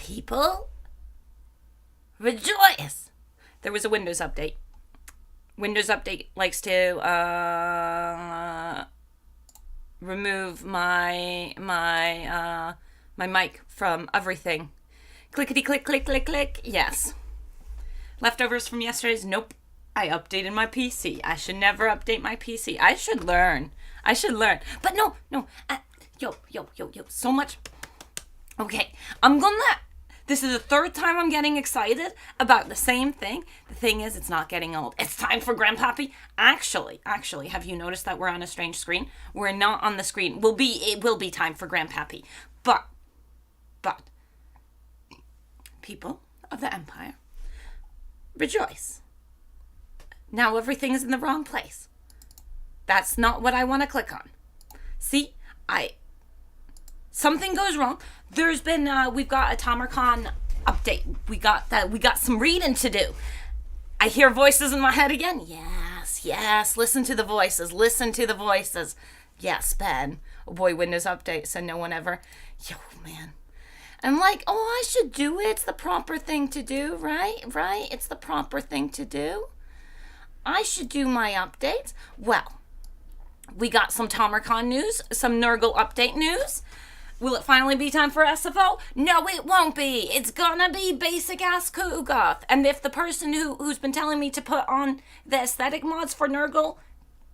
People, rejoice! There was a Windows update. Windows Update likes to remove my mic from everything. Clickety click click click click. Yes. Leftovers from yesterday's. Nope. I updated my PC. I should never update my PC. I should learn. But no. Yo. So much. Okay. This is the third time I'm getting excited about the same thing. The thing is, it's not getting old. It's time for Grandpappy. Actually, have you noticed that we're on a strange screen? We're not on the screen. It will be time for Grandpappy. But, people of the Empire, rejoice. Now everything is in the wrong place. That's not what I want to click on. See, something goes wrong. There's been, we've got a Tamurkhan update. We got some reading to do. I hear voices in my head again. Yes, listen to the voices. Yes, Ben. Oh boy, Windows Update, so no one ever. Yo, man. I'm like, I should do it. It's the proper thing to do, right? It's the proper thing to do. I should do my updates. Well, we got some Tamurkhan news, some Nurgle update news. Will it finally be time for SFO? No, it won't be. It's gonna be basic ass Kugath. And if the person who's been telling me to put on the aesthetic mods for Nurgle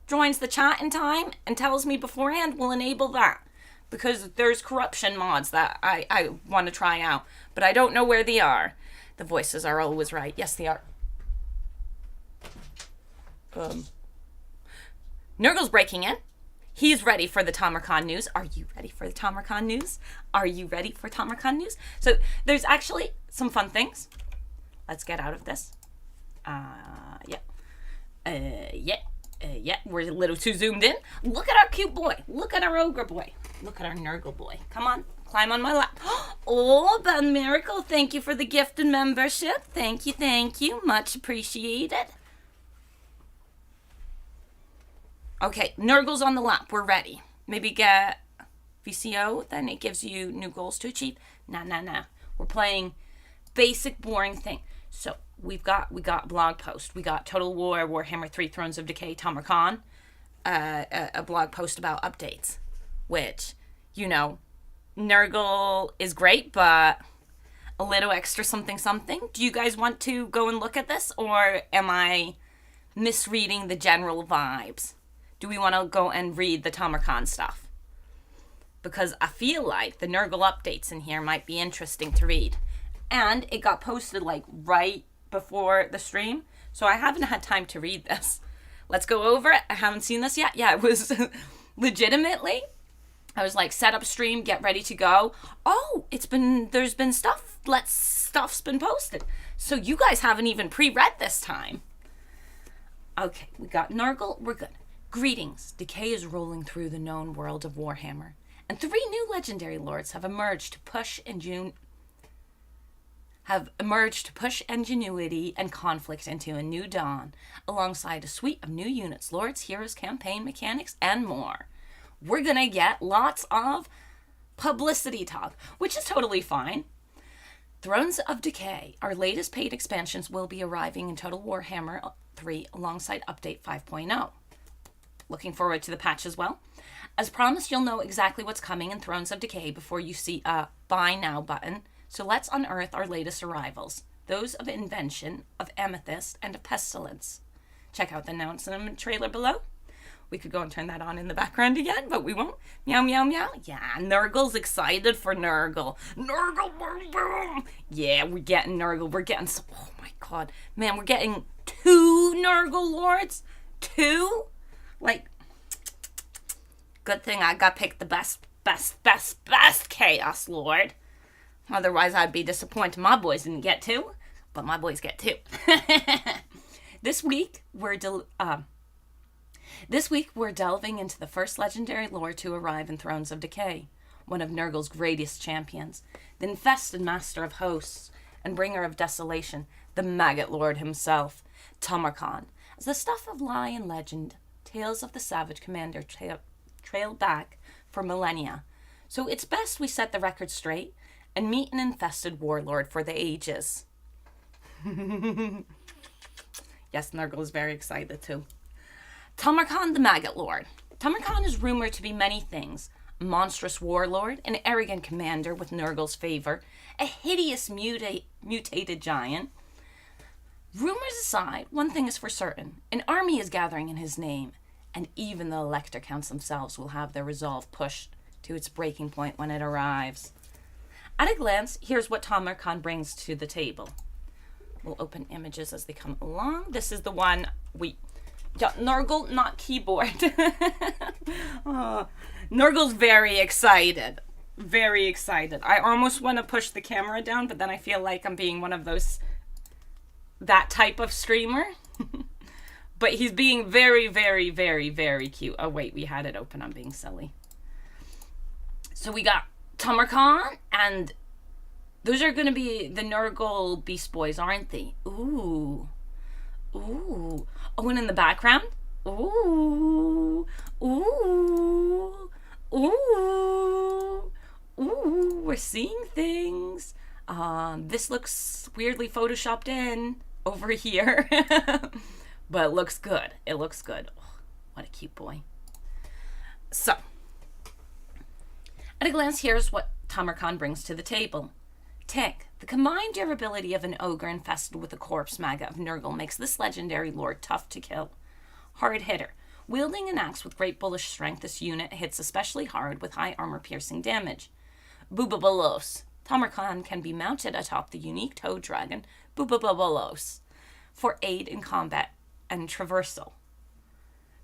joins the chat in time and tells me beforehand, we'll enable that. Because there's corruption mods that I want to try out. But I don't know where they are. The voices are always right. Yes, they are. Nurgle's breaking in. He's ready for the Tamurkhan news. Are you ready for the Tamurkhan news? So there's actually some fun things. Let's get out of this. We're a little too zoomed in. Look at our cute boy. Look at our ogre boy. Look at our Nurgle boy. Come on, climb on my lap. Oh, Ben Miracle, thank you for the gift and membership. Thank you. Much appreciated. Okay, Nurgle's on the lap. We're ready. Maybe get VCO, then it gives you new goals to achieve. Nah. We're playing basic, boring thing. So we got blog post. We got Total War, Warhammer 3 Thrones of Decay, Tamurkhan. A blog post about updates. Which, Nurgle is great, but a little extra something. Do you guys want to go and look at this? Or am I misreading the general vibes? Do we want to go and read the Tamurkhan stuff? Because I feel like the Nurgle updates in here might be interesting to read. And it got posted right before the stream. So I haven't had time to read this. Let's go over it. I haven't seen this yet. Yeah, it was legitimately. I was set up stream, get ready to go. Oh, there's been stuff. Stuff's been posted. So you guys haven't even pre-read this time. Okay, we got Nurgle. We're good. Greetings. Decay is rolling through the known world of Warhammer, and 3 new legendary lords have emerged to push ingenuity and conflict into a new dawn, alongside a suite of new units, lords, heroes, campaign mechanics, and more. We're gonna get lots of publicity talk, which is totally fine. Thrones of Decay, our latest paid expansions, will be arriving in Total Warhammer 3 alongside Update 5.0. Looking forward to the patch as well. As promised, you'll know exactly what's coming in Thrones of Decay before you see a Buy Now button. So let's unearth our latest arrivals. Those of Invention, of Amethyst, and of Pestilence. Check out the announcement trailer below. We could go and turn that on in the background again, but we won't. Meow, meow, meow. Yeah, Nurgle's excited for Nurgle. Nurgle, boom, boom. Yeah, we're getting Nurgle. Oh my god. Man, we're getting 2 Nurgle lords? 2? Good thing I got picked the best Chaos Lord. Otherwise, I'd be disappointed my boys didn't get 2, but my boys get 2. This week, we're delving into the first legendary lord to arrive in Thrones of Decay, one of Nurgle's greatest champions, the infested master of hosts and bringer of desolation, the Maggot Lord himself, Tamurkhan. As the stuff of lie and legend, tales of the savage commander trail back for millennia. So it's best we set the record straight and meet an infested warlord for the ages. Yes, Nurgle is very excited too. Tamurkhan the Maggot Lord. Tamurkhan is rumored to be many things. A monstrous warlord, an arrogant commander with Nurgle's favor, a hideous mutated giant. Rumors aside, one thing is for certain. An army is gathering in his name, and even the Elector Counts themselves will have their resolve pushed to its breaking point when it arrives. At a glance, here's what Tamurkhan brings to the table. We'll open images as they come along. This is the one Nurgle, not keyboard. Nurgle's very excited. Very excited. I almost want to push the camera down, but then I feel like I'm being one of that type of streamer. But he's being very, very, very, very cute. Oh, wait, we had it open. I'm being silly. So we got Tamurkhan, and those are going to be the Nurgle Beast Boys, aren't they? Ooh. Ooh. Oh, and in the background? Ooh. Ooh. Ooh. Ooh. We're seeing things. This looks weirdly photoshopped in over here. But it looks good. It looks good. Oh, what a cute boy. So, at a glance, here's what Tamurkhan brings to the table. Tick. The combined durability of an ogre infested with a corpse maggot of Nurgle makes this legendary lord tough to kill. Hard hitter. Wielding an axe with great bullish strength, this unit hits especially hard with high armor-piercing damage. Boobabalos. Tamurkhan can be mounted atop the unique toad dragon, Boobabalos, for aid in combat and traversal.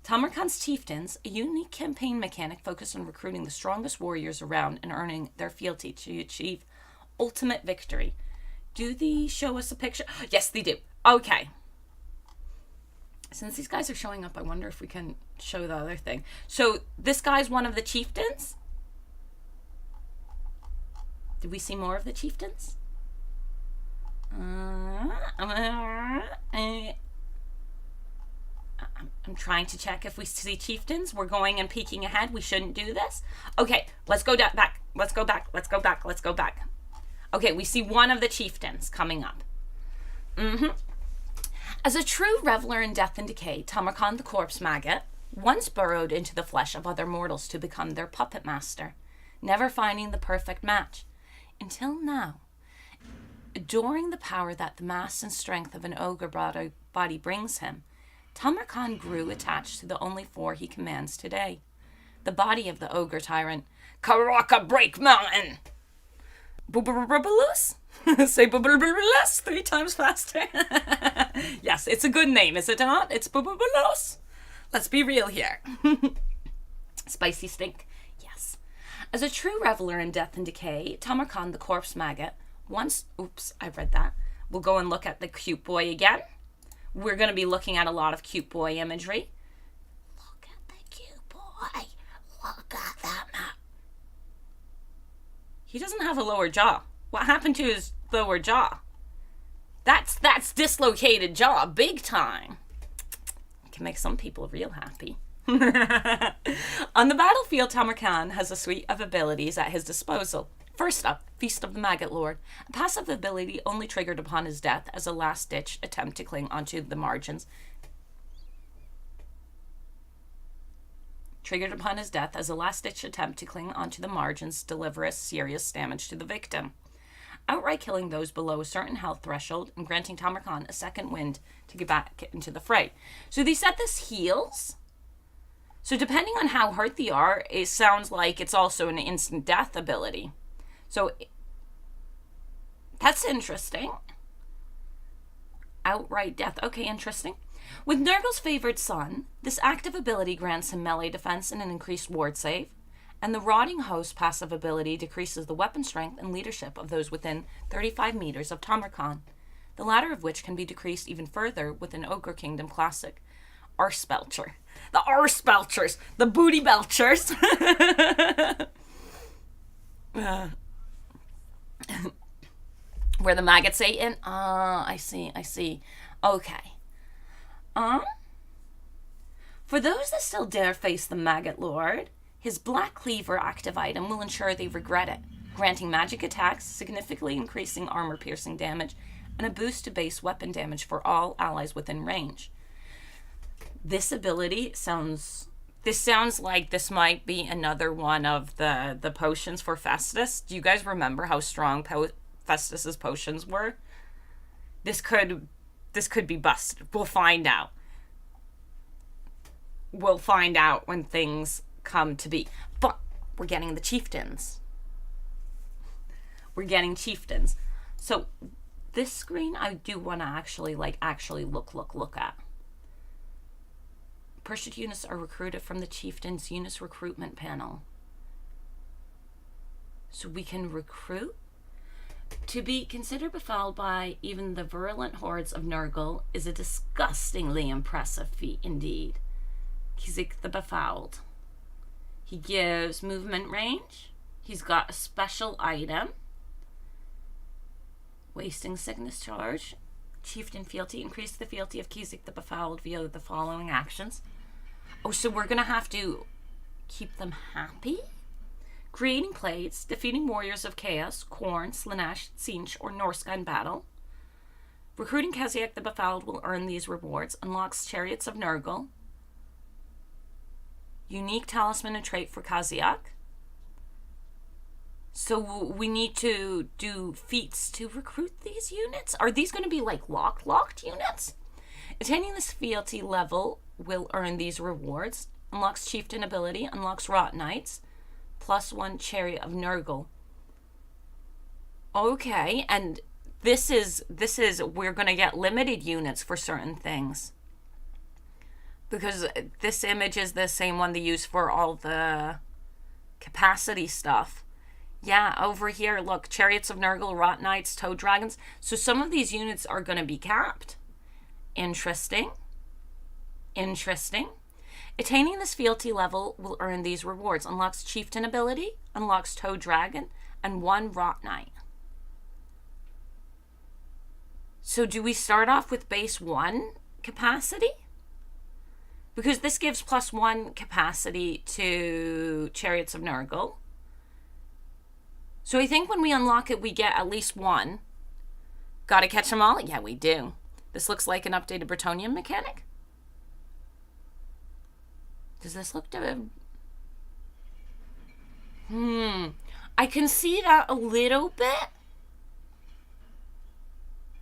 Tamurkhan's Chieftains, a unique campaign mechanic focused on recruiting the strongest warriors around and earning their fealty to achieve ultimate victory. Do they show us a picture? Yes, they do. Okay. Since these guys are showing up, I wonder if we can show the other thing. So this guy's one of the Chieftains. Did we see more of the Chieftains? I'm trying to check if we see Chieftains. We're going and peeking ahead. We shouldn't do this. Okay, let's go back. Let's go back. Let's go back. Let's go back. Okay, we see one of the Chieftains coming up. As a true reveler in death and decay, Tamurkhan the Corpse Maggot once burrowed into the flesh of other mortals to become their puppet master, never finding the perfect match. Until now. Adoring the power that the mass and strength of an ogre body brings him, Tamurkhan grew attached to the only four he commands today. The body of the ogre tyrant, Karaka Break Mountain. Boobababalus? Say Boobababalus 3 times faster. Yes, it's a good name, is it not? It's Boobababalus. Let's be real here. Spicy stink. Yes. As a true reveler in death and decay, Tamurkhan the Corpse Maggot once... Oops, I read that. We'll go and look at the cute boy again. We're going to be looking at a lot of cute boy imagery. Look at the cute boy. Look at that map. He doesn't have a lower jaw. What happened to his lower jaw? That's dislocated jaw, big time. Can make some people real happy. On the battlefield, Tamurkhan has a suite of abilities at his disposal. First up, Feast of the Maggot Lord, a passive ability only triggered upon his death as a last-ditch attempt to cling onto the margins. Triggered upon his death as a last-ditch attempt to cling onto the margins, deliver serious damage to the victim, outright killing those below a certain health threshold and granting Tamurkhan a second wind to get back into the fray. So they said this heals. So depending on how hurt they are, it sounds like it's also an instant death ability. So that's interesting. Outright death. Okay, interesting. With Nurgle's favored son, this active ability grants him melee defense and an increased ward save, and the Rotting Host passive ability decreases the weapon strength and leadership of those within 35 meters of Tamurkhan, the latter of which can be decreased even further with an Ogre Kingdom classic, Arse-Belcher. The Arse-Belchers! The Booty Belchers! Where the maggots ate in? I see. Okay. For those that still dare face the Maggot Lord, his Black Cleaver active item will ensure they regret it. granting magic attacks, significantly increasing armor-piercing damage, and a boost to base weapon damage for all allies within range. This ability sounds like this might be another one of the potions for Festus. Do you guys remember how strong Festus's potions were? This could be busted. We'll find out. We'll find out when things come to be. But we're getting the Chieftains. We're getting Chieftains. So this screen I do want to actually look at. Pursued units are recruited from the Chieftain's units recruitment panel. So we can recruit. To be considered befouled by even the virulent hordes of Nurgle is a disgustingly impressive feat indeed. Kugath the Befouled. He gives movement range. He's got a special item. Wasting sickness charge. Chieftain fealty. Increase the fealty of Kugath the Befouled via the following actions. Oh, so we're going to have to keep them happy? Creating plates, defeating warriors of chaos, Khorne, Slaanesh, Tzeentch, or Norsca in battle. Recruiting Kugath the Befouled will earn these rewards. Unlocks Chariots of Nurgle. Unique talisman and trait for Kugath. So we need to do feats to recruit these units? Are these going to be like locked units? Attaining this fealty level will earn these rewards. Unlocks Chieftain ability. Unlocks Rot Knights. +1 Chariot of Nurgle. Okay, and this is we're going to get limited units for certain things. Because this image is the same one they use for all the capacity stuff. Yeah, over here, look, Chariots of Nurgle, Rot Knights, Toad Dragons. So some of these units are going to be capped. Interesting. Attaining this fealty level will earn these rewards. Unlocks Chieftain ability, unlocks Toad Dragon, and 1 Rot Knight. So do we start off with base 1 capacity? Because this gives +1 capacity to Chariots of Nurgle. So I think when we unlock it, we get at least 1. Gotta catch them all? Yeah, we do. This looks like an updated Bretonnian mechanic. Does this look to... I can see that a little bit.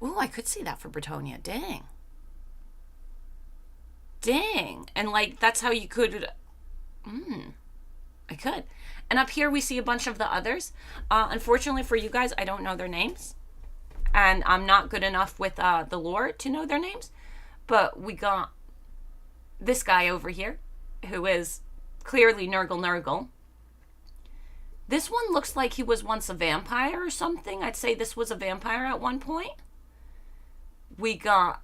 Ooh, I could see that for Bretonnia. Dang. And like, that's how you could... I could. And up here we see a bunch of the others. Unfortunately for you guys, I don't know their names. And I'm not good enough with the lore to know their names. But we got this guy over here, who is clearly Nurgle. This one looks like he was once a vampire or something. I'd say this was a vampire at one point. We got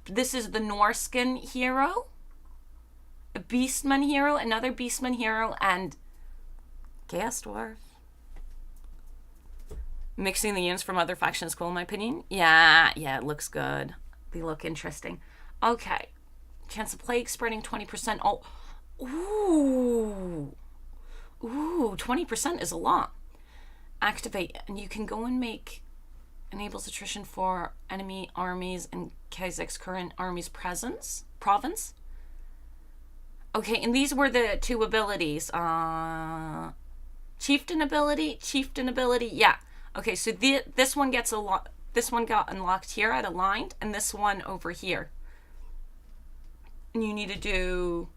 this is the Norscan hero. A Beastman hero, another Beastman hero, and Chaos Dwarf. Mixing the units from other factions is cool in my opinion. Yeah, it looks good. They look interesting. Okay. Chance of plague spreading 20%. Oh, ooh, 20% is a lot. Activate, and you can go and make enables attrition for enemy armies and Kugath's current army's province. Okay, and these were the 2 abilities. Chieftain ability, yeah. Okay, so this one gets this one got unlocked here at aligned, and this one over here. And you need to do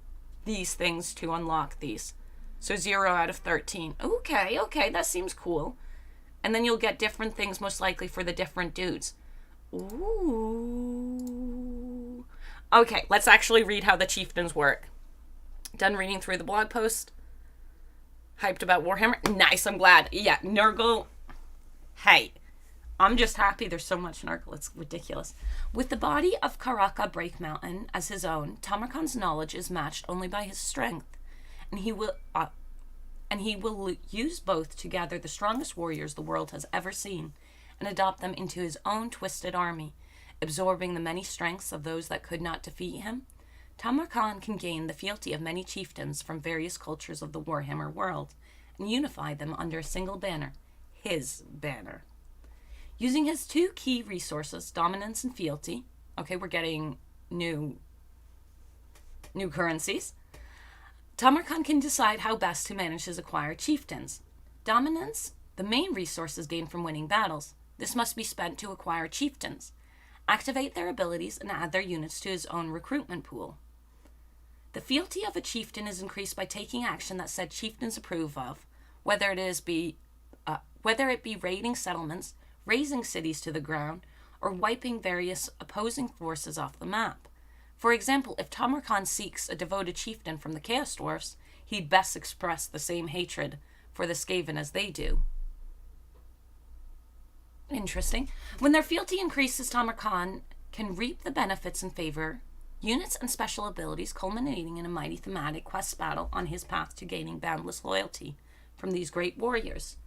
these things to unlock these. So 0 out of 13. Okay, that seems cool. And then you'll get different things most likely for the different dudes. Ooh. Okay, let's actually read how the Chieftains work. Done reading through the blog post. Hyped about Warhammer. Nice, I'm glad. Yeah, Nurgle. Hey, I'm just happy there's so much Nurgle. It's ridiculous. With the body of Karaka Break Mountain as his own, Tamurkhan's knowledge is matched only by his strength. And he will use both to gather the strongest warriors the world has ever seen and adopt them into his own twisted army, absorbing the many strengths of those that could not defeat him. Tamurkhan can gain the fealty of many chieftains from various cultures of the Warhammer world and unify them under a single banner, his banner. Using his 2 key resources, dominance and fealty. Okay, we're getting new currencies. Tamurkhan can decide how best to manage his acquired chieftains. Dominance, the main resources gained from winning battles. This must be spent to acquire chieftains, activate their abilities, and add their units to his own recruitment pool. The fealty of a chieftain is increased by taking action that said chieftains approve of, whether it be raiding settlements, razing cities to the ground, or wiping various opposing forces off the map. For example, if Tamurkhan seeks a devoted chieftain from the Chaos Dwarfs, he'd best express the same hatred for the Skaven as they do. Interesting. When their fealty increases, Tamurkhan can reap the benefits and favor units and special abilities, culminating in a mighty thematic quest battle on his path to gaining boundless loyalty from these great warriors.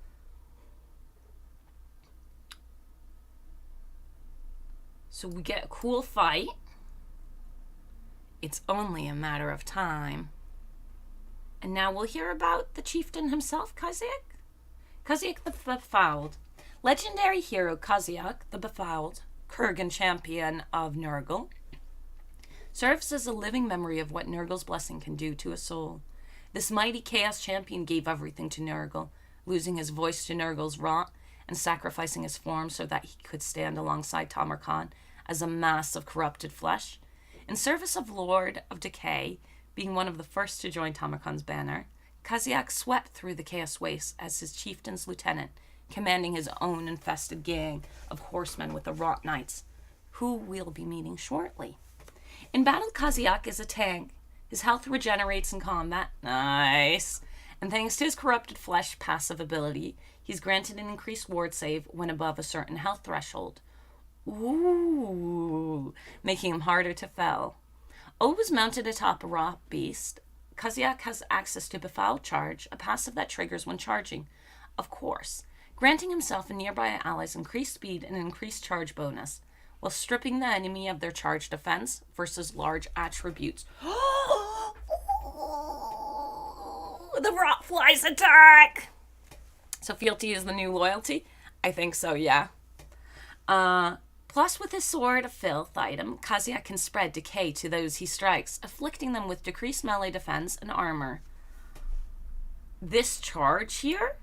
So we get a cool fight. It's only a matter of time. And now we'll hear about the chieftain himself, Kaziak. Kaziak the Befouled. Legendary hero Kaziak the Befouled, Kurgan champion of Nurgle, serves as a living memory of what Nurgle's blessing can do to a soul. This mighty chaos champion gave everything to Nurgle, losing his voice to Nurgle's rot and sacrificing his form so that he could stand alongside Tamurkhan as a mass of corrupted flesh. In service of Lord of Decay, being one of the first to join Tamurkhan's banner, Kaziak swept through the Chaos Wastes as his chieftain's lieutenant, commanding his own infested gang of horsemen with the Rot Knights, who we'll be meeting shortly. In battle, Kaziak is a tank. His health regenerates in combat. Nice. And thanks to his corrupted flesh passive ability, he's granted an increased ward save when above a certain health threshold. Ooh, making him harder to fell. Always mounted atop a raw beast, Kaziak has access to Befoul Charge, a passive that triggers when charging, of course, granting himself and nearby allies increased speed and increased charge bonus, while stripping the enemy of their charge defense versus large attributes. The rot flies attack! So fealty is the new loyalty? I think so, yeah. Plus, with his Sword of Filth item, Kaziak can spread decay to those he strikes, afflicting them with decreased melee defense and armor. This charge here,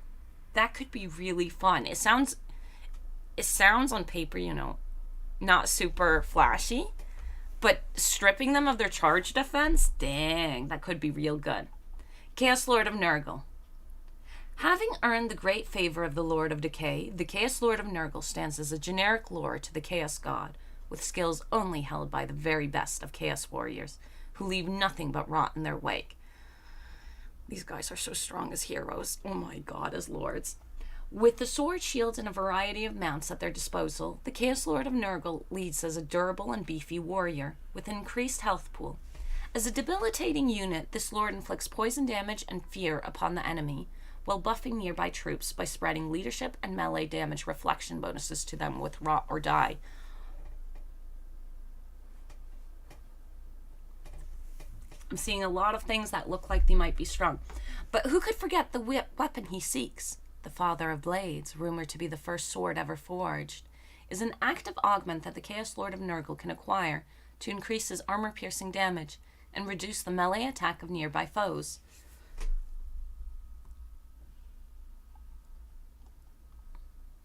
that could be really fun. It sounds on paper, not super flashy, but stripping them of their charge defense, dang, that could be real good. Chaos Lord of Nurgle. Having earned the great favor of the Lord of Decay, the Chaos Lord of Nurgle stands as a generic lore to the Chaos God, with skills only held by the very best of Chaos warriors, who leave nothing but rot in their wake. These guys are so strong as heroes. Oh my god, as lords. With the sword, shields, and a variety of mounts at their disposal, the Chaos Lord of Nurgle leads as a durable and beefy warrior, with an increased health pool. As a debilitating unit, this lord inflicts poison damage and fear upon the enemy, while buffing nearby troops by spreading leadership and melee damage reflection bonuses to them with Rot or Die. I'm seeing a lot of things that look like they might be strong. But who could forget the weapon he seeks? The Father of Blades, rumored to be the first sword ever forged, is an active augment that the Chaos Lord of Nurgle can acquire to increase his armor-piercing damage and reduce the melee attack of nearby foes.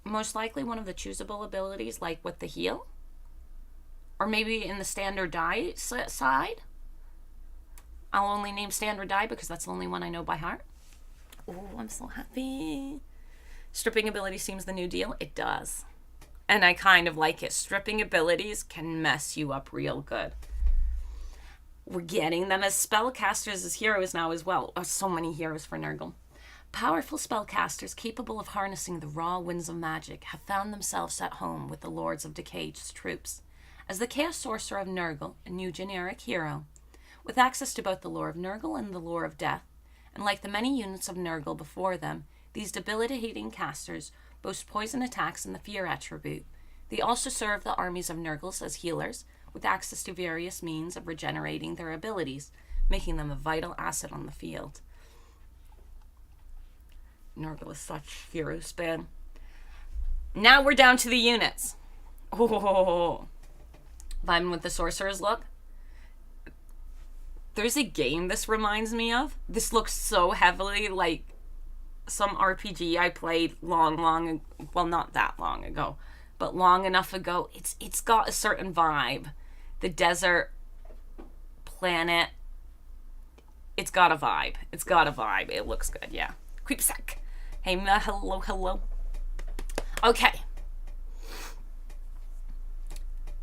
Most likely one of the choosable abilities, like with the heal. Or maybe in the standard die side. I'll only name standard die because that's the only one I know by heart. Oh, I'm so happy. Stripping ability seems the new deal. It does. And I kind of like it. Stripping abilities can mess you up real good. We're getting them as spellcasters, as heroes now as well. Oh, so many heroes for Nurgle. Powerful spellcasters capable of harnessing the raw winds of magic have found themselves at home with the Lords of Decay's troops. As the Chaos Sorcerer of Nurgle, a new generic hero, with access to both the lore of Nurgle and the lore of Death, and like the many units of Nurgle before them, these debilitating casters boast poison attacks and the fear attribute. They also serve the armies of Nurgles as healers, with access to various means of regenerating their abilities, making them a vital asset on the field. Nurgle is such hero spam. Now we're down to the units. Oh, vibing with the sorcerer's look. There's a game this reminds me of. This looks so heavily like some RPG I played long, well, not that long ago, but long enough ago. It's got a certain vibe. The desert planet. It's got a vibe. It's got a vibe. It looks good, yeah. Creepsack. Hey, hello. Okay.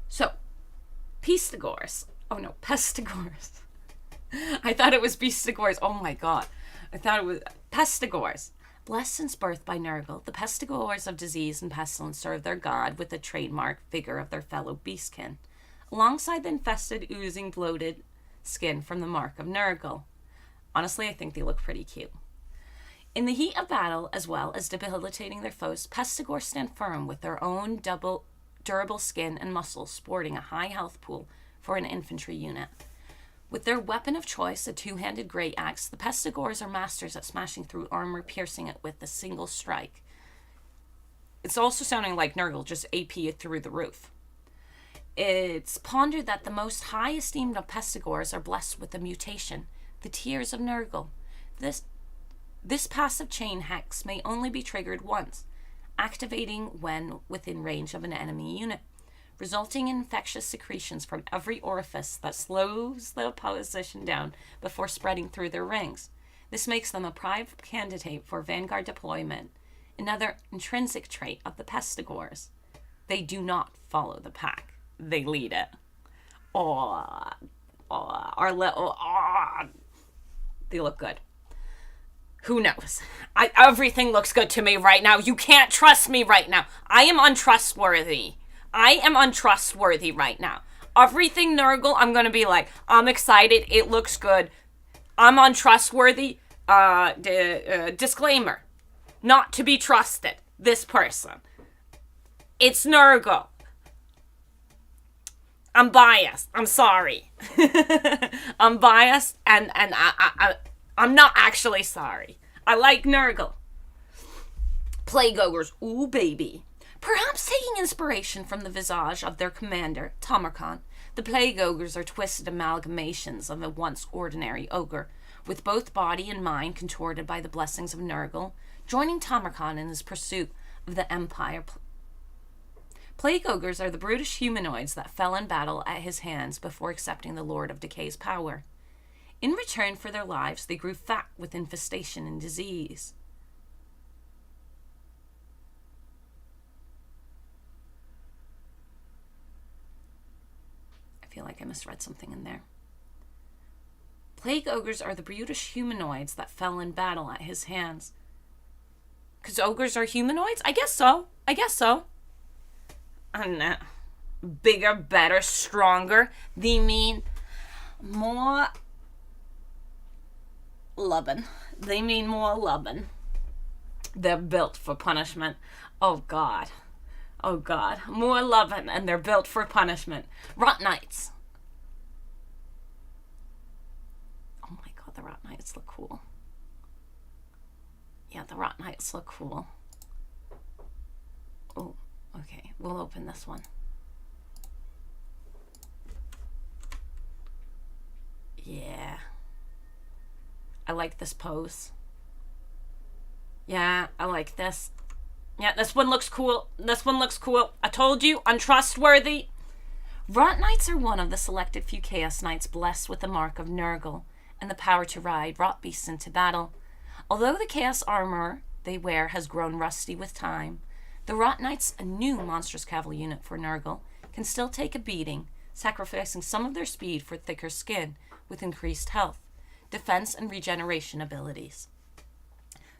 So, Pestigors. Oh no, Pestigors. I thought it was Pestigors. Oh my god. I thought it was Pestigors. Blessed since birth by Nurgle, the Pestigors of disease and pestilence serve their god with the trademark vigor of their fellow beastkin, alongside the infested, oozing, bloated skin from the mark of Nurgle. Honestly, I think they look pretty cute. In the heat of battle, as well as debilitating their foes, Pestigors stand firm with their own durable skin and muscles, sporting a high health pool for an infantry unit. With their weapon of choice, a two-handed great axe, the Pestigors are masters at smashing through armor, piercing it with a single strike. It's also sounding like Nurgle, just AP through the roof. It's pondered that the most high esteemed of Pestigors are blessed with a mutation, the Tears of Nurgle. This passive chain hex may only be triggered once, activating when within range of an enemy unit, resulting in infectious secretions from every orifice that slows the opposition down before spreading through their rings. This makes them a prime candidate for Vanguard deployment, another intrinsic trait of the Pestigors. They do not follow the pack. They lead it. They look good. Who knows? Everything looks good to me right now. You can't trust me right now. I am untrustworthy. Right now. Everything Nurgle, I'm going to be like, I'm excited. It looks good. I'm untrustworthy. Disclaimer. Not to be trusted. This person. It's Nurgle. I'm biased. I'm sorry. I'm biased and I'm not actually sorry. I like Nurgle. Plague Ogres. Ooh, baby. Perhaps taking inspiration from the visage of their commander, Tamurkhan, the Plague Ogres are twisted amalgamations of a once ordinary ogre, with both body and mind contorted by the blessings of Nurgle, joining Tamurkhan in his pursuit of the Empire. Plague Ogres are the brutish humanoids that fell in battle at his hands before accepting the Lord of Decay's power. In return for their lives, they grew fat with infestation and disease. I feel like I misread something in there. Plague Ogres are the brutish humanoids that fell in battle at his hands. Because ogres are humanoids? I guess so. And bigger, better, stronger. They mean more loving. They're built for punishment. Oh God. More loving, and they're built for punishment. Rot Knights. Oh my God, the Rot Knights look cool. Yeah, the Rot Knights look cool. Oh, okay. We'll open this one. Yeah. I like this pose. Yeah, I like this. Yeah, this one looks cool. I told you, untrustworthy. Rot Knights are one of the selected few Chaos Knights blessed with the mark of Nurgle and the power to ride rot beasts into battle. Although the Chaos armor they wear has grown rusty with time, the Rot Knights, a new monstrous cavalry unit for Nurgle, can still take a beating, sacrificing some of their speed for thicker skin with increased health, defense, and regeneration abilities.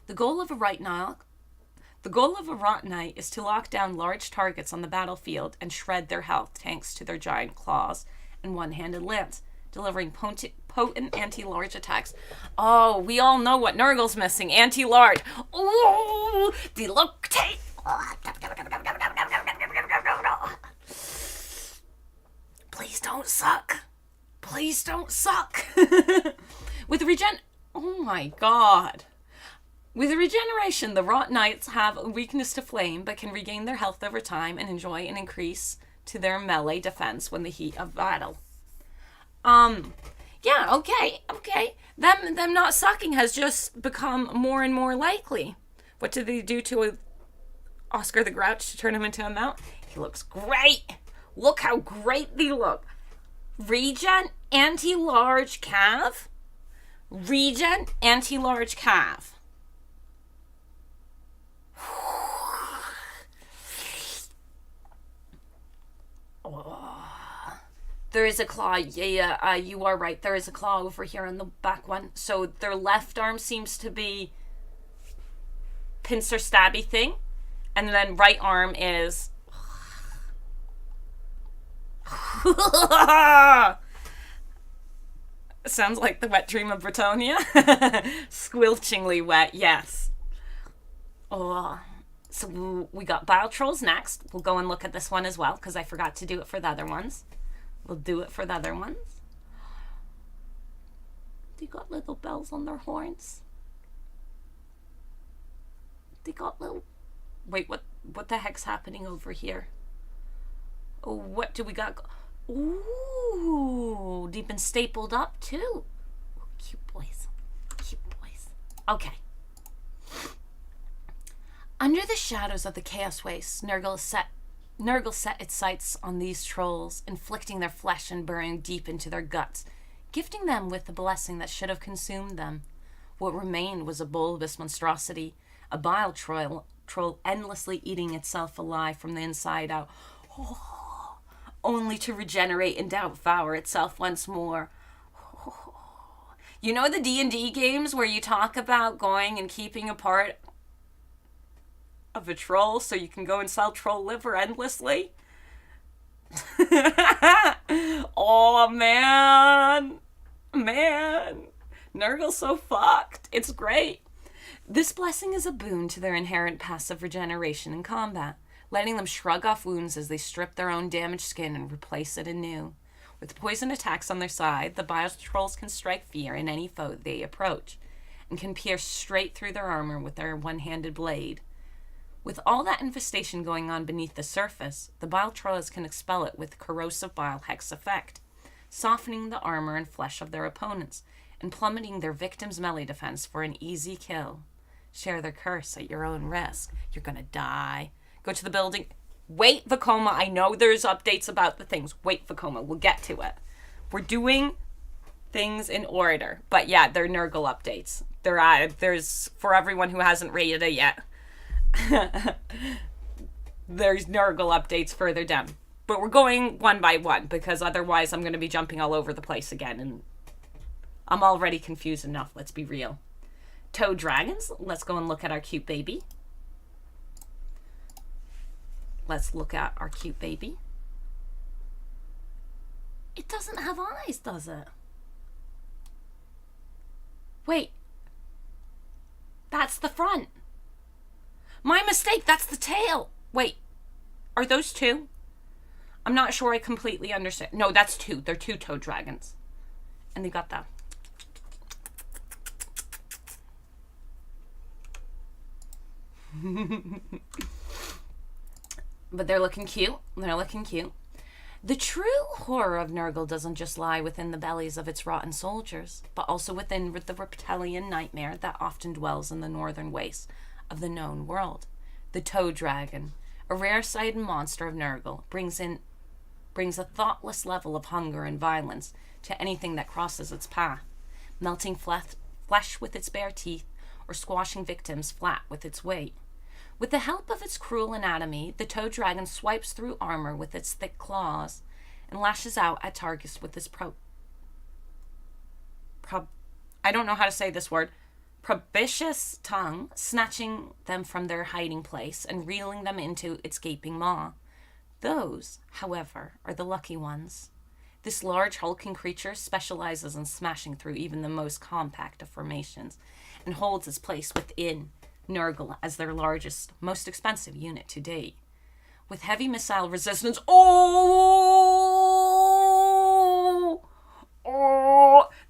The goal of a Rot Knight is to lock down large targets on the battlefield and shred their health thanks to their giant claws and one-handed lance, delivering potent anti-large attacks. Oh, we all know what Nurgle's missing. Anti-large. Ooh, the look take. Please don't suck. With regen... Oh my God. With regeneration, the Wrought Knights have a weakness to flame, but can regain their health over time and enjoy an increase to their melee defense when the heat of battle. Yeah, okay. Them not sucking has just become more and more likely. What did they do to Oscar the Grouch to turn him into a mount? He looks great. Look how great they look. Regen, anti-large cav. Regen, anti-large cav. There is a claw. Yeah, you are right. There is a claw over here on the back one. So their left arm seems to be pincer stabby thing. And then right arm is... Sounds like the wet dream of Bretonia. Squelchingly wet, yes. Oh, so we got Bile Trolls next. We'll go and look at this one as well, because I forgot to do it for the other ones. We'll do it for the other ones. They got little bells on their horns. They got little... Wait, what the heck's happening over here? Oh, what do we got? Ooh, they've been stapled up too. Ooh, cute boys. Cute boys. Okay. Under the shadows of the Chaos Waste, Nurgle set its sights on these trolls, inflicting their flesh and burrowing deep into their guts, gifting them with the blessing that should have consumed them. What remained was a bulbous monstrosity, a bile troll endlessly eating itself alive from the inside out, only to regenerate and devour itself once more. You know the D&D games where you talk about going and keeping a part of a troll so you can go and sell troll liver endlessly? Oh, man. Nurgle's so fucked. It's great. This blessing is a boon to their inherent passive regeneration in combat, letting them shrug off wounds as they strip their own damaged skin and replace it anew. With poison attacks on their side, the Bile Trolls can strike fear in any foe they approach, and can pierce straight through their armor with their one-handed blade. With all that infestation going on beneath the surface, the Bile Trolls can expel it with corrosive bile hex effect, softening the armor and flesh of their opponents, and plummeting their victim's melee defense for an easy kill. Share their curse at your own risk. You're gonna die. Go to the building. Wait, Vekoma. I know there's updates about the things. Wait, Vekoma. We'll get to it. We're doing things in order. But yeah, they're Nurgle updates. There's, for everyone who hasn't rated it yet, there's Nurgle updates further down. But we're going one by one, because otherwise I'm going to be jumping all over the place again. And I'm already confused enough, let's be real. Toad dragons. Let's go and look at our cute baby. Let's look at our cute baby. It doesn't have eyes, does it? Wait. That's the front. My mistake, that's the tail. Wait. Are those two? I'm not sure I completely understand. No, that's two. They're two toad dragons. And they got that. But they're looking cute. The true horror of Nurgle doesn't just lie within the bellies of its rotten soldiers, but also within the reptilian nightmare that often dwells in the northern wastes of the known world. The Toad Dragon, a rare sight and monster of Nurgle, brings a thoughtless level of hunger and violence to anything that crosses its path, melting flesh with its bare teeth or squashing victims flat with its weight. With the help of its cruel anatomy, the Toad Dragon swipes through armor with its thick claws and lashes out at targets with its I don't know how to say this word, proboscis tongue, snatching them from their hiding place and reeling them into its gaping maw. Those, however, are the lucky ones. This large hulking creature specializes in smashing through even the most compact of formations and holds its place within Nurgle as their largest, most expensive unit to date. With heavy missile resistance,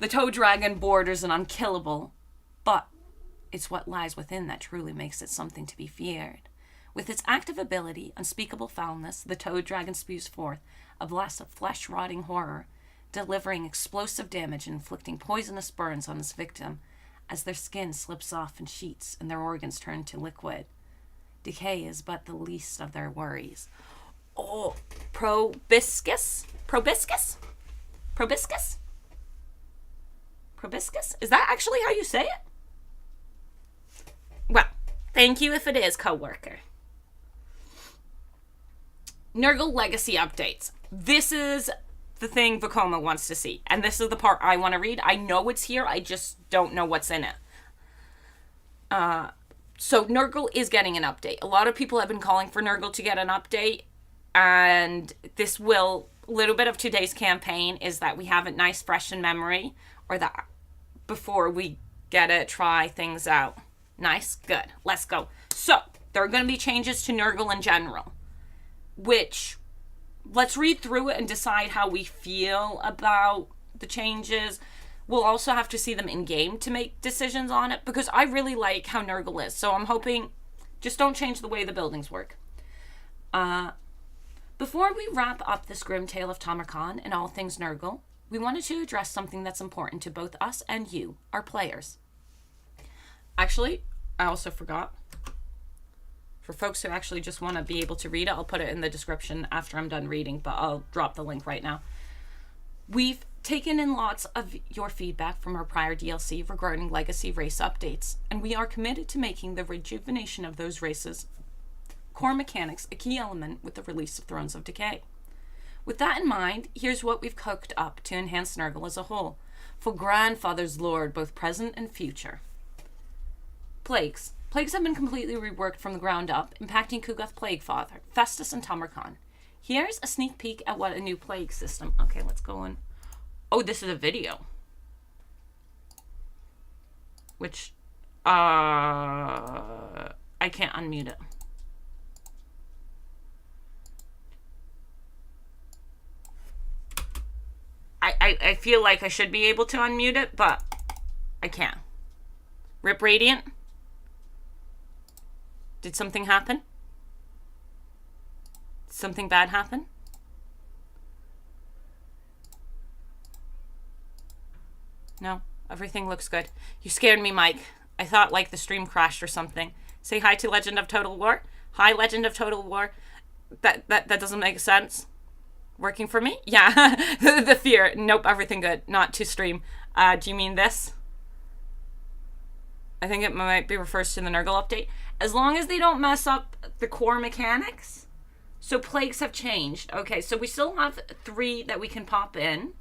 the Toad Dragon borders an unkillable, but It's what lies within that truly makes it something to be feared. With its active ability, unspeakable foulness, the toad dragon spews forth a blast of flesh-rotting horror, delivering explosive damage and inflicting poisonous burns on its victim as their skin slips off in sheets and their organs turn to liquid. Decay is but the least of their worries. Oh, proboscis? Proboscis? Proboscis? Proboscis? Is that actually how you say it? Well, thank you if it is, coworker. Nurgle Legacy updates. This is the thing Vekoma wants to see, and this is the part I want to read. I know it's here, I just don't know what's in it. So Nurgle is getting an update. A lot of people have been calling for Nurgle to get an update, and this will, a little bit of today's campaign is that we have it nice, fresh in memory, or that before we get to try things out. Nice, good, let's go. So, there are going to be changes to Nurgle in general, which, let's read through it and decide how we feel about the changes. We'll also have to see them in-game to make decisions on it, because I really like how Nurgle is. So I'm hoping, just don't change the way the buildings work. Before we wrap up this grim tale of Tamurkhan and all things Nurgle, we wanted to address something that's important to both us and you, our players. Actually, I also forgot. For folks who actually just want to be able to read it, I'll put it in the description after I'm done reading, but I'll drop the link right now. We've taken in lots of your feedback from our prior DLC regarding legacy race updates, and we are committed to making the rejuvenation of those races' core mechanics a key element with the release of Thrones of Decay. With that in mind, here's what we've cooked up to enhance Nurgle as a whole, for Grandfather's Lord, both present and future. Plagues. Plagues have been completely reworked from the ground up, impacting Kugath Plaguefather, Festus, and Tamurkhan. Here's a sneak peek at what a new plague system... Okay, let's go in. Oh, this is a video. Which, I can't unmute it. I feel like I should be able to unmute it, but I can't. Rip Radiant? Did something happen? Did something bad happen? No, everything looks good. You scared me, Mike. I thought like the stream crashed or something. Say hi to Legend of Total War. Hi, Legend of Total War. That doesn't make sense. Working for me? Yeah. the fear. Nope, everything good. Not to stream. Do you mean this? I think it might be refers to the Nurgle update. As long as they don't mess up the core mechanics. So plagues have changed. Okay, so we still have 3 that we can pop in.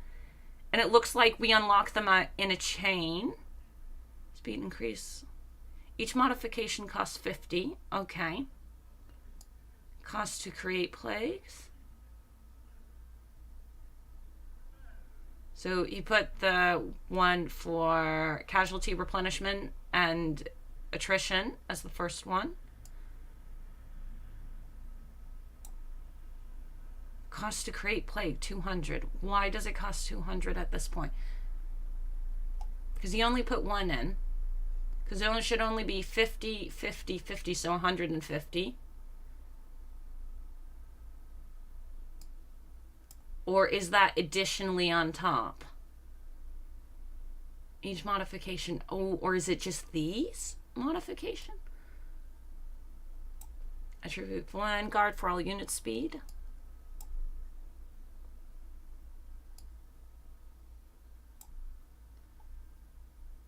And it looks like we unlock them in a chain. Speed increase. Each modification costs 50. Okay. Cost to create plagues. So you put the one for casualty replenishment and attrition as the first one. Cost to create plague, 200. Why does it cost 200 at this point? Because you only put 1 in. Because it should only be 50, 50, 50, so 150. Or is that additionally on top? Each modification. Oh, or is it just these modification? Attribute Vanguard for all unit speed.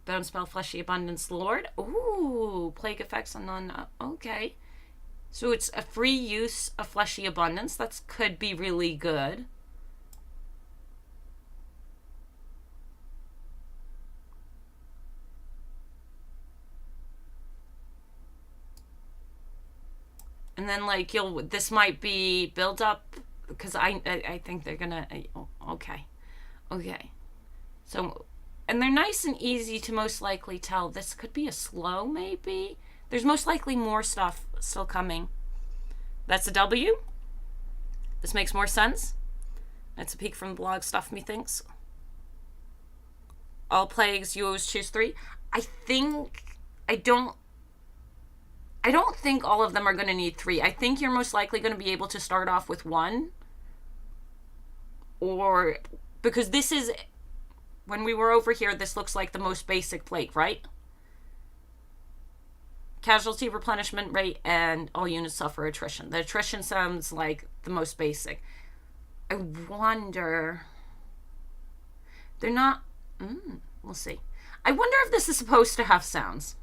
Bone spell Fleshy Abundance Lord. Ooh, plague effects on non... Okay. So it's a free use of Fleshy Abundance. That could be really good. And then, like, this might be build up, because I think they're gonna, okay. So, and they're nice and easy to most likely tell. This could be a slow, maybe. There's most likely more stuff still coming. That's a W. This makes more sense. That's a peek from the blog stuff, methinks. All plagues, you always choose 3. I think I don't think all of them are going to need 3. I think you're most likely going to be able to start off with 1. Or, because this is, when we were over here, this looks like the most basic plague, right? Casualty replenishment rate and all units suffer attrition. The attrition sounds like the most basic. I wonder, they're not, we'll see. I wonder if this is supposed to have sounds.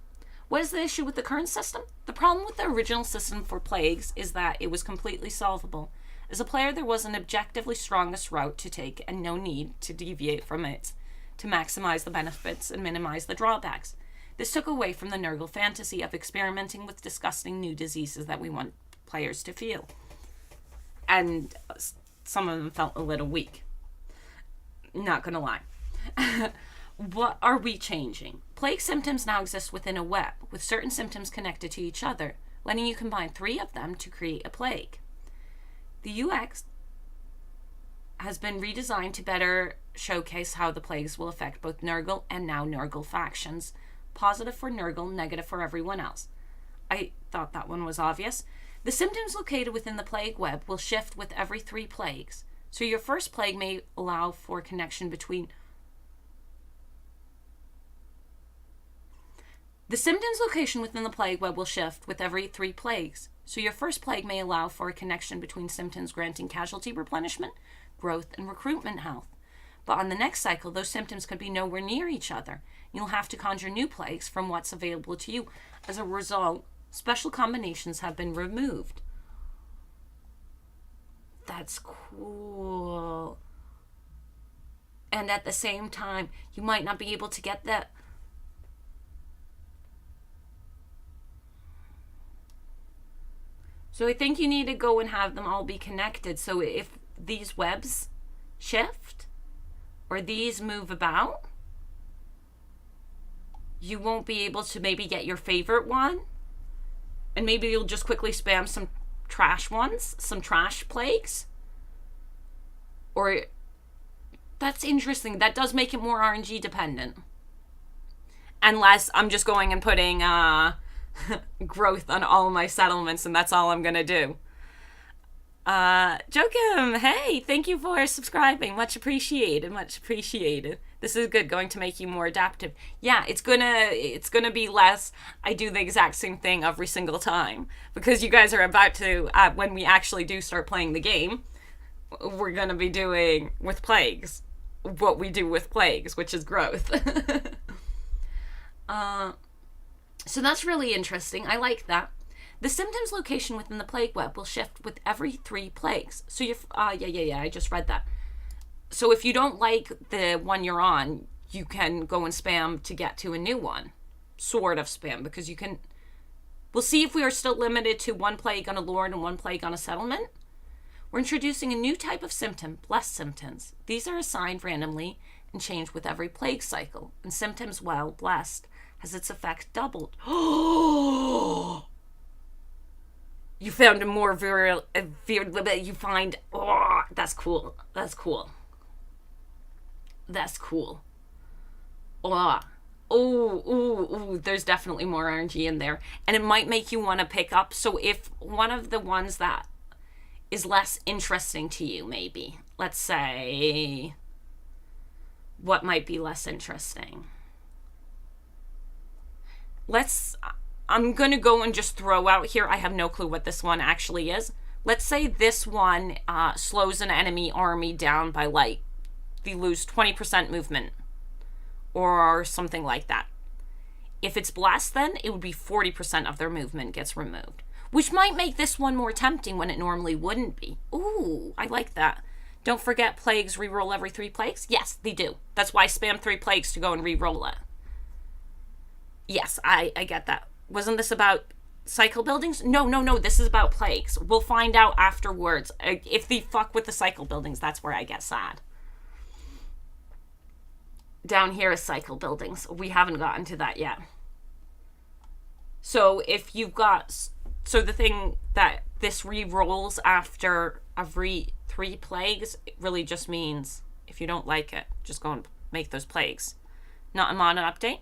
What is the issue with the current system? The problem with the original system for plagues is that it was completely solvable. As a player, there was an objectively strongest route to take and no need to deviate from it to maximize the benefits and minimize the drawbacks. This took away from the Nurgle fantasy of experimenting with disgusting new diseases that we want players to feel. And some of them felt a little weak. Not gonna lie. What are we changing? Plague symptoms now exist within a web, with certain symptoms connected to each other, letting you combine 3 of them to create a plague. The UX has been redesigned to better showcase how the plagues will affect both Nurgle and now Nurgle factions. Positive for Nurgle, negative for everyone else. I thought that one was obvious. The symptoms located within the plague web will shift with every 3 plagues. So your first plague may allow for connection between... The symptoms location within the plague web will shift with every 3 plagues. So your first plague may allow for a connection between symptoms granting casualty replenishment, growth, and recruitment health. But on the next cycle, those symptoms could be nowhere near each other. You'll have to conjure new plagues from what's available to you. As a result, special combinations have been removed. That's cool. And at the same time, you might not be able to get that. So I think you need to go and have them all be connected. So if these webs shift or these move about, you won't be able to maybe get your favorite one. And maybe you'll just quickly spam some trash ones, some trash plagues. Or, that's interesting. That does make it more RNG dependent. Unless I'm just going and putting growth on all my settlements and that's all I'm gonna do. Joachim, hey, thank you for subscribing. Much appreciated, much appreciated. This is good, going to make you more adaptive. Yeah, it's gonna be less, I do the exact same thing every single time. Because you guys are about to, when we actually do start playing the game, we're gonna be doing with plagues what we do with plagues, which is growth. So that's really interesting. I like that. The symptoms location within the plague web will shift with every 3 plagues. So you're, yeah, I just read that. So if you don't like the one you're on, you can go and spam to get to a new one. Sort of spam, because you can, we'll see if we are still limited to 1 plague on a lord and 1 plague on a settlement. We're introducing a new type of symptom, blessed symptoms. These are assigned randomly and change with every plague cycle. And symptoms, well, blessed, has its effect doubled. You found a more virile, you find, oh, that's cool. That's cool. That's cool. Oh, there's definitely more RNG in there. And it might make you want to pick up. So if one of the ones that is less interesting to you, maybe, let's say, what might be less interesting? I'm going to go and just throw out here. I have no clue what this one actually is. Let's say this one slows an enemy army down by, like, they lose 20% movement or something like that. If it's blessed, then it would be 40% of their movement gets removed, which might make this one more tempting when it normally wouldn't be. Ooh, I like that. Don't forget plagues reroll every 3 plagues. Yes, they do. That's why I spam 3 plagues to go and reroll it. Yes, I get that. Wasn't this about cycle buildings? No, this is about plagues. We'll find out afterwards. If they fuck with the cycle buildings, that's where I get sad. Down here is cycle buildings. We haven't gotten to that yet. So if you've got... So the thing that this re-rolls after every 3 plagues, it really just means if you don't like it, just go and make those plagues. Not a mono update.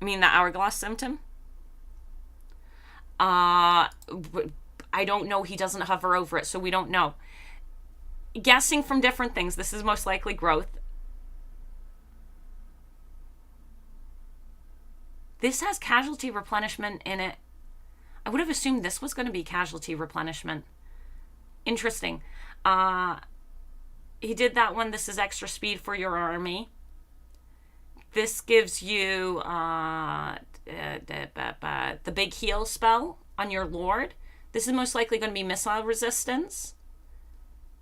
I mean, the hourglass symptom. I don't know. He doesn't hover over it, so we don't know. Guessing from different things, this is most likely growth. This has casualty replenishment in it. I would have assumed this was going to be casualty replenishment. Interesting. He did that one. This is extra speed for your army. This gives you the big heal spell on your lord. This is most likely going to be missile resistance.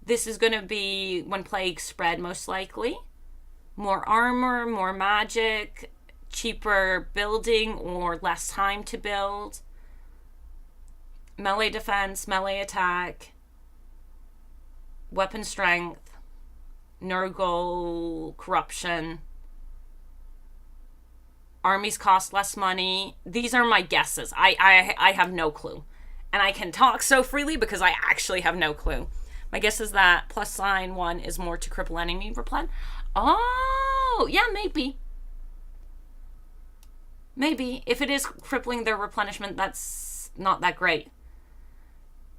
This is going to be when plagues spread, most likely. More armor, more magic, cheaper building or less time to build. Melee defense, melee attack, weapon strength, Nurgle, corruption. Armies cost less money. These are my guesses. I have no clue. And I can talk so freely because I actually have no clue. My guess is that +1 is more to cripple enemy replen. Oh, yeah, maybe. Maybe. If it is crippling their replenishment, that's not that great.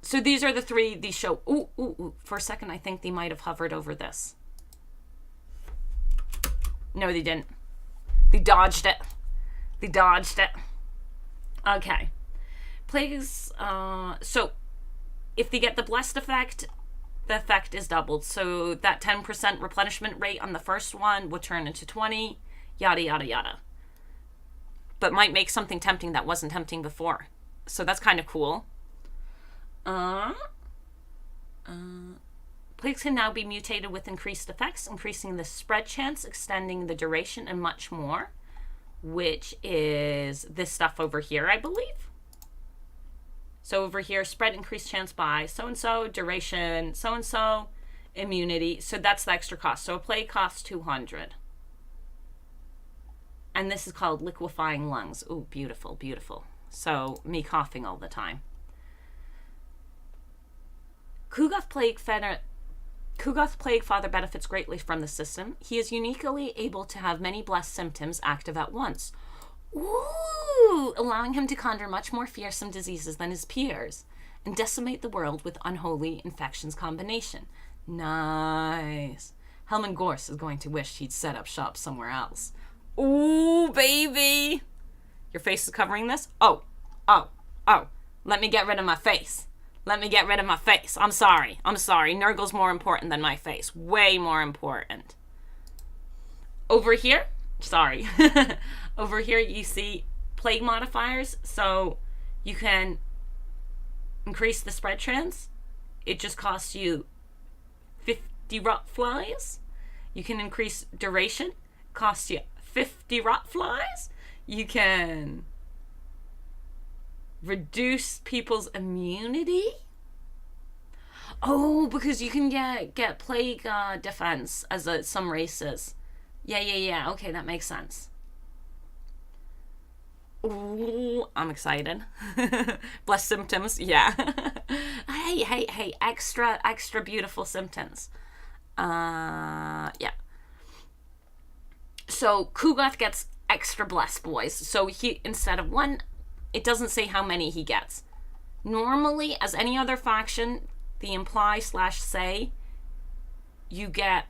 So these are the three these show. Ooh. For a second, I think they might have hovered over this. No, they didn't. They dodged it. They dodged it. Okay. Plagues. So if they get the blessed effect, the effect is doubled. So that 10% replenishment rate on the first one will turn into 20. Yada, yada, yada. But might make something tempting that wasn't tempting before. So that's kind of cool. Plagues can now be mutated with increased effects, increasing the spread chance, extending the duration, and much more. Which is this stuff over here, I believe. So over here, spread increased chance by so-and-so, duration, so-and-so, immunity. So that's the extra cost. So a plague costs 200. And this is called liquefying lungs. Ooh, beautiful, beautiful. So me coughing all the time. Kugath Plague Father benefits greatly from the system. He is uniquely able to have many blessed symptoms active at once. Ooh, allowing him to conjure much more fearsome diseases than his peers and decimate the world with unholy infections combination. Nice. Helman Gorse is going to wish he'd set up shop somewhere else. Ooh, baby. Your face is covering this? Oh. Let me get rid of my face. I'm sorry. Nurgle's more important than my face. Way more important. Over here, over here you see plague modifiers. So you can increase the spread chance. It just costs you 50 rot flies. You can increase duration. Costs you 50 rot flies. You can reduce people's immunity. Oh, because you can get plague defense as some races. Yeah. Okay, that makes sense. Ooh, I'm excited. Bless symptoms, yeah. hey, extra beautiful symptoms. Yeah. So Kugath gets extra blessed, boys. So he, instead of 1, it doesn't say how many he gets. Normally, as any other faction, the imply/say, you get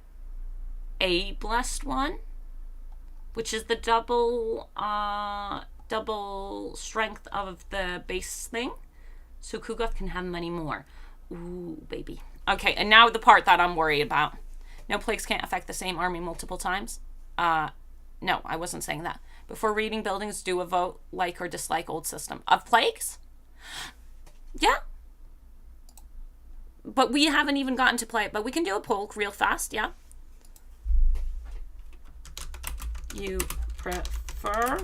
a blessed one, which is the double strength of the base thing. So Kugath can have many more. Ooh, baby. Okay, and now the part that I'm worried about. No plagues can't affect the same army multiple times. No, I wasn't saying that. Before reading buildings, do a vote, like or dislike old system. Of plagues? Yeah. But we haven't even gotten to play it. But we can do a poll real fast, yeah? You prefer...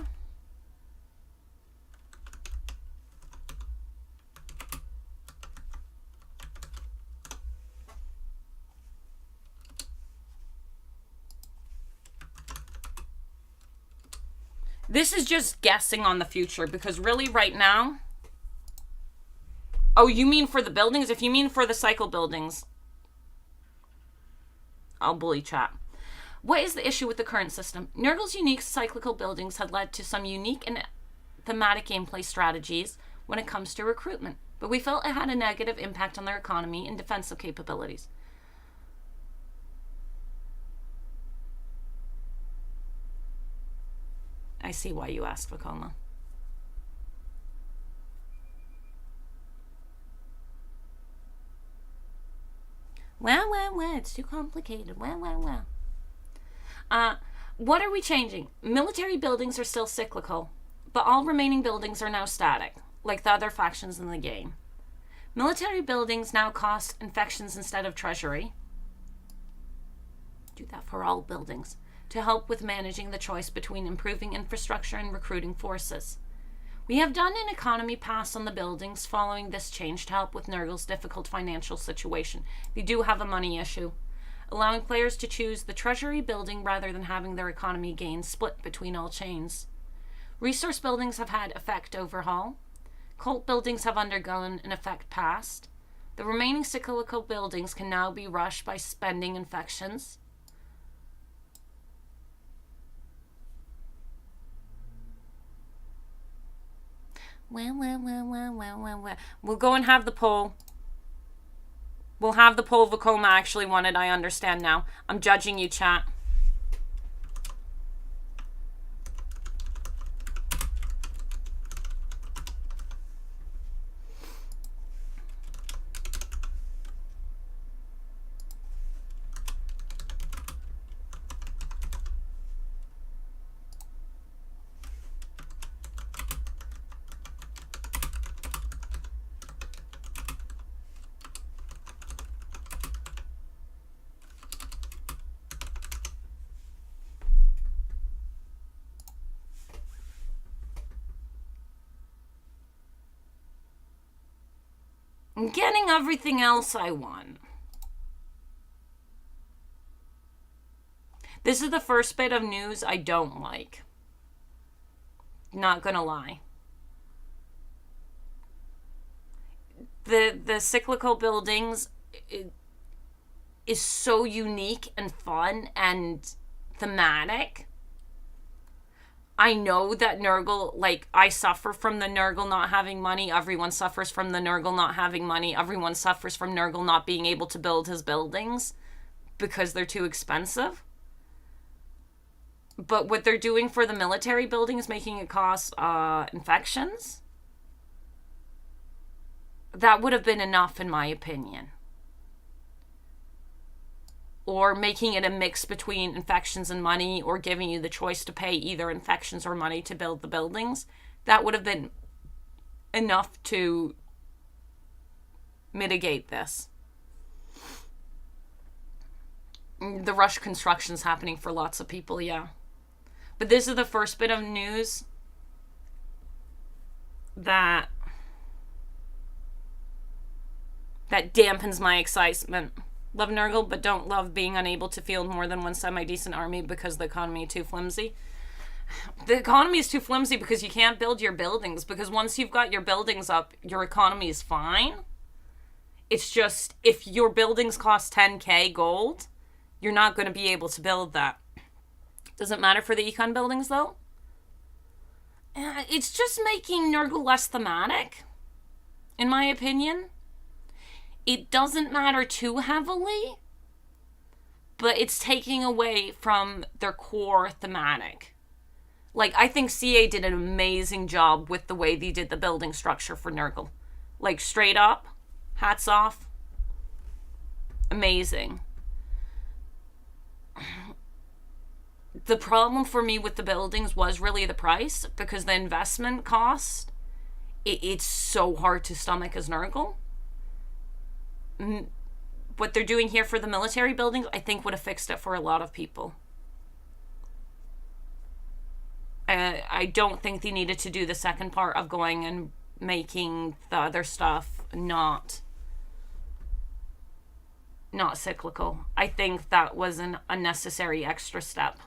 This is just guessing on the future, because really right now... Oh, you mean for the buildings? If you mean for the cycle buildings, I'll bully chat. What is the issue with the current system? Nurgle's unique cyclical buildings had led to some unique and thematic gameplay strategies when it comes to recruitment, but we felt it had a negative impact on their economy and defensive capabilities. I see why you asked, Vakoma. Well, it's too complicated. Well. What are we changing? Military buildings are still cyclical, but all remaining buildings are now static, like the other factions in the game. Military buildings now cost infections instead of treasury. Do that for all buildings, to help with managing the choice between improving infrastructure and recruiting forces. We have done an economy pass on the buildings following this change to help with Nurgle's difficult financial situation. They do have a money issue, allowing players to choose the treasury building rather than having their economy gains split between all chains. Resource buildings have had effect overhaul. Cult buildings have undergone an effect past. The remaining cyclical buildings can now be rushed by spending infections. Well. We'll go and have the poll. We'll have the poll Vakoma actually wanted. I understand now. I'm judging you, chat. I'm getting everything else I want. This is the first bit of news I don't like. Not gonna lie. The cyclical buildings is so unique and fun and thematic. I know that Nurgle, like, I suffer from the Nurgle not having money. Everyone suffers from the Nurgle not having money. Everyone suffers from Nurgle not being able to build his buildings because they're too expensive. But what they're doing for the military building is making it cost infections. That would have been enough, in my opinion. Or making it a mix between infections and money, or giving you the choice to pay either infections or money to build the buildings. That would have been enough to mitigate this. The rush construction's happening for lots of people, yeah. But this is the first bit of news that dampens my excitement. Love Nurgle, but don't love being unable to field more than one semi-decent army because the economy is too flimsy. The economy is too flimsy because you can't build your buildings, because once you've got your buildings up, your economy is fine. It's just, if your buildings cost 10k gold, you're not going to be able to build that. Does it matter for the econ buildings, though? It's just making Nurgle less thematic, in my opinion. It doesn't matter too heavily, but it's taking away from their core thematic. Like, I think CA did an amazing job with the way they did the building structure for Nurgle. Like, straight up, hats off. Amazing. The problem for me with the buildings was really the price, because the investment cost, it's so hard to stomach as Nurgle. What they're doing here for the military buildings, I think would have fixed it for a lot of people. I don't think they needed to do the second part of going and making the other stuff not cyclical. I think that was an unnecessary extra step.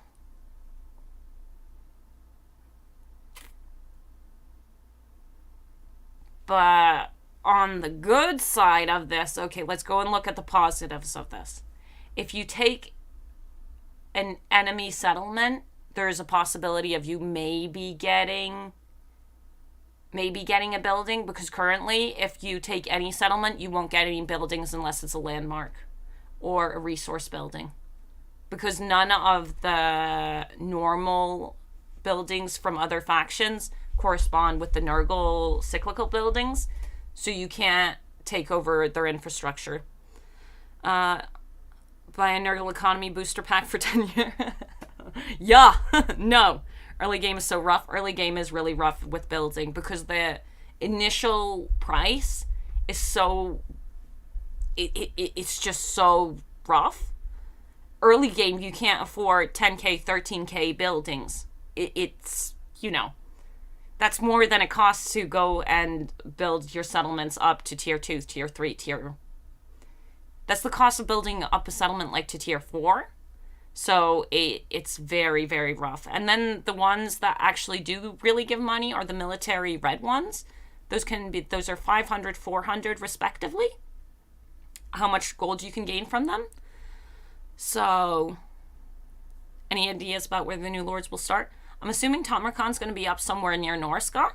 But on the good side of this, okay, let's go and look at the positives of this. If you take an enemy settlement, there's a possibility of you maybe getting a building, because currently if you take any settlement, you won't get any buildings unless it's a landmark or a resource building, because none of the normal buildings from other factions correspond with the Nurgle cyclical buildings, so you can't take over their infrastructure. Buy a Nurgle economy booster pack for 10 years. Yeah, no. Early game is so rough. Early game is really rough with building because the initial price is so... It's just so rough. Early game, you can't afford 10k, 13k buildings. It's, you know, that's more than it costs to go and build your settlements up to tier 2, tier 3, tier... That's the cost of building up a settlement like to tier 4. So it's very, very rough. And then the ones that actually do really give money are the military red ones. Those are 500, 400 respectively. How much gold you can gain from them. So, any ideas about where the new lords will start? I'm assuming Tamurkhan's going to be up somewhere near Norska.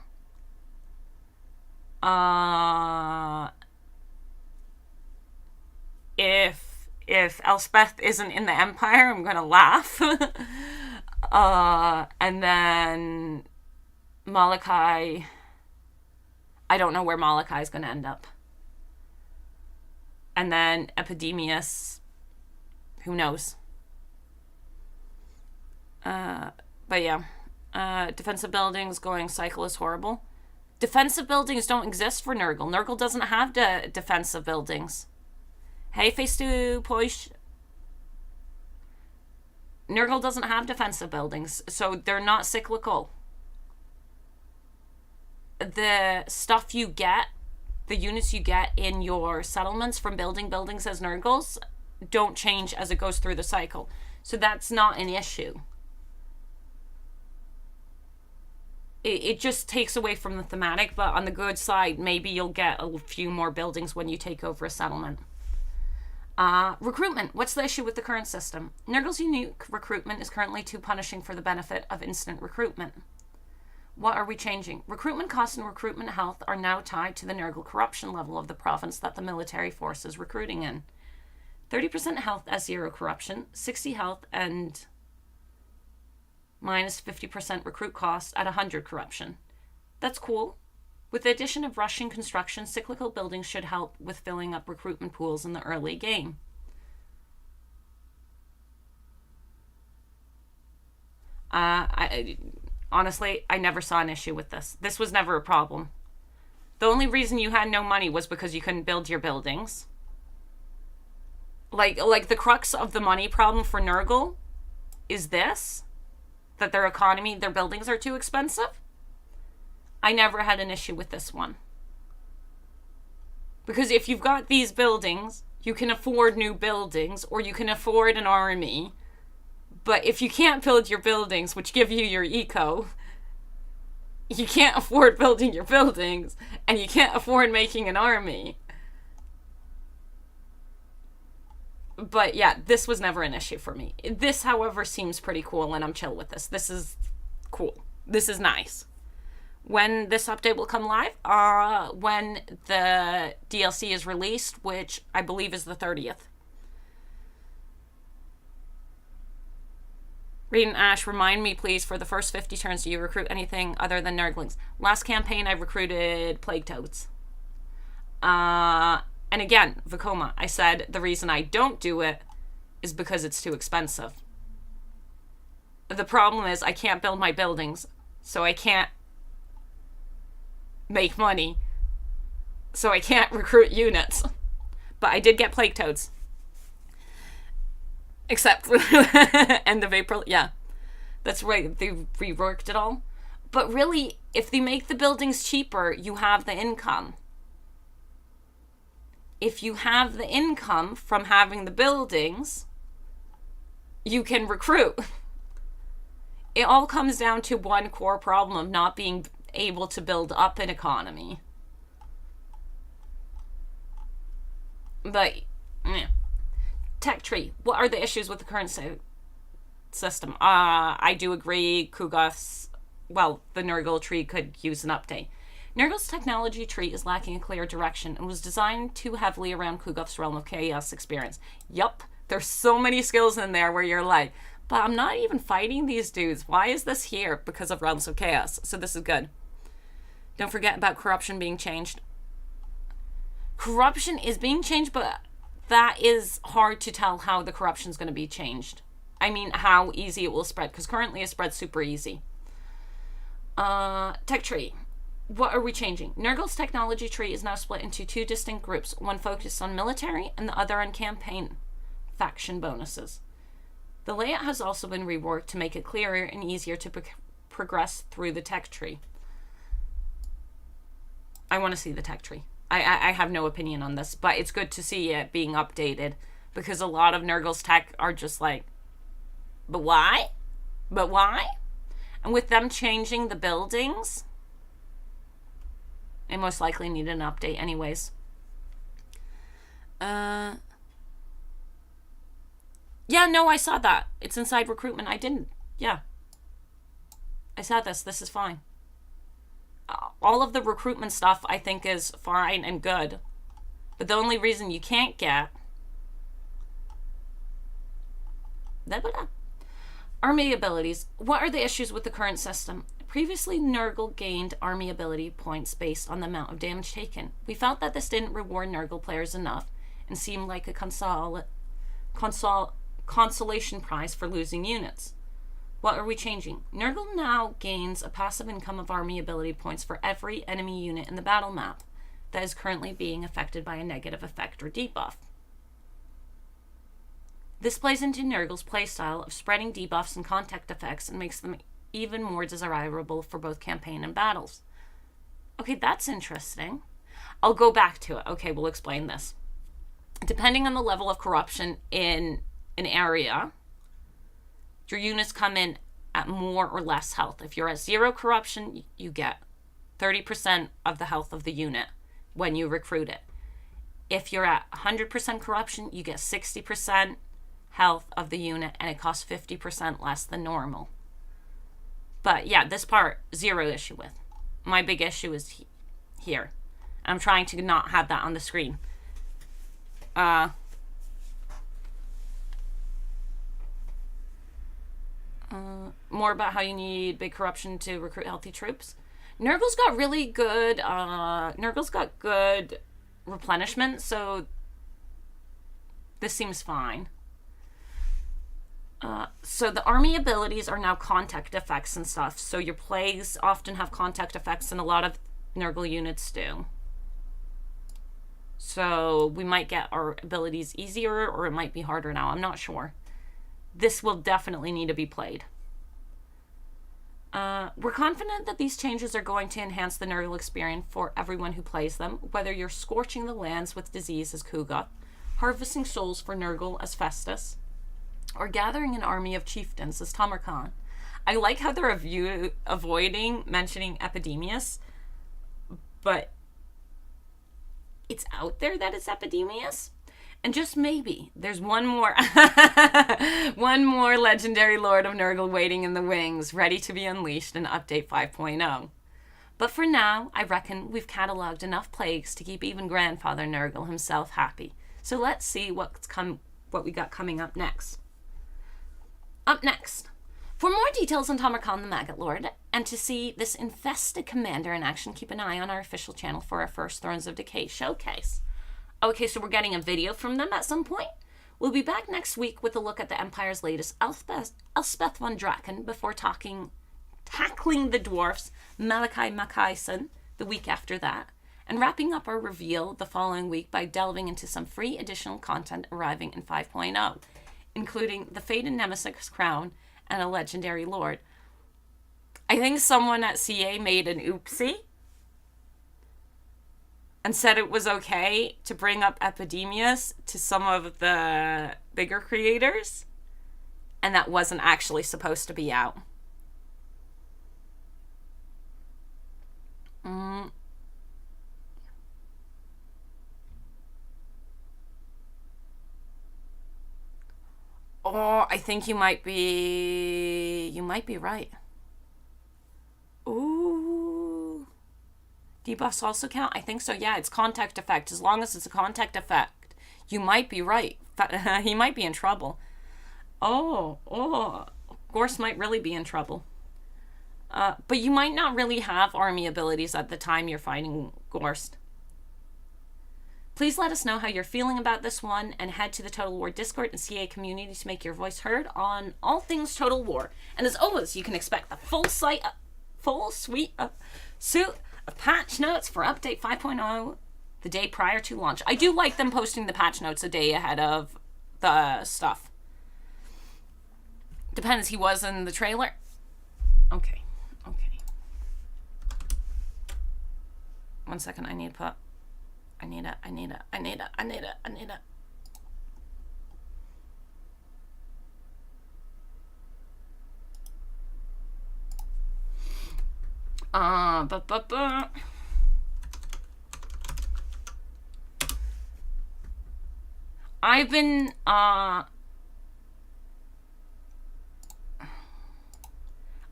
If Elspeth isn't in the Empire, I'm going to laugh. And then Malachi, I don't know where Malachi is going to end up. And then Epidemius, who knows? But yeah, defensive buildings going cycle is horrible. Defensive buildings don't exist for Nurgle. Nurgle doesn't have defensive buildings. Hey, face to push. Nurgle doesn't have defensive buildings, so they're not cyclical. The stuff you get, the units you get in your settlements from building buildings as Nurgles don't change as it goes through the cycle. So that's not an issue. It just takes away from the thematic, but on the good side, maybe you'll get a few more buildings when you take over a settlement. Recruitment. What's the issue with the current system? Nurgle's unique recruitment is currently too punishing for the benefit of instant recruitment. What are we changing? Recruitment costs and recruitment health are now tied to the Nurgle corruption level of the province that the military force is recruiting in. 30% health as 0 corruption, 60 health and minus 50% recruit cost at 100 corruption. That's cool. With the addition of rushing construction, cyclical buildings should help with filling up recruitment pools in the early game. Honestly, I never saw an issue with this. This was never a problem. The only reason you had no money was because you couldn't build your buildings. Like the crux of the money problem for Nurgle is this, that their economy, their buildings are too expensive. I never had an issue with this one. Because if you've got these buildings, you can afford new buildings, or you can afford an army. But if you can't build your buildings, which give you your eco, you can't afford building your buildings, and you can't afford making an army. But yeah, this was never an issue for me. This, however, seems pretty cool, and I'm chill with this. This is cool. This is nice. When this update will come live? When the DLC is released, which I believe is the 30th. RadiantAsh, remind me, please, for the first 50 turns, do you recruit anything other than Nurglings? Last campaign, I recruited Plague Toads. And again, Vekoma, I said the reason I don't do it is because it's too expensive. The problem is I can't build my buildings, so I can't make money, so I can't recruit units. But I did get Plague Toads. Except end of April. Yeah, that's right. They reworked it all. But really, if they make the buildings cheaper, you have the income. If you have the income from having the buildings, you can recruit. It all comes down to one core problem of not being able to build up an economy. But, yeah. Tech tree. What are the issues with the current state? system. I do agree Kugath's, well, the Nurgle tree could use an update. Nurgle's technology tree is lacking a clear direction and was designed too heavily around Kugath's Realm of Chaos experience. Yup, there's so many skills in there where you're like, but I'm not even fighting these dudes. Why is this here? Because of Realms of Chaos. So this is good. Don't forget about corruption being changed. Corruption is being changed, but that is hard to tell how the corruption is going to be changed. I mean, how easy it will spread, because currently it spreads super easy. Tech tree. What are we changing? Nurgle's technology tree is now split into two distinct groups, one focused on military and the other on campaign faction bonuses. The layout has also been reworked to make it clearer and easier to progress through the tech tree. I want to see the tech tree. I have no opinion on this, but it's good to see it being updated, because a lot of Nurgle's tech are just like, but why? But why? And with them changing the buildings, they most likely need an update anyways. Yeah, no, I saw that. It's inside recruitment. I didn't. Yeah. I saw this. This is fine. All of the recruitment stuff I think is fine and good. But the only reason you can't get... Army abilities. What are the issues with the current system? Previously, Nurgle gained army ability points based on the amount of damage taken. We felt that this didn't reward Nurgle players enough and seemed like a consolation prize for losing units. What are we changing? Nurgle now gains a passive income of army ability points for every enemy unit in the battle map that is currently being affected by a negative effect or debuff. This plays into Nurgle's playstyle of spreading debuffs and contact effects and makes them even more desirable for both campaign and battles. Okay, that's interesting. I'll go back to it. Okay, we'll explain this. Depending on the level of corruption in an area, your units come in at more or less health. If you're at 0 corruption, you get 30% of the health of the unit when you recruit it. If you're at 100% corruption, you get 60% health of the unit, and it costs 50% less than normal. But yeah, this part, 0 issue with. My big issue is here. I'm trying to not have that on the screen. More about how you need big corruption to recruit healthy troops. Nurgle's got really good, replenishment, so this seems fine. So the army abilities are now contact effects and stuff, so your plays often have contact effects, and a lot of Nurgle units do. So we might get our abilities easier, or it might be harder now. I'm not sure. This will definitely need to be played. We're confident that these changes are going to enhance the Nurgle experience for everyone who plays them, whether you're scorching the lands with disease as Kugath, harvesting souls for Nurgle as Festus, or gathering an army of chieftains as Tamurkhan. I like how they're avoiding mentioning Epidemius, but it's out there that it's Epidemius. And just maybe there's one more legendary Lord of Nurgle waiting in the wings, ready to be unleashed in Update 5.0. But for now, I reckon we've catalogued enough plagues to keep even Grandfather Nurgle himself happy. So let's see what we got coming up next. Up next, for more details on Tamurkhan the Maggot Lord, and to see this infested commander in action, keep an eye on our official channel for our first Thrones of Decay showcase. Okay, so we're getting a video from them at some point. We'll be back next week with a look at the Empire's latest Elspeth von Draken before tackling the dwarfs Malachi Makaisen the week after that, and wrapping up our reveal the following week by delving into some free additional content arriving in 5.0, including the Fated Nemesis crown and a legendary lord. I think someone at CA made an oopsie and said it was okay to bring up Epidemius to some of the bigger creators, and that wasn't actually supposed to be out. Oh, I think you might be right. Ooh. Debuffs also count? I think so. Yeah, it's contact effect. As long as it's a contact effect, you might be right. He might be in trouble. Oh. Gorse might really be in trouble. But you might not really have army abilities at the time you're fighting Gorse. Please let us know how you're feeling about this one and head to the Total War Discord and CA community to make your voice heard on all things Total War. And as always, you can expect the full suite of patch notes for Update 5.0 the day prior to launch. I do like them posting the patch notes a day ahead of the stuff. Depends, he was in the trailer. Okay. 1 second, I need it.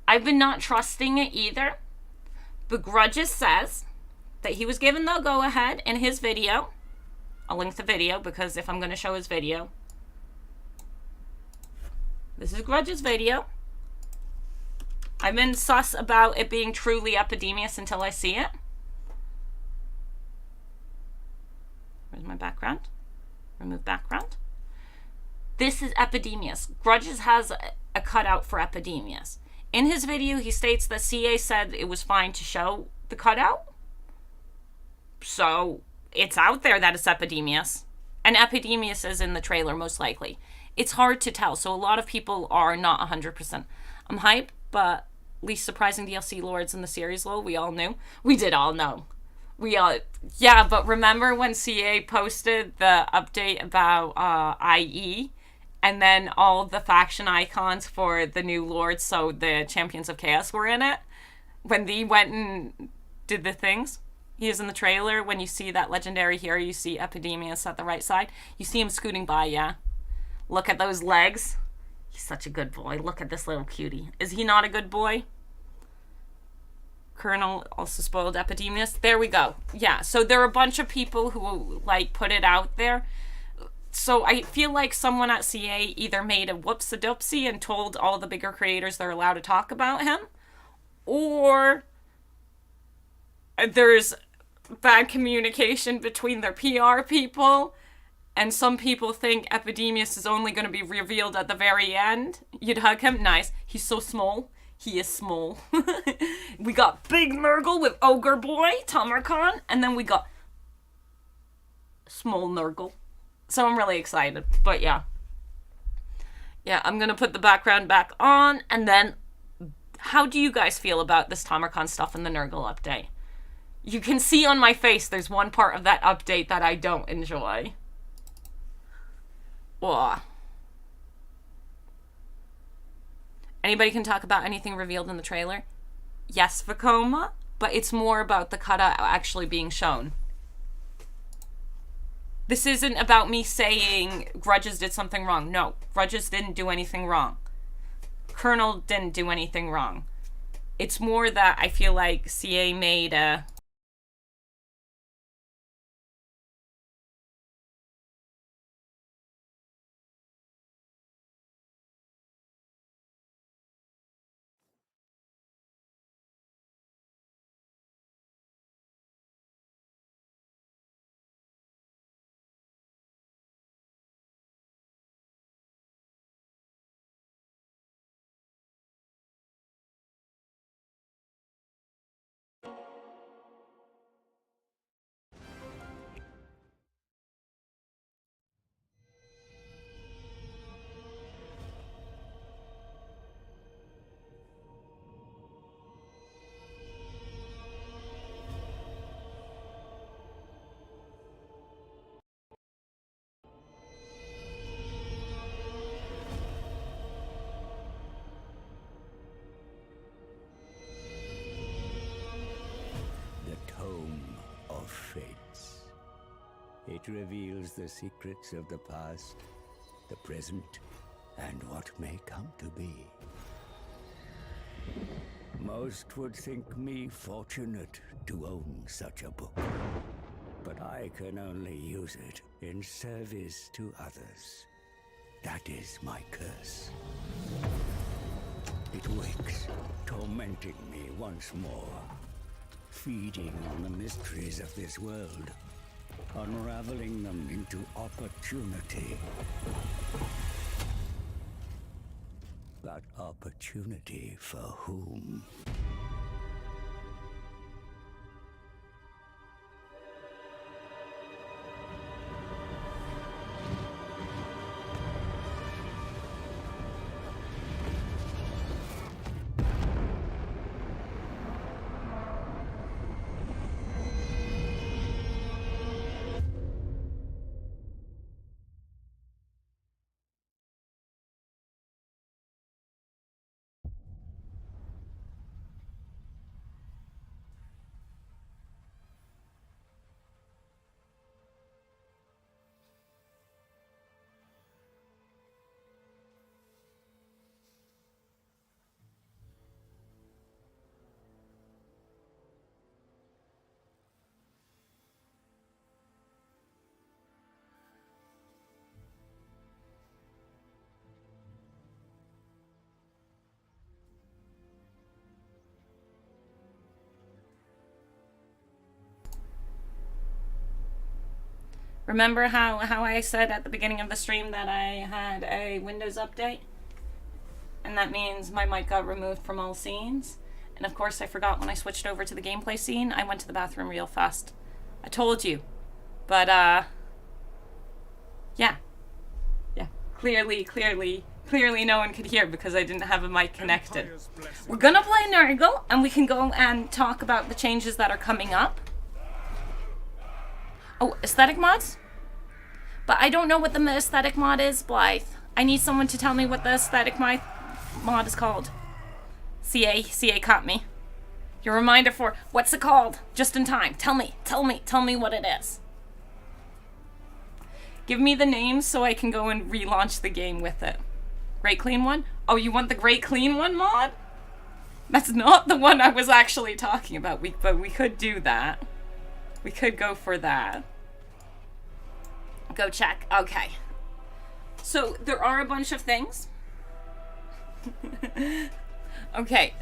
I've been not trusting it either. Begrudges says that he was given the go-ahead in his video. I'll link the video because if I'm going to show his video. This is Grudge's video. I've been sus about it being truly Epidemius until I see it. Where's my background? Remove background. This is Epidemius. Grudges has a cutout for Epidemius. In his video, he states that CA said it was fine to show the cutout. So, it's out there that it's Epidemius. And Epidemius is in the trailer, most likely. It's hard to tell, so a lot of people are not 100%. I'm hyped, but least surprising DLC lords in the series, lol, we all knew. We did all know. Yeah, but remember when CA posted the update about IE? And then all the faction icons for the new lords, so the Champions of Chaos were in it? When they went and did the things? He is in the trailer. When you see that legendary hero, you see Epidemius at the right side. You see him scooting by, yeah. Look at those legs. He's such a good boy. Look at this little cutie. Is he not a good boy? Colonel also spoiled Epidemius. There we go. Yeah, so there are a bunch of people who, like, put it out there. So I feel like someone at CA either made a whoops-a-doopsie and told all the bigger creators they're allowed to talk about him, or there's bad communication between their PR people, and some people think Epidemius is only going to be revealed at the very end. You'd hug him? Nice. He's so small. He is small. We got Big Nurgle with Ogre Boy, Tamurkhan, and then we got Small Nurgle. So I'm really excited. But yeah. Yeah, I'm going to put the background back on, and then how do you guys feel about this Tamurkhan stuff in the Nurgle update? You can see on my face there's one part of that update that I don't enjoy. Ugh. Anybody can talk about anything revealed in the trailer? Yes, Vacoma, but it's more about the cutout actually being shown. This isn't about me saying Grudges did something wrong. No, Grudges didn't do anything wrong. Colonel didn't do anything wrong. It's more that I feel like CA made a... It reveals the secrets of the past, the present, and what may come to be. Most would think me fortunate to own such a book, but I can only use it in service to others. That is my curse. It wakes, tormenting me once more, feeding on the mysteries of this world, unraveling them into opportunity. But opportunity for whom? Remember how I said at the beginning of the stream that I had a Windows update? And that means my mic got removed from all scenes. And of course I forgot when I switched over to the gameplay scene. I went to the bathroom real fast. I told you. But, yeah. Yeah. Clearly no one could hear because I didn't have a mic connected. We're gonna play Nurgle, and we can go and talk about the changes that are coming up. Oh, aesthetic mods? But I don't know what the aesthetic mod is, Blythe. I need someone to tell me what the aesthetic mod is called. CA caught me. Your reminder for, what's it called? Just in time. Tell me what it is. Give me the name so I can go and relaunch the game with it. Great Clean One? Oh, you want the Great Clean One mod? That's not the one I was actually talking about, but we could do that. We could go for that. Go check. Okay. So, there are a bunch of things. Okay.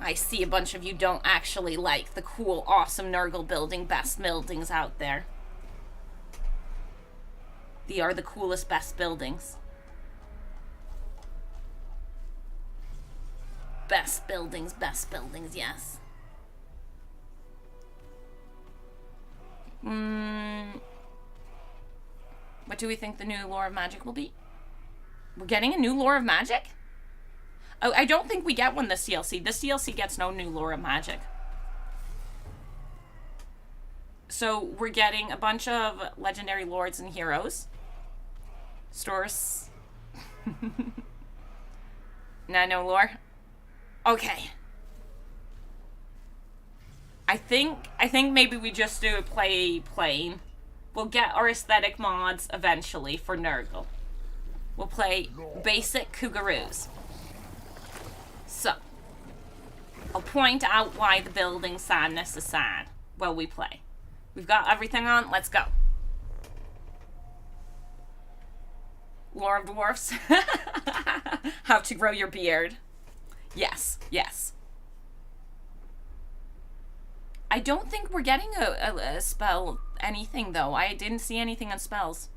I see a bunch of you don't actually like the cool, awesome Nurgle building, best buildings out there. They are the coolest, best buildings. Best buildings, yes. What do we think the new Lore of Magic will be? We're getting a new Lore of Magic? Oh, I don't think we get one this DLC. This DLC gets no new Lore of Magic. So we're getting a bunch of legendary lords and heroes. Stores. Nah, no lore. Okay. I think maybe we just do play plain. We'll get our aesthetic mods eventually for Nurgle. We'll play basic Kugaroos. So, I'll point out why the building sadness is sad while we play. We've got everything on, let's go. Lore of Dwarfs. How to grow your beard. Yes. I don't think we're getting a spell anything, though. I didn't see anything on spells.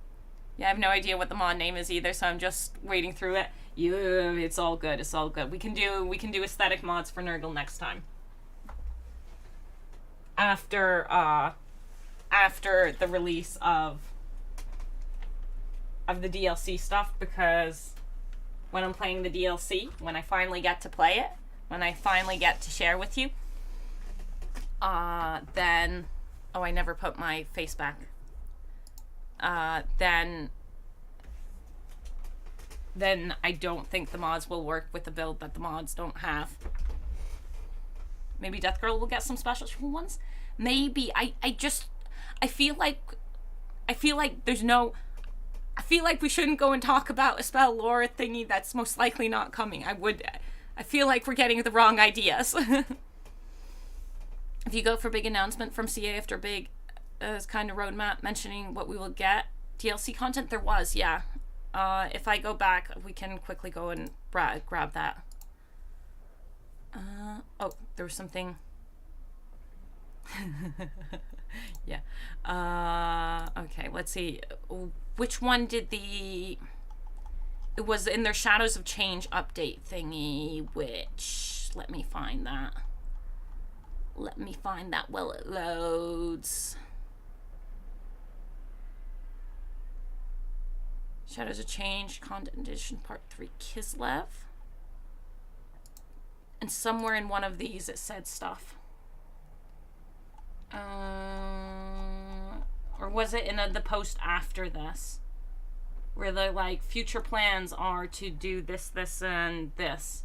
Yeah, I have no idea what the mod name is either, so I'm just wading through it. Yeah, it's all good. We can do aesthetic mods for Nurgle next time. After the release of the DLC stuff, because when I'm playing the DLC, when I finally get to play it, when I finally get to share with you, then, oh, I never put my face back. Then I don't think the mods will work with the build that the mods don't have. Maybe Death Girl will get some special ones. Maybe. I feel like I feel like there's no... I feel like we shouldn't go and talk about a spell lore thingy that's most likely not coming. I feel like we're getting the wrong ideas. If you go for big announcement from CA after big kind of roadmap mentioning what we will get, DLC content, there was, yeah. If I go back, we can quickly go and grab that. Oh, there was something. Yeah. Okay, let's see. Which one did the... It was in their Shadows of Change update thingy, which... Let me find that. Let me find that while it loads. Shadows of Change, Content Edition Part 3, Kislev. And somewhere in one of these it said stuff. Or was it in the post after this? Where the, like, future plans are to do this, this, and this.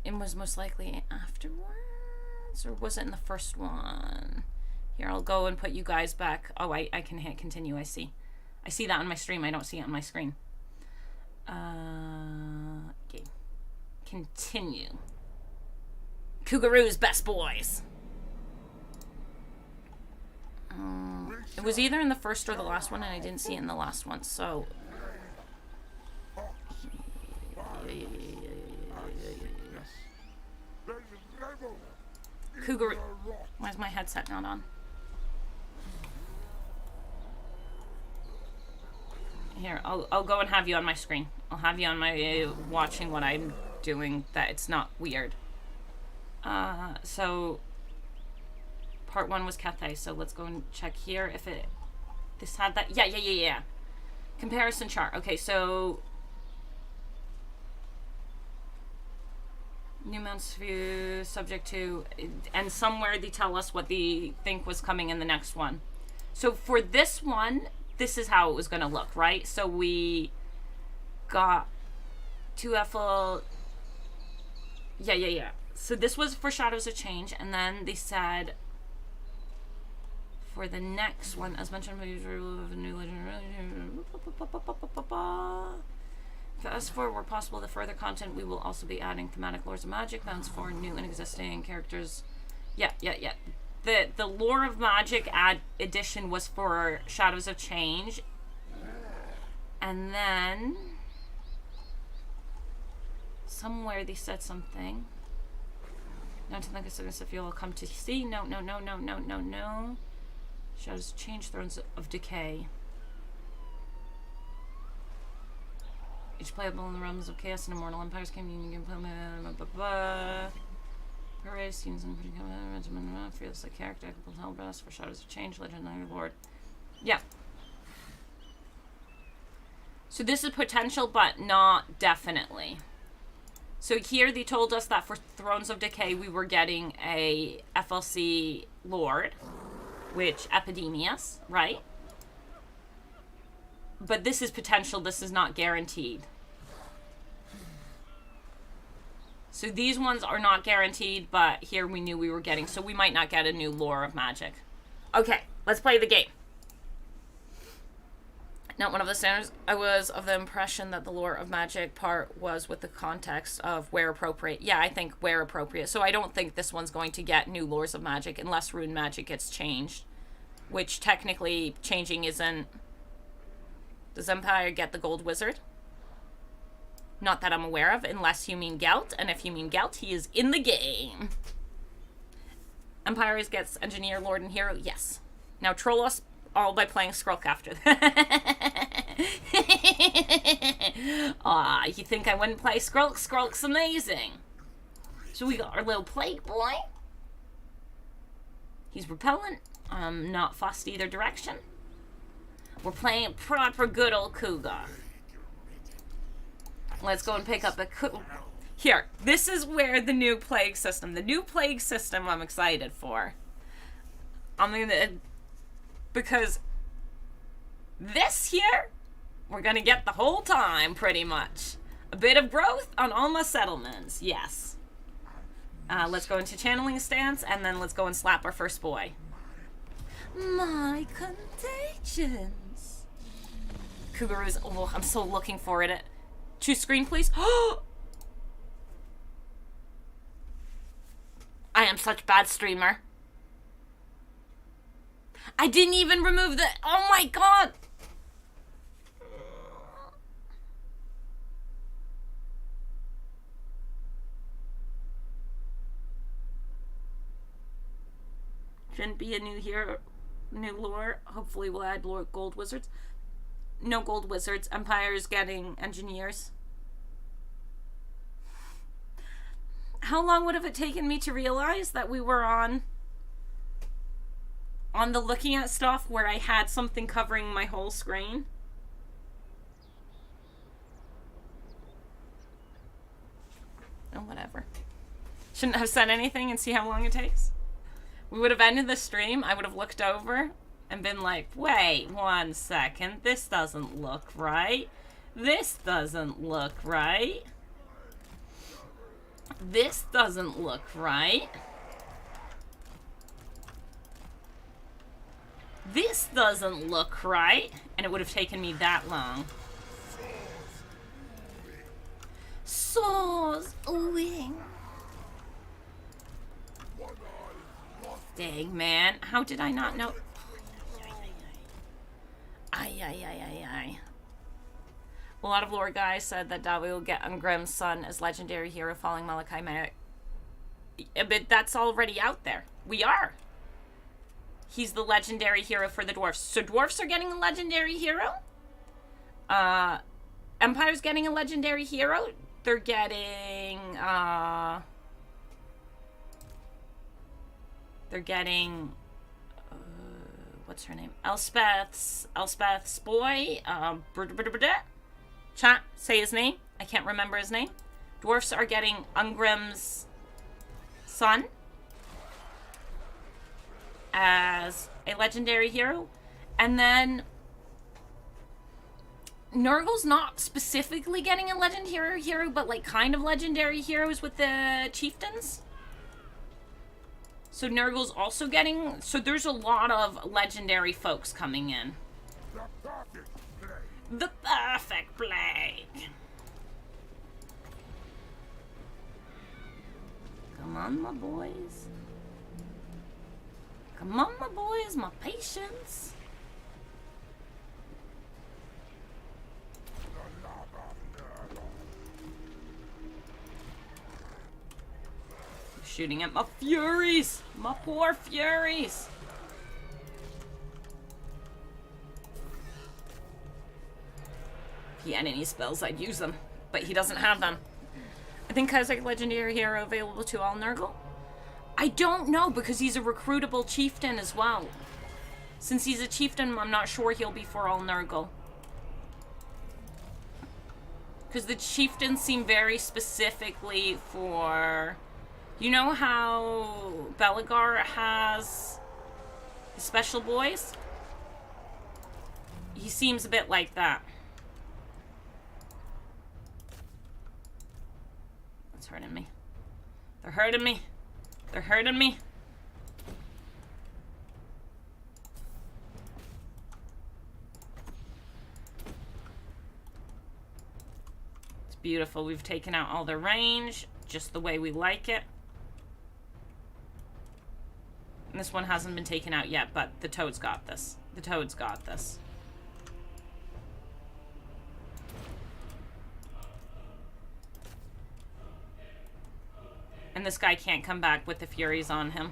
It was most likely afterwards? Or was it in the first one? Here, I'll go and put you guys back. Oh, I can hit continue, I see. I see that on my stream, I don't see it on my screen. Okay. Continue. Cougaroo's best boys. It was either in the first or the last one, and I didn't see it in the last one, so... Cougar... Why is my headset not on? Here, I'll go and have you on my screen. I'll have you on my... watching what I'm doing, that it's not weird. So... Part 1 was Cathay, so let's go and check here if it... This had that... Yeah. Comparison chart. Okay, so... New mounts view, subject to... And somewhere they tell us what they think was coming in the next one. So for this one, this is how it was going to look, right? So we got 2 Ethel... Yeah. So this was for Shadows of Change, and then they said... For the next one, as mentioned, of a new legend. As for where possible, the further content, we will also be adding thematic lores of magic mounts for new and existing characters. Yeah. The lore of magic edition was for Shadows of Change, and then somewhere they said something. Not to think if you'll come to see. No. Shadows of Change, Thrones of Decay. Each playable in the realms of chaos and immortal empires came in. You can play. Hooray, scenes and feels like character. Hell best for Shadows of Change, Legendary Lord. Yeah. So this is potential, but not definitely. So here they told us that for Thrones of Decay we were getting a FLC Lord. Which, Epidemius, right? But this is potential, this is not guaranteed. So these ones are not guaranteed, but here we knew we were getting, so we might not get a new lore of magic. Okay, let's play the game. Not one of the standards. I was of the impression that the lore of magic part was with the context of where appropriate. Yeah, I think where appropriate. So I don't think this one's going to get new lores of magic unless rune magic gets changed. Which technically changing isn't... Does Empire get the gold wizard? Not that I'm aware of, unless you mean Gelt. And if you mean Gelt, he is in the game. Empire gets engineer, lord, and hero. Yes. Now troll us all by playing Skrulk after that. Aw, you think I wouldn't play Skrulk? Skrulk's amazing. So we got our little plague boy. He's repellent. Not fussed either direction. We're playing proper good old Kugath. Let's go and pick up a Here, this is where the new plague system I'm excited for. Because this here, we're gonna get the whole time, pretty much. A bit of growth on all my settlements, yes. Let's go into channeling stance, and then let's go and slap our first boy. My contagions. Kugaru's. Oh, I'm so looking for it. Choose screen, please. I am such a bad streamer. I didn't even remove the. Oh my god. Shouldn't be a new hero, new lore. Hopefully we'll add gold wizards. No gold wizards. Empire's getting engineers. How long would have it taken me to realize that we were on the looking at stuff where I had something covering my whole screen? Oh, whatever. Shouldn't have said anything and see how long it takes. We would have ended the stream. I would have looked over and been like, wait 1 second. This doesn't look right. This doesn't look right. This doesn't look right. This doesn't look right. And it would have taken me that long. Souls wing. Dang, man. How did I not know? Ay. A lot of lore guys said that Davi will get Ungrim's son as legendary hero following Malachi May. But that's already out there. We are. He's the legendary hero for the dwarfs. So dwarfs are getting a legendary hero. Empire's getting a legendary hero. They're getting, what's her name? Elspeth's boy. Chat, say his name. I can't remember his name. Dwarfs are getting Ungrim's son as a legendary hero. And then Nurgle's not specifically getting a legendary hero, but like kind of legendary heroes with the chieftains. So Nurgle's also getting... So there's a lot of legendary folks coming in. The perfect plague. Come on, my boys. Come on, my boys, my patience. Shooting at my furies. My poor furies. If he had any spells, I'd use them. But he doesn't have them. I think Kazakh legendary hero available to all Nurgle. I don't know, because he's a recruitable chieftain as well. Since he's a chieftain, I'm not sure he'll be for all Nurgle. Because the chieftains seem very specifically for... You know how Belagar has his special boys? He seems a bit like that. That's hurting me. They're hurting me. They're hurting me. It's beautiful. We've taken out all the range, just the way we like it. And this one hasn't been taken out yet, but the ToD's got this. The ToD's got this. And this guy can't come back with the Furies on him.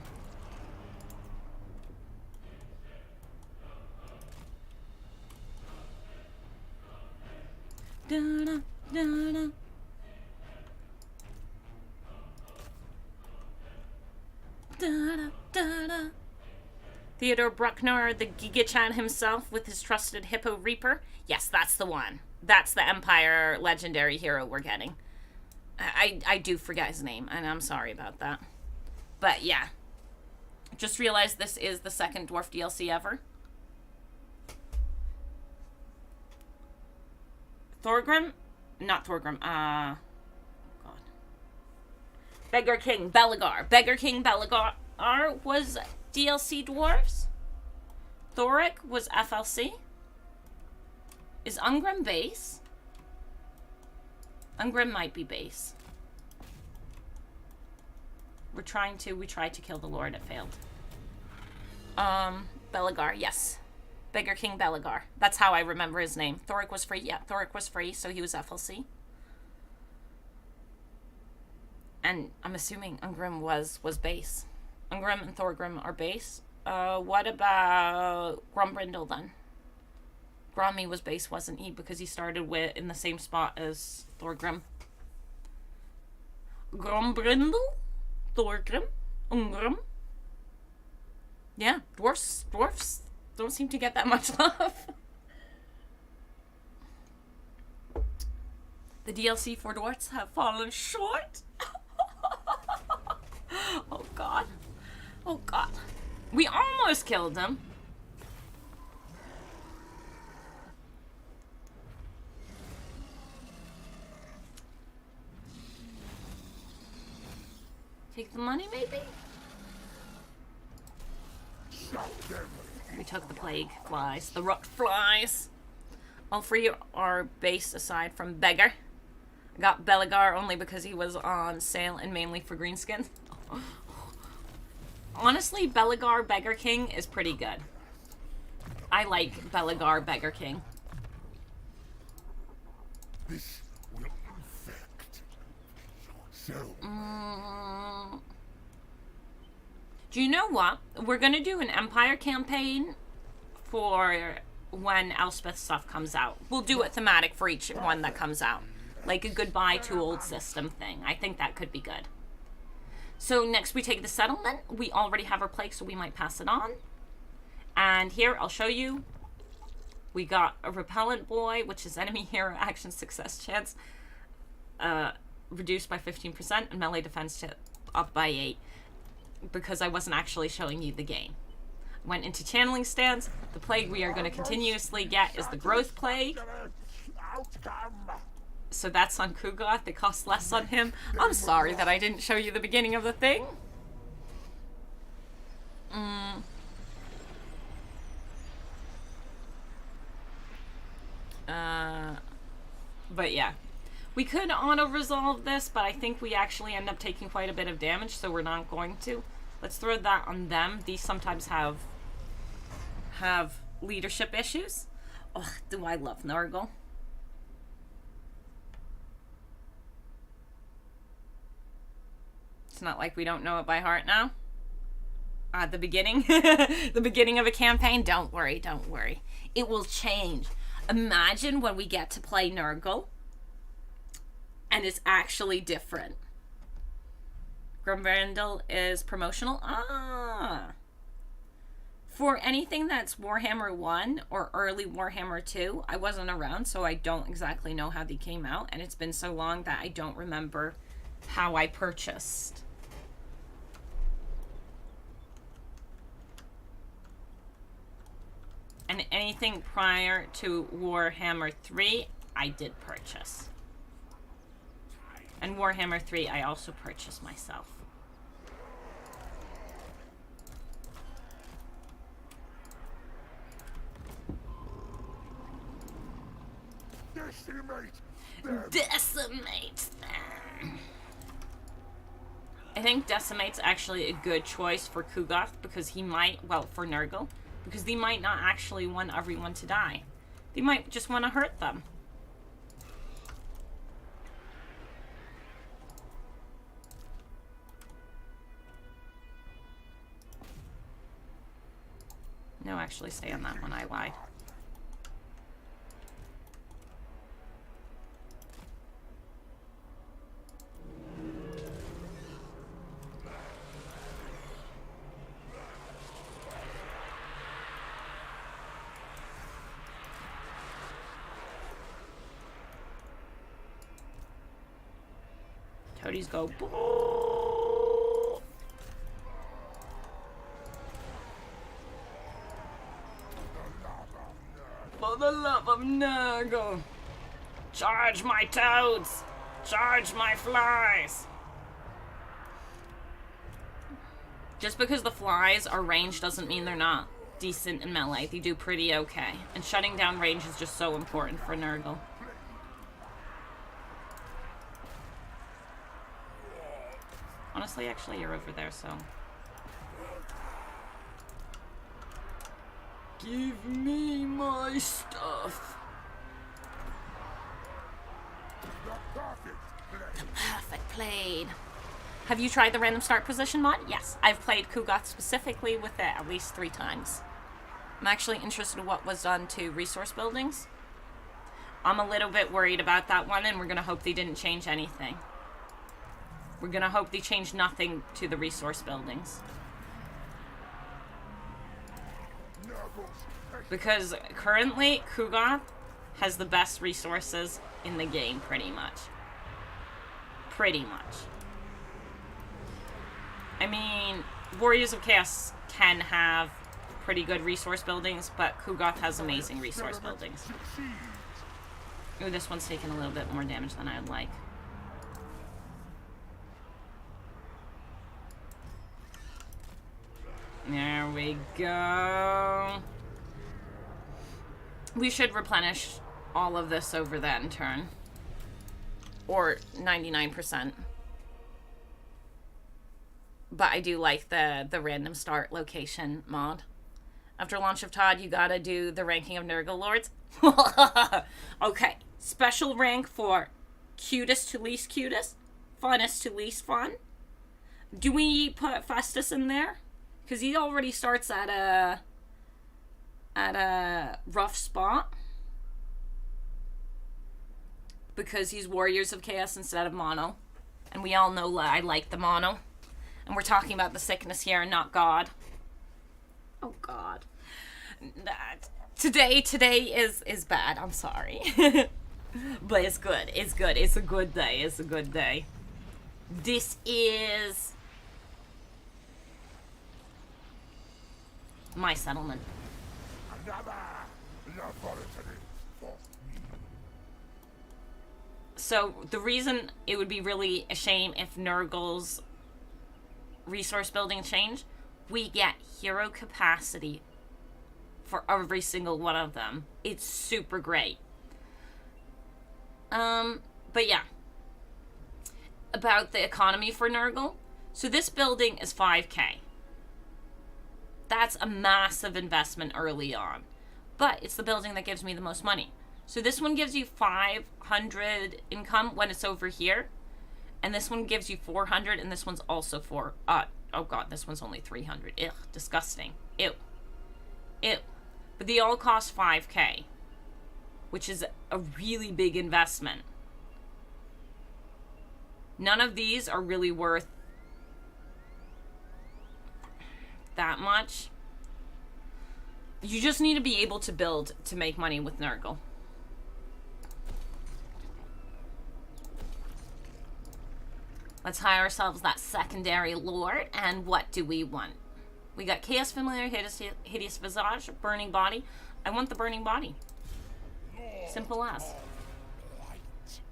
Da-da, da-da. Da-da, da-da. Theodore Bruckner, the Gigachan himself with his trusted Hippo Reaper. Yes, that's the one. That's the Empire legendary hero we're getting. I do forget his name, and I'm sorry about that. But yeah. Just realized this is the second Dwarf DLC ever. Thorgrim? Not Thorgrim. God. Beggar King Belagar. Beggar King Belagar was DLC dwarves. Thoric was FLC. Is Ungrim base? Ungrim might be base. We tried to kill the Lord, it failed. Belegar, yes. Beggar King Belegar. That's how I remember his name. Thoric was free. Yeah, Thoric was free, so he was FLC. And I'm assuming Ungrim was base. Ungrim and Thorgrim are base. What about Grumbrindle then? Grommy was base, wasn't he? Because he started in the same spot as Thorgrim. Grumbrindle? Thorgrim? Ungrim? Yeah, dwarfs don't seem to get that much love. The DLC for dwarfs have fallen short. Oh god. Oh god. We almost killed him. Take the money, maybe? We took the plague flies, the rot flies. All three are base aside from Beggar. I got Belegar only because he was on sale and mainly for greenskins. Honestly, Belegar Beggar King is pretty good. I like Belegar Beggar King. This will infect your soul. Do you know what? We're gonna do an Empire campaign for when Elspeth stuff comes out. We'll do it thematic for each one that comes out. Like a goodbye to old system thing. I think that could be good. So next we take the settlement. We already have our plague, so we might pass it on. And here, I'll show you. We got a repellent boy, which is enemy hero action success chance reduced by 15% and melee defense up by 8. Because I wasn't actually showing you the game. Went into channeling stance. The plague we are going to continuously get is the growth plague. So that's on Kugath. It costs less on him. I'm sorry that I didn't show you the beginning of the thing. But yeah. We could auto-resolve this, but I think we actually end up taking quite a bit of damage, so we're not going to. Let's throw that on them. These sometimes have leadership issues. Oh, do I love Nurgle. It's not like we don't know it by heart now. At the beginning. The beginning of a campaign. Don't worry, don't worry. It will change. Imagine when we get to play Nurgle. And it's actually different. Grumbrindle is promotional. For anything that's Warhammer 1 or early Warhammer 2, I wasn't around, so I don't exactly know how they came out. And it's been so long that I don't remember how I purchased. And anything prior to Warhammer 3, I did purchase. And Warhammer 3, I also purchased myself. Decimate them. Decimate them. I think Decimate's actually a good choice for Kugath because he might, well, for Nurgle, because they might not actually want everyone to die. They might just want to hurt them. No, actually stay on that one, I lied. ToDs go boo. For the love of Nurgle. Charge my toads. Charge my flies. Just because the flies are ranged doesn't mean they're not. decent in melee. They do pretty okay. And shutting down range is just so important for Nurgle. Honestly, actually, you're over there, so... Give me my stuff. The perfect blade. Have you tried the random start position mod? Yes, I've played Kugath specifically with it at least 3 times. I'm actually interested in what was done to resource buildings. I'm a little bit worried about that one, and we're gonna hope they didn't change anything. We're gonna hope they changed nothing to the resource buildings. Because currently, Kugath has the best resources in the game, pretty much. Pretty much. I mean, Warriors of Chaos can have pretty good resource buildings, but Kugath has amazing resource buildings. Ooh, this one's taking a little bit more damage than I'd like. There we go. We should replenish all of this over that in turn. Or 99%. But I do like the random start location mod. After launch of ToD, you gotta do the ranking of Nurgle Lords. Okay. Special rank for cutest to least cutest. Funnest to least fun. Do we put Festus in there? Because he already starts at a rough spot. Because he's Warriors of Chaos instead of mono. And we all know I like the mono. And we're talking about the sickness here and not God. Oh, God. Today is bad. I'm sorry. But it's good. It's good. It's a good day. It's a good day. This is... my settlement. So, the reason it would be really a shame if Nurgle's resource building change, we get hero capacity for every single one of them. It's super great. But yeah. About the economy for Nurgle. So this building is 5k. That's a massive investment early on. But it's the building that gives me the most money. So this one gives you 500 income when it's over here. And this one gives you 400, and this one's also oh god, this one's only 300. Ugh, disgusting. Ew. Ew. But they all cost 5k. Which is a really big investment. None of these are really worth that much. You just need to be able to build to make money with Nurgle. Let's hire ourselves that secondary lord, and what do we want? We got Chaos Familiar, Hideous Visage, Burning Body. I want the Burning Body. Simple as.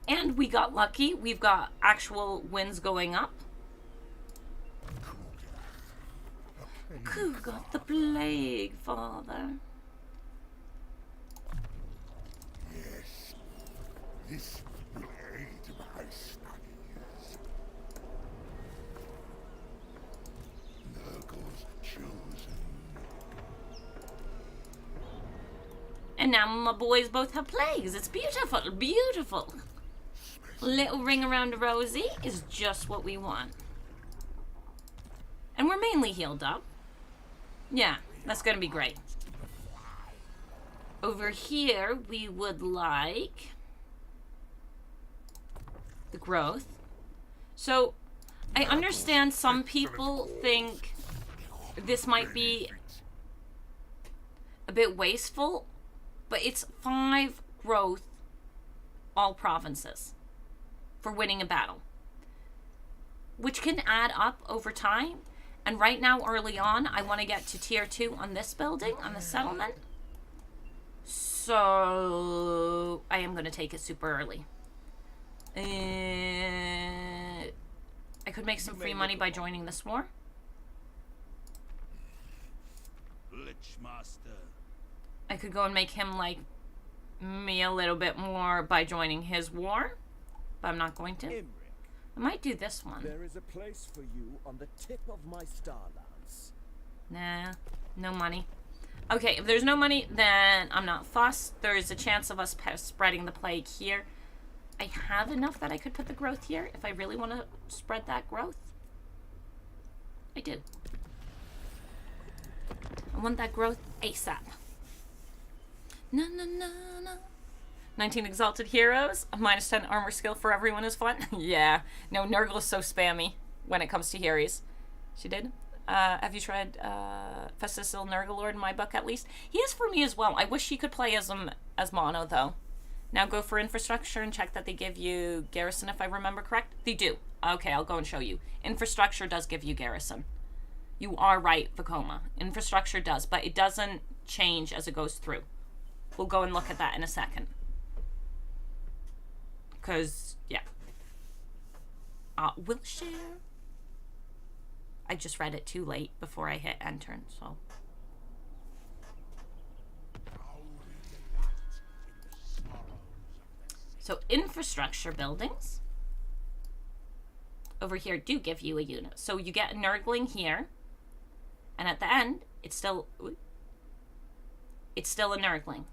And we got lucky. We've got actual wins going up. Kugath the Plague Father. Yes, this will aid my studies. Nurgle's chosen. And now my boys both have plagues. It's beautiful, beautiful. Little ring around a rosy is just what we want. And we're mainly healed up. Yeah, that's gonna be great. Over here, we would like the growth. So, I understand some people think this might be a bit wasteful, but it's 5 growth all provinces for winning a battle, which can add up over time. And right now, early on, I want to get to tier 2 on this building, on the settlement. So I am going to take it super early. I could make some free money by joining this war. Lich Master. I could go and make him like me a little bit more by joining his war, but I'm not going to. Imric, I might do this one. there is a place for you on the tip of my starlance. Nah, no money. Okay, if there's no money, then I'm not fussed. There's a chance of us spreading the plague here. I have enough that I could put the growth here if I really want to spread that growth. I do. I want that growth ASAP. No, no, no, no. 19 Exalted Heroes. A -10 armor skill for everyone is fun. Yeah. No, Nurgle is so spammy when it comes to Heries. She did. Have you tried Pestigors Nurgle Lord in my book at least? He is for me as well. I wish he could play as him as mono though. Now go for infrastructure and check that they give you garrison if I remember correct. They do. Okay, I'll go and show you. Infrastructure does give you garrison. You are right, Vacoma. Infrastructure does, but it doesn't change as it goes through. We'll go and look at that in a second. Because, yeah. We'll share. I just read it too late before I hit enter, so. So infrastructure buildings over here do give you a unit. So you get a Nurgling here, and at the end, it's still a Nurgling.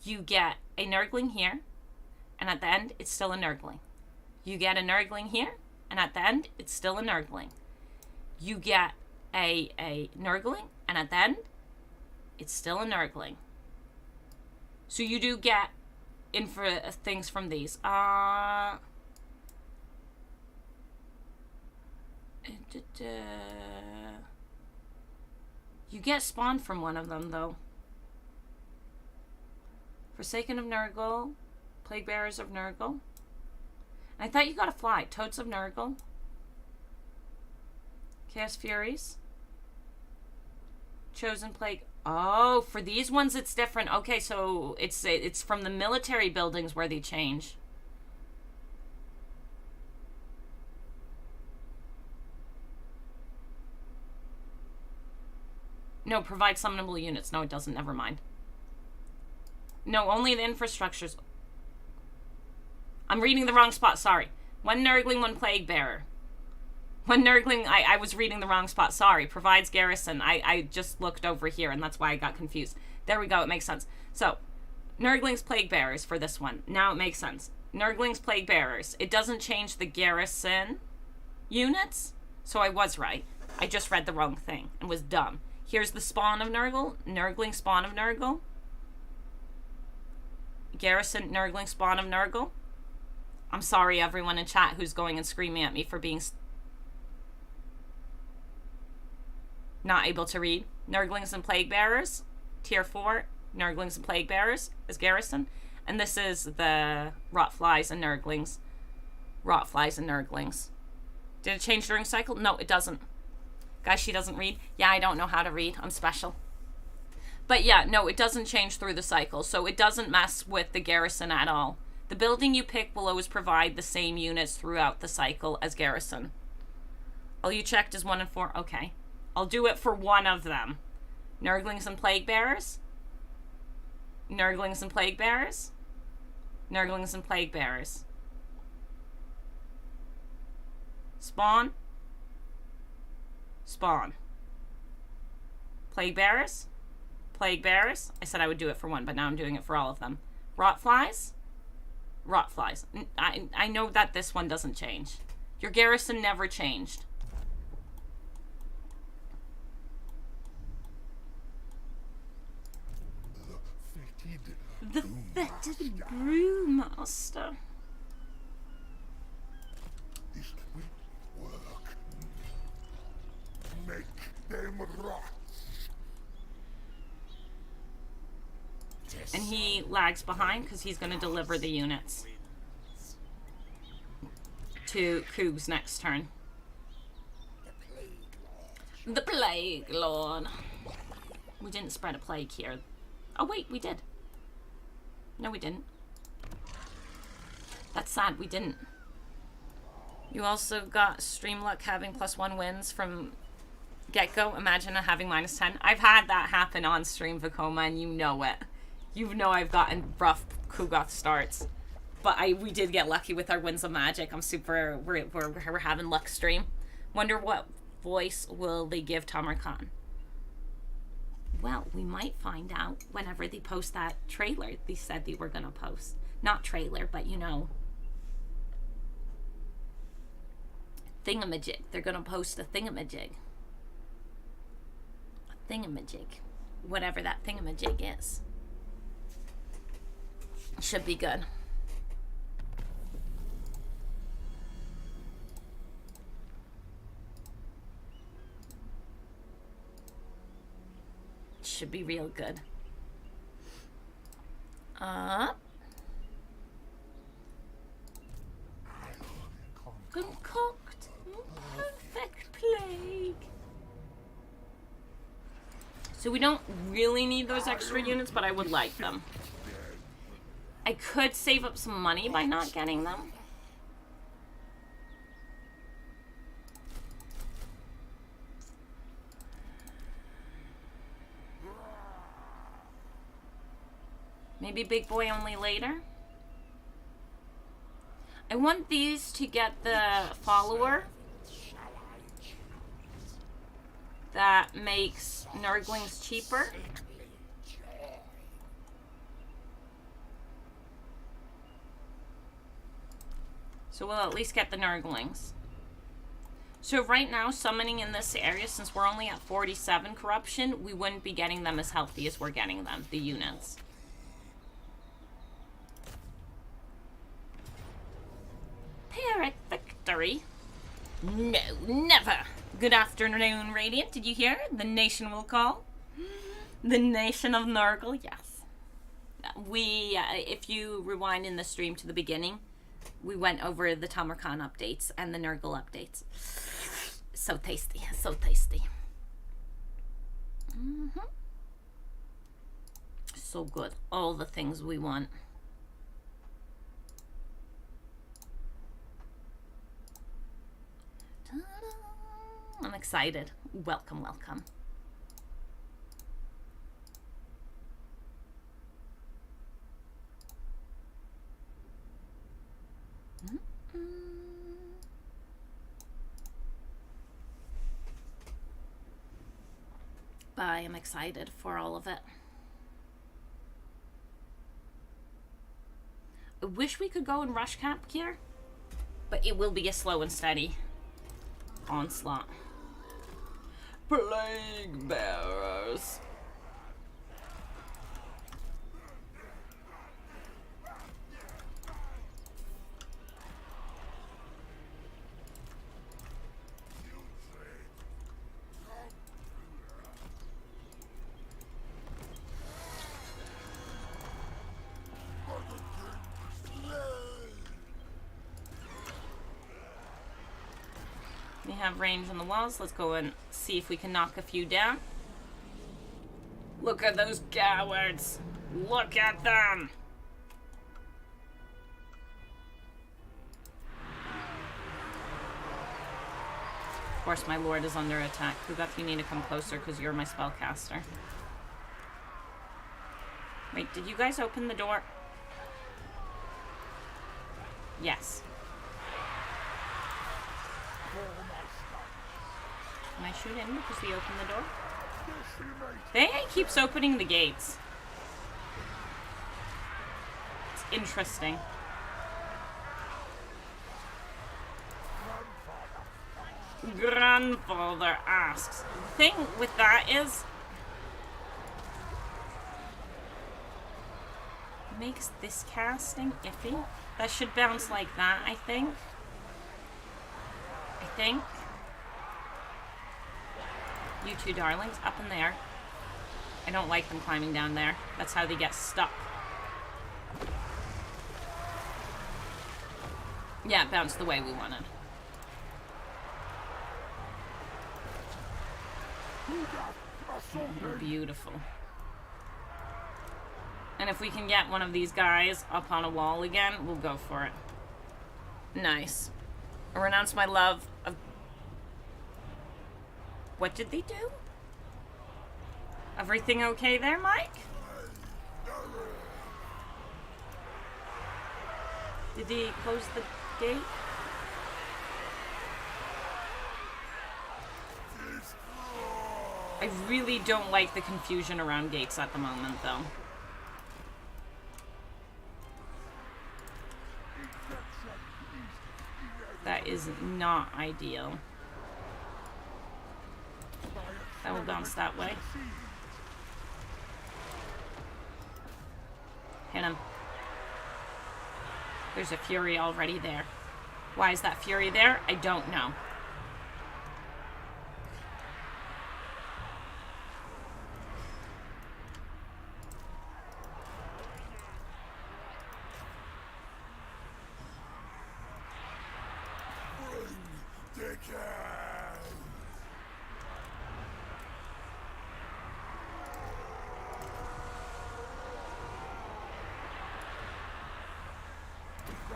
You get a Nurgling here, and at the end, it's still a Nurgling. You get a Nurgling here, and at the end, it's still a Nurgling. You get a Nurgling, and at the end, it's still a Nurgling. So you do get things from these. You get spawn from one of them, though. Forsaken of Nurgle, Plague Bearers of Nurgle. I thought you got to fly. Toads of Nurgle. Chaos Furies. Chosen Plague. Oh, for these ones it's different. Okay, so it's from the military buildings where they change. No, provide summonable units. No, it doesn't. Never mind. No, only the infrastructures. I'm reading the wrong spot. Sorry. One Nurgling, one Plague Bearer. One Nurgling, I was reading the wrong spot. Sorry. Provides garrison. I just looked over here, and that's why I got confused. There we go. It makes sense. So, Nurgling's Plague Bearers for this one. Now it makes sense. Nurgling's Plague Bearers. It doesn't change the garrison units. So I was right. I just read the wrong thing and was dumb. Here's the spawn of Nurgle. Nurgling spawn of Nurgle. Garrison Nurgling spawn of Nurgle. I'm sorry everyone in chat who's going and screaming at me for being not able to read. Nurglings and Plague Bearers. Tier 4. Nurglings and Plague Bearers as garrison. And this is the Rotflies and Nurglings. Rotflies and Nurglings. Did it change during cycle? No, it doesn't. Guys, she doesn't read. Yeah, I don't know how to read. I'm special. But yeah, no, it doesn't change through the cycle. So it doesn't mess with the garrison at all. The building you pick will always provide the same units throughout the cycle as garrison. All you checked is 1 and 4. Okay. I'll do it for one of them. Nurglings and Plague Bearers. Nurglings and Plague Bearers. Nurglings and Plague Bearers. Spawn. Spawn. Plague Bearers. Plague Bearers. I said I would do it for one, but now I'm doing it for all of them. Rotflies. Rotflies. I know that this one doesn't change. Your garrison never changed. The fetid Brewmaster. This will work. Make them rot. And he lags behind because he's going to deliver the units to Kugath's next turn. The Plague Lord. We didn't spread a plague here. Oh wait, we did. No, we didn't. That's sad, we didn't. You also got Streamluck having +1 wins from get-go, imagine having -10. I've had that happen on stream, Vekoma, and you know it. You know I've gotten rough Kugath starts. But we did get lucky with our Winds of Magic. I'm super... We're having luck stream. Wonder what voice will they give Tamurkhan? Well, we might find out whenever they post that trailer they said they were going to post. Not trailer, but you know... Thingamajig. They're going to post a thingamajig. A thingamajig. Whatever that thingamajig is. Should be good. Should be real good. Concoct. Perfect plague. So we don't really need those extra units, but I would like them. I could save up some money by not getting them. Maybe big boy only later. I want these to get the follower that makes Nurglings cheaper. So we'll at least get the Nurglings. So right now, summoning in this area, since we're only at 47 corruption, we wouldn't be getting them as healthy as we're getting them, the units. Pyrrhic victory? No, never. Good afternoon, Radiant. Did you hear? The nation will call. The nation of Nurgle, yes. We, if you rewind in the stream to the beginning, we went over the Tamurkhan updates and the Nurgle updates. So tasty, so tasty. So good. All the things we want. I'm excited. Welcome, welcome. I am excited for all of it. I wish we could go and rush camp here, but it will be a slow and steady onslaught. Plague bearers. We have range on the walls. Let's go and see if we can knock a few down. Look at those cowards. Look at them. Of course, my lord is under attack. Kugath, you need to come closer because you're my spellcaster. Wait, did you guys open the door? Yes. Can I shoot in because we opened the door? They keeps opening the gates. It's interesting. Grandfather asks. The thing with that is... makes this casting iffy. That should bounce like that, I think. You two darlings, up in there. I don't like them climbing down there. That's how they get stuck. Yeah, it bounced the way we wanted. Beautiful. And if we can get one of these guys up on a wall again, we'll go for it. Nice. I renounce my love of What did they do? Everything okay there, Mike? Did he close the gate? I really don't like the confusion around gates at the moment, though. That is not ideal. That will bounce that way. Hit him. There's a Fury already there. Why is that Fury there? I don't know. Decay!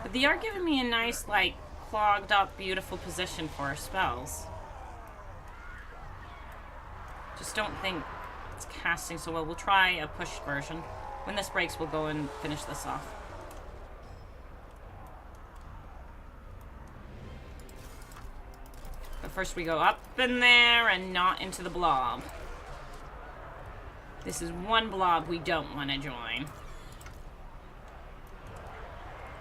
But they are giving me a nice, like, clogged up, beautiful position for our spells. Just don't think it's casting so well. We'll try a pushed version. When this breaks, we'll go and finish this off. But first we go up in there and not into the blob. This is one blob we don't want to join.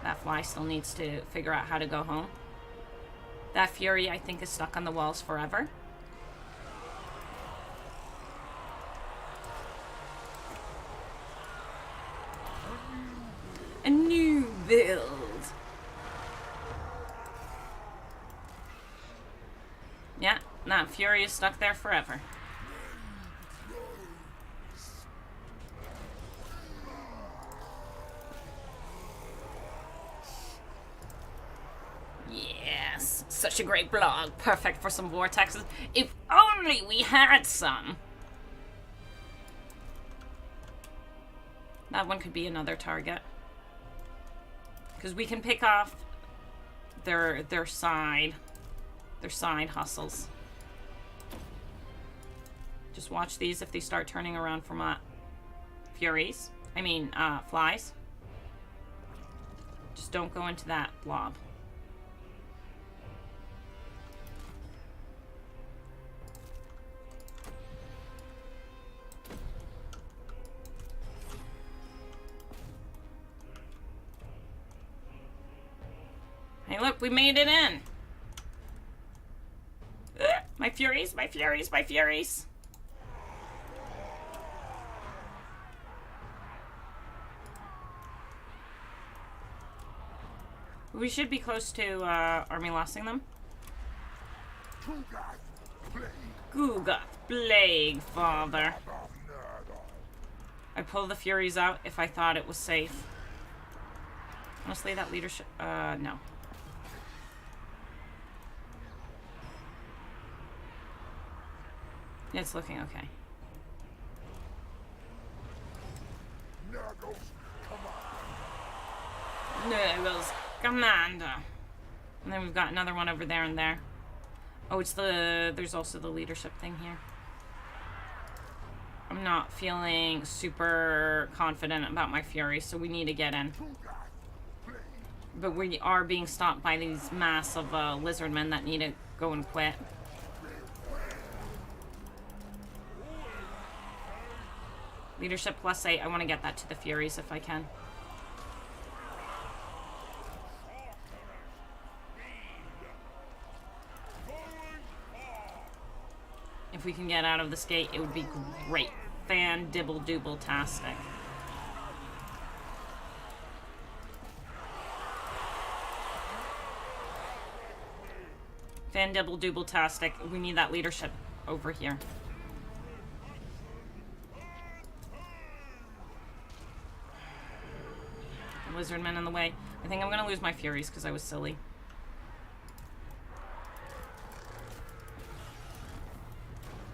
That fly still needs to figure out how to go home. That Fury, I think, is stuck on the walls forever. A new build. Yeah, that Fury is stuck there forever. Yes, such a great blog. Perfect for some vortexes. If only we had some. That one could be another target. Because we can pick off their side hustles. Just watch these if they start turning around from Furies. I mean, flies. Just don't go into that blob. Hey, look, we made it in. My Furies, my Furies, my Furies. We should be close to army lossing them. Kugath, Plague Father. I pull the Furies out if I thought it was safe. Honestly, that leadership, no. It's looking okay. Nurgle's Commander. And then we've got another one over there and there. Oh, it's there's also the leadership thing here. I'm not feeling super confident about my Fury, so we need to get in. But we are being stopped by these mass of lizardmen that need to go and quit. Leadership +8. I want to get that to the Furies if I can. If we can get out of this gate, it would be great. Fan-dibble-dooble-tastic. Fan-dibble-dooble-tastic. We need that leadership over here. Lizardmen in the way. I think I'm gonna lose my Furies because I was silly.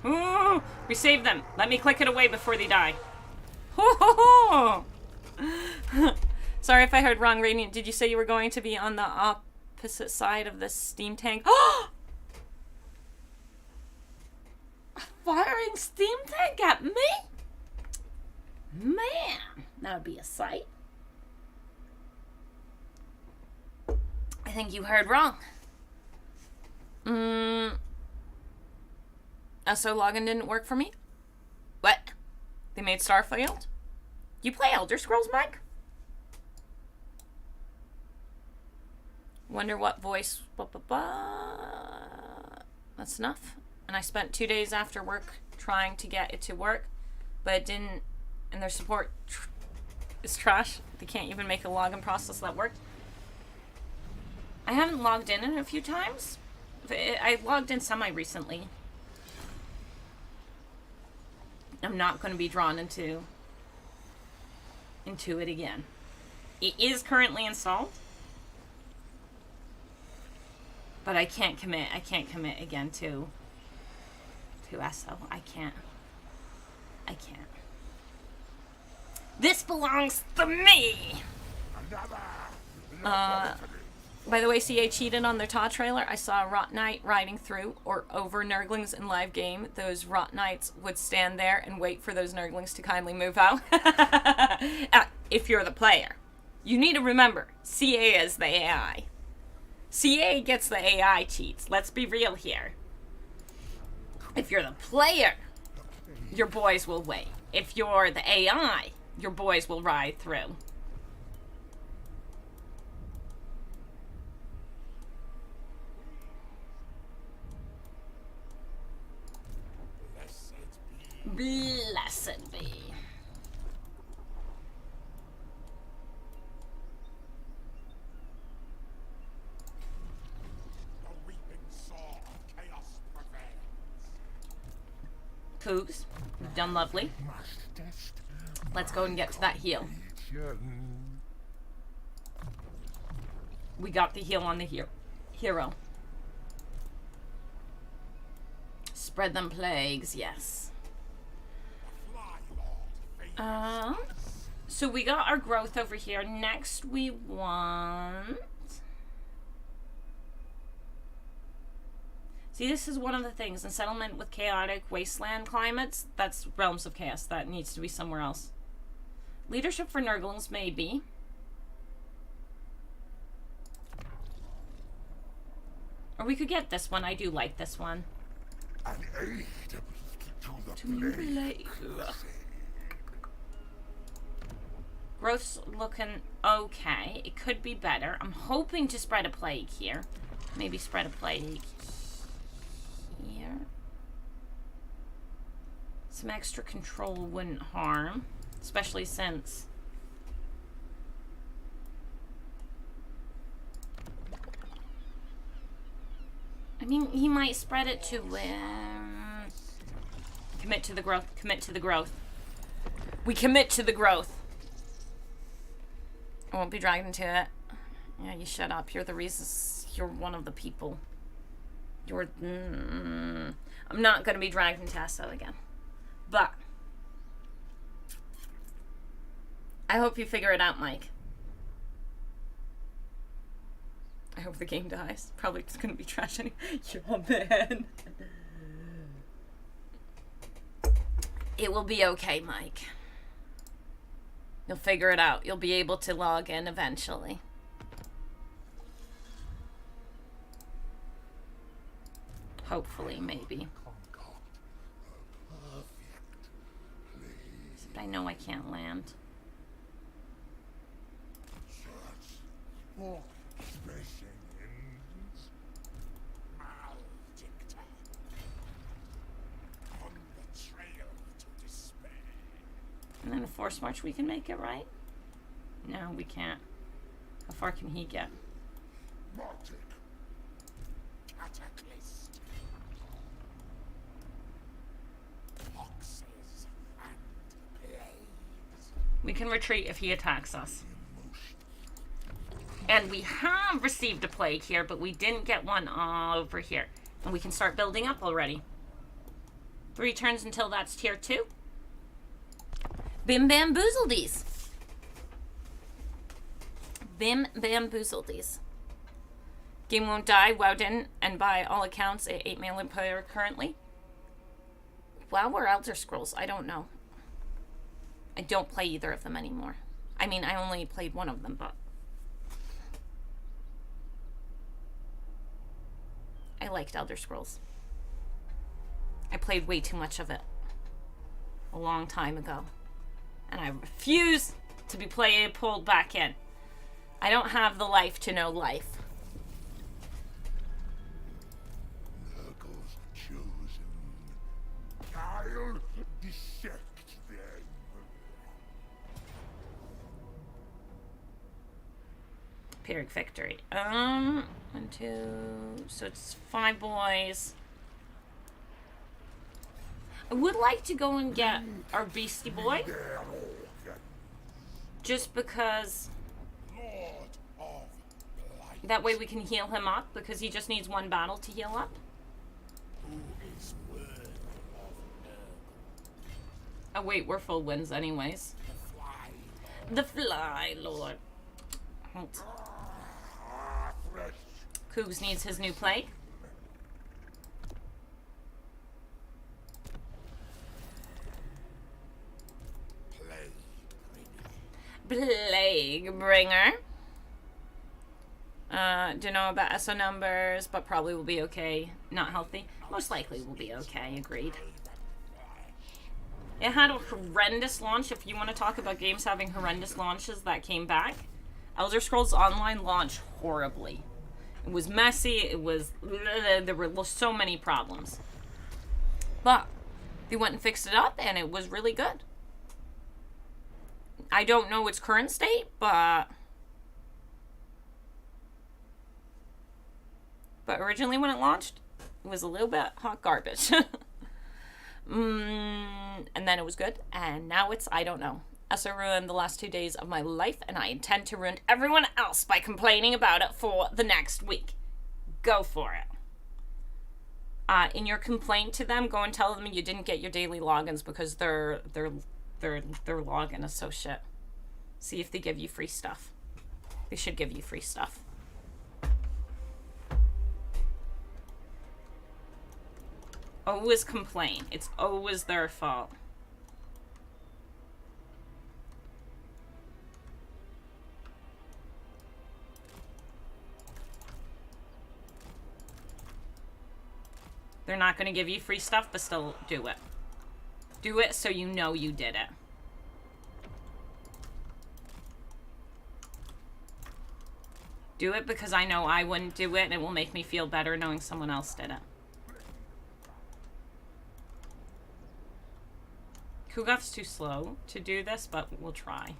Ooh, we saved them. Let me click it away before they die. Sorry if I heard wrong, Radiant. Did you say you were going to be on the opposite side of the steam tank? firing steam tank at me? Man, that would be a sight. I think you heard wrong. SO login didn't work for me? What? They made Starfield? You play Elder Scrolls, Mike? Wonder what voice... That's enough. And I spent 2 days after work trying to get it to work, but it didn't, and their support is trash. They can't even make a login process that worked. I haven't logged in a few times. I logged in semi-recently. I'm not going to be drawn into it again. It is currently installed, but I can't commit. I can't commit again to SO. I can't. This belongs to me. By the way, CA cheated on their ToD trailer. I saw a Rot Knight riding through or over Nurglings in live game. Those Rot Knights would stand there and wait for those Nurglings to kindly move out. If you're the player. You need to remember, CA is the AI. CA gets the AI cheats. Let's be real here. If you're the player, your boys will wait. If you're the AI, your boys will ride through. Blessed be. Cougs, you've done lovely. Let's go and get to that heal. We got the heal on the hero. Spread them plagues, yes. So we got our growth over here. Next we want... See, this is one of the things. In settlement with chaotic wasteland climates, that's realms of chaos. That needs to be somewhere else. Leadership for Nurglings, maybe. Or we could get this one. I do like this one. An aid to the blade. Growth's looking okay. It could be better. I'm hoping to spread a plague here. Maybe spread a plague here. Some extra control wouldn't harm. Especially since... I mean, he might spread it to... commit to the growth. Commit to the growth. We commit to the growth. I won't be dragged into it. Yeah, you shut up. You're the reason. You're one of the people. You're... I'm not going to be dragged into SO again. But... I hope you figure it out, Mike. I hope the game dies. Probably just going to be trash anyway. Yeah, man. It will be okay, Mike. You'll figure it out. You'll be able to log in eventually. Hopefully, maybe. But I know I can't land. And then a force march, we can make it, right? No, we can't. How far can he get? We can retreat if he attacks us. And we have received a plague here, but we didn't get one over here. And we can start building up already. 3 turns until that's tier 2. Bim bamboozledies. Bim bamboozledies. Game won't die. WoW didn't. And by all accounts, a 8 melee player currently. WoW or Elder Scrolls? I don't know. I don't play either of them anymore. I mean, I only played one of them, but I liked Elder Scrolls. I played way too much of it a long time ago, and I refuse to be pulled back in. I don't have the life to know life. Nurgle's chosen. I'll dissect them. Pyrrhic victory. 1, 2, so it's 5 boys. I would like to go and get our beastie boy. Just because that way we can heal him up, because he just needs 1 battle to heal up. Oh wait, we're full wins anyways. The Fly Lord. Cougs needs his new plague. Plague Bringer. Don't know about SO numbers, but probably will be okay. Not healthy. Most likely will be okay, agreed. It had a horrendous launch. If you want to talk about games having horrendous launches that came back, Elder Scrolls Online launched horribly. It was messy, it was... there were so many problems. But they went and fixed it up, and it was really good. I don't know its current state, but originally when it launched, it was a little bit hot garbage. And then it was good, and now it's, I don't know. So ruined the last 2 days of my life, and I intend to ruin everyone else by complaining about it for the next week. Go for it. In your complaint to them, go and tell them you didn't get your daily logins because their login is so shit. See if they give you free stuff. They should give you free stuff. Always complain. It's always their fault. They're not going to give you free stuff, but still do it. Do it so you know you did it. Do it because I know I wouldn't do it, and it will make me feel better knowing someone else did it. Kugath's too slow to do this, but we'll try.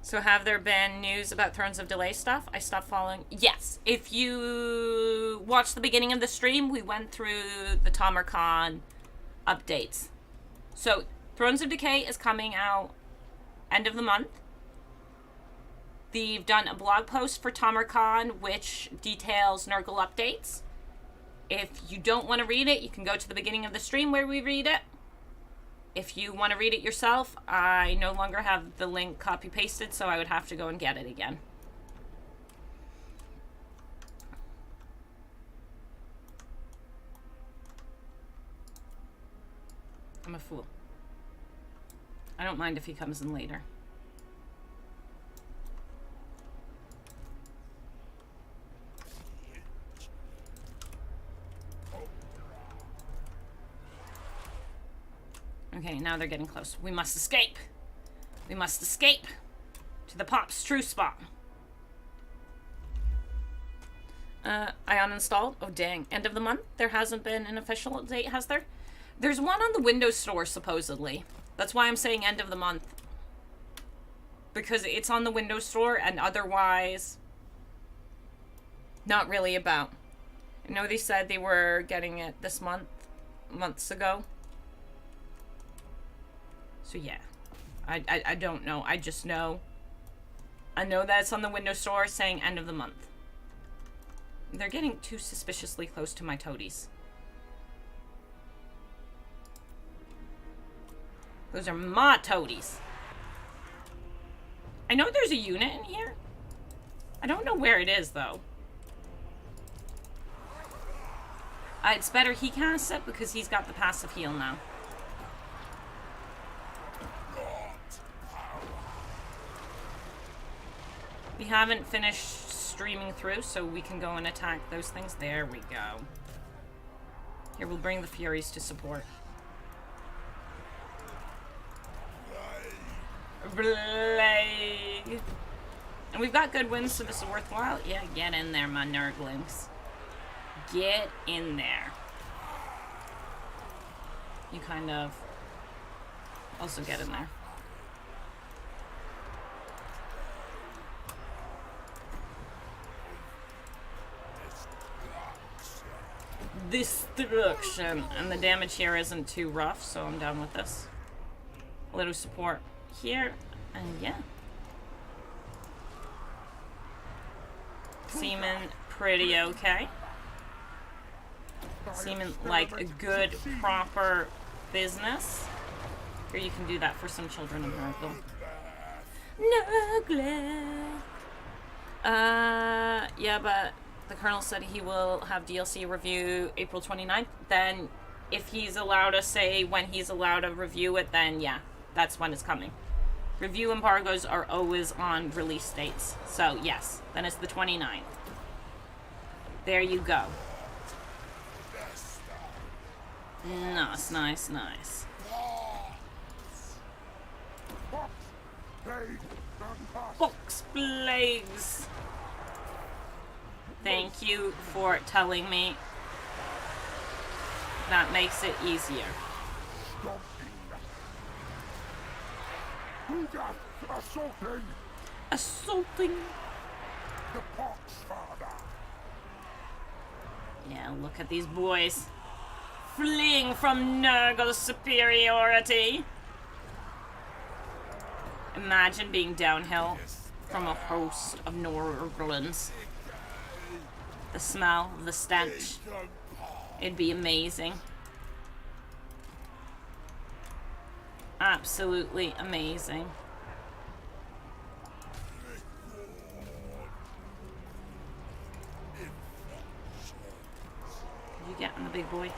So have there been news about Thrones of Delay stuff? I stopped following. Yes. If you watched the beginning of the stream, we went through the Tamurkhan updates. So Thrones of Decay is coming out end of the month. They've done a blog post for Tamurkhan which details Nurgle updates. If you don't want to read it, you can go to the beginning of the stream where we read it. If you want to read it yourself, I no longer have the link copy-pasted, so I would have to go and get it again. I'm a fool. I don't mind if he comes in later. Okay, now they're getting close. We must escape. We must escape to the Pop's true spot. I uninstalled. Oh, dang. End of the month? There hasn't been an official date, has there? There's one on the Windows Store, supposedly. That's why I'm saying end of the month. Because it's on the Windows Store, and otherwise, not really about. I know they said they were getting it this month, months ago. So yeah, I don't know. I just know. I know that it's on the Windows Store saying end of the month. They're getting too suspiciously close to my toadies. Those are my toadies. I know there's a unit in here. I don't know where it is though. It's better he casts it because he's got the passive heal now. We haven't finished streaming through, so we can go and attack those things. There we go. Here, we'll bring the Furies to support. Blade. And we've got good wins, so this is worthwhile. Yeah, get in there, my Nurglings. Get in there. You kind of also get in there. Destruction. And the damage here isn't too rough, so I'm down with this. A little support here, and yeah. Seeming pretty okay. Seeming like a good, proper business. Here, you can do that for some children of Nurgle. Nurgle! Yeah, but the Colonel said he will have DLC review April 29th. Then, if he's allowed to say when he's allowed to review it, then yeah, that's when it's coming. Review embargoes are always on release dates. So, yes, then it's the 29th. There you go. Nice, nice, nice. Box Blades! Thank you for telling me. That makes it easier. Kugath assaulting! Assaulting! The Poxfather! Yeah, look at these boys. Fleeing from Nurgle's superiority. Imagine being downhill from a host of Nurglings. The smell, the stench. It'd be amazing. Absolutely amazing. Could you get on the big boy?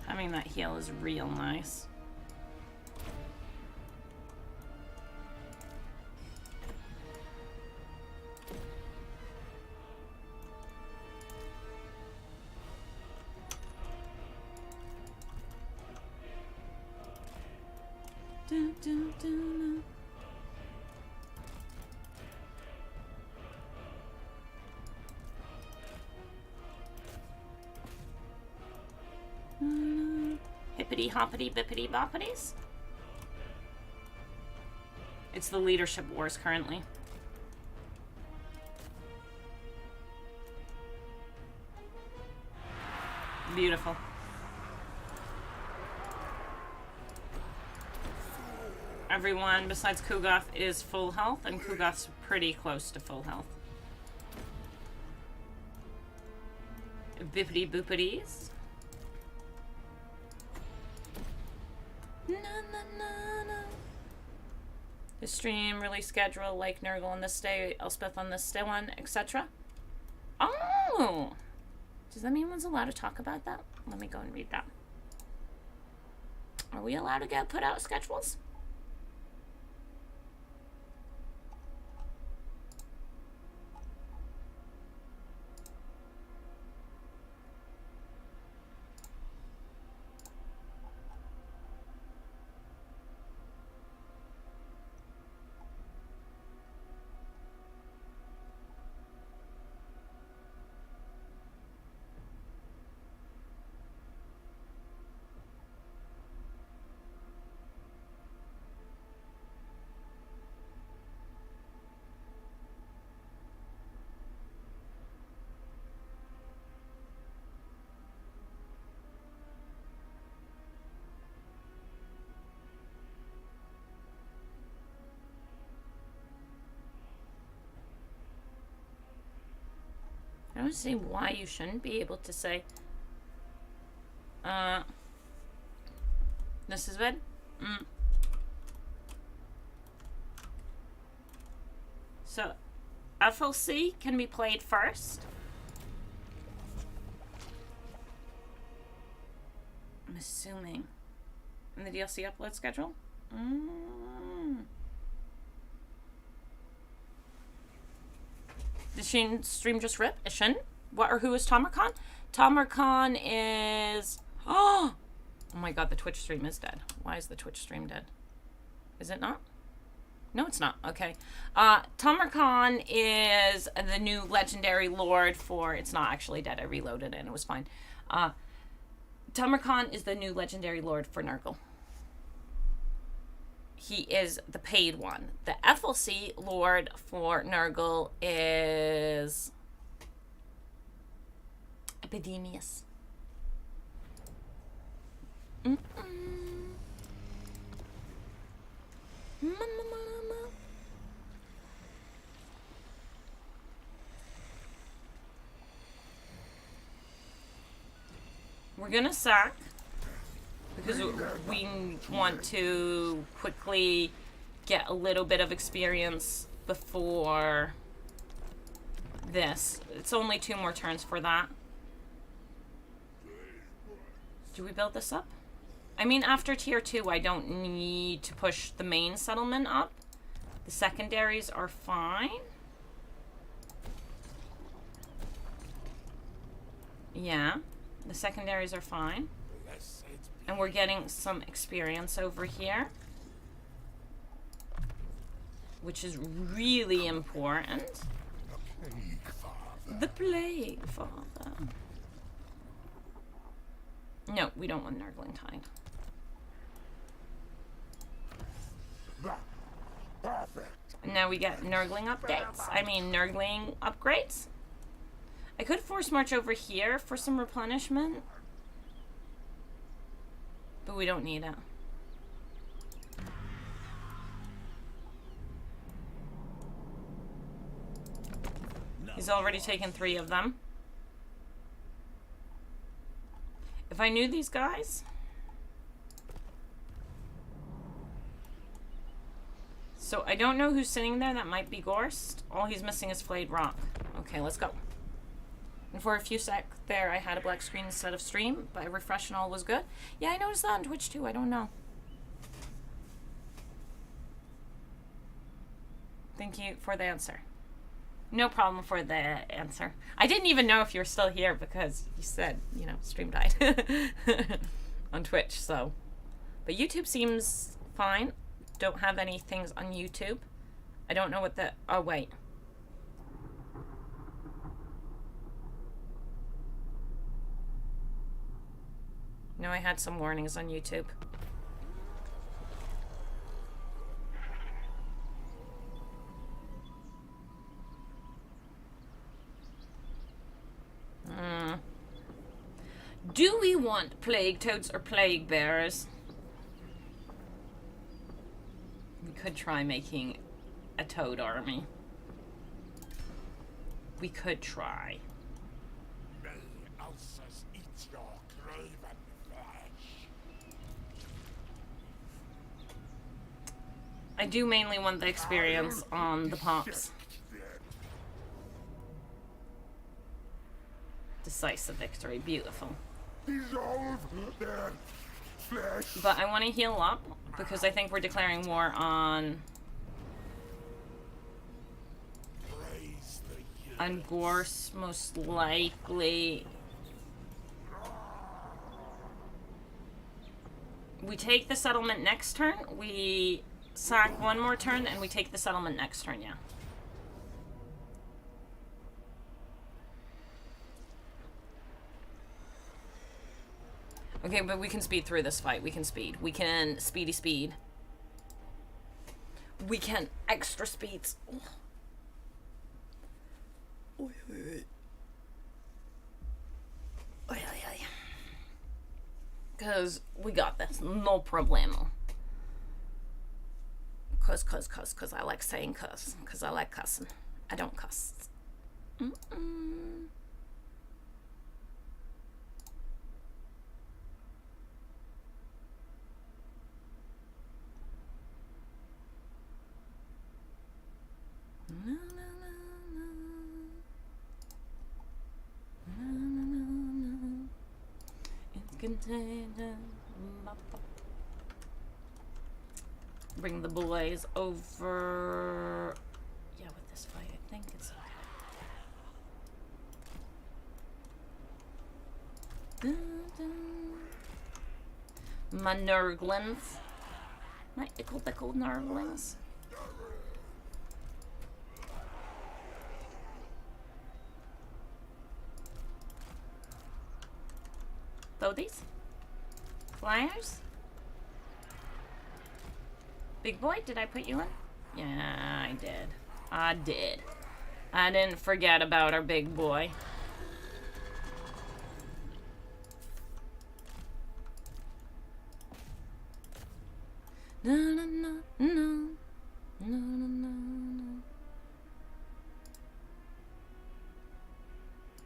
Having that heal is real nice. Dun, dun, dun, Hippity hoppity bippity boppities. It's the leadership wars currently. Beautiful. Everyone besides Kugath is full health, and Kugath's pretty close to full health. Bippity boopities. Na, na, na, na. The stream release schedule, like Nurgle on this day, Elspeth on this day one, etc. Oh! Does that mean one's allowed to talk about that? Let me go and read that. Are we allowed to put out schedules? I don't see why you shouldn't be able to say, this is good. So, FLC can be played first. I'm assuming. In the DLC upload schedule? Did she stream just rip? It shouldn't. What or who is Tamurkhan? Tamurkhan is... Oh my god, the Twitch stream is dead. Why is the Twitch stream dead? Is it not? No, it's not. Okay. Tamurkhan is the new legendary lord for... It's not actually dead. I reloaded it and it was fine. Tamurkhan is the new legendary lord for Nurgle. He is the paid one. The FLC lord for Nurgle is... Epidemius. We're gonna sack because we want to quickly get a little bit of experience before this. It's only 2 more turns for that. Do we build this up? I mean, after tier 2, I don't need to push the main settlement up. The secondaries are fine. Yeah, the secondaries are fine. And we're getting some experience over here, which is really important. The Plague Father. No, we don't want Nurgling Tide. And now we get Nurgling updates. I mean, Nurgling upgrades. I could force march over here for some replenishment, but we don't need it. He's already taken 3 of them. If I knew these guys... So I don't know who's sitting there. That might be Gorst. All he's missing is Flayed Rock. Okay, let's go. And for a few sec there, I had a black screen instead of stream, but refresh and all was good. Yeah, I noticed that on Twitch too. I don't know. Thank you for the answer. No problem for the answer. I didn't even know if you were still here because you said, you know, stream died on Twitch, so. But YouTube seems fine. Don't have any things on YouTube. I don't know what the... Oh, wait. No, I had some warnings on YouTube. Do we want plague toads or plague bearers? We could try making a toad army. We could try. May ulcers eat your craven flesh. I do mainly want the experience on the pops. Decisive victory, beautiful. Dissolve their flesh. But I want to heal up because I think we're declaring war on Gorse, most likely. We take the settlement next turn, we sack 1 more turn, and we take the settlement next turn, yeah. Okay, but we can speed through this fight. We can speed. We can speedy speed. We can extra speeds. Because we got this. No problemo. Cause I like saying cuss. Because I like cussing. I don't cuss. No. Bring the boys over. Yeah, with this fight, I think it's okay. My Nurglings. My ickle Nurglings. ToDs? Flyers? Big boy, did I put you in? Yeah, I did. I did. I didn't forget about our big boy. No, no, no, no. No, no, no, no.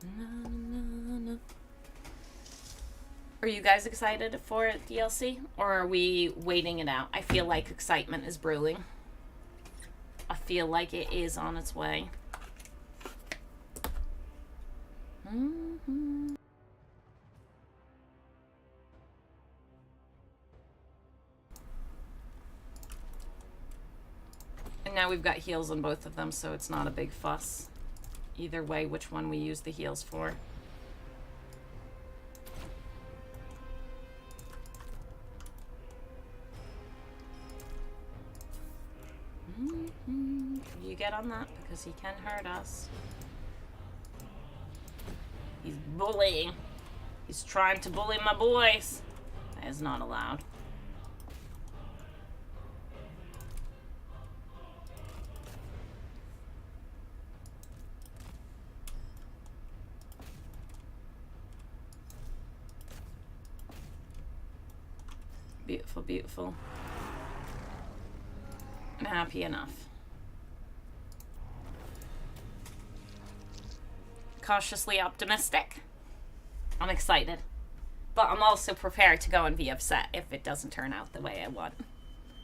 No, no, no. Are you guys excited for DLC, or are we waiting it out? I feel like excitement is brewing. I feel like it is on its way. Mm-hmm. And now we've got heals on both of them, so it's not a big fuss. Either way, which one we use the heals for. You get on that because he can hurt us. He's bullying. He's trying to bully my boys. That is not allowed. Beautiful, beautiful. I'm happy enough. Cautiously optimistic. I'm excited. But I'm also prepared to go and be upset if it doesn't turn out the way I want.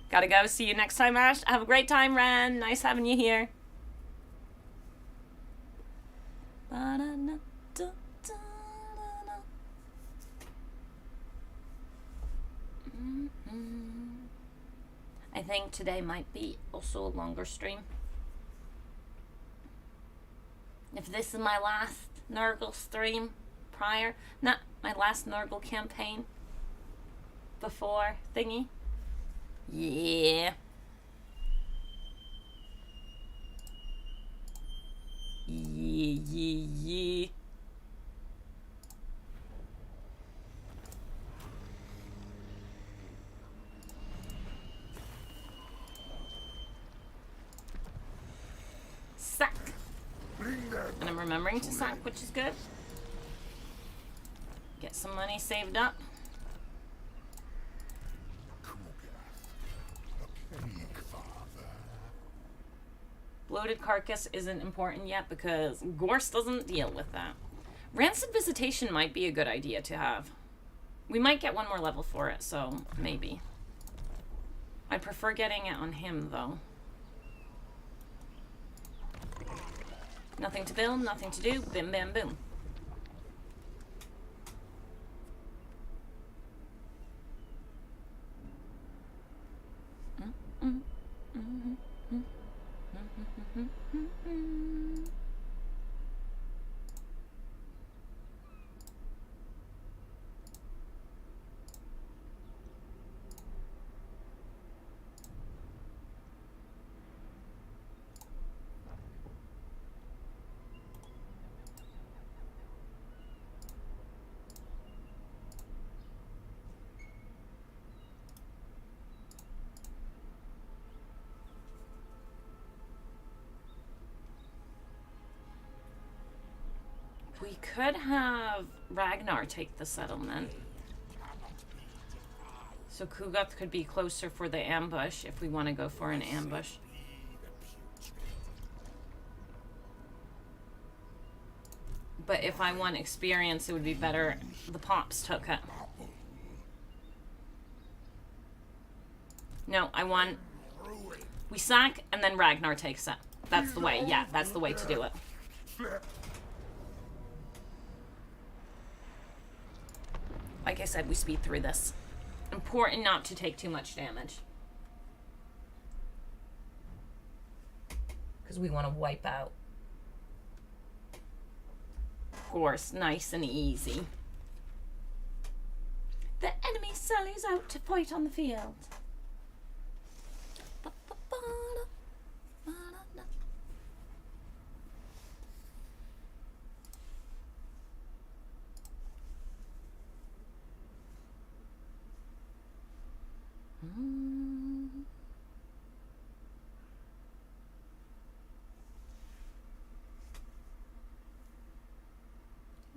Gotta go. See you next time, Ash. Have a great time, Ren. Nice having you here. I think today might be also a longer stream. If this is my last Nurgle stream not my last Nurgle campaign before thingy. Yeah. Yeah. Sack. And I'm remembering to sack, which is good. Get some money saved up. Bloated carcass isn't important yet because Gorse doesn't deal with that. Rancid Visitation might be a good idea to have. We might get one more level for it, so maybe. I prefer getting it on him, though. Nothing to build, nothing to do. Bim, bam, boom. We could have Ragnar take the settlement. So Kugath could be closer for the ambush if we want to go for an ambush. But if I want experience, it would be better the Pops took it. No, I want... We sack, and then Ragnar takes it. That's the way. Yeah, that's the way to do it. Like I said, we speed through this. Important not to take too much damage. Because we want to wipe out. Of course, nice and easy. The enemy sallies out to fight on the field.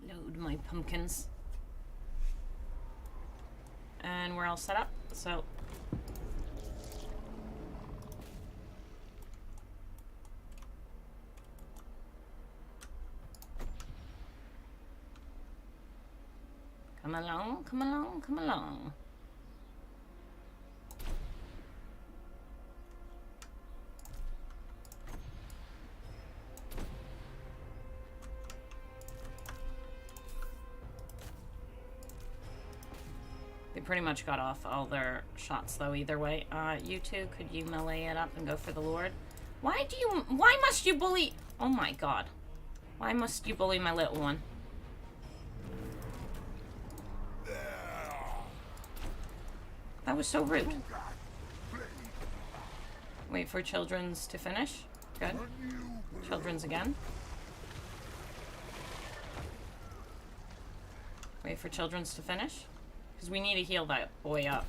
Load my pumpkins. And we're all set up, so come along, come along, come along. They pretty much got off all their shots though either way. You two, could you melee it up and go for the Lord? Why must you bully? Oh my god. Why must you bully my little one? That was so rude. Wait for Children's to finish. Good. Children's again. Wait for Children's to finish. Because we need to heal that boy up.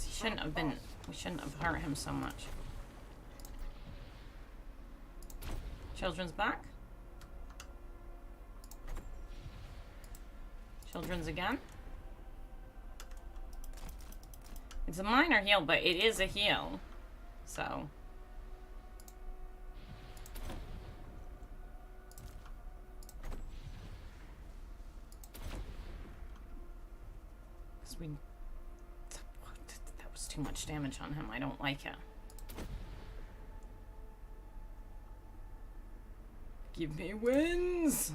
He shouldn't have been... We shouldn't have hurt him so much. Children's back. Children's again. It's a minor heal, but it is a heal. So... That was too much damage on him. I don't like it. Give me wins!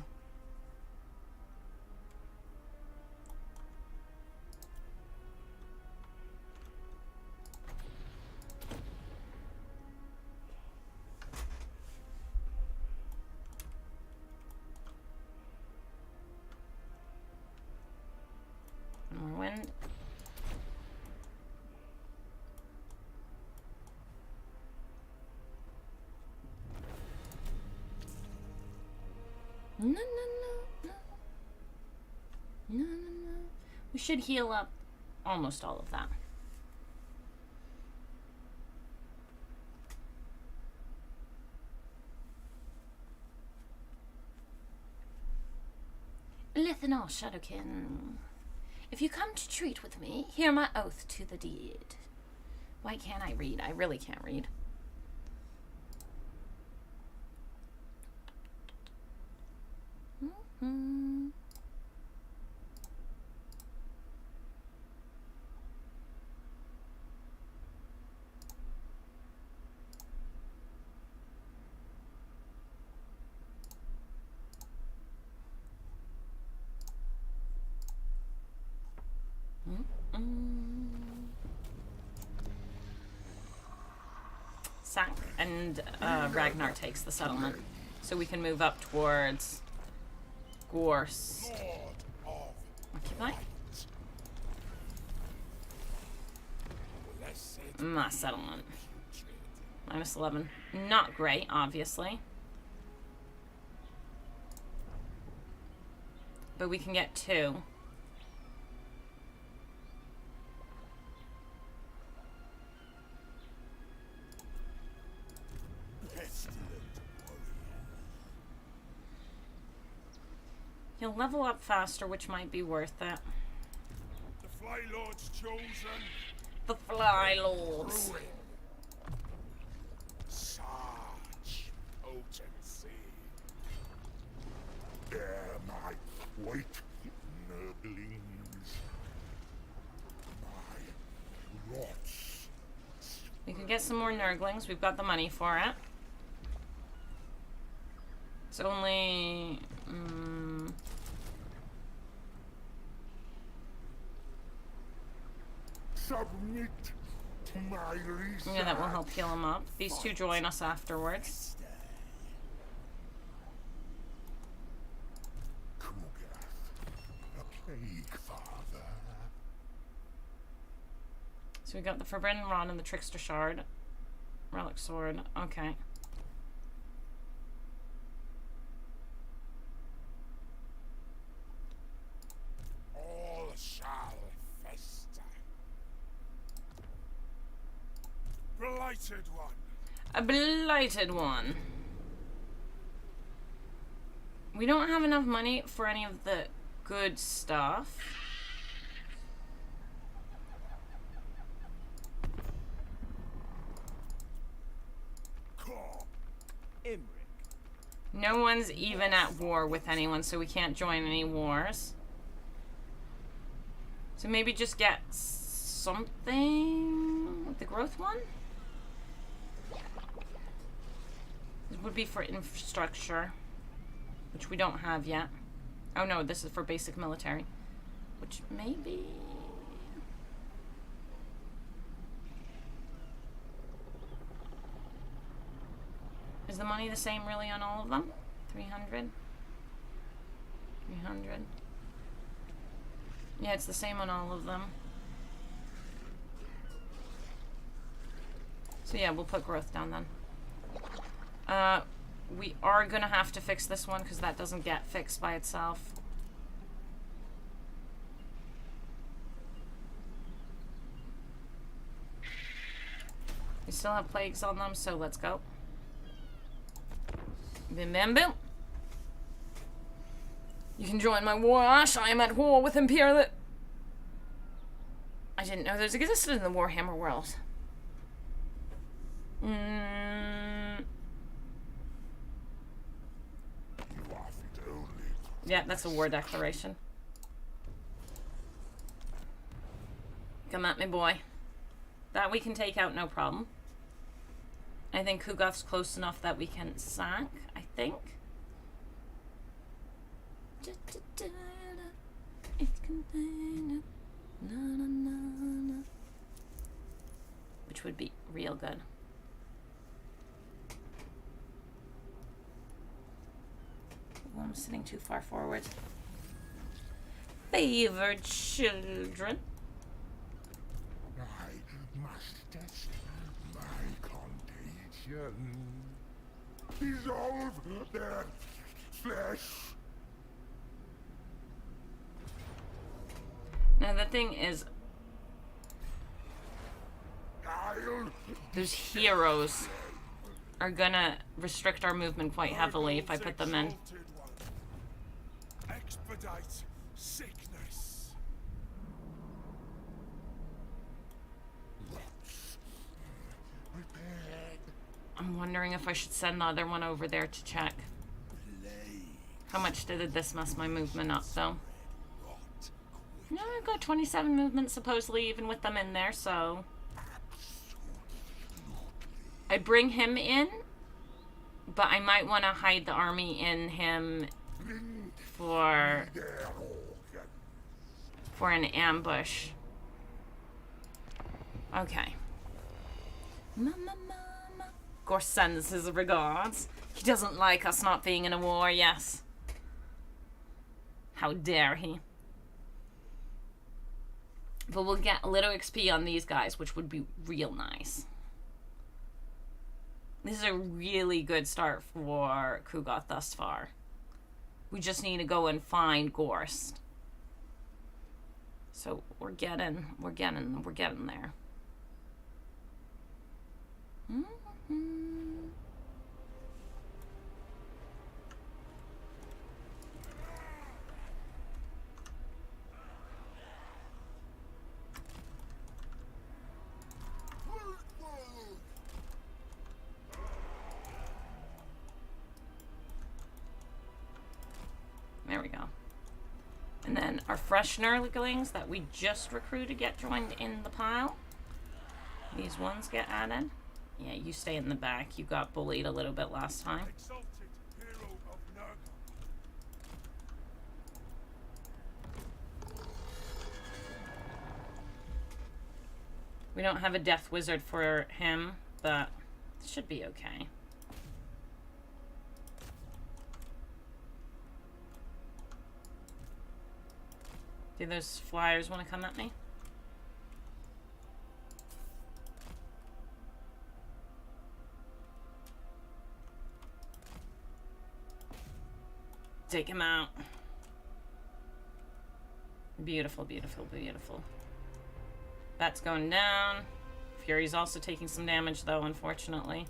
One more wind. No, no, no, no. No, no, no. We should heal up almost all of that. Lithanol Shadowkin. If you come to treat with me, hear my oath to the deed. Why can't I read? I really can't read. Mm-hmm. Sack and Ragnar takes the settlement, so we can move up towards Gorse. Occupy. My settlement. Minus 11. Not great, obviously. But we can get 2. He'll level up faster, which might be worth it. The Fly Lord's chosen. The Fly Lords. Ruin. Such potency. Dare my white Nurglings. My rots. We can get some more Nurglings. We've got the money for it. It's only... submit to my research. Yeah, that will help heal him up. These two join us afterwards. Kugath, a plague father. So we got the Forbidden Rod and the Trickster Shard. Relic Sword. Okay. All shall fester. Blighted one. A blighted one. We don't have enough money for any of the good stuff. Imric. No one's even at war with anyone, so we can't join any wars. So maybe just get something with the growth one? This would be for infrastructure, which we don't have yet. Oh no, this is for basic military, which maybe... Is the money the same really on all of them? 300? 300. Yeah, it's the same on all of them. So yeah, we'll put growth down then. We are gonna have to fix this one because that doesn't get fixed by itself. We still have plagues on them, so let's go. Bim bam boom. You can join my war, Ash. I am at war with Imperial. I didn't know those existed in the Warhammer world. You are fit only. Yeah, that's a war declaration. Come at me, boy. That we can take out, no problem. I think Kugath's close enough that we can sack, I think. Which would be real good. Well, I'm sitting too far forward. Favored children. I must test my contagion. Dissolve their flesh. Now the thing is, I'll those heroes are gonna restrict our movement quite heavily if I put them in. exalted one. Expedite sickness. Let's prepared. I'm wondering if I should send the other one over there to check. How much did this mess my movement up, though? No, I've got 27 movement, supposedly, even with them in there, so... I bring him in, but I might want to hide the army in him for an ambush. Okay. Mama. Gorse sends his regards. He doesn't like us not being in a war, yes. How dare he? But we'll get a little XP on these guys, which would be real nice. This is a really good start for Kugath thus far. We just need to go and find Gorse. So we're getting there. There we go. And then our fresh Nurglings that we just recruited get joined in the pile. These ones get added. Yeah, you stay in the back. You got bullied a little bit last time. Exalted hero of Nurgle. We don't have a death wizard for him, but it should be okay. Do those flyers want to come at me? Take him out. Beautiful, beautiful, beautiful. That's going down. Fury's also taking some damage, though, unfortunately.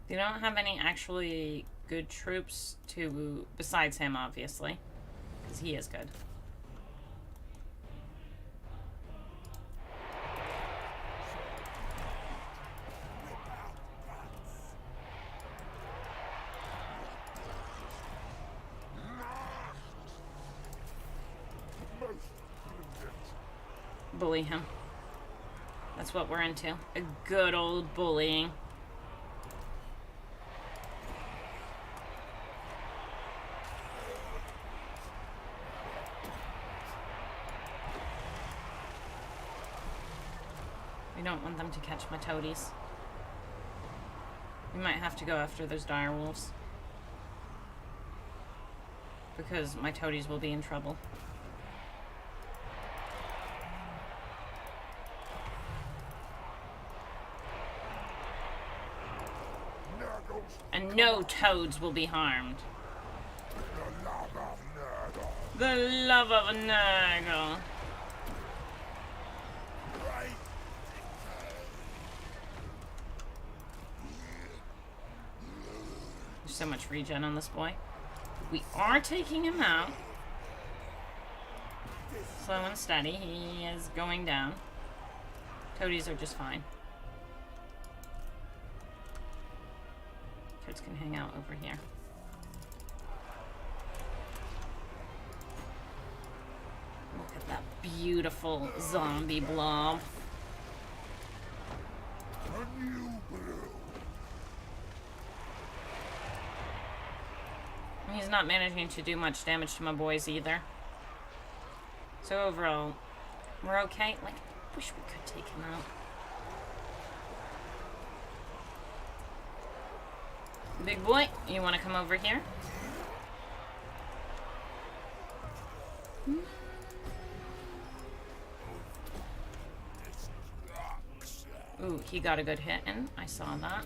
They don't have any actually good troops to, besides him, obviously, because he is good. Bully him. That's what we're into. A good old bullying. We don't want them to catch my toadies. We might have to go after those dire wolves. Because my toadies will be in trouble. And no toads will be harmed. The love of Nurgle. There's so much regen on this boy. We are taking him out. Slow and steady. He is going down. Toadies are just fine. Toads can hang out over here. Look at that beautiful zombie blob. He's not managing to do much damage to my boys either. So overall, we're okay. Like, I wish we could take him out. Big boy, you want to come over here? Ooh, he got a good hit in. I saw that.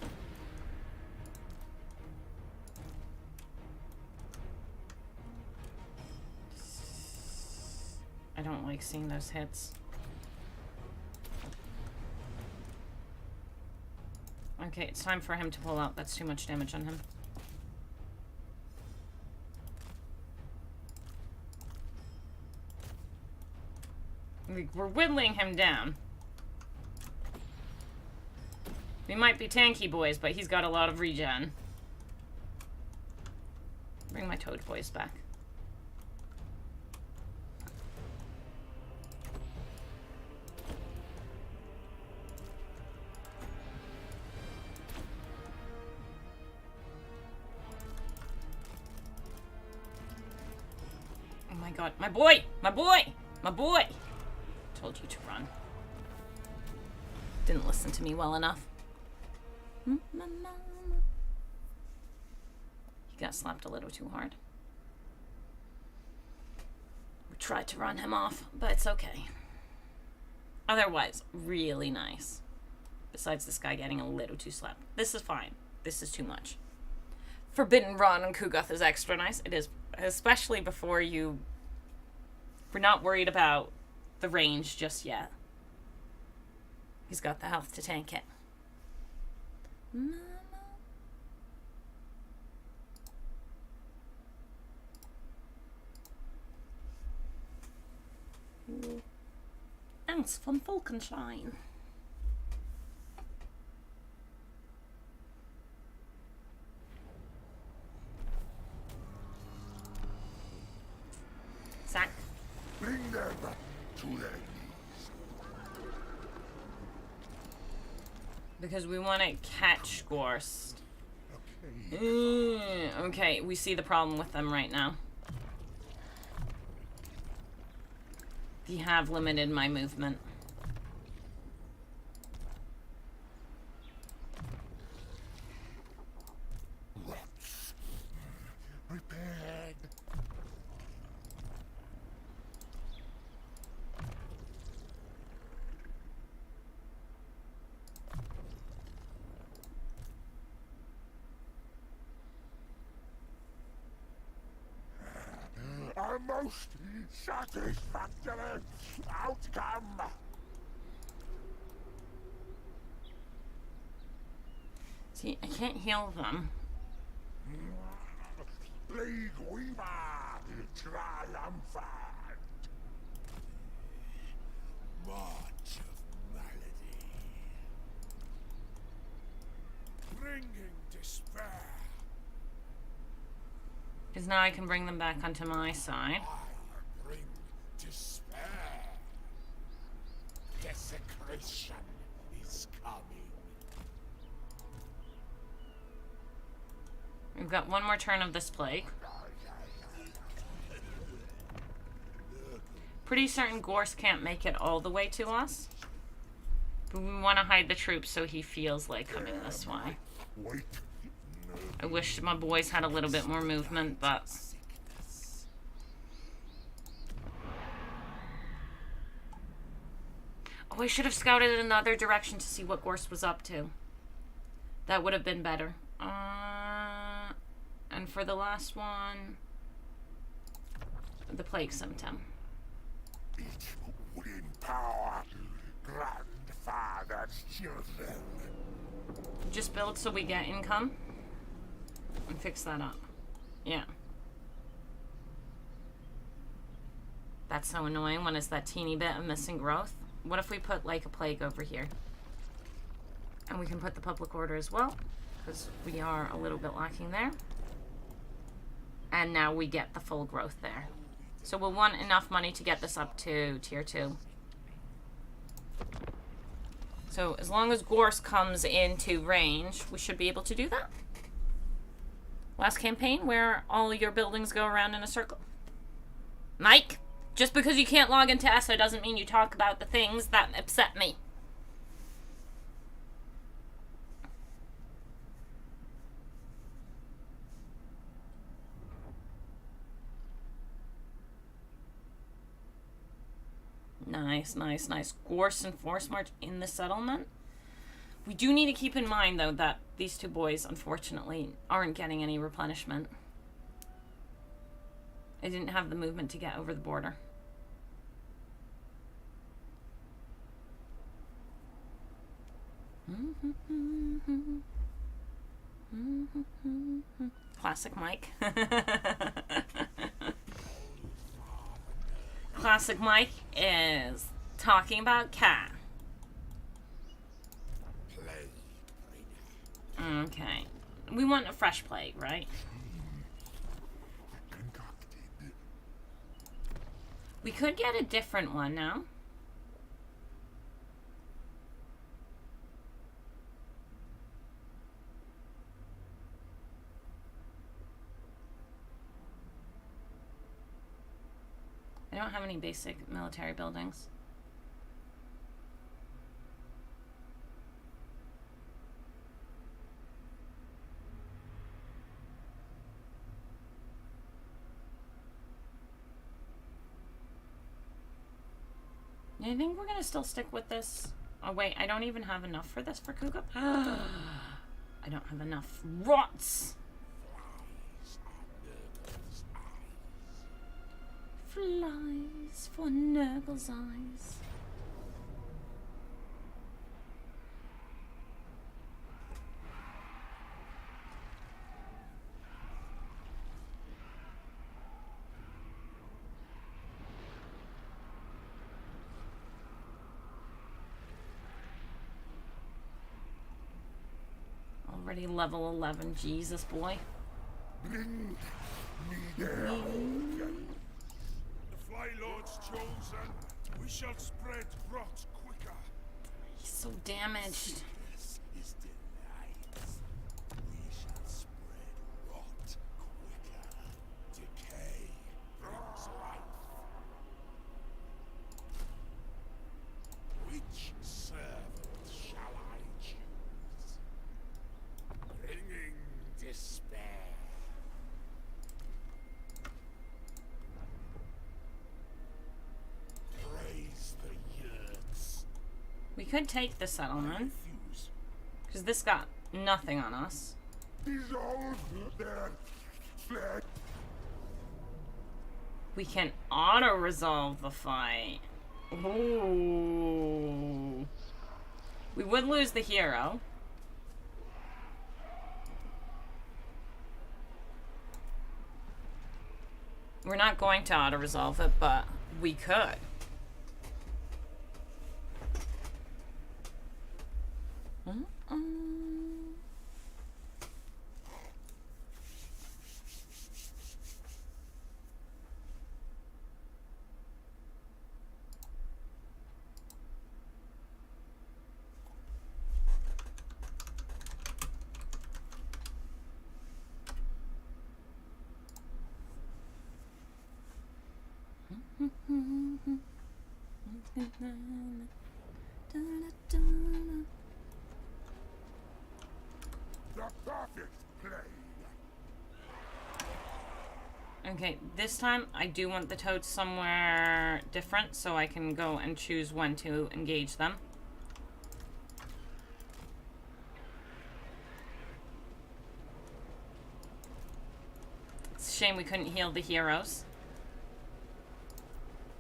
I don't like seeing those hits. Okay, it's time for him to pull out. That's too much damage on him. We're whittling him down. We might be tanky boys, but he's got a lot of regen. Bring my toad boys back. Oh my god. My boy! My boy! My boy! Told you to run. Didn't listen to me well enough. He got slapped a little too hard. We tried to run him off, but it's okay. Otherwise, really nice. Besides this guy getting a little too slapped. This is fine. This is too much. Forbidden Run on Kugath is extra nice. It is, especially before you... We're not worried about the range just yet. He's got the health to tank it. Ants von Falkenstein. Because we want to catch Gorst. Okay, we see the problem with them right now. They have limited my movement. Prepared. A most satisfactory outcome. See, I can't heal them. Plague Weaver, triumphant. March of malady. Bringing despair. Because now I can bring them back onto my side. I bring despair. Desecration is coming. We've got one more turn of this plague. Pretty certain Gorst can't make it all the way to us. But we want to hide the troops so he feels like coming this way. Wait. I wish my boys had a little bit more movement, but... Oh, I should have scouted in another direction to see what Gorst was up to. That would have been better. And for the last one... The plague symptom. It would empower grandfather's children. Just build so we get income. And fix that up. Yeah. That's so annoying when it's that teeny bit of missing growth. What if we put like a plague over here? And we can put the public order as well, because we are a little bit lacking there. And now we get the full growth there. So we'll want enough money to get this up to tier 2. So as long as Gorst comes into range, we should be able to do that. Last campaign where all your buildings go around in a circle. Mike, just because you can't log into ESO doesn't mean you talk about the things that upset me. Nice, nice, nice. Gorst and Force March in the settlement. We do need to keep in mind, though, that these two boys, unfortunately, aren't getting any replenishment. They didn't have the movement to get over the border. Classic Mike. Classic Mike is talking about cat. Okay. We want a fresh plague, right? Concocted. We could get a different one now. I don't have any basic military buildings. I think we're gonna still stick with this. Oh wait, I don't even have enough for this for Kugath. I don't have enough rots. Flies for Nurgle's eyes. Already level 11, Jesus boy. Bring me their The Fly Lord's chosen We shall spread rot quicker. He's so damaged. This is delight. We shall spread rot quicker. Decay brings life. Which servant shall I choose? Bringing despair. Praise the yurts. We could take the settlement, Refuse. because this got nothing on us. Dissolve their flesh. We can auto-resolve the fight. Ooh. We would lose the hero. We're not going to auto-resolve it, but we could. The perfect plane. Okay, this time I do want the toads somewhere different so I can go and choose when to engage them. It's a shame we couldn't heal the heroes.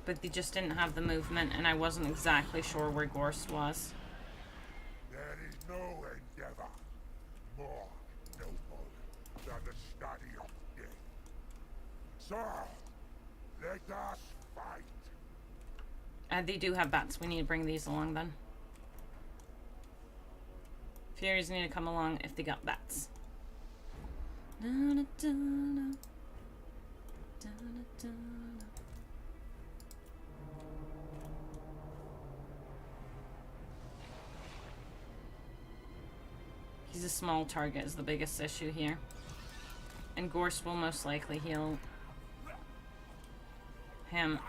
But they just didn't have the movement and I wasn't exactly sure where Gorst was. There is no endeavor more noble than the study of death. So, let us fight. They do have bats. We need to bring these along then. Furies need to come along if they got bats. He's a small target is the biggest issue here. And Gorst will most likely heal him.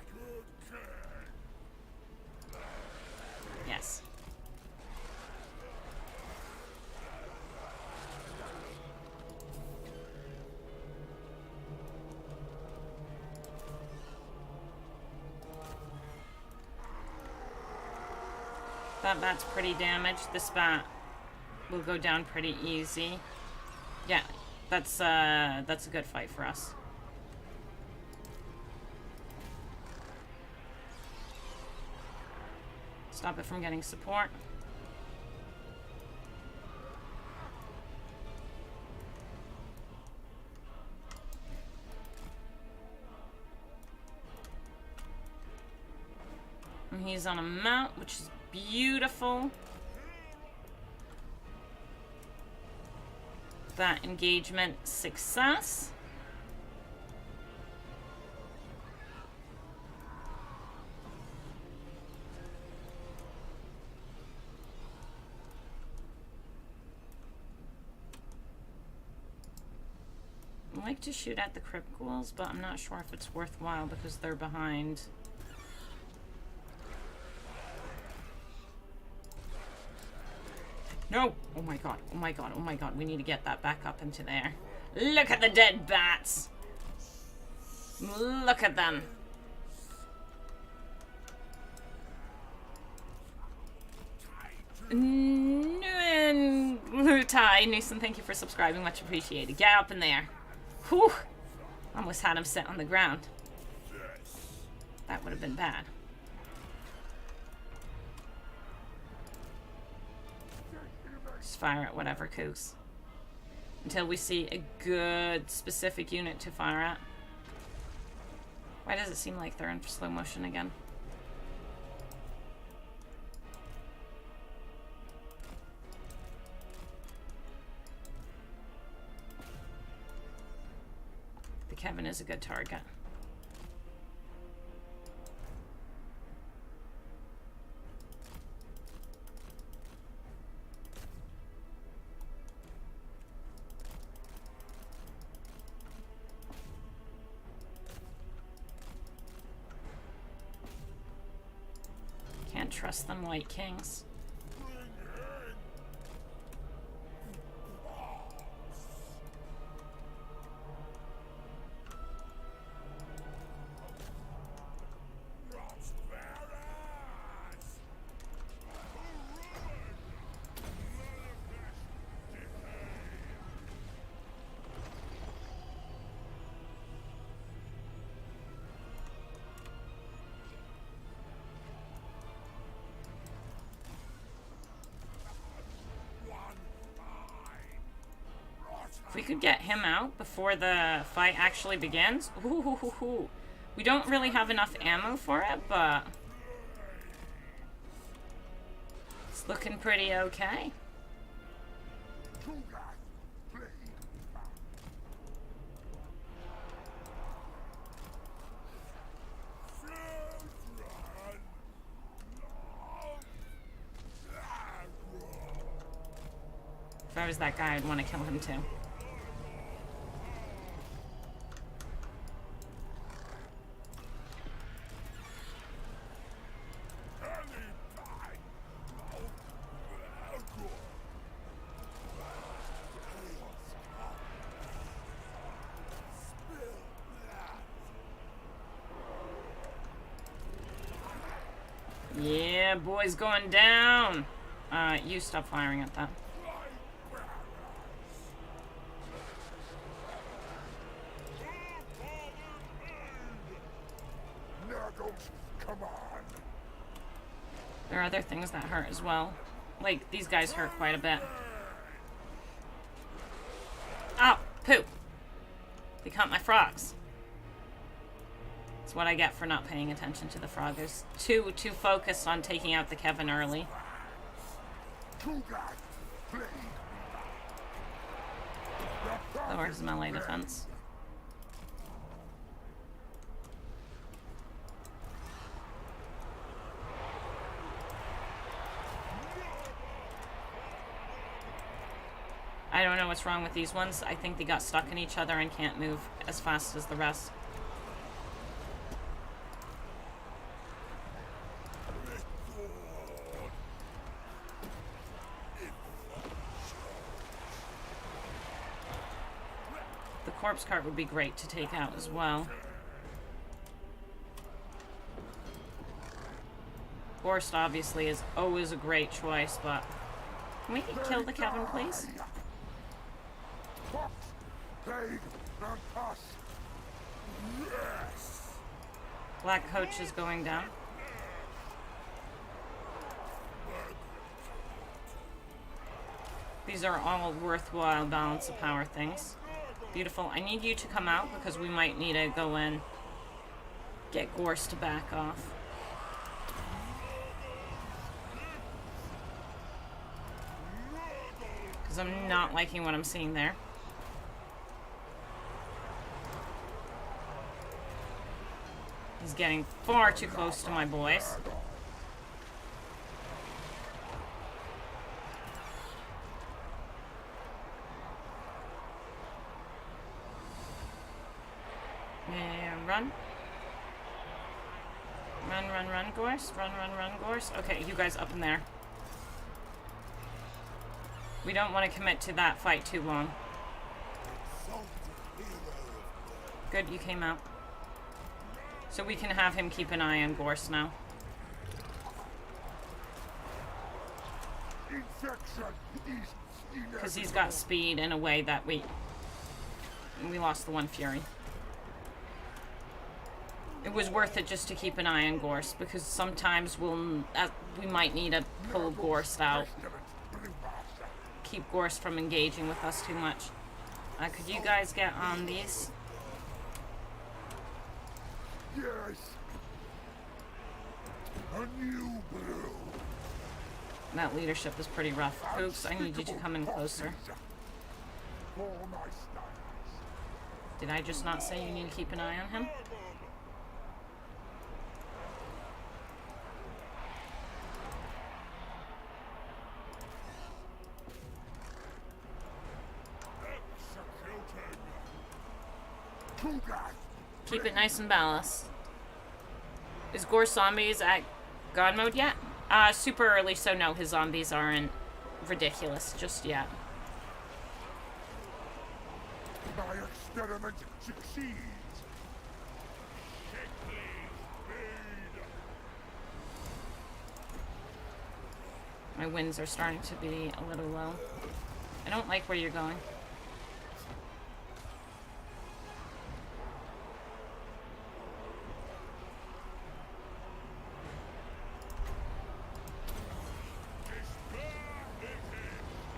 Yes. That bat's pretty damaged. This bat will go down pretty easy. Yeah, that's a good fight for us. Stop it from getting support. And he's on a mount, which is beautiful. That engagement success. I like to shoot at the crypt ghouls, but I'm not sure if it's worthwhile because they're behind. No! Oh my god, oh my god, oh my god. We need to get that back up into there. Look at the dead bats! Look at them! Ty, Newsom, thank you for subscribing. Much appreciated. Get up in there. Whew! Almost had him sit on the ground. That would have been bad. Just fire at whatever cooks. Until we see a good specific unit to fire at. Why does it seem like they're in slow motion again? Kevin is a good target. trust them White Kings. If we could get him out before the fight actually begins. Ooh. We don't really have enough ammo for it, but it's looking pretty okay. If I was that guy, I'd want to kill him too. Yeah, boy's going down. You stop firing at that. Come on. There are other things that hurt as well. Like, these guys hurt quite a bit. Oh, poop. They caught my frogs. That's what I get for not paying attention to the frog. Is too focused on taking out the Kevin early. Lower his melee defense. I don't know what's wrong with these ones. I think they got stuck in each other and can't move as fast as the rest. The corpse cart would be great to take out as well. Gorst obviously is always a great choice, but can we kill the Kevin, please? Black Coach is going down. These are all worthwhile balance of power things. Beautiful. I need you to come out because we might need to go in, get Gorst to back off. Because I'm not liking what I'm seeing there. He's getting far too close to my boys. And run. Run, Gorse. Run, Gorse. Okay, you guys up in there. We don't want to commit to that fight too long. Good, you came out. So we can have him keep an eye on Gorse now. Because he's got speed in a way that we lost the one Fury. It was worth it just to keep an eye on Gorse, because sometimes we might need to pull Gorse out. Keep Gorse from engaging with us too much. Could you guys get on these? Yes. A new brew. That leadership is pretty rough. Oops, I need you to come in closer. Did I just not say you need to keep an eye on him? Keep it nice and balanced. Is Gorse Zombies at God mode yet? Super early, so no, his zombies aren't ridiculous just yet. My experiment succeeds. My winds are starting to be a little low. I don't like where you're going.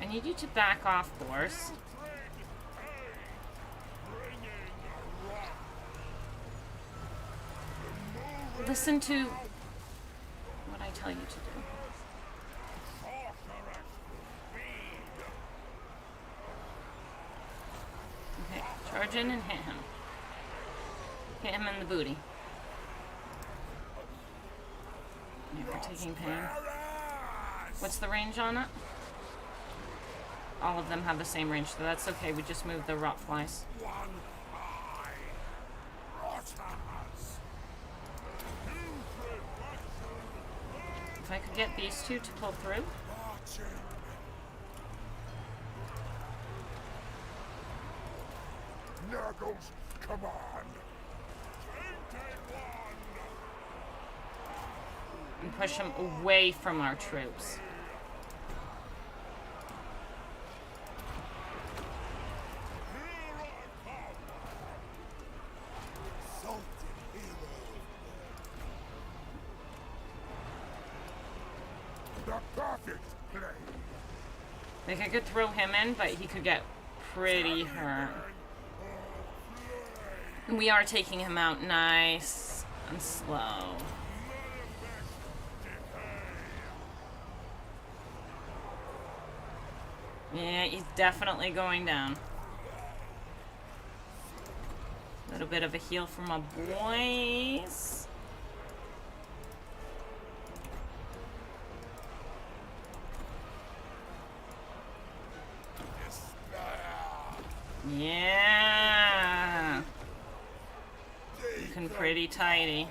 I need you to back off, Gorse. Listen to what I tell you to do. Okay, charge in and hit him. Hit him in the booty. Yeah, we're taking pain. What's the range on it? All of them have the same range, so that's okay. We just moved the rot flies. If I could get these two to pull through. Nurgles, come on. And push them away from our troops. The perfect play. Like, I could throw him in, but he could get pretty hurt. And we are taking him out nice and slow. Yeah, he's definitely going down. A little bit of a heal for my boys. Yeah. Looking pretty tidy.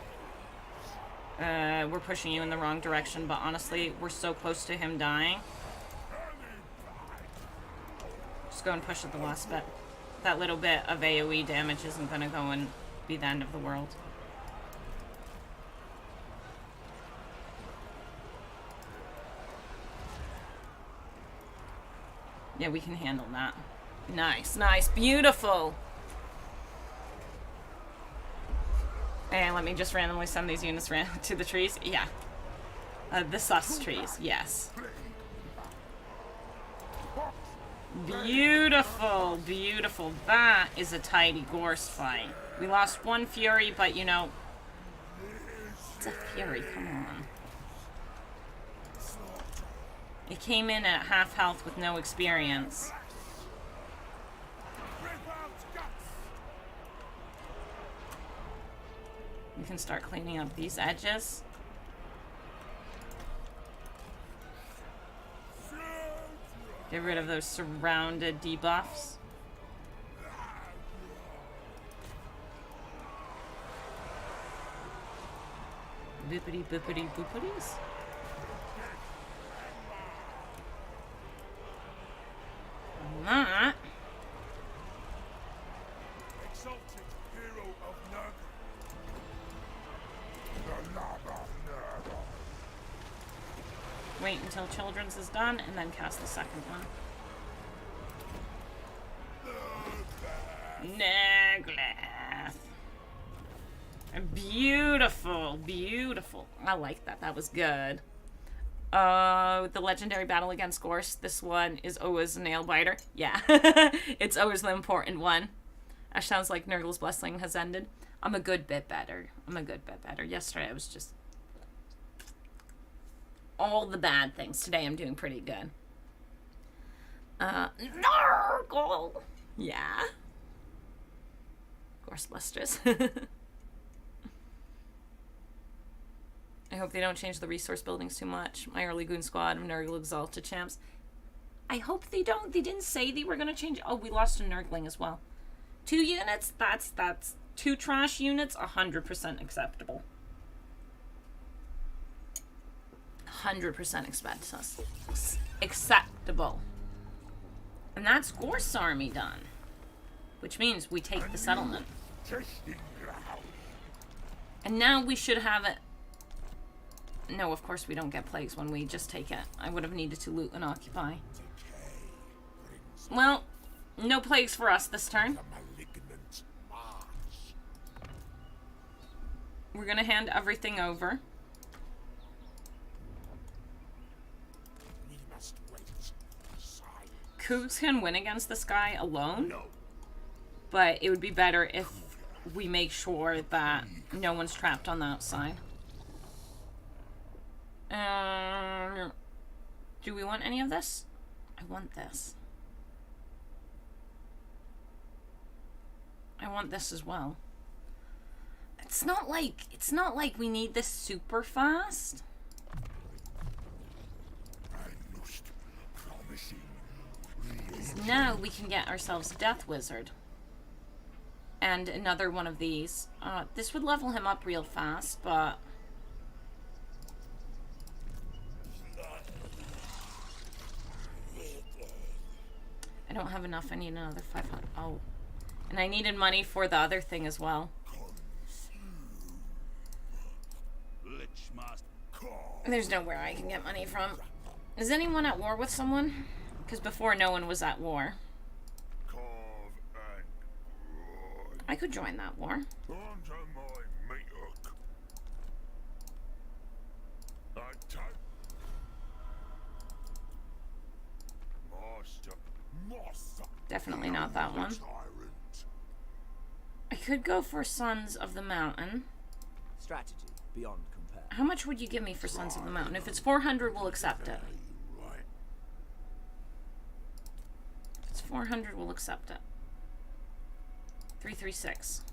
We're pushing you in the wrong direction, but honestly, we're so close to him dying. Just go and push at the last bit. That little bit of AoE damage isn't gonna go and be the end of the world. Yeah, we can handle that. Nice, nice, beautiful. And let me just randomly send these units to the trees. Yeah. The sus trees, yes. Beautiful, beautiful. That is a tidy Gorse fight. We lost one Fury, but you know, it's a Fury, come on. It came in at half health with no experience. We can start cleaning up these edges. Get rid of those surrounded debuffs. Boopity boopity boopities. That. Exalted hero of Nurgle. The lava Nurgle. Wait until Children's is done and then cast the second one. Nurgle. Beautiful, beautiful. I like that. That was good. The legendary battle against Gorse. This one is always a nail biter. Yeah, it's always the important one. Ash sounds like Nurgle's blessing has ended. I'm a good bit better. Yesterday I was just all the bad things. Today I'm doing pretty good. Nurgle. Yeah. Gorse lustrous. I hope they don't change the resource buildings too much. My early goon squad of Nurgle Exalted champs. I hope they don't. They didn't say they were going to change. Oh, we lost a Nurgling as well. 2 units? That's 2 trash units? 100% acceptable. 100% acceptable. And that's Gorse army done. Which means we take the settlement. Testing ground. And now we should have it. No, of course we don't get plagues when we just take it. I would have needed to loot and occupy. Well, no plagues for us this turn. The malignant march. We're gonna hand everything over. We must wait. Silence. Cougs can win against this guy alone, No. but it would be better if we make sure that no one's trapped on the outside. Do we want any of this? I want this. I want this as well. It's not like we need this super fast. I must promising. Now we can get ourselves a Death Wizard. And another one of these. This would level him up real fast, but... I don't have enough. I need another 500. Oh. And I needed money for the other thing as well. There's nowhere I can get money from. Is anyone at war with someone? Because before no one was at war. I could join that war. Definitely not that one. I could go for Sons of the Mountain. Strategy beyond compare. How much would you give me for Sons of the Mountain? If it's 400, we'll accept it. If it's 400, we'll accept it. 336.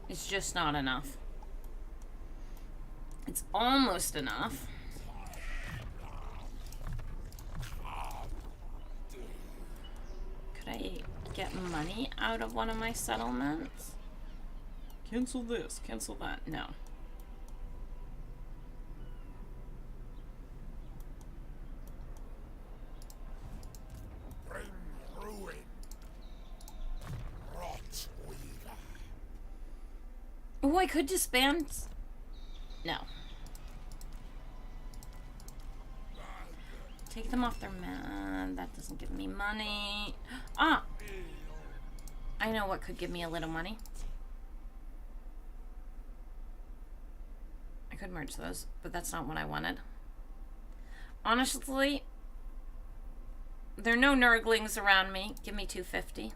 It's just not enough. It's almost enough. Could I get money out of one of my settlements? Cancel this, cancel that. No. Bring ruin. Rot weaver. Oh, I could disband. No. Take them off their man. That doesn't give me money. Ah! I know what could give me a little money. I could merge those, but that's not what I wanted. Honestly, there are no Nurglings around me. Give me 250.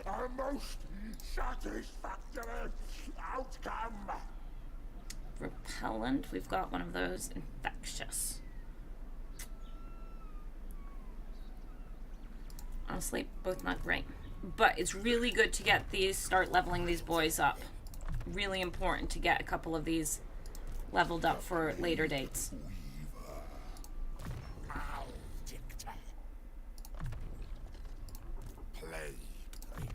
A most satisfactory outcome. Repellent. We've got one of those. Infectious. Honestly, both not great. But it's really good to get these, start leveling these boys up. Really important to get a couple of these leveled up for later dates. Maledictor. Plague bringer.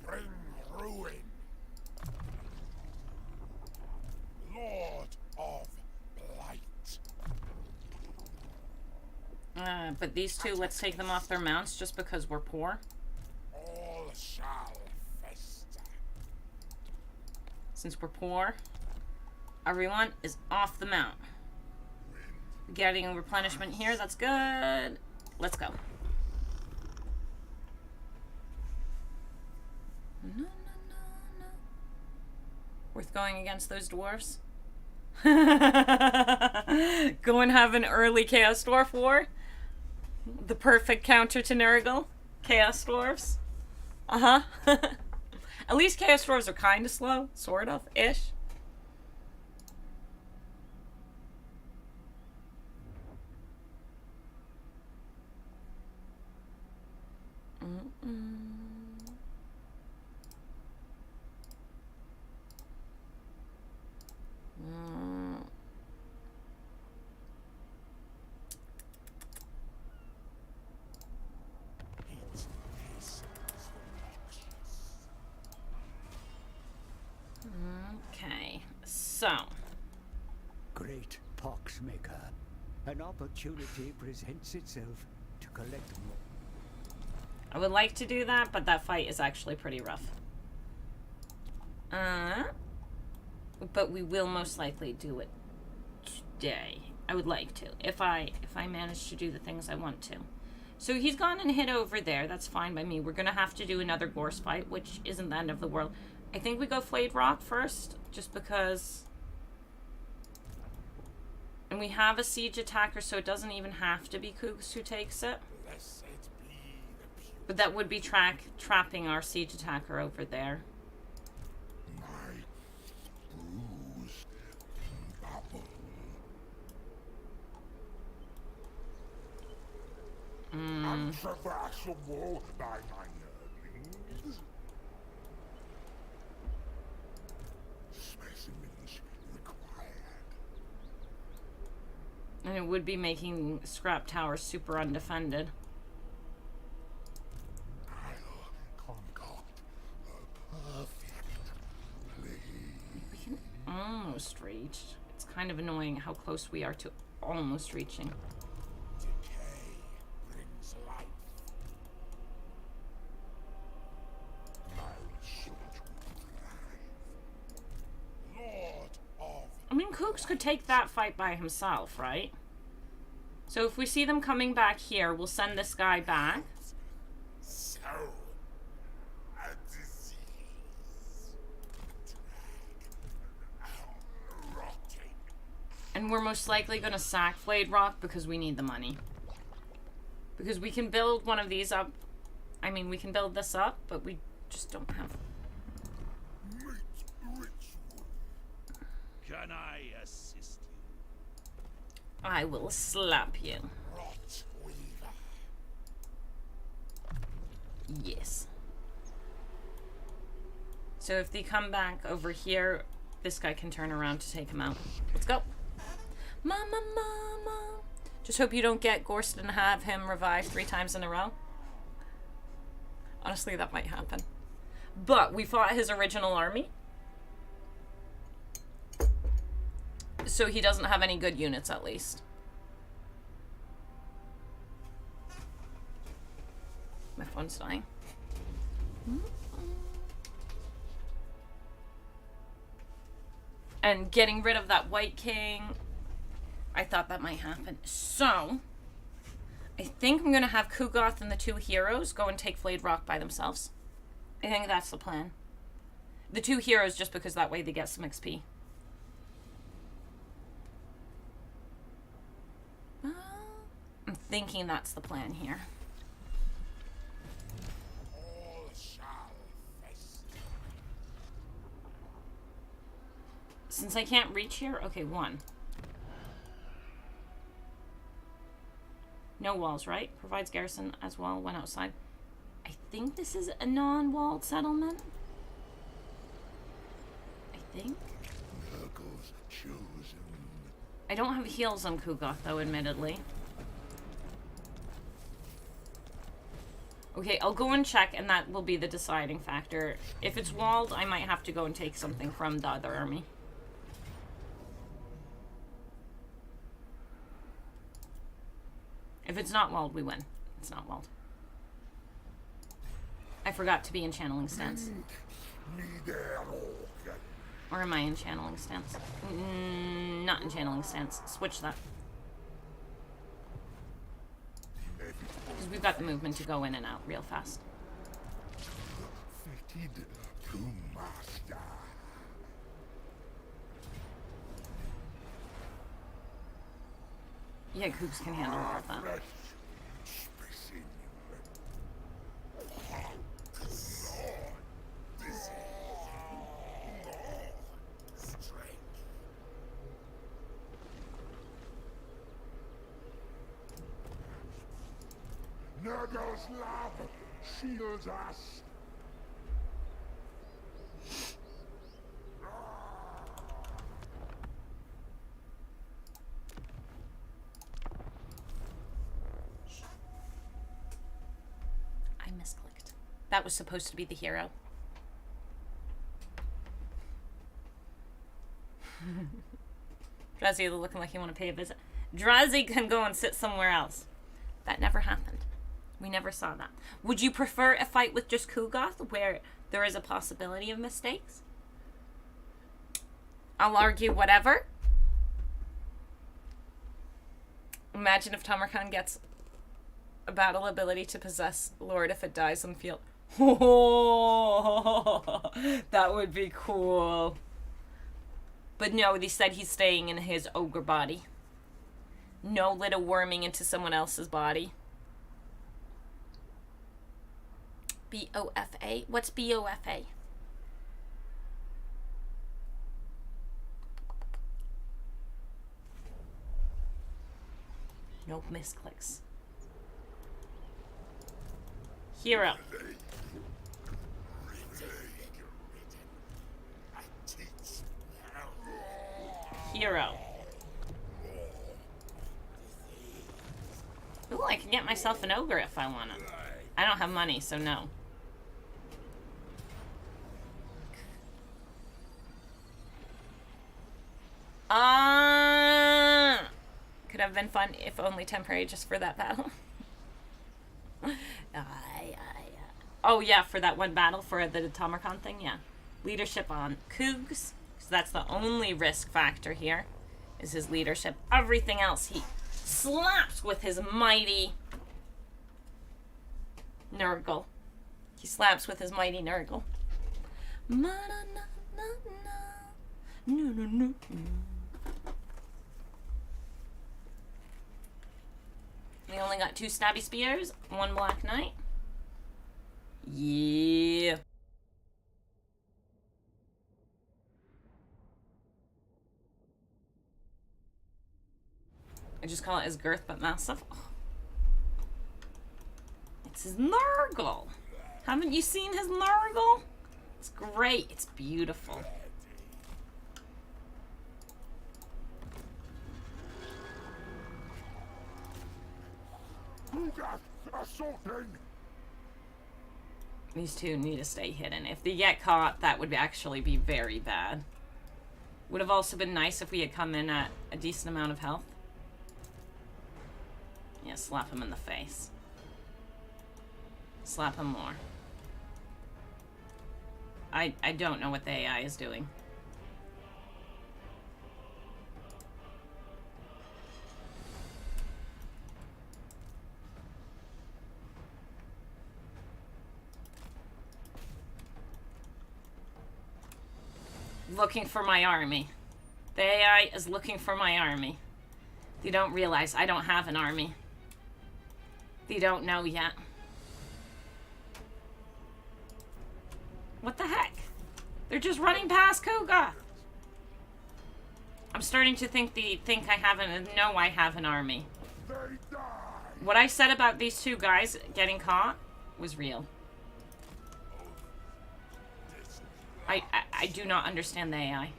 Bring ruin. Lord of blight. But these two, let's take them off their mounts just because we're poor. All shall fester. Since we're poor, everyone is off the mount. Getting replenishment here, that's good. Let's go. No, no, no, no. Worth going against those dwarves? Go and have an early Chaos Dwarf war. The perfect counter to Nurgle. Chaos Dwarves. Uh-huh. At least Chaos Dwarves are kind of slow. Sort of. Ish. So, Great Poxmaker. An opportunity presents itself to collect more. I would like to do that, but that fight is actually pretty rough. But we will most likely do it today. I would like to, if I manage to do the things I want to. So he's gone and hit over there. That's fine by me. We're gonna have to do another Gorse fight, which isn't the end of the world. I think we go Flayed Rock first, just because. And we have a siege attacker, so it doesn't even have to be Kugath who takes it. Blessed be the pure But that would be trapping our siege attacker over there. my bruised bubble. Untraversable by my Nurglings. Specimens required. And it would be making Scrap Tower super undefended. I'll concoct a perfect play. We can almost reach. It's kind of annoying how close we are to almost reaching. Decay brings life. My research will thrive. Lord of I mean, Kooks could take that fight by himself, right? So if we see them coming back here, we'll send this guy back. so a disease. Drag rotting. And we're most likely going to sack Flayed Rock because we need the money. Because we can build one of these up. I mean, we can build this up, but we just don't have... Meat ritual. Can I assist you? I will slap you. Rot weaver. Yes. So if they come back over here, this guy can turn around to take him out. Let's go. Mama, mama. Just hope you don't get Gorst and have him revive 3 times in a row. Honestly, that might happen. But we fought his original army. So he doesn't have any good units, at least. My phone's dying. And getting rid of that White King, I thought that might happen. So, I think I'm going to have Kugath and the 2 heroes go and take Flayed Rock by themselves. I think that's the plan. The 2 heroes, just because that way they get some XP. I'm thinking that's the plan here. All shall fester. Since I can't reach here, okay, 1. No walls, right? Provides garrison as well when outside. I think this is a non-walled settlement. I think. Nurgle's chosen. I don't have heals on Kugath, though, admittedly. Okay, I'll go and check, and that will be the deciding factor. If it's walled, I might have to go and take something from the other army. If it's not walled, we win. It's not walled. I forgot to be in channeling stance. Or am I in channeling stance? Not in channeling stance. Switch that. Because we've got the movement to go in and out real fast. Fated to master. Yeah, Kooks can handle all of that. Fresh spacing. Disease. Strength. Nurgle's love shields us. I misclicked. That was supposed to be the hero. Drazi, you're looking like you want to pay a visit. Drazi can go and sit somewhere else. That never happened. We never saw that. Would you prefer a fight with just Kugath where there is a possibility of mistakes? I'll argue whatever. Imagine if Tamurkhan gets a battle ability to possess Lord if it dies on the field. Oh, that would be cool. But no, they said he's staying in his ogre body. No little worming into someone else's body. BOFA? What's BOFA? No misclicks. Hero. Hero. Ooh, I can get myself an ogre if I want to. I don't have money, so no. Could have been fun if only temporary just for that battle. Oh yeah, for that one battle for the Tamurkhan thing, yeah. Leadership on Cougs, because that's the only risk factor here, is his leadership. Everything else he slaps with his mighty Nurgle. He slaps with his mighty Nurgle. We only got 2 stabby spears, 1 black knight. Yeah. I just call it his girth, but massive. Oh. It's his Nurgle. Haven't you seen his Nurgle? It's great. It's beautiful. Kugath assaulting! These two need to stay hidden. If they get caught, that would actually be very bad. Would have also been nice if we had come in at a decent amount of health. Yeah, slap him in the face. Slap him more. I don't know what the AI is doing. Looking for my army. The AI is looking for my army. They don't realize I don't have an army. They don't know yet. What the heck? They're just running past Kugath. I'm starting to think they think I know I have an army. What I said about these two guys getting caught was real. I do not understand the AI.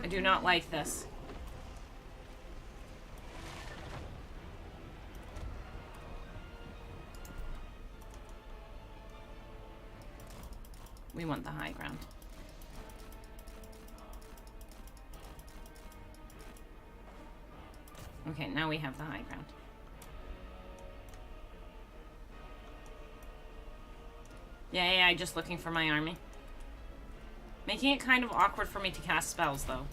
I do not like this. We want the high ground. Okay, now we have the high ground. Yeah, just looking for my army. Making it kind of awkward for me to cast spells, though.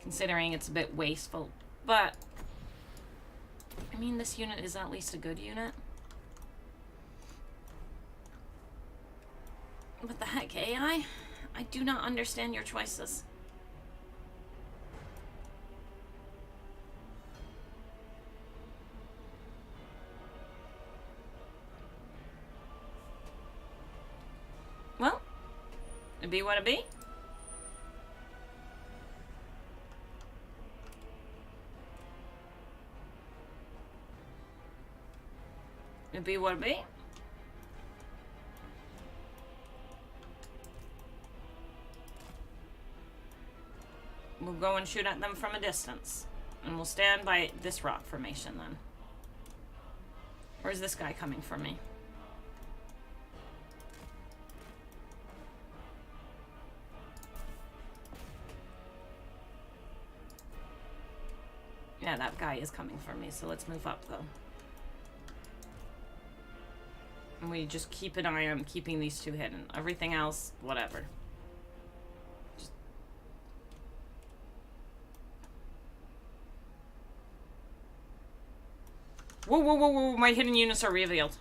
Considering it's a bit wasteful. But, I mean, this unit is at least a good unit. What the heck, AI? I do not understand your choices. Well, it be what it be. It be what it be. We'll go and shoot at them from a distance. And we'll stand by this rock formation then. Where's this guy coming from me? Yeah, that guy is coming for me, so let's move up, though. And we just keep an eye on keeping these two hidden. Everything else, whatever. Just... Whoa, whoa, whoa, whoa, my hidden units are revealed.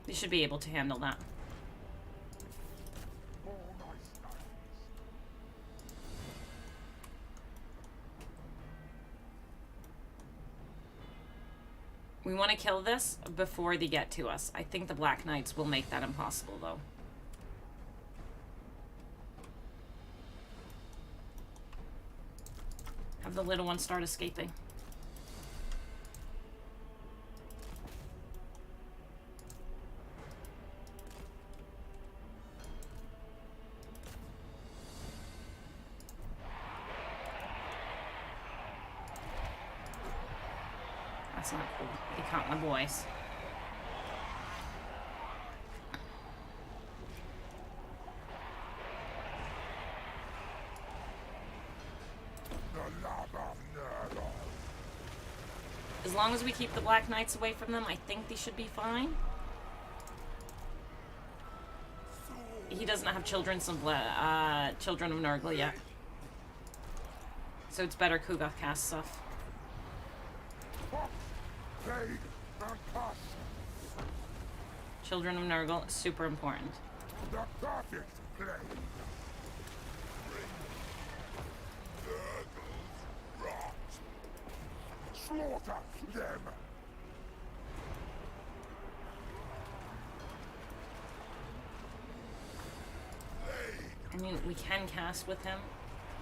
You should be able to handle that. We want to kill this before they get to us. I think the Black Knights will make that impossible, though. Have the little one start escaping. That's not cool. They count my boys. As long as we keep the Black Knights away from them, I think they should be fine. He doesn't have children of Nurgle yet. So it's better Kugath cast stuff. Children of Nurgle, super important. The perfect play. Rot. Slaughter them. I mean, we can cast with him,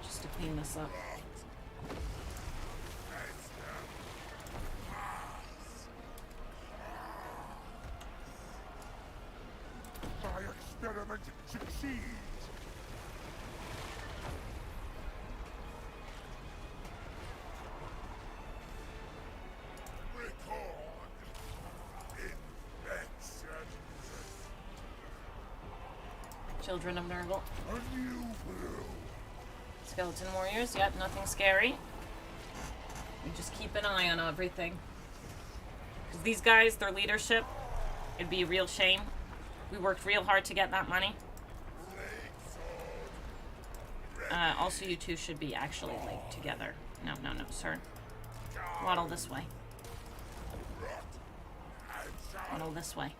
just to clean this up. My experiment succeeds. Children of Nurgle. A new brew. Skeleton warriors, yep, nothing scary. We just keep an eye on everything. Because these guys, their leadership, it'd be a real shame. We worked real hard to get that money. Also, you two should be actually linked together. No, no, no, sir. Waddle this way. Waddle this way.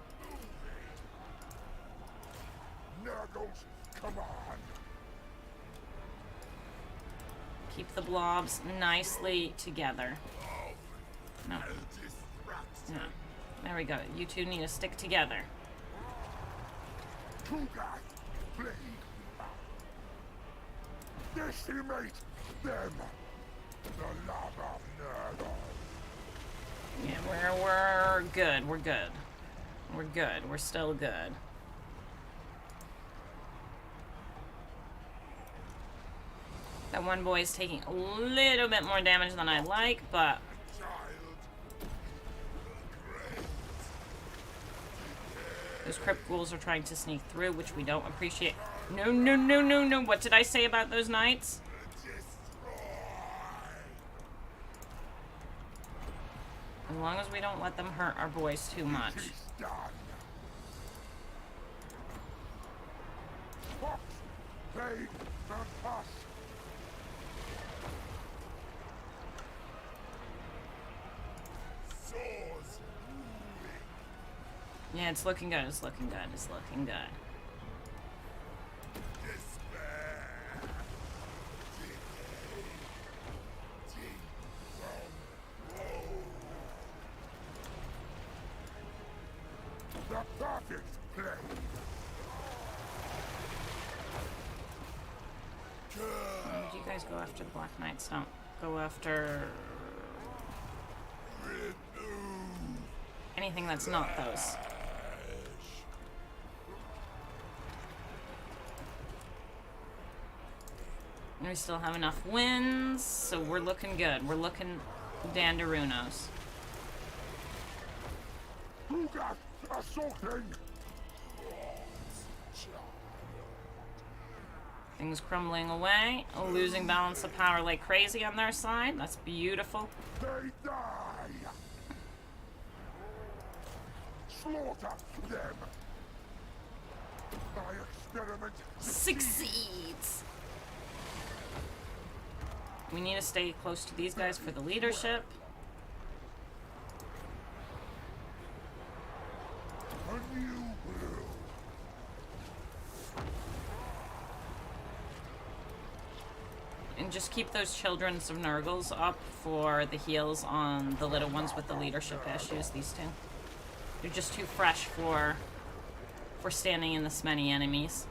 Nurgles, come on. Keep the blobs nicely together. No. No. There we go. You two need to stick together. Kugath, plague. Decimate them. The love of Nurgle. Yeah, we're good. We're good. We're good. We're still good. That one boy is taking a little bit more damage than I like, but... Those crypt ghouls are trying to sneak through, which we don't appreciate. No, no, no, no, no. What did I say about those knights? As long as we don't let them hurt our boys too much. Plague and pus. Yeah, it's looking good. It's looking good. It's looking good. The perfect play. You guys go after the Black Knights. Don't go after anything that's not those. And we still have enough wins, so we're looking good. We're looking Dandarunos. Kugath assaulting! Things crumbling away. Losing balance of power like crazy on their side. That's beautiful. They die! Slaughter them! My experiment Succeeds. We need to stay close to these guys for the leadership. a new brew. And just keep those children's of Nurgles up for the heals on the little ones with the leadership issues, these two. They're just too fresh for standing in this many enemies.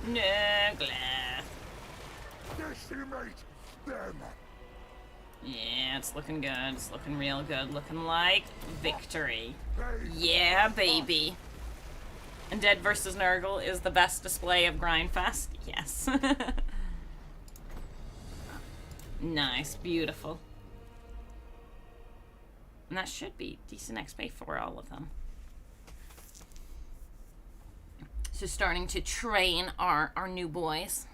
Nurgle. Decimate them! Yeah, it's looking good. It's looking real good. Looking like victory. They Yeah, baby. And Dead versus Nurgle is the best display of Grindfest. Yes. Nice. Beautiful. And that should be decent XP for all of them. So starting to train our new boys.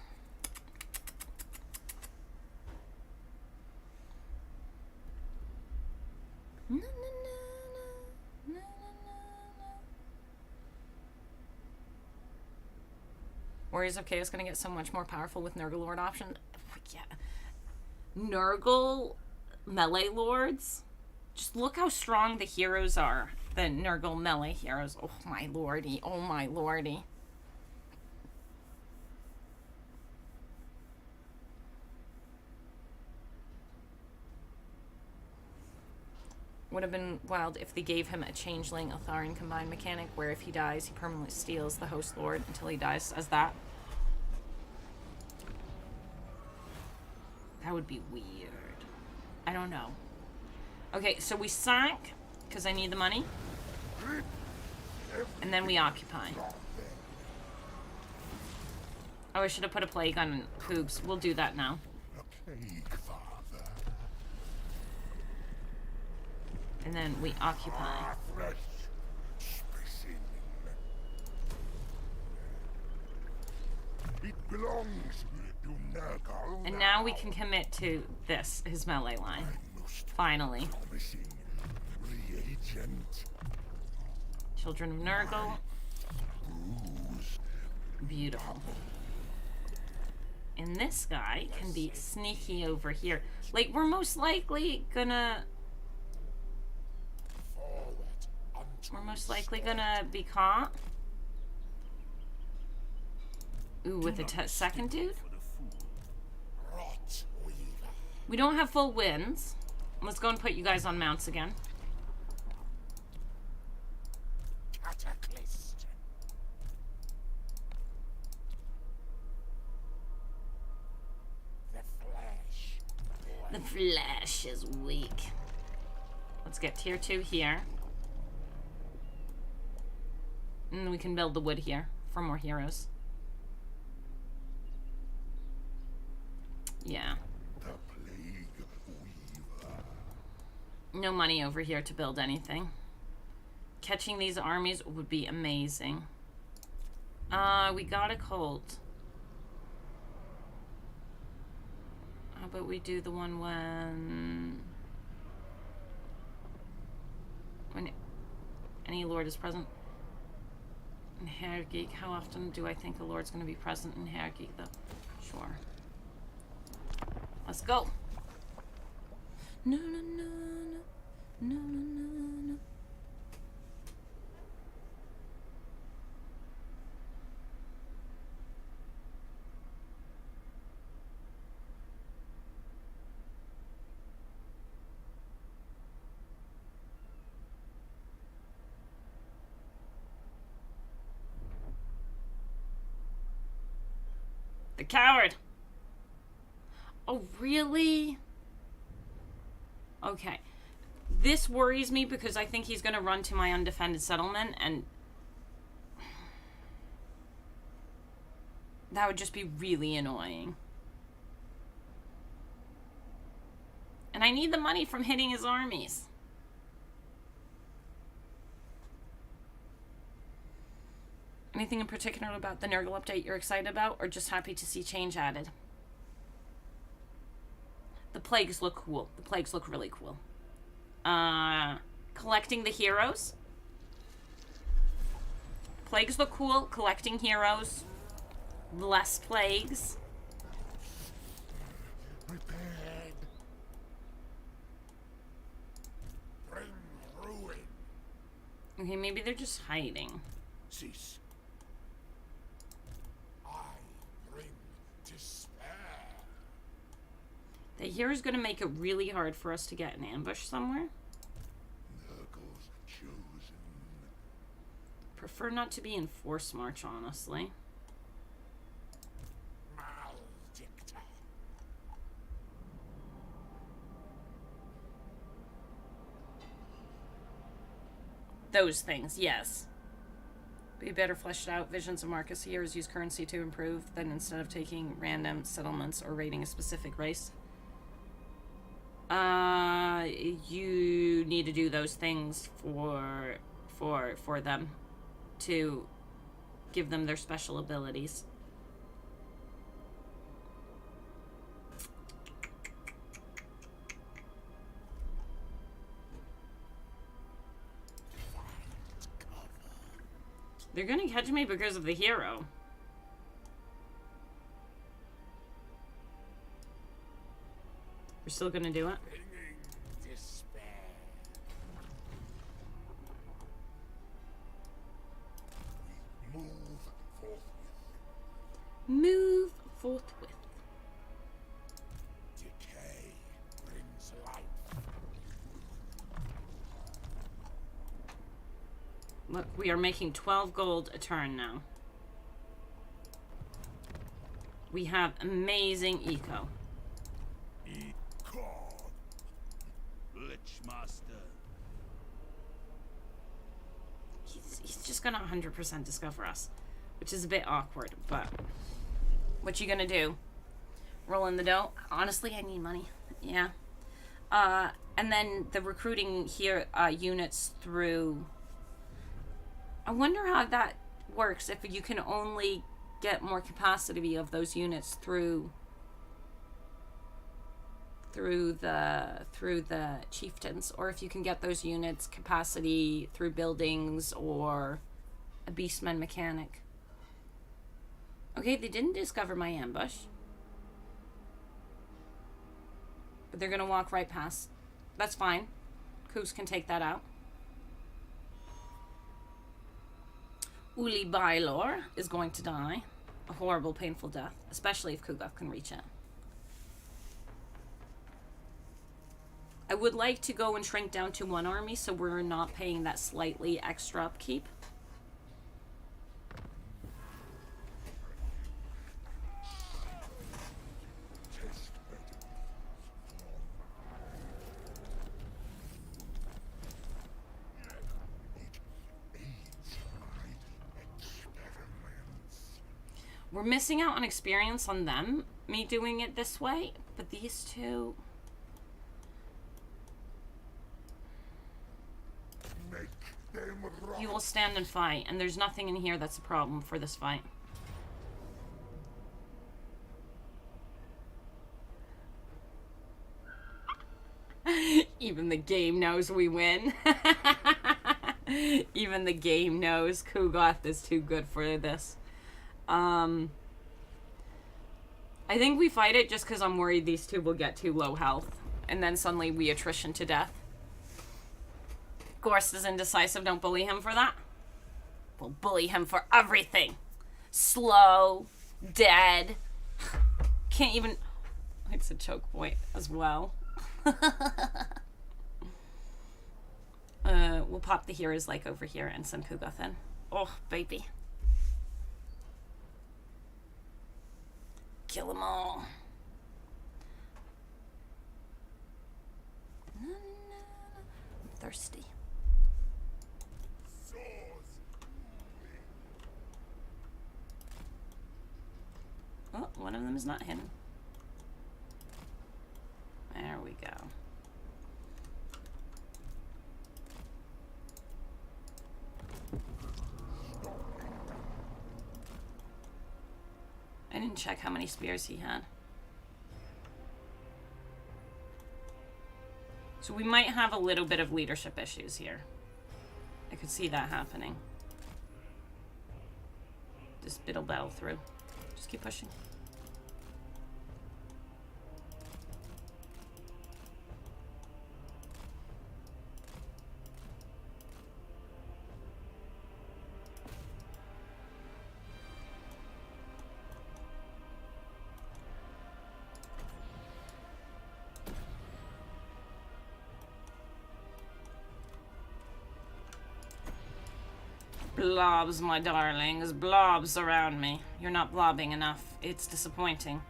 Na, na, na, na, na, na, na. Warriors of Chaos gonna get so much more powerful with Nurgle Lord option. Yeah. Nurgle melee lords. Just look how strong the heroes are. The Nurgle melee heroes. Oh my lordy. Oh my lordy. Would have been wild if they gave him a changeling Atharian combined mechanic where if he dies, he permanently steals the host lord until he dies as that. That would be weird. I don't know. Okay, so we sack, because I need the money. And then we occupy. Oh, I should have put a plague on Cougs. We'll do that now. a plague, father. And then we occupy. Fresh specimen. It belongs to Nurgle. And now we can commit to this, his melee line. Finally. Promising reagent. Children of Nurgle. Bruise. Beautiful. And this guy can be sneaky over here. Like, we're most likely gonna... We're most likely gonna be caught. Ooh, with a second dude? Rot weaver. We don't have full wins. Let's go and put you guys on mounts again. Cataclysm. The flesh. The flesh is weak. Let's get tier 2 here. And we can build the wood here for more heroes. Yeah. The plague weaver. No money over here to build anything. Catching these armies would be amazing. We got a cult. How about we do the one when any lord is present? In Hairgeek, how often do I think a lord's going to be present in Hairgeek though? Sure. Let's go. No, no, no, no, no, no, no. The coward. Oh, really? Okay. This worries me because I think he's going to run to my undefended settlement, and that would just be really annoying. And I need the money from hitting his armies. Anything in particular about the Nurgle update you're excited about, or just happy to see change added? The plagues look cool. The plagues look really cool. Collecting the heroes. Plagues look cool. Collecting heroes. Less plagues. Prepared. Bring ruin. Okay, maybe they're just hiding. Cease. I bring despair. The hero's gonna make it really hard for us to get an ambush somewhere. Nurgle's chosen. Prefer not to be in force march, honestly. Maledicta. Those things, yes. Be better fleshed out. Visions of Marcus heroes use currency to improve, then instead of taking random settlements or raiding a specific race. You need to do those things for them to give them their special abilities. They're gonna catch me because of the hero. We're still gonna do it. Bringing despair. Move forthwith. Move forthwith. Decay brings life. Look, we are making 12 gold a turn now. We have amazing eco. God. Lich Master. He's just gonna 100% discover us, which is a bit awkward, but what you gonna do? Roll in the dough? Honestly, I need money. Yeah. And then the recruiting here units through... I wonder how that works, if you can only get more capacity of those units through the chieftains, or if you can get those units capacity through buildings or a beastman mechanic. Okay, they didn't discover my ambush, but they're gonna walk right past. That's fine. Koos can take that out. Uli Bailor is going to die a horrible, painful death, especially if Kugath can reach it. I would like to go and shrink down to one army so we're not paying that slightly extra upkeep. We're missing out on experience on them, me doing it this way, but these two... Make them rot. You will stand and fight, and there's nothing in here that's a problem for this fight. Even the game knows we win. Even the game knows Kugath is too good for this. I think we fight it just because I'm worried these two will get too low health, and then suddenly we attrition to death. Gorst is indecisive, don't bully him for that. We'll bully him for everything. Slow, dead, can't even... It's a choke point as well. We'll pop the heroes like over here and send Kugath in. Oh, baby. Kill them all. thirsty. Oh, one of them is not hidden. There we go. I didn't check how many spears he had. So we might have a little bit of leadership issues here. I could see that happening. Just it'll battle through. Just keep pushing. Blobs, my darlings. Blobs around me. You're not blobbing enough. It's disappointing.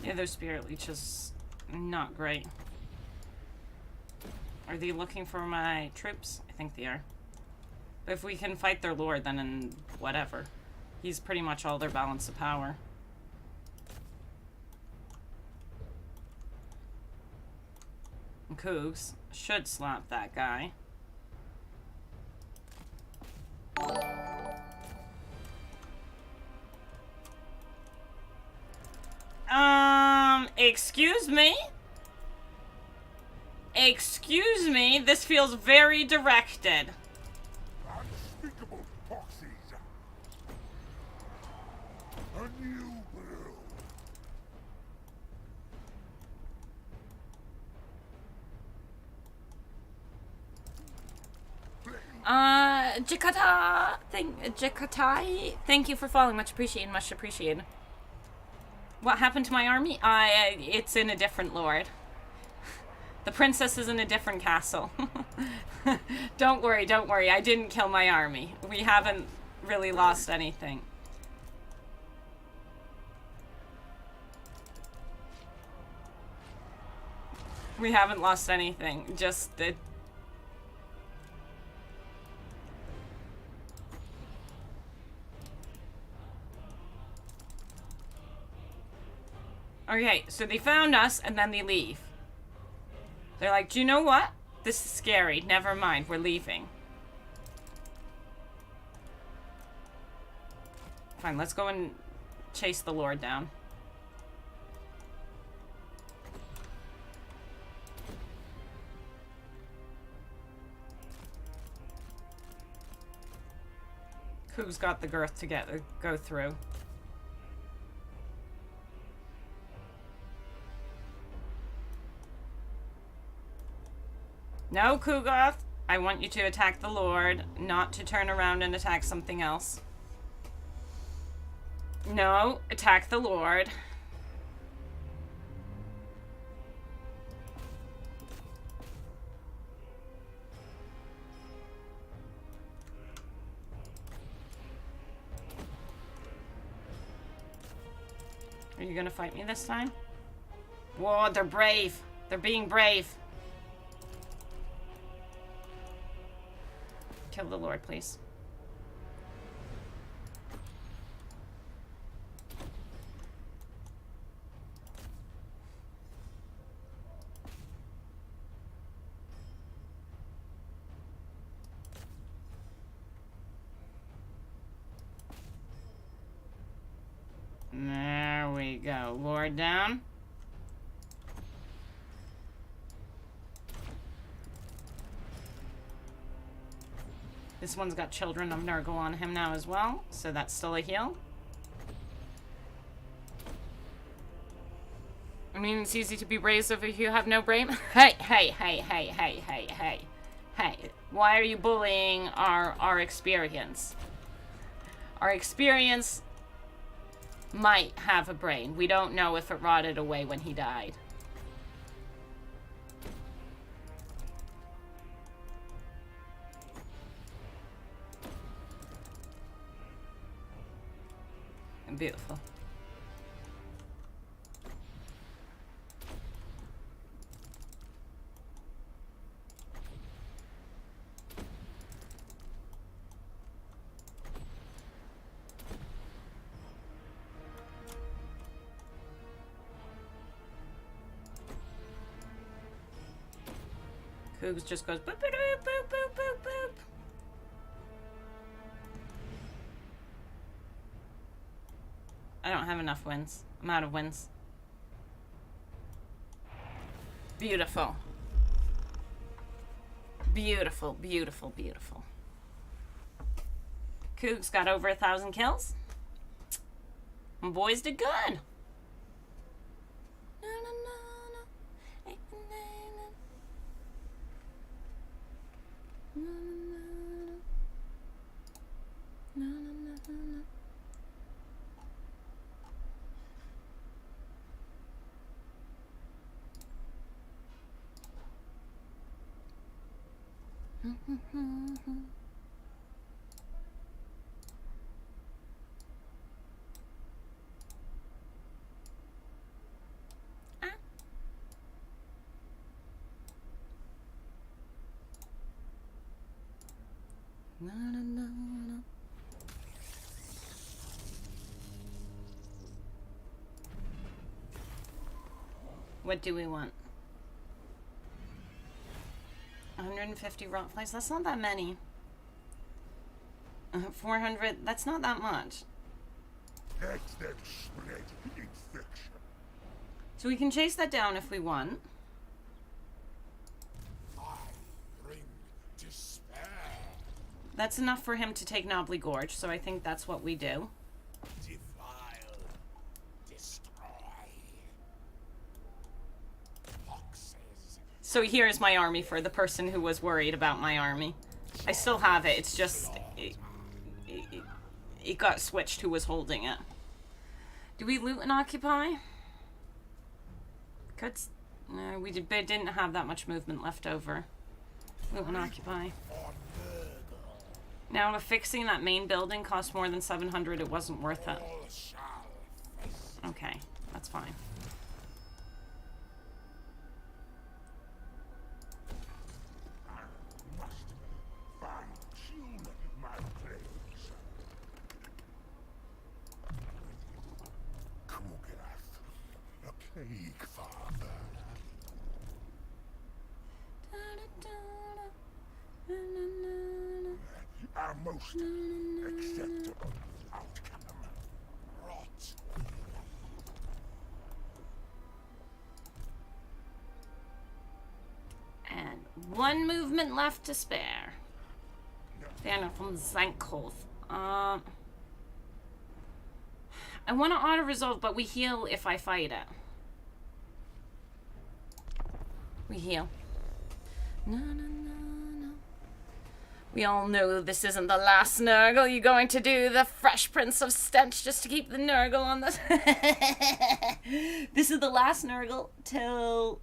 Yeah, their spirit leech is not great. Are they looking for my troops? I think they are. But if we can fight their lord, then whatever. He's pretty much all their balance of power. And Cougs should slap that guy. Excuse me? Excuse me? This feels very directed. Unspeakable proxies. A new brew. Jakatai, thank you for following. Much appreciated, much appreciated. What happened to my army? It's in a different lord. The princess is in a different castle. Don't worry, don't worry. I didn't kill my army. We haven't really lost anything. We haven't lost anything. Just the... Okay, so they found us and then they leave. They're like, do you know what? This is scary. Never mind, we're leaving. Fine, let's go and chase the lord down. Who's got the girth to go through? No, Kugath. I want you to attack the Lord, not to turn around and attack something else. No, attack the Lord. Are you gonna fight me this time? Whoa, they're brave. They're being brave. Kill the Lord, please. There we go. Lord down. This one's got Children of Nurgle on him now as well, so that's still a heal. I mean, it's easy to be brave if you have no brain. Hey, hey, hey, hey, hey, hey, hey. Hey, why are you bullying our experience? Our experience might have a brain. We don't know if it rotted away when he died. Beautiful. Cougs just goes boop, boop, boop, boop, boop, boop. I don't have enough wins. I'm out of wins. Beautiful. Beautiful, beautiful, beautiful. Cougs got over 1,000 kills. My boys did good. What do we want? 150 rot flies? That's not that many. 400? That's not that much. Let them spread infection. So we can chase that down if we want. I bring despair. That's enough for him to take Knobbly Gorge, so I think that's what we do. Defile. Destroy. Boxes. So here's my army for the person who was worried about my army. I still have it, it's just... It got switched who was holding it. Do we loot and occupy? No, we didn't have that much movement left over. Loot and occupy. Now, if fixing that main building cost more than 700, it wasn't worth it. Okay, that's fine. Plague Father. Our most acceptable outcome. Rot. And one movement left to spare. Banner from Zankoth. I want to auto-resolve, but we heal if I fight it. We heal. No, no, no, no. We all know this isn't the last Nurgle. You're going to do the Fresh Prince of Stench just to keep the Nurgle on the... This is the last Nurgle till...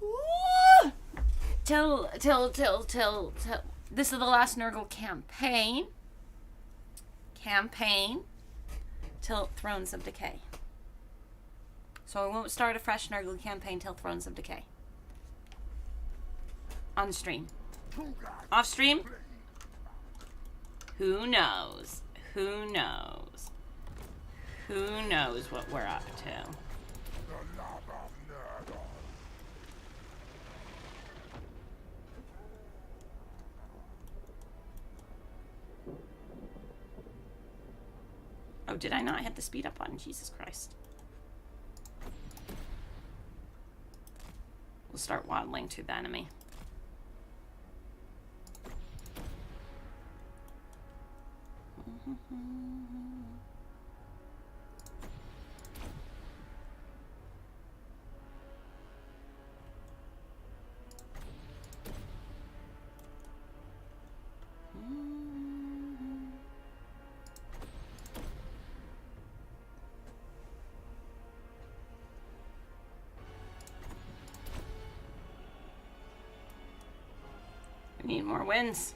Woo! Till... This is the last Nurgle campaign. Till Thrones of Decay. So I won't start a fresh Nurgle campaign till Thrones of Decay. On stream. Off stream? Who knows? Who knows? Who knows what we're up to? The love of Nurgle. Oh, did I not hit the speed up button? Jesus Christ. We'll start waddling to the enemy. Need more wins.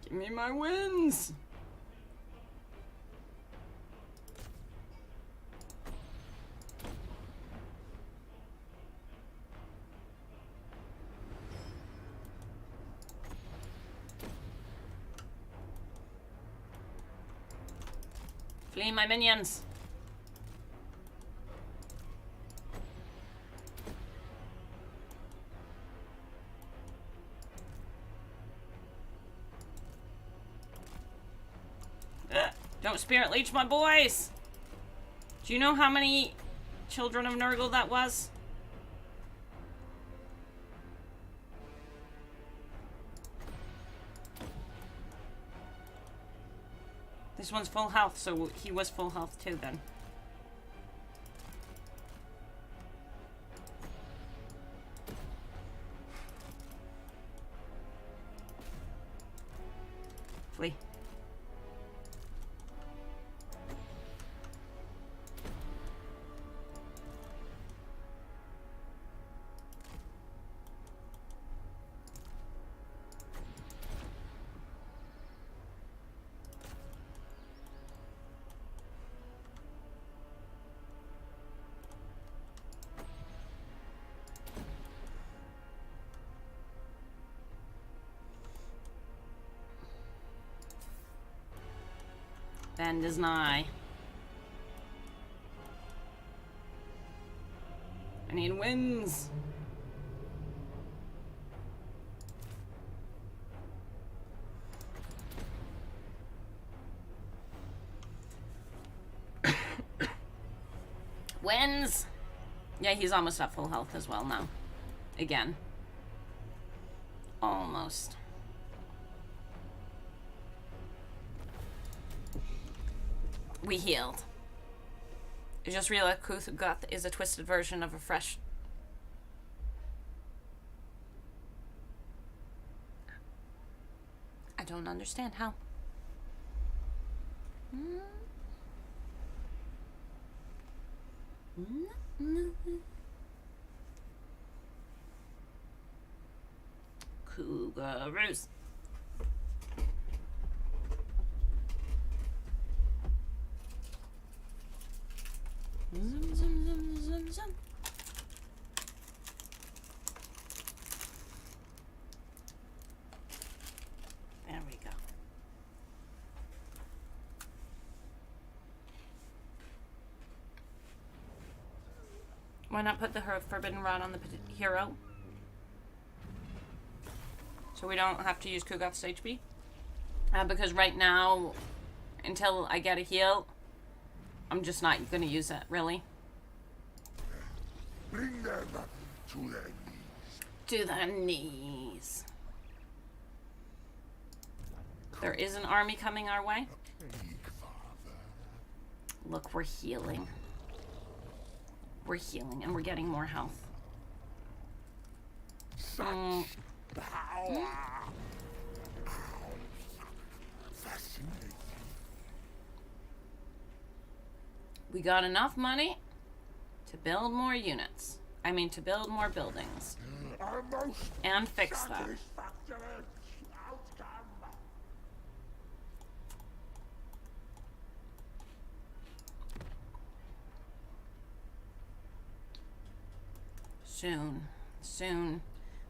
Give me my wins. Flee my minions. Don't spirit leech my boys. Do you know how many children of Nurgle that was? This one's full health, so he was full health too then. Flee. End is nigh. I need wins. Wins. Yeah, he's almost at full health as well now. Again. Almost. We healed. I just realized Kugath is a twisted version of a fresh... I don't understand how. Kugaroos. Zoom, zoom, zoom, zoom, zoom. There we go. Why not put the forbidden rod on the hero? So we don't have to use Kugath's HP? Because right now, until I get a heal, I'm just not going to use it, really. Bring them to their knees. To their knees. There is an army coming our way. Look, we're healing. We're healing, and we're getting more health. Power. Fascinating. We got enough money to build more units. I mean, to build more buildings. Our most And fix that. satisfactory outcome. Soon. Soon.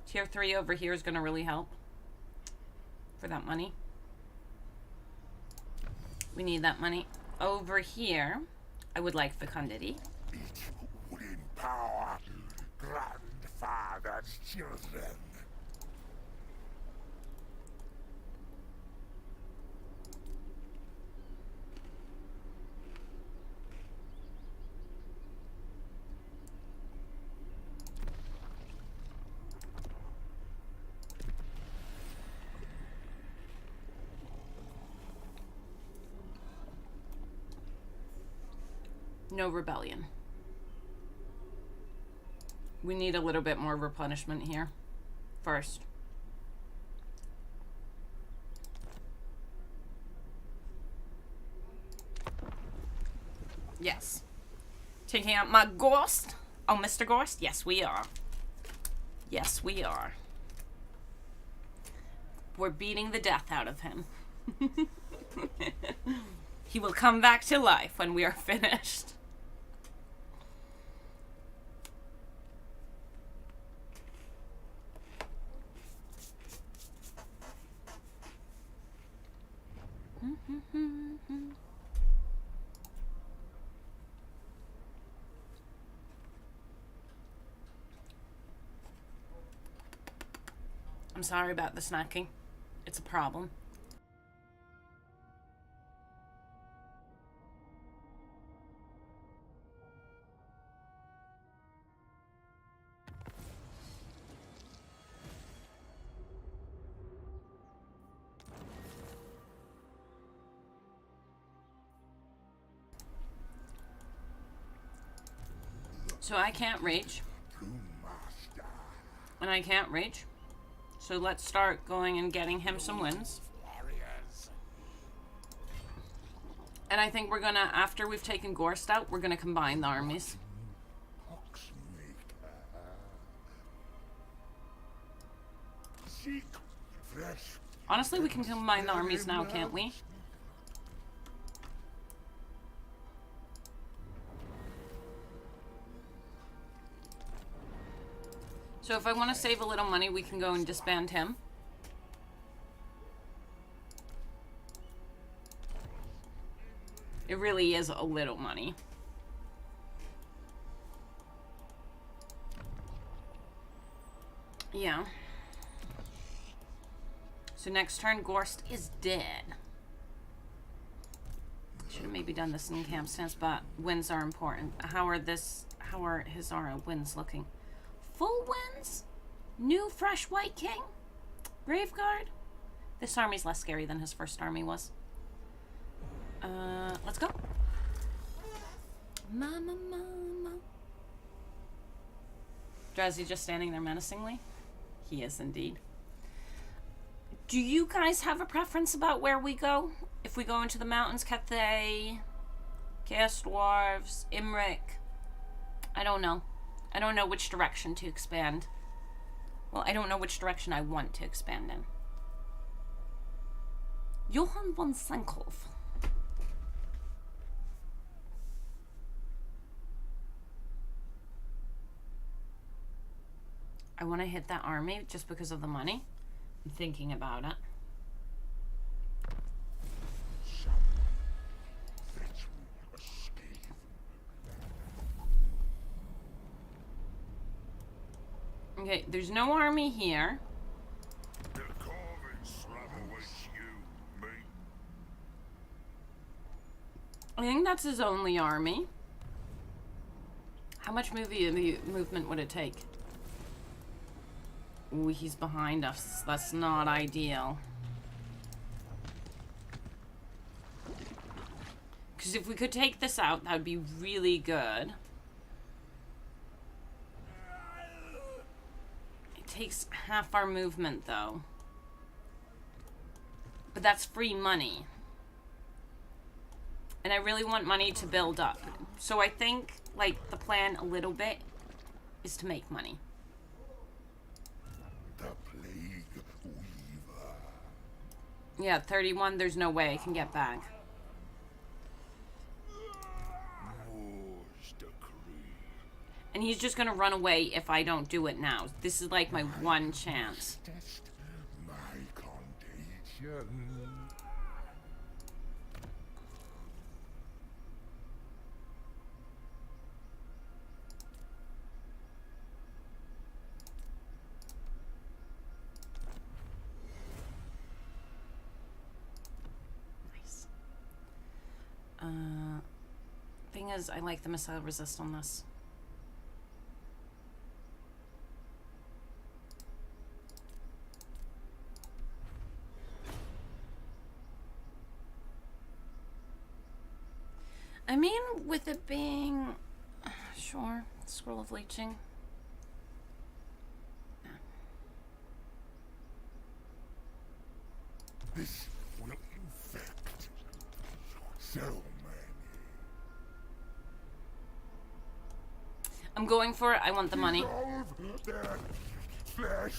Tier 3 over here is going to really help. For that money. We need that money. Over here, I would like fecundity. It would empower grandfather's children. No rebellion. We need a little bit more replenishment here. First. Taking out my ghost. Oh, Mr. Ghost? Yes, we are. Yes, we are. We're beating the death out of him. He will come back to life when we are finished. I'm sorry about the snacking. It's a problem. So I can't reach. And I can't reach. So let's start going and getting him some wins. And I think we're gonna, after we've taken Gorst out, we're gonna combine the armies. Honestly, we can combine the armies now, can't we? So if I want to save a little money, we can go and disband him. It really is a little money. Yeah. So next turn, Gorst is dead. Should have maybe done this in camp stance, but wins are important. How are his wins looking? Full wins? New fresh White King? Graveguard? This army's less scary than his first army was. Let's go. Mama, mama. Drowsy just standing there menacingly? He is indeed. Do you guys have a preference about where we go? If we go into the mountains, Cathay, Chaos Dwarves, Imrik? I don't know. I don't know which direction to expand. Well, I don't know which direction I want to expand in. Johann von Sankoff. I want to hit that army just because of the money. I'm thinking about it. Okay, there's no army here. The carving slab awaits you, mate. I think that's his only army. How much movement would it take? Ooh, he's behind us. That's not ideal. Because if we could take this out, that would be really good. It takes half our movement, though. But that's free money. And I really want money to build up. So I think, like, the plan a little bit is to make money. The plague weaver. Yeah, 31, there's no way I can get back. War's decree. And he's just gonna run away if I don't do it now. This is like my one chance. Test my contagion. Nice. Thing is, I like the missile resist on this. I mean, with it being... Sure, Scroll of Leeching. This will infect so many. I'm going for it. I want the money. Dissolve their flesh.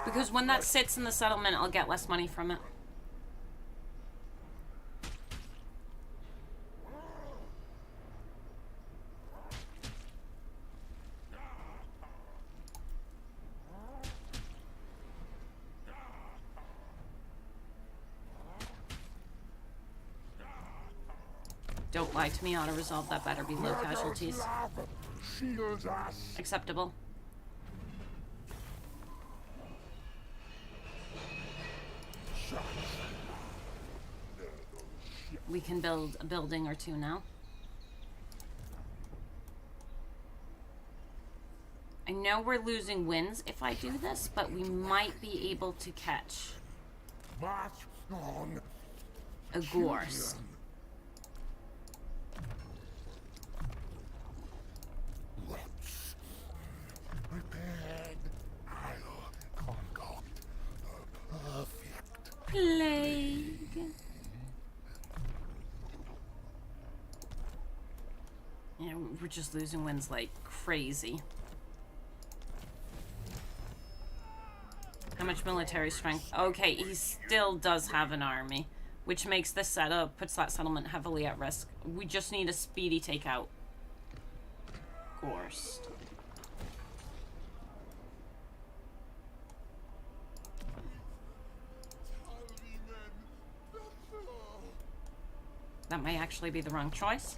Because when that sits in the settlement, I'll get less money from it. Don't lie to me, auto-resolve. That better be low casualties. Love shields us. Acceptable. We can build a building or two now. I know we're losing wins if I do this, but we might be able to catch March on. a gorse. Let's prepared. I'll concoct a perfect Plague. Yeah, we're just losing wins like crazy. How much military strength? Okay, he still does have an army, which makes this setup, puts that settlement heavily at risk. We just need a speedy takeout. Gorst. That may actually be the wrong choice.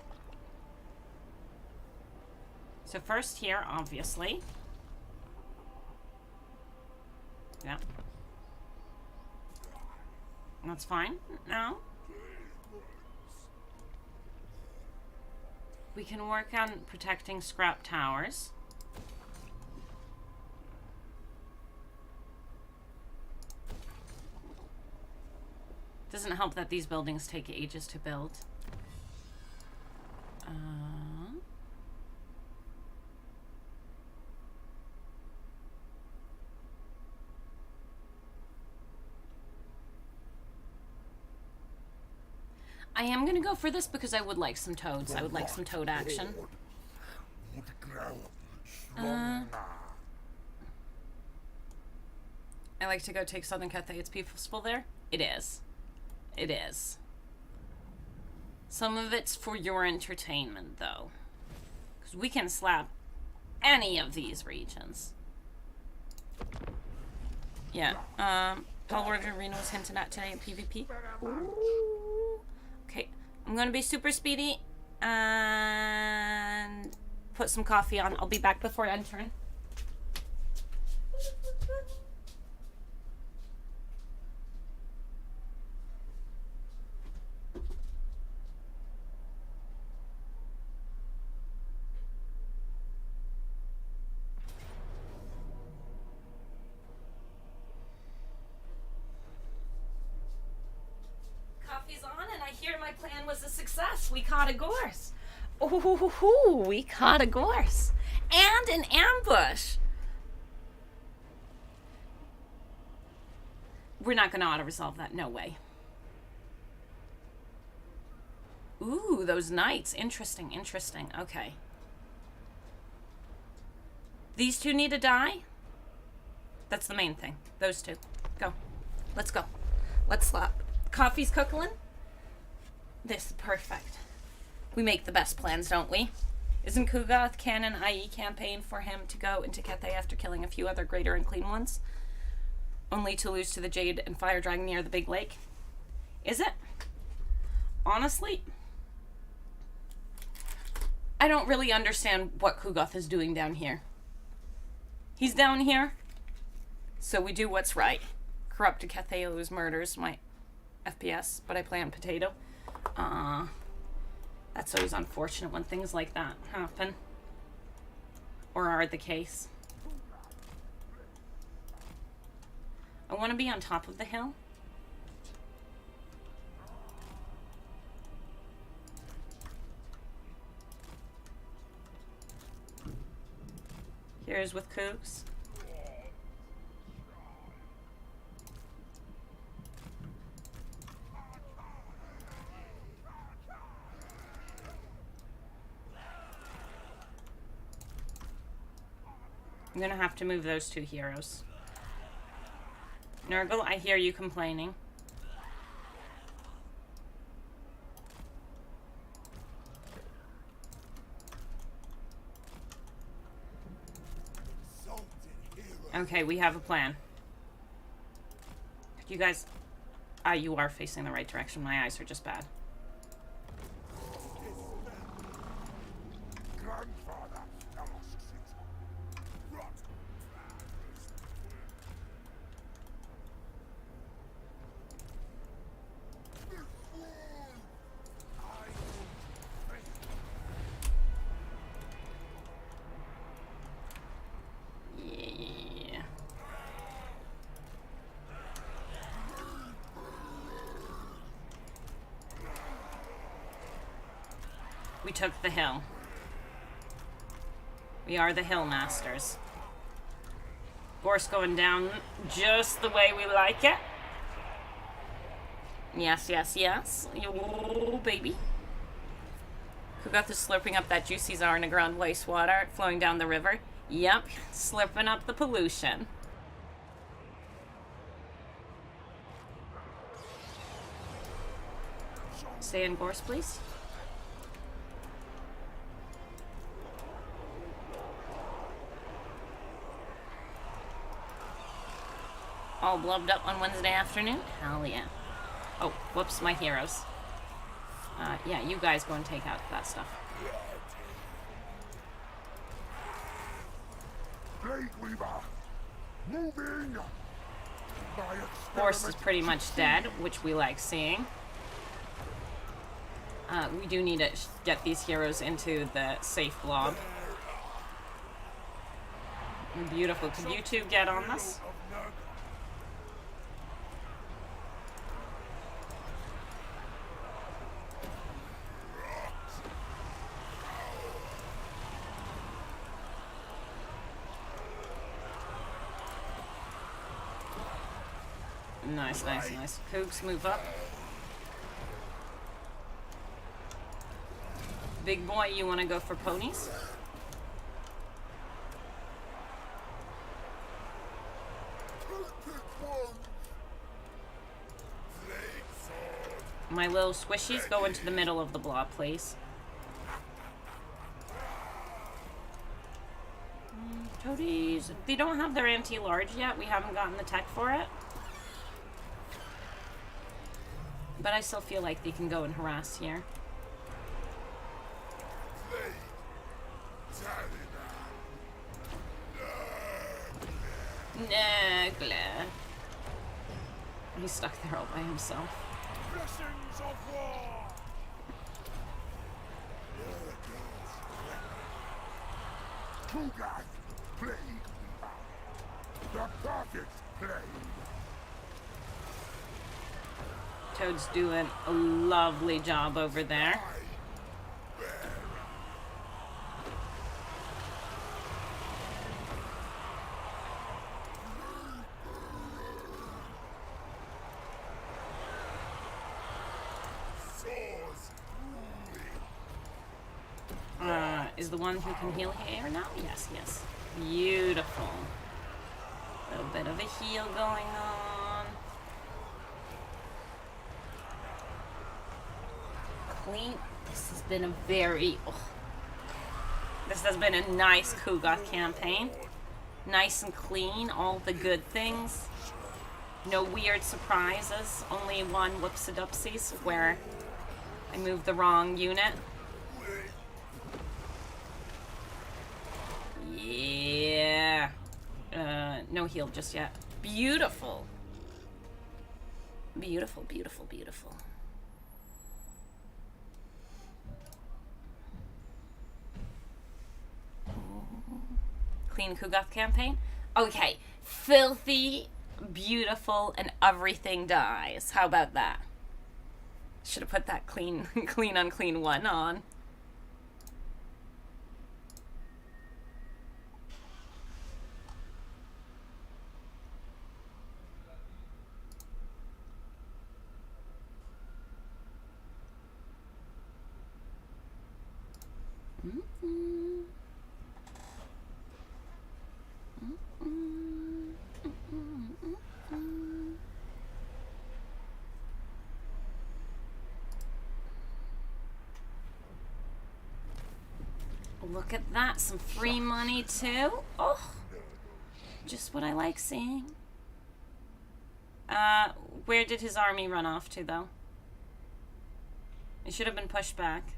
So first here, obviously. Yeah. That's fine. Now we can work on protecting scrap towers. Doesn't help that these buildings take ages to build. I am gonna go for this because I would like some toads. I would like some toad action. would grow stronger. I like to go take Southern Cathay. It's peaceful there. It is. It is. Some of it's for your entertainment, though. Because we can slap any of these regions. Yeah. Paul Warder Arena was hinted at today in PvP. Ooh. Okay. I'm going to be super speedy and put some coffee on. I'll be back before end turn. Coffee's on, and I hear my plan was a success. We caught a gorse. Ooh, we caught a gorse. And an ambush. We're not going to auto-resolve that. No way. Ooh, those knights. Interesting, interesting. Okay. These two need to die? That's the main thing. Those two. Go. Let's go. Let's slap. Coffee's cooking. This is perfect. We make the best plans, don't we? Isn't Kugath canon IE campaign for him to go into Cathay after killing a few other greater and clean ones? Only to lose to the Jade and Fire Dragon near the big lake? Is it? Honestly, I don't really understand what Kugath is doing down here. He's down here, so we do what's right. Corrupted Cathay who murders my FPS, but I play on potato. That's always unfortunate when things like that happen. Or are the case. I want to be on top of the hill. Here's with Cougs. I'm gonna have to move those 2 heroes. Nurgle, I hear you complaining. Okay, we have a plan. You guys... you are facing the right direction. My eyes are just bad. Grandfather asks it. Rot. Yeah. We took the hill. We are the hill masters. Gorse going down just the way we like it. Yes, yes, yes. Yo, baby. Kugath is slurping up that juicy Zarna ground wastewater flowing down the river. Yep, slurping up the pollution. Stay in Gorse, please. All blubbed up on Wednesday afternoon? Hell yeah. Oh, whoops, my heroes. Yeah, you guys go and take out that stuff. Blade Weaver, moving. Horse is pretty much dead, which we like seeing. We do need to get these heroes into the safe blob. Beautiful. Could you two get on this? Nice, nice, nice. Kooks, move up. Big boy, you want to go for ponies? My little squishies, go into the middle of the blob, please. Toadies. They don't have their anti-large yet. We haven't gotten the tech for it. But I still feel like they can go and harass here. Nurgle. He's stuck there all by himself. Blessings of war. Kugath, Plague Weaver. The perfect plague. Toad's doing a lovely job over there. Is the one who can heal here now? Yes, yes. Beautiful. A little bit of a heal going on. Clean. This has been a very... Oh, this has been a nice Kugath campaign. Nice and clean. All the good things. No weird surprises. Only one whoopsie-doopsies where I moved the wrong unit. Yeah. No heal just yet. Beautiful. Beautiful, beautiful, beautiful. Clean Kugath campaign? Okay. Filthy, beautiful, and everything dies. How about that? Should have put that clean, clean, unclean one on. Look at that, some free money too. Oh, just what I like seeing. Where did his army run off to, though? It should have been pushed back.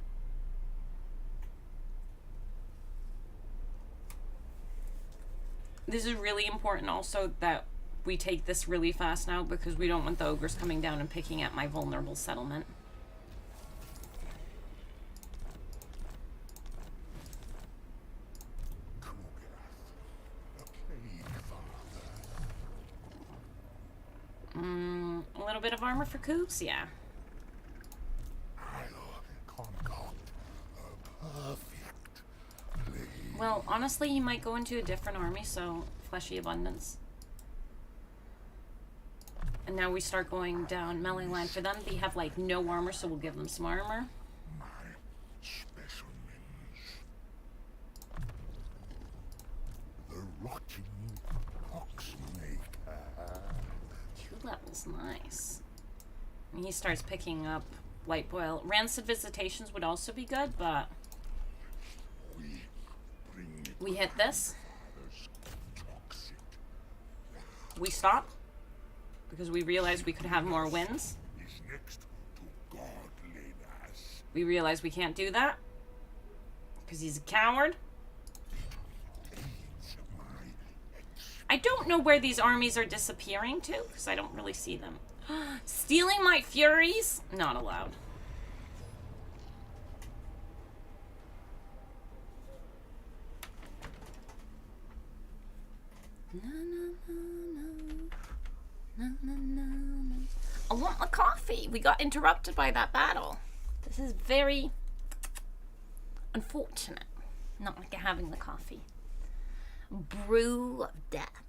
This is really important also that we take this really fast now because we don't want the ogres coming down and picking at my vulnerable settlement. A little bit of armor for Cougs, yeah. Well, honestly, he might go into a different army, so fleshy abundance. And now we start going down melee line for them. They have like no armor, so we'll give them some armor. My specimens. The rotting poxmaker. 2 levels, nice. And he starts picking up light boil. Rancid visitations would also be good, but we hit this. We stop because we realized we could have more wins. We realize we can't do that because he's a coward. I don't know where these armies are disappearing to because I don't really see them. Stealing my furies? Not allowed. I want my coffee. We got interrupted by that battle. This is very unfortunate. Not like having the coffee. Brew of death.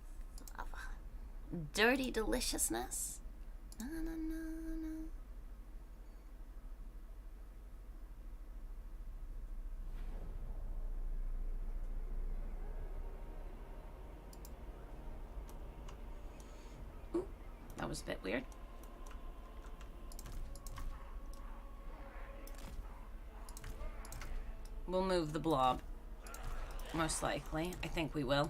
Of dirty deliciousness. Na, na, na, na. Ooh, that was a bit weird. We'll move the blob. Most likely. I think we will.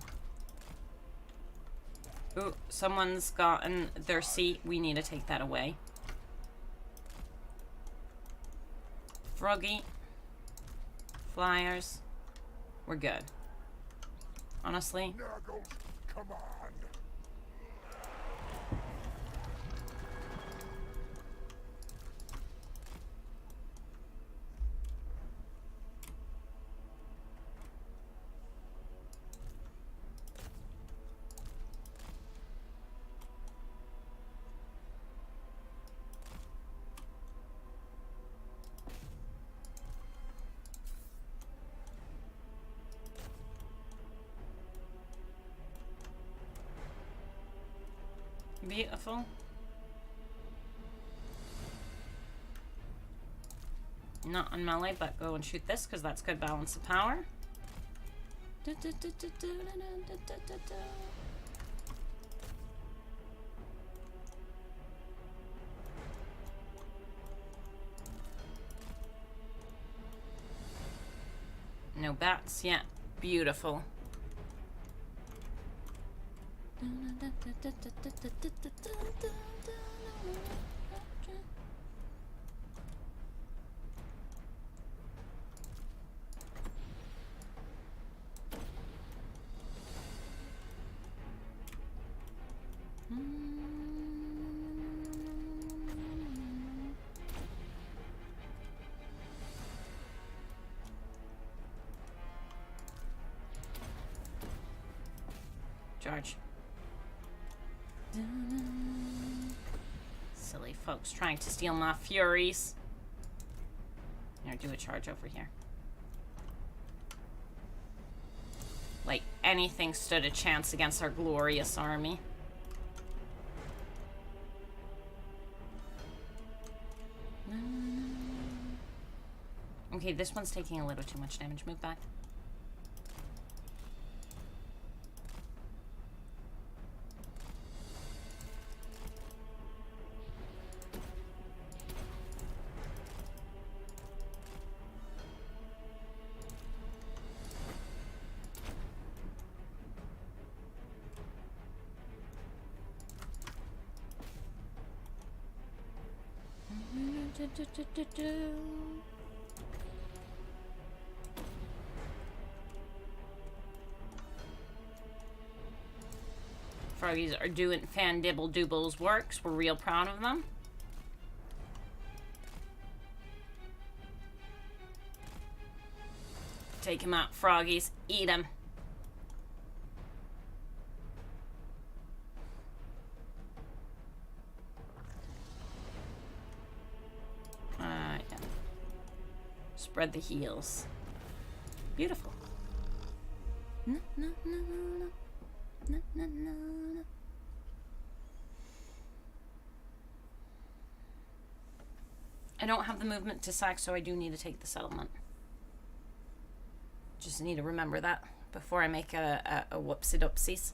Ooh, someone's gotten their seat. We need to take that away. Froggy. Flyers. We're good. Honestly. Nurgle, come on. Beautiful. Not on melee, but go and shoot this because that's good balance of power. No bats yet. Beautiful. Charge. Silly folks trying to steal my furies. Here, do a charge over here. Like anything stood a chance against our glorious army. Okay, this one's taking a little too much damage. Move back. Froggies are doing fan-dibble doobles works. We're real proud of them. Take him out, froggies. Eat him. Yeah. Spread the heals. Beautiful. No, no, no, no. No, no, no, no. I don't have the movement to sack, so I do need to take the settlement. Just need to remember that before I make a whoopsie-doopsies.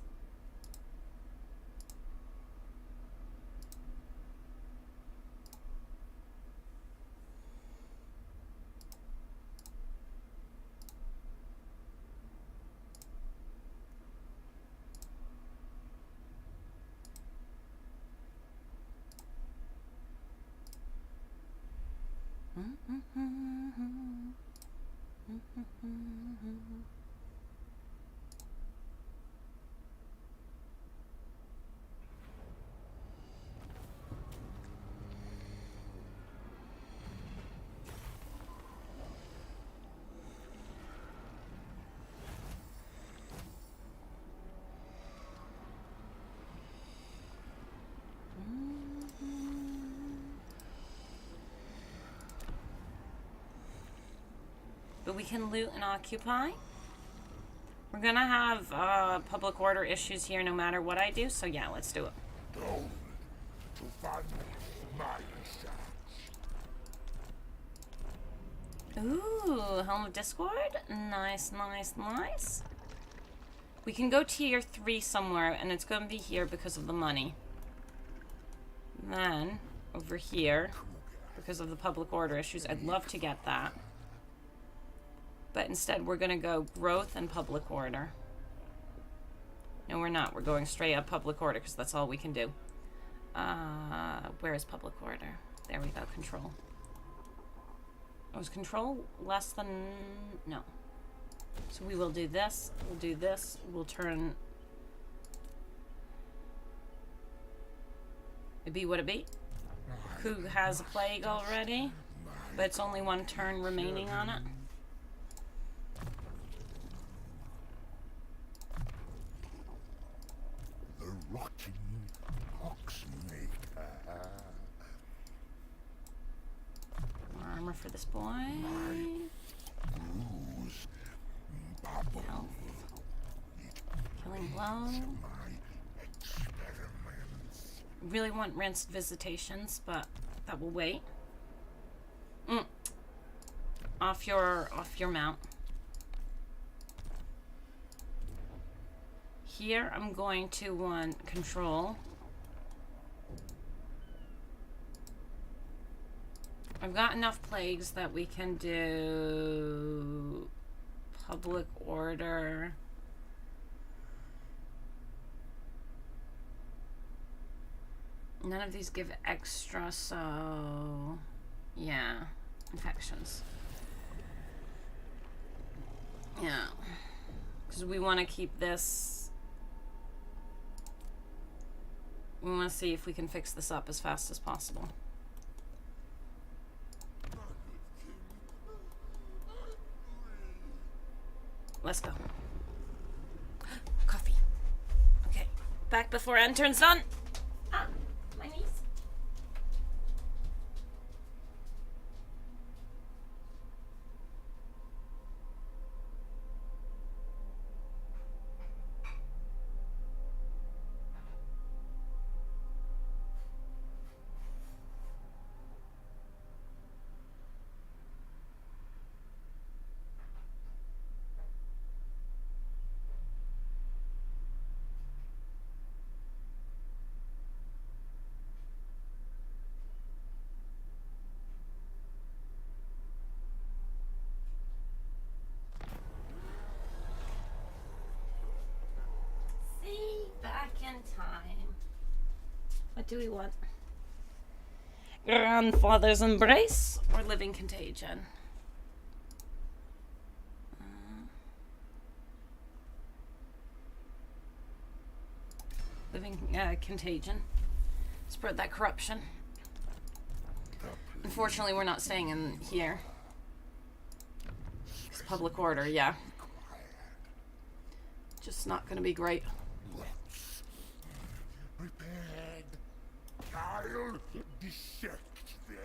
But we can loot and occupy. We're gonna have public order issues here no matter what I do, so yeah, let's do it. Gold to fund my research. Ooh, Helm of Discord. Nice, nice, nice. We can go tier 3 somewhere, and it's gonna be here because of the money. Then, over here, because of the public order issues, I'd love to get that. But instead, we're gonna go growth and public order. No, we're not. We're going straight up public order, because that's all we can do. Where is public order? There we go, control. Was control less than... no. So we will do this, we'll do this, we'll turn... It be what it be. Who has a plague already? But it's only one turn remaining on it. The rotting oxmaker. More armor for this boy. Bruise. Bubble. Health. Killing blow. My experiments. Really want rinsed visitations, but that will wait. Off your mount. Here I'm going to want control. I've got enough plagues that we can do public order. None of these give extra, so yeah, infections. Yeah, because we want to keep this. We want to see if we can fix this up as fast as possible. Let's go. Coffee. Okay, back before end turn's done. Ah, my knees. Back in time. What do we want? Grandfather's Embrace or Living Contagion? Living Contagion. Spread that corruption. Unfortunately, we're not staying in here. It's public order, yeah. Just not gonna be great. Prepared. I'll dissect them.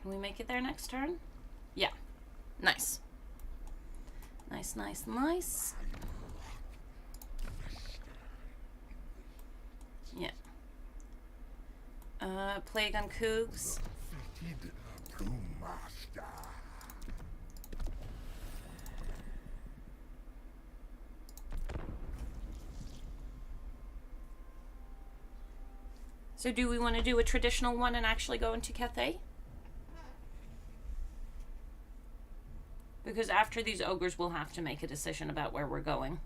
Can we make it there next turn? Yeah. Nice. Nice, nice, nice. Yeah. Plague on Cougs. Fitted Plume Master. So do we want to do a traditional one and actually go into Cathay? Because after these ogres, we'll have to make a decision about where we're going.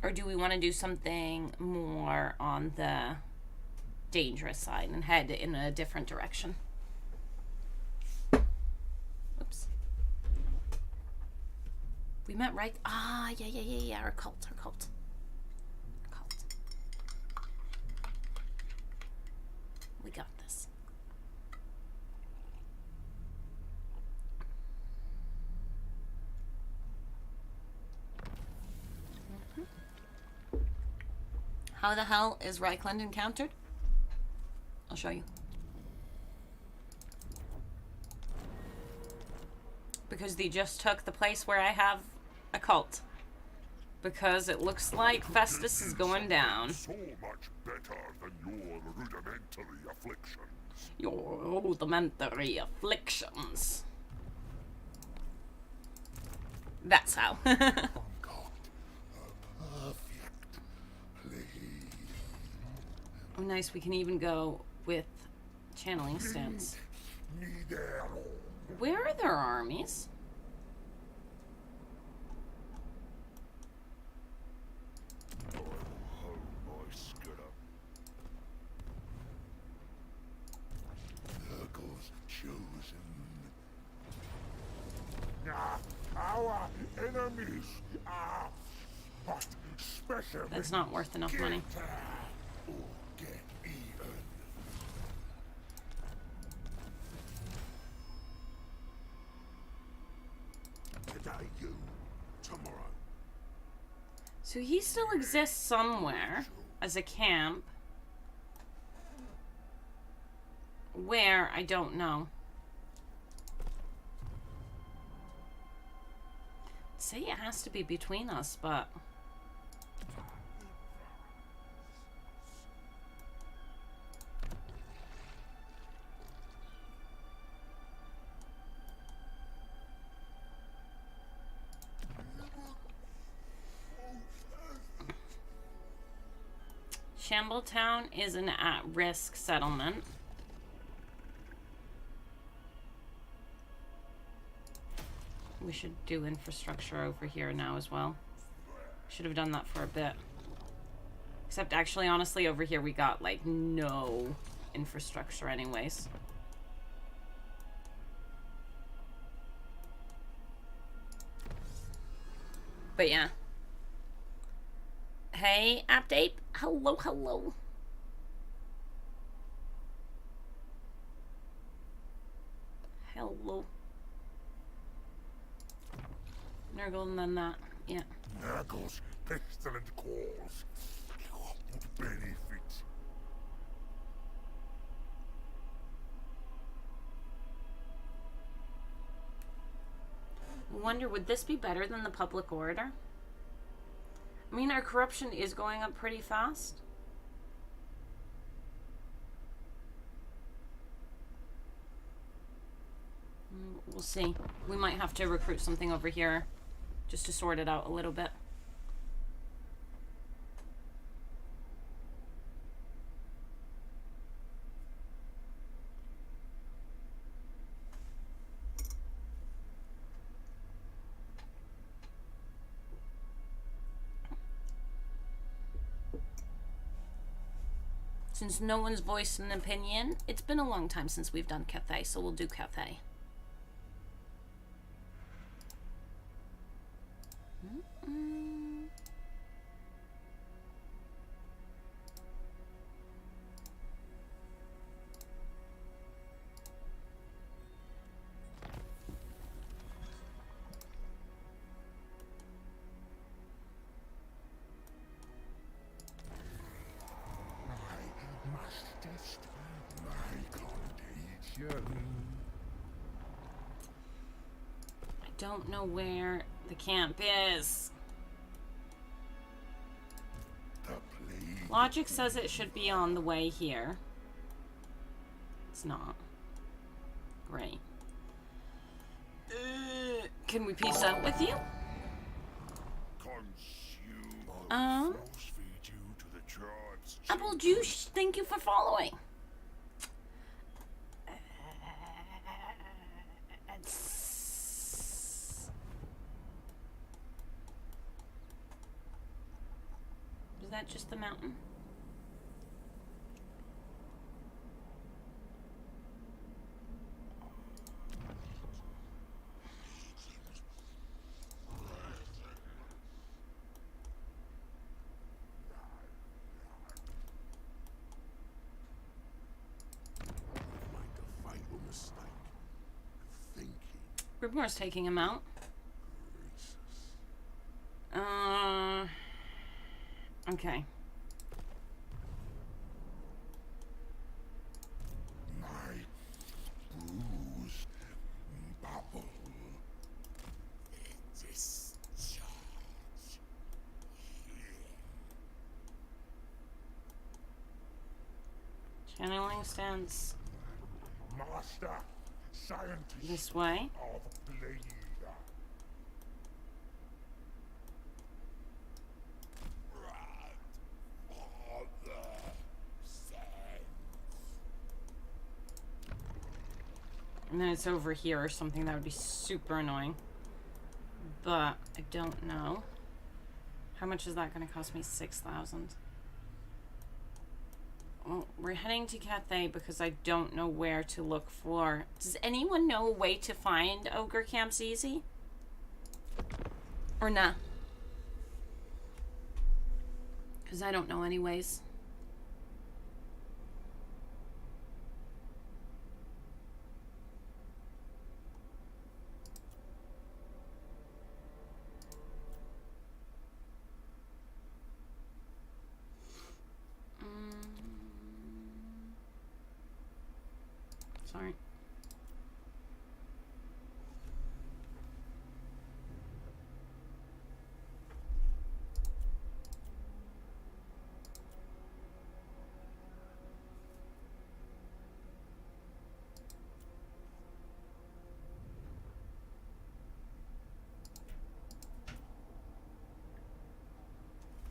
Or do we want to do something more on the dangerous side and head in a different direction? Oops. We met right... Ah, yeah. Our cult. We got this. How the hell is Reichland encountered? I'll show you. Because they just took the place where I have a cult. Because it looks like Festus is going down. So much better than your rudimentary afflictions. Your rudimentary afflictions. That's how. Conquered a perfect place. Oh, nice. We can even go with channeling stance. Neither. Where are their armies? Nurgle's chosen. Our enemies are but specimens. That's not worth enough money. Or get even. Today you, tomorrow. So he still exists somewhere as a camp. Where, I don't know. I'd say it has to be between us, but... Shambletown is an at-risk settlement. We should do infrastructure over here now as well. Should have done that for a bit. Except actually, honestly, over here we got like no infrastructure anyways. But yeah. Hey, update. Hello, hello. Hello. Nurgle and then that, yeah. Nurgle's pestilent cause. What benefit? I wonder, would this be better than the public order? I mean, our corruption is going up pretty fast. We'll see. We might have to recruit something over here just to sort it out a little bit. Since no one's voiced an opinion, it's been a long time since we've done Cathay, so we'll do Cathay. I don't know where the camp is. Logic says it should be on the way here. It's not. Great. Can we peace out with you? Apple Juice, thank you for following. Is that just the mountain? Grimoire's taking him out. Okay. My bruised bubble. Discharge. Channeling stance Master, scientist this way. of blade. And then it's over here or something. That would be super annoying. But I don't know. How much is that going to cost me? 6,000. Well, we're heading to Cathay because I don't know where to look for. Does anyone know a way to find ogre camps easy? Or nah? Because I don't know anyways. Sorry.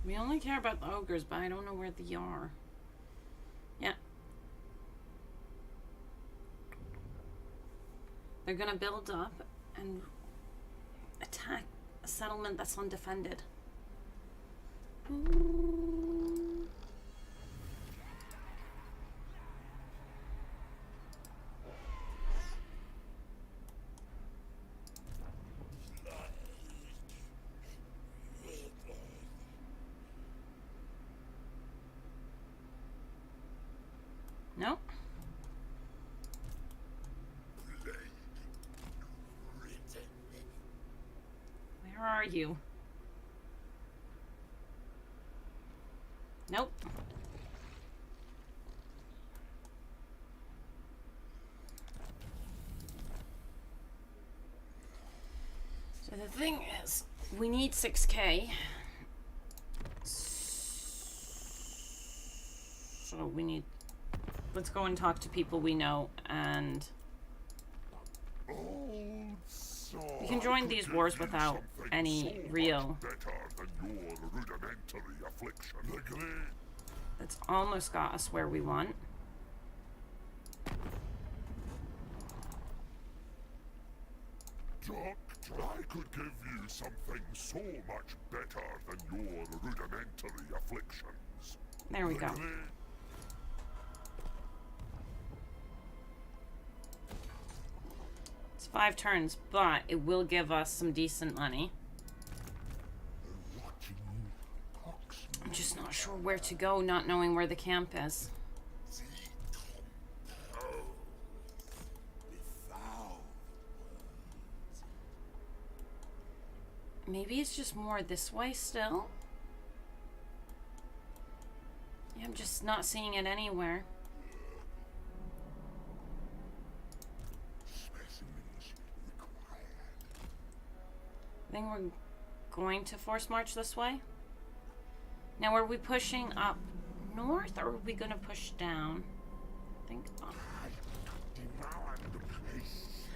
We only care about the ogres, but I don't know where they are. Yeah. They're gonna build up and attack a settlement that's undefended. Ooh. Nope. Where are you? Nope. So the thing is, we need 6K. So we need... Let's go and talk to people we know, and... We can join these wars without any real... That's almost got us where we want. Doc, I could give you something so much better than your rudimentary afflictions. There we go. 5 turns, but it will give us some decent money. I'm just not sure where to go, not knowing where the camp is. Maybe it's just more this way still? Yeah, I'm just not seeing it anywhere. I think we're going to force march this way. Now, are we pushing up north or are we going to push down? I think up.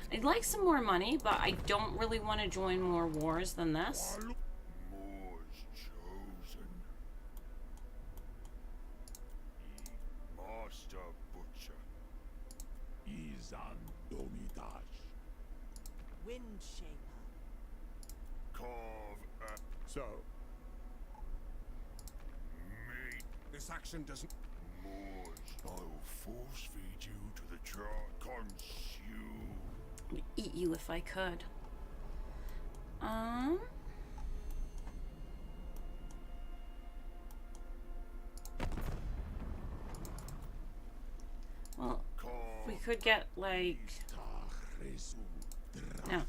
I'd like some more money, but I don't really want to join more wars than this. Moors chosen. Master Butcher. Izan Domidash. Windshaper. Carve a So, meat. this action doesn't... Moors. I will force feed you to the chart. Consume. I'd eat you if I could. Well, we could get like... No.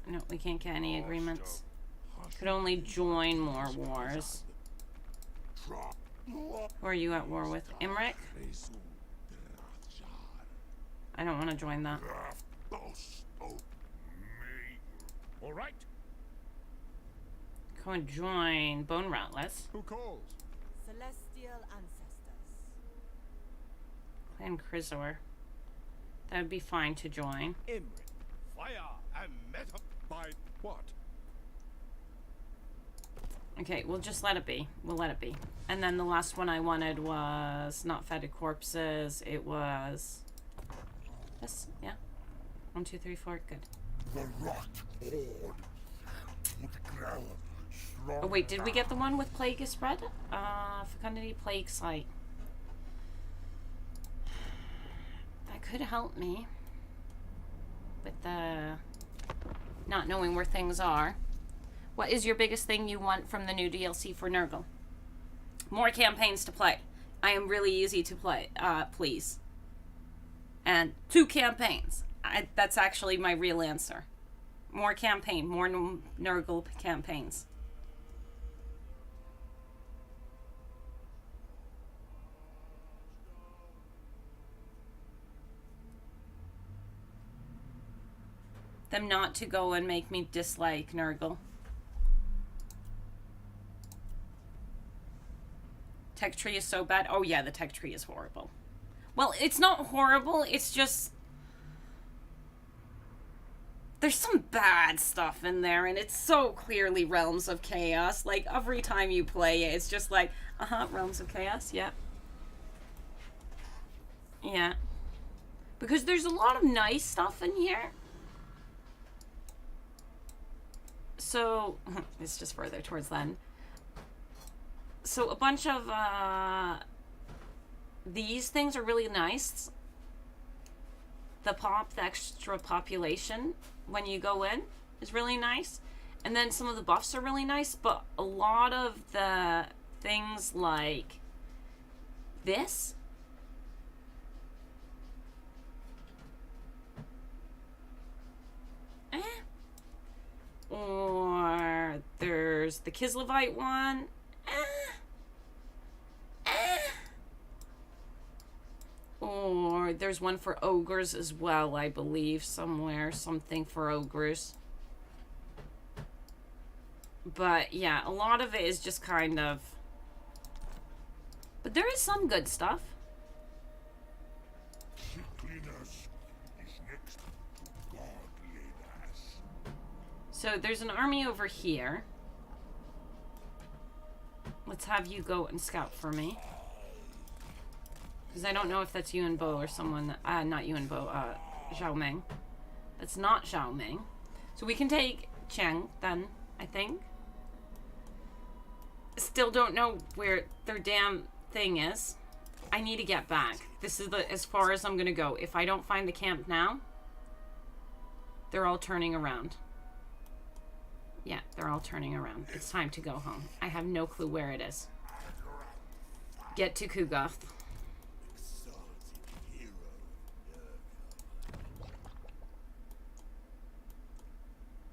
No, we can't get any agreements. Could only join more wars. Who are you at war with? Imric? I don't want to join that. Boss of me. All right. Go and join Bone Ratless. Who calls? Celestial ancestors. Clan Chrysor. That would be fine to join. Imri. Fire and metal. By what? Okay, we'll just let it be. We'll let it be. And then the last one I wanted was not fetid corpses. It was this. Yeah. 1, 2, 3, 4. Good. The rot horde. Would growl strong. Oh wait, did we get the one with plague is spread? Fecundity plague site. That could help me with the not knowing where things are. What is your biggest thing you want from the new DLC for Nurgle? More campaigns to play. I am really easy to play, please. And 2 campaigns. That's actually my real answer. More campaign, more Nurgle campaigns. Them not to go and make me dislike Nurgle. Tech tree is so bad. Oh yeah, the tech tree is horrible. Well, it's not horrible, it's just... There's some bad stuff in there, and it's so clearly Realms of Chaos. Like, every time you play it, it's just like, Realms of Chaos, yeah. Yeah. Because there's a lot of nice stuff in here. So, it's just further towards the end. So, a bunch of, these things are really nice. The extra population when you go in is really nice. And then some of the buffs are really nice, but a lot of the things like this. Or there's the Kislevite one. Or there's one for Ogres as well, I believe, somewhere. Something for Ogres. But, yeah, a lot of it is just kind of... But there is some good stuff. Sickliness is next to godliness. So there's an army over here. Let's have you go and scout for me. Because I don't know if that's you and Bo or someone... not you and Bo, Zhao Ming. That's not Zhao Ming. So we can take Cheng, then, I think. Still don't know where their damn thing is. I need to get back. This is as far as I'm going to go. If I don't find the camp now, They're all turning around. Yeah, they're all turning around. It's time to go home. I have no clue where it is. Get to Kugath.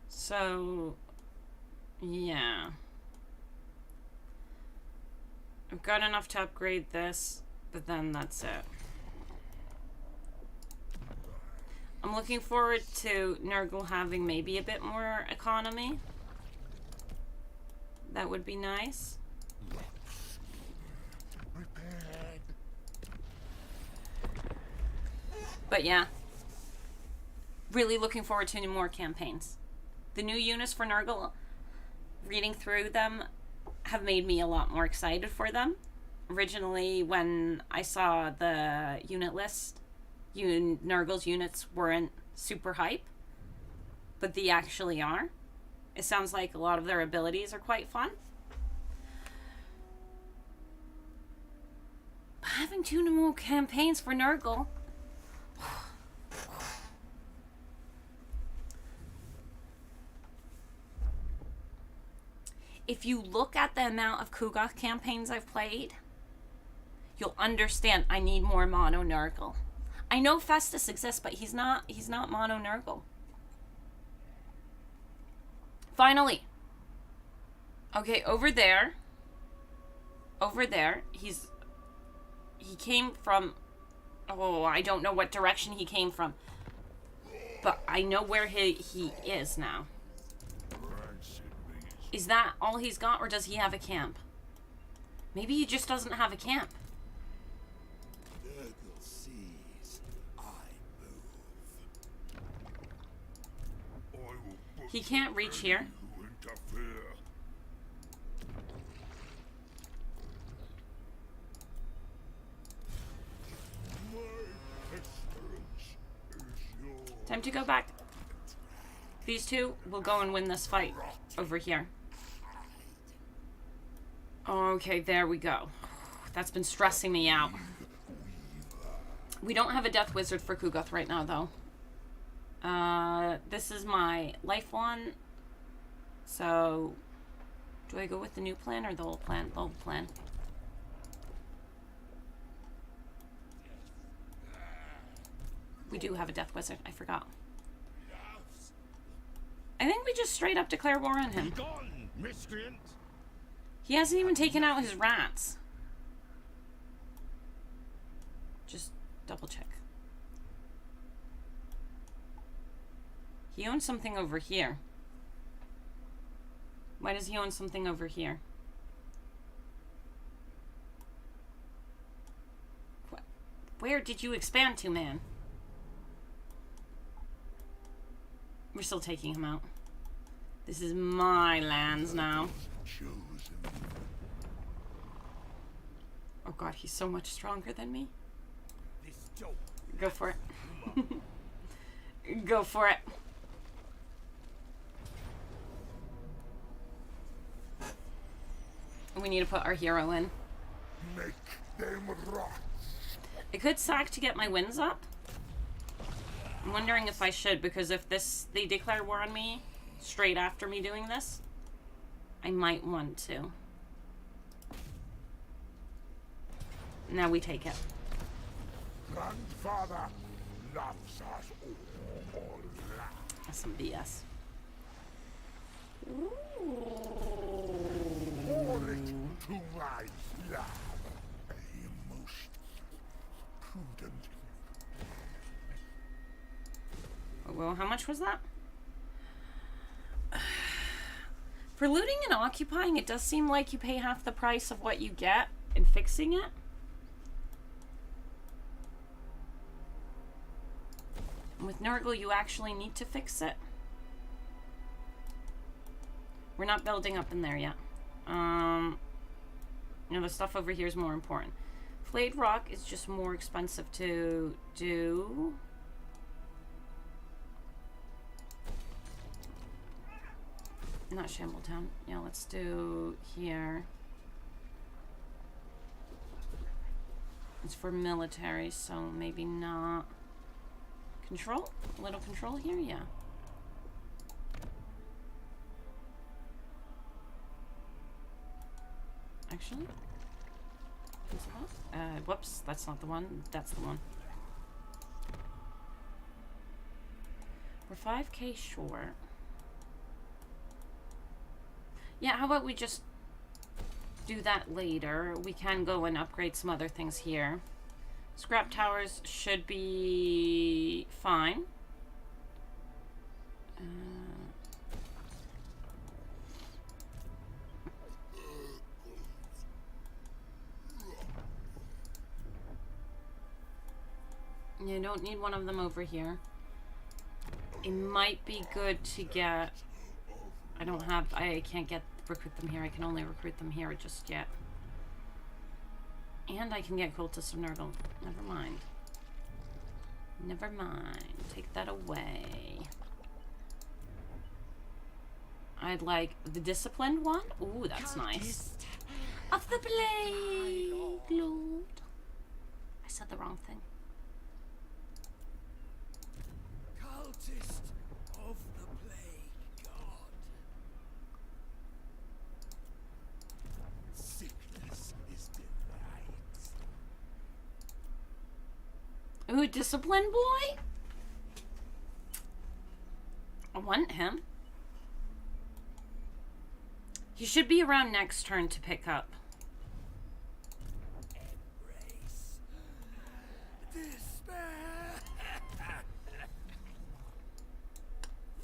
So, yeah. I've got enough to upgrade this, but then that's it. I'm looking forward to Nurgle having maybe a bit more economy. That would be nice. But yeah. Really looking forward to more campaigns. The new units for Nurgle, reading through them, have made me a lot more excited for them. Originally, when I saw the unit list, Nurgle's units weren't super hype, but they actually are. It sounds like a lot of their abilities are quite fun. But having 2 more campaigns for Nurgle. If you look at the amount of Kugath campaigns I've played, you'll understand I need more mono Nurgle. I know Festus exists, but he's not mono Nurgle. Finally. Okay, over there, he came from, oh, I don't know what direction he came from, but I know where he is now. Is that all he's got, or does he have a camp? Maybe he just doesn't have a camp. Nurgle sees, I move. He can't reach here. Who interfere? My pestilence is yours. Time to go back. These two will go and win this fight over here. Okay, there we go. That's been stressing me out. We don't have a Death Wizard for Kugath right now, though. This is my life one. So, do I go with the new plan or the old plan? The old plan. We do have a Death Wizard. I forgot. I think we just straight up declare war on him. Gone, miscreant. He hasn't even taken out his rats. Just double check. He owns something over here. Why does he own something over here? Where did you expand to, man? We're still taking him out. This is my lands now. Oh god, he's so much stronger than me. Go for it. Go for it. We need to put our hero in. Make them rot. I could sack to get my wins up. I'm wondering if I should, because if they declare war on me straight after me doing this, I might want to. Now we take it. Grandfather loves us all. That's some BS. Pour it to my love. A most prudent. Well, how much was that? For looting and occupying, it does seem like you pay half the price of what you get in fixing it. And with Nurgle, you actually need to fix it. We're not building up in there yet. The stuff over here is more important. Flayed rock is just more expensive to do. Not Shambletown. Yeah, let's do here. It's for military, so maybe not. Control? A little control here? Yeah. actually. Whoops, that's not the one. That's the one. We're 5k short. Yeah, how about we just do that later? We can go and upgrade some other things here. Scrap towers should be fine. You don't need one of them over here. It might be good to get... I can't recruit them here. I can only recruit them here just yet. And I can get cultists of Nurgle. Never mind. Never mind. Take that away. I'd like the disciplined one. Ooh, that's nice. Of the Plague Lord. I said the wrong thing. Cultist of the Plague God. Sickness is delight. Ooh, disciplined boy? I want him. He should be around next turn to pick up. Embrace despair.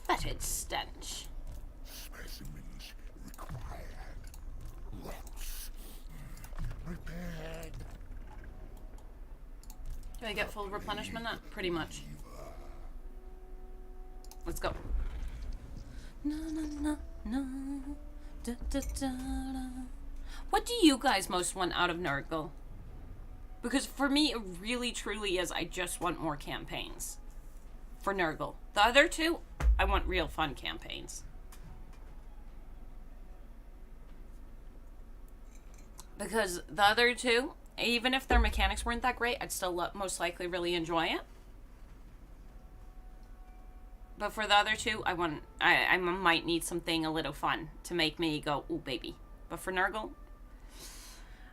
Fetid stench. Specimens required. Rocks prepared. Do I get full replenishment? Pretty much. Let's go. No, no, no, no. Da, da, da, da. What do you guys most want out of Nurgle? Because for me, it really truly is, I just want more campaigns. For Nurgle. The other two, I want real fun campaigns. Because the other two, even if their mechanics weren't that great, I'd still most likely really enjoy it. But for the other two, I might need something a little fun to make me go, ooh, baby. But for Nurgle,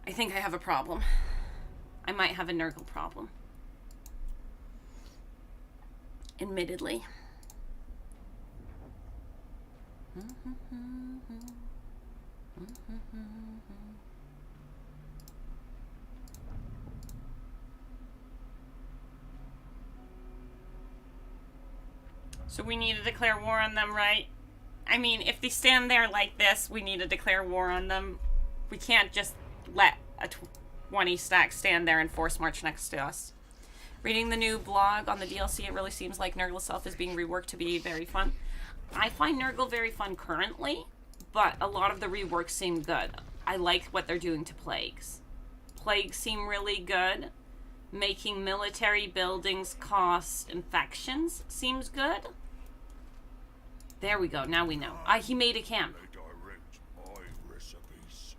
I think I have a problem. I might have a Nurgle problem. Admittedly. So we need to declare war on them, right? I mean, if they stand there like this, we need to declare war on them. We can't just let a 20 stack stand there and force march next to us. Reading the new blog on the DLC, it really seems like Nurgle itself is being reworked to be very fun. I find Nurgle very fun currently, but a lot of the reworks seem good. I like what they're doing to plagues. Plagues seem really good. Making military buildings cost infections seems good. There we go. Now we know. He made a camp. They direct my recipes.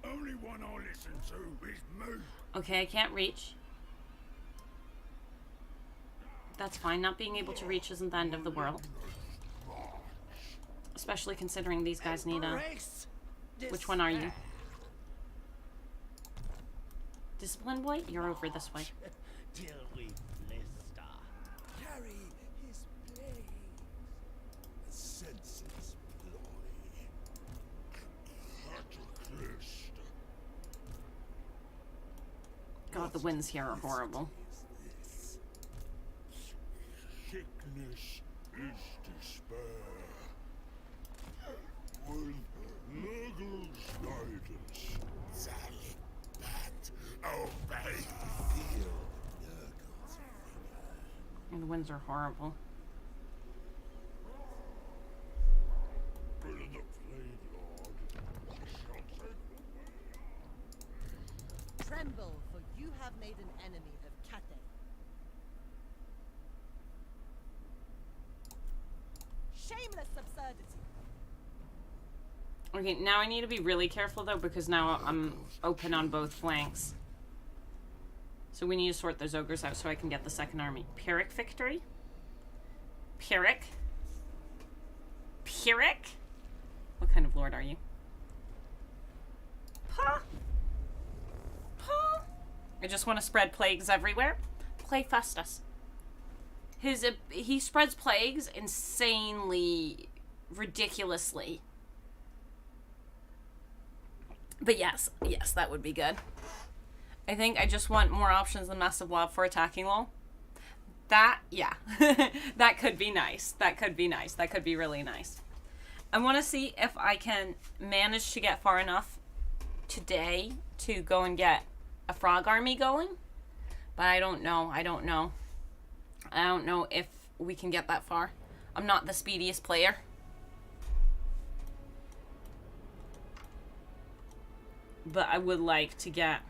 Only one I listen to is me. Okay, I can't reach. That's fine. Not being able to reach isn't the end of the world. Especially considering these guys need a... Which one are you? Discipline boy? You're over this way. Till we blister. Carry his plague. The senses ploy. Cataclysm. God, the winds here are horrible. Sickness is despair. With Nurgle's guidance, Zalik Bat obey. Feel Nurgle's finger. And the winds are horrible. But in the Plague Lord, I shall take away. Tremble, for you have made an enemy of Cathay. Shameless absurdity. Okay, now I need to be really careful though, because now I'm open on both flanks. So we need to sort those ogres out so I can get the second army. Pyrrhic victory? Pyrrhic? Pyrrhic? What kind of lord are you? I just want to spread plagues everywhere. Play Festus. He spreads plagues insanely, ridiculously. But yes, that would be good. I think I just want more options than Massive Lob for attacking lol. That, yeah. That could be nice. That could be nice. That could be really nice. I want to see if I can manage to get far enough today to go and get a frog army going. But I don't know. I don't know if we can get that far. I'm not the speediest player. But I would like to get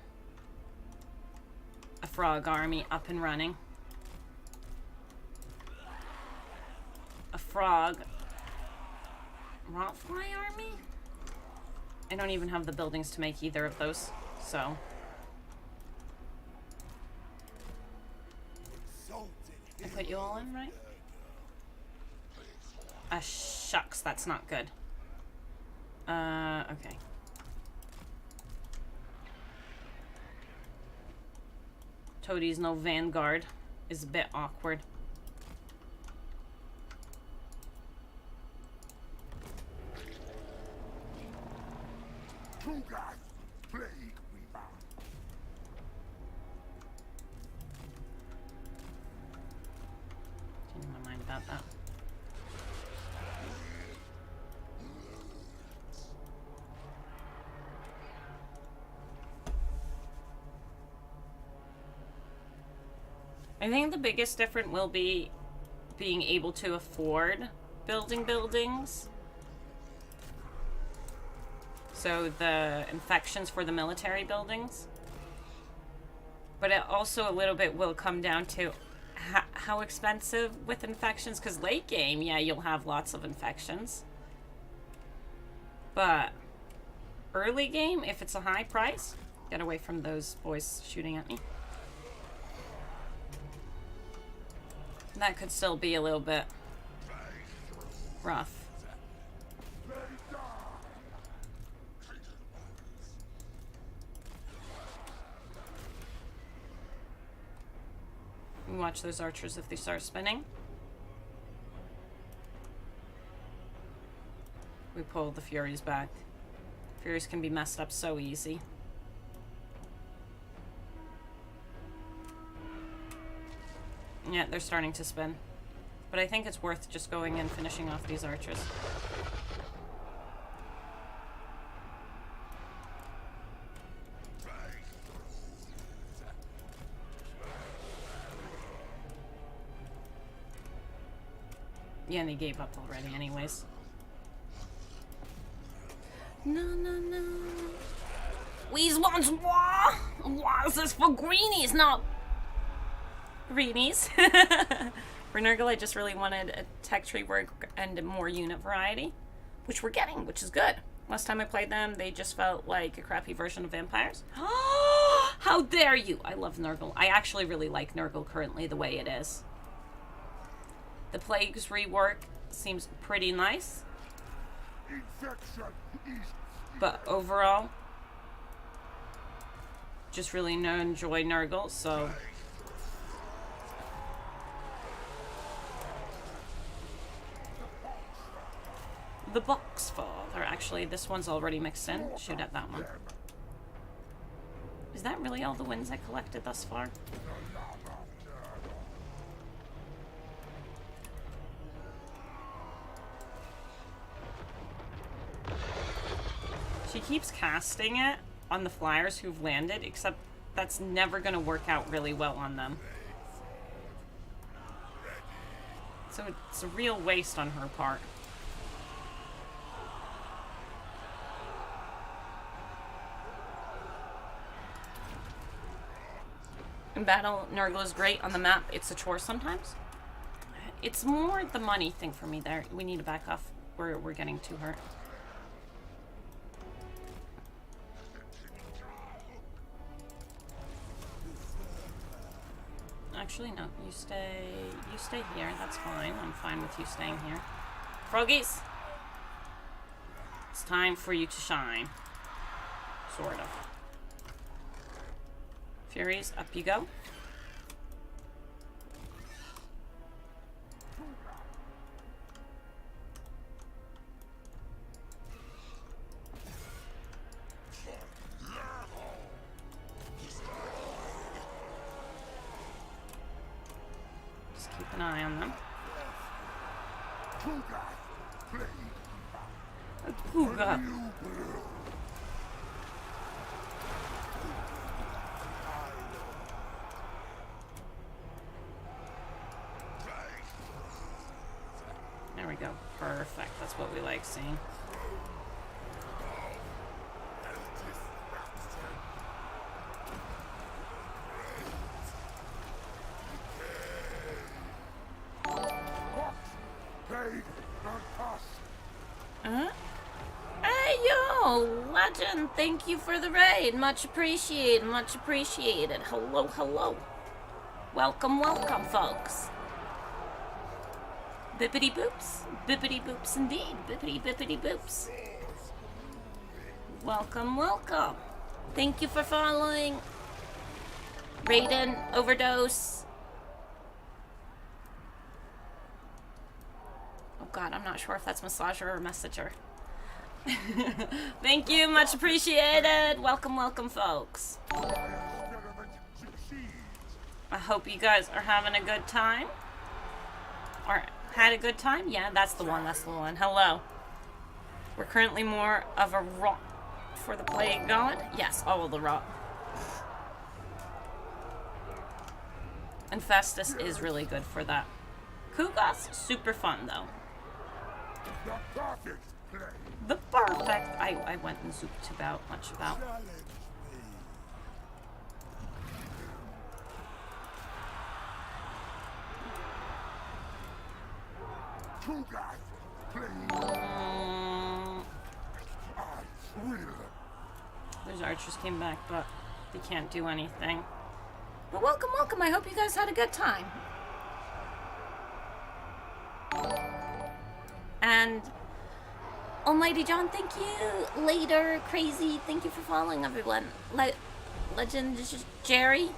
a frog army up and running. A frog rotfly army? I don't even have the buildings to make either of those, so. I put you all in, right? Ah, shucks, that's not good. Okay. ToD's no Vanguard is a bit awkward. Kugath, plague rebound. Changing my mind about that. I think the biggest difference will be being able to afford building buildings. So the infections for the military buildings. But it also a little bit will come down to how expensive with infections. Because late game, yeah, you'll have lots of infections. But early game, if it's a high price, get away from those boys shooting at me. That could still be a little bit rough. Watch those archers if they start spinning. We pull the Furies back. Furies can be messed up so easy. Yeah, they're starting to spin. But I think it's worth just going and finishing off these archers. Yeah, and they gave up already anyways. No, no, no. We's wants war! War is this for greenies, not greenies. For Nurgle, I just really wanted a tech tree work and a more unit variety, which we're getting, which is good. Last time I played them, they just felt like a crappy version of vampires. How dare you! I love Nurgle. I actually really like Nurgle currently the way it is. The Plagues rework seems pretty nice. But overall, just really enjoy Nurgle, so. The box father, actually, this one's already mixed in. Shoot at that one. Is that really all the wins I collected thus far? She keeps casting it on the flyers who've landed, except that's never going to work out really well on them. So it's a real waste on her part. In battle, Nurgle is great. On the map, it's a chore sometimes. It's more the money thing for me there. We need to back off. We're getting too hurt. Actually, no. You stay here. That's fine. I'm fine with you staying here. Froggies! It's time for you to shine. Sort of. Furies, up you go. Just keep an eye on them. Kugath. There we go. Perfect. That's what we like seeing. Hey, yo! Legend, thank you for the raid. Much appreciated, much appreciated. Hello, hello. Welcome, welcome, folks. Bippity boops. Bippity boops indeed. Bippity bippity boops. Welcome, welcome. Thank you for following. Raiden, Overdose. Oh god, I'm not sure if that's Massager or Messenger. Thank you, much appreciated. Welcome, welcome, folks. I hope you guys are having a good time. Or had a good time? Yeah, that's the one, that's the one. Hello. We're currently more of a rot for the plague god. Yes, all of the rot. And Festus is really good for that. Kugath's super fun, though. The perfect. I went and zooped about much about. Those archers came back, but they can't do anything. But welcome, welcome. I hope you guys had a good time. And Almighty John, thank you. Later, Crazy, thank you for following everyone. Legend Jerry.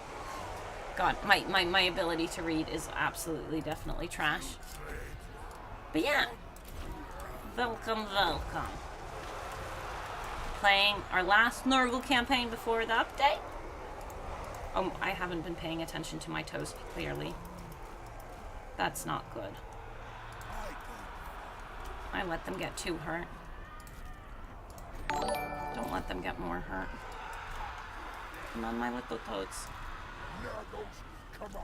God, my ability to read is absolutely definitely trash. But yeah. Welcome, welcome. Playing our last Nurgle campaign before the update. Oh, I haven't been paying attention to my toes, clearly. That's not good. I let them get too hurt. Don't let them get more hurt. Come on, my little toads. Come on.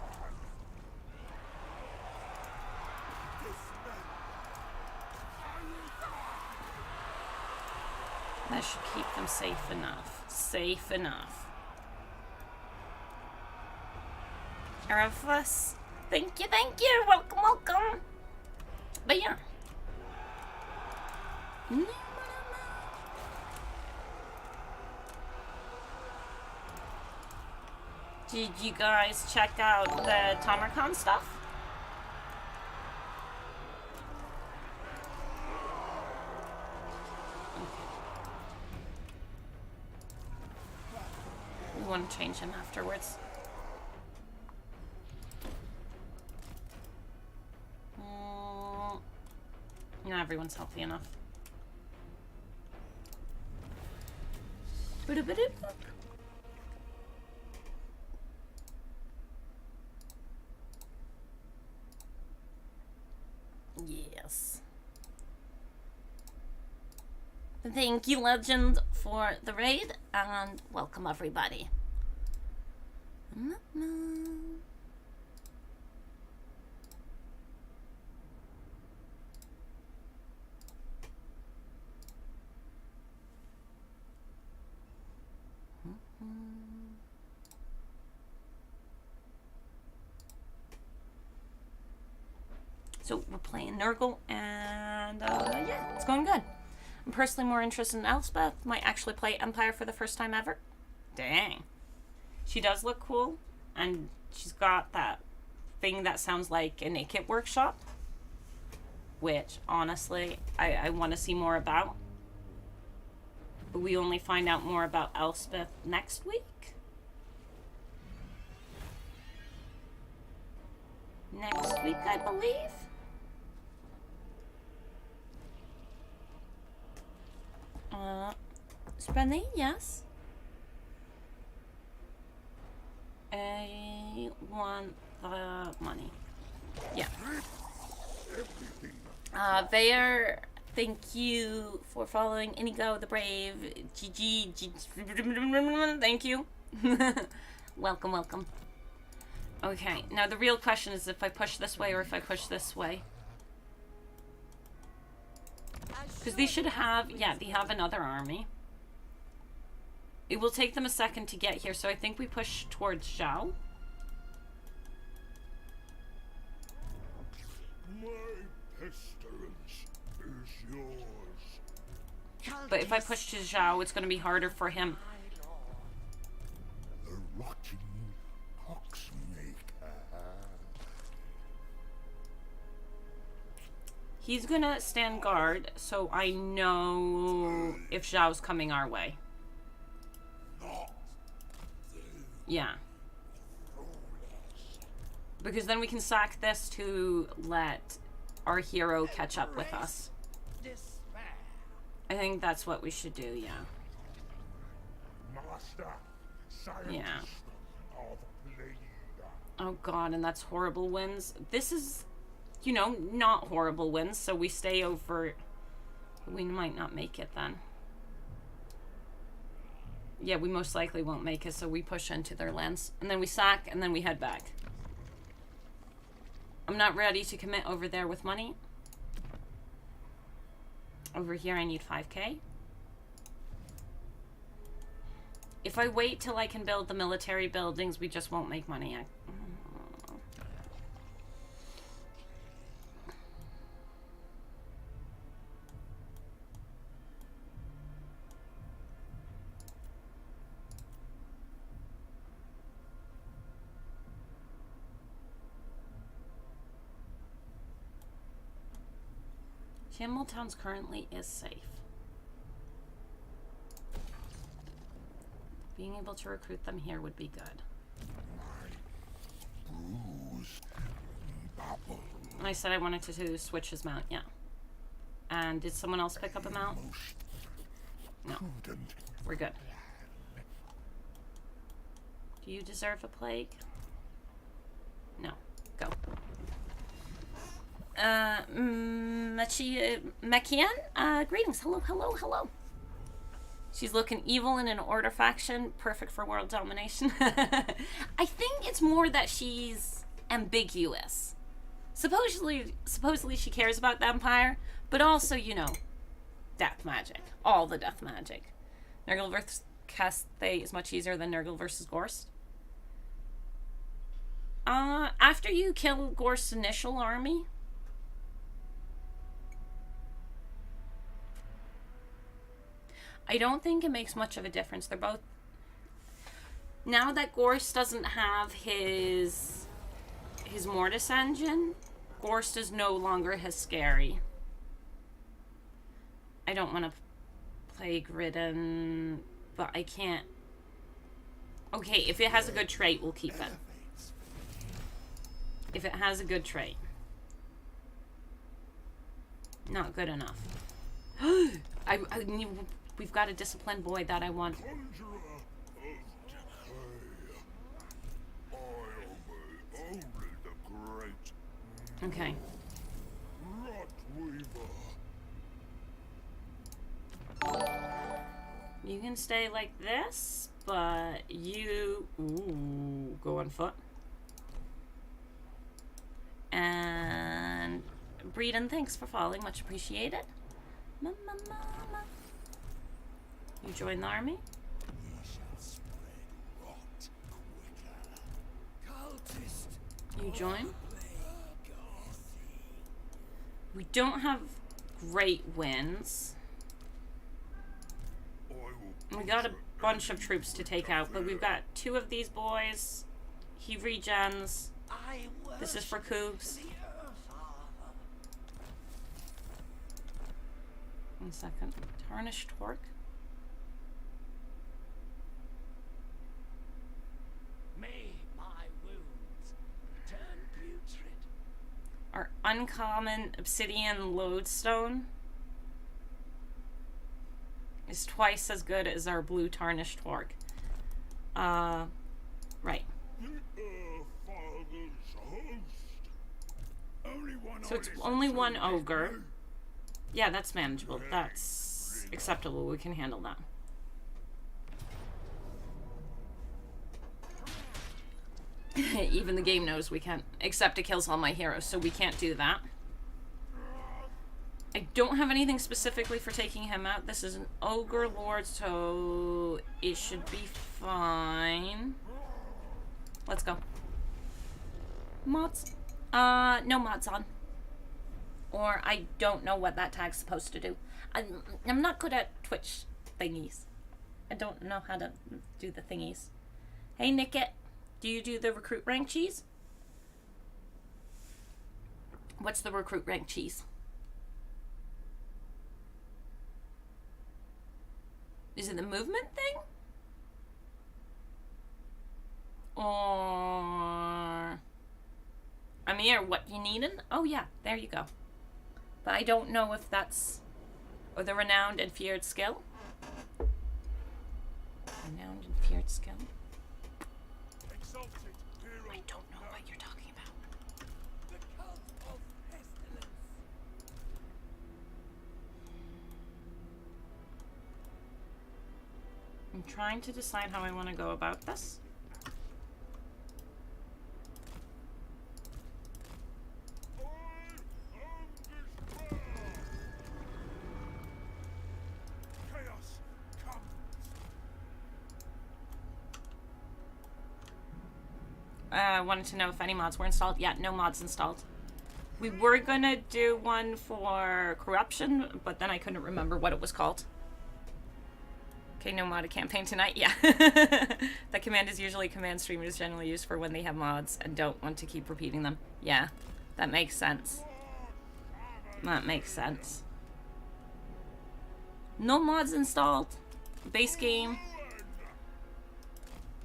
That should keep them safe enough. Safe enough. Arafus, thank you, thank you. Welcome, welcome. But yeah. Did you guys check out the Tamurkhan stuff? We want to change him afterwards. Not everyone's healthy enough. Yes. Thank you, Legend, for the raid, and welcome everybody. So we're playing Nurgle, and yeah, it's going good. I'm personally more interested in Elspeth. Might actually play Empire for the first time ever. Dang. She does look cool, and she's got that thing that sounds like a naked workshop, which, honestly, I want to see more about. But we only find out more about Elspeth next week. next week, I believe. Spending, yes. I want the money. Yeah. Vayer, thank you for following Inigo the Brave. GG. Thank you. Welcome, welcome. Okay, now the real question is if I push this way or if I push this way. Because they should have, yeah, they have another army. It will take them a second to get here, so I think we push towards Zhao. My pestilence is yours. But if I push to Zhao, it's going to be harder for him. The rotting poxmaker. He's going to stand guard, so I know if Zhao's coming our way. Yeah. Because then we can sack this to let our hero catch up with us. I think that's what we should do, yeah. Master, scientist Yeah. of Plague. Oh god, and that's horrible winds. This is, you know, not horrible winds, so we stay over. We might not make it then. Yeah, we most likely won't make it, so we push into their lands. And then we sack, and then we head back. I'm not ready to commit over there with money. Over here I need 5k. If I wait till I can build the military buildings, we just won't make money. Campbelltown's currently is safe. Being able to recruit them here would be good. And I said I wanted to switch his mount, yeah. And did someone else pick up a mount? No. We're good. Do you deserve a plague? No. Go. Mekian? Greetings. Hello, hello, hello. She's looking evil in an order faction. Perfect for world domination. I think it's more that she's ambiguous. Supposedly she cares about the Empire, but also, you know, death magic. All the death magic. Nurgle versus Cathay is much easier than Nurgle versus Gorst. After you kill Gorst's initial army, I don't think it makes much of a difference. They're both... Now that Gorst doesn't have his Mortis engine, Gorst is no longer as scary. I don't want to Plague Ridden, but I can't... Okay, if it has a good trait, we'll keep it. If it has a good trait. Not good enough. We've got a disciplined boy that I want. Conjurer of Decay. I obey only the great. Okay. Rotweaver. You can stay like this, but you... Ooh, go on foot. And... Breeden, thanks for following. Much appreciated. Mama. You join the army? We shall spread rot quicker. Cultist. You join? We don't have great wins. We got a bunch of troops to take out, but we've got 2 of these boys. He regens. This is for Cougs. 1 second. Tarnished Torque. May my wounds turn putrid. uncommon obsidian lodestone is twice as good as our blue tarnished orc. Right. So it's only one ogre. Yeah, that's manageable. That's acceptable. We can handle that. Even the game knows we can't, except it kills all my heroes, so we can't do that. I don't have anything specifically for taking him out. This is an ogre lord, so it should be fine. Let's go. Mods? No mods on. Or I don't know what that tag's supposed to do. I'm not good at Twitch thingies. I don't know how to do the thingies. Hey, Nickit. Do you do the recruit rank cheese? What's the recruit rank cheese? Is it the movement thing? Or... Amir, what you needin'? Oh yeah, there you go. But I don't know if that's... Or the renowned and feared skill? Renowned and feared skill? I don't know what you're talking about. The cult of pestilence. I'm trying to decide how I want to go about this. I wanted to know if any mods were installed. Yeah, no mods installed. We were gonna do one for corruption, but then I couldn't remember what it was called. Okay, no modded campaign tonight. Yeah. That command is usually a command streamers generally use for when they have mods and don't want to keep repeating them. Yeah, that makes sense. That makes sense. No mods installed. Base game.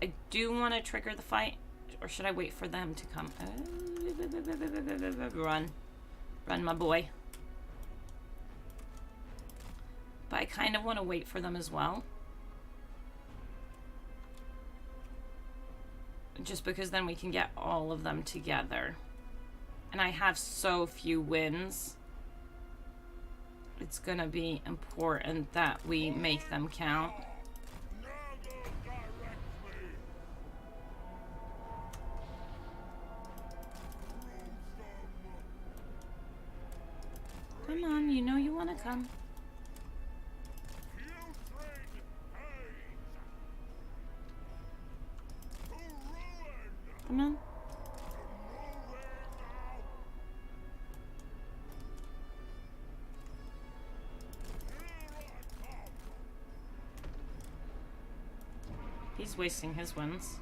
I do want to trigger the fight. Or should I wait for them to come? Run. Run, my boy. But I kind of want to wait for them as well. Just because then we can get all of them together. And I have so few wins. It's gonna be important that we make them count. Come on, you know you want to come. Come on. He's wasting his wins.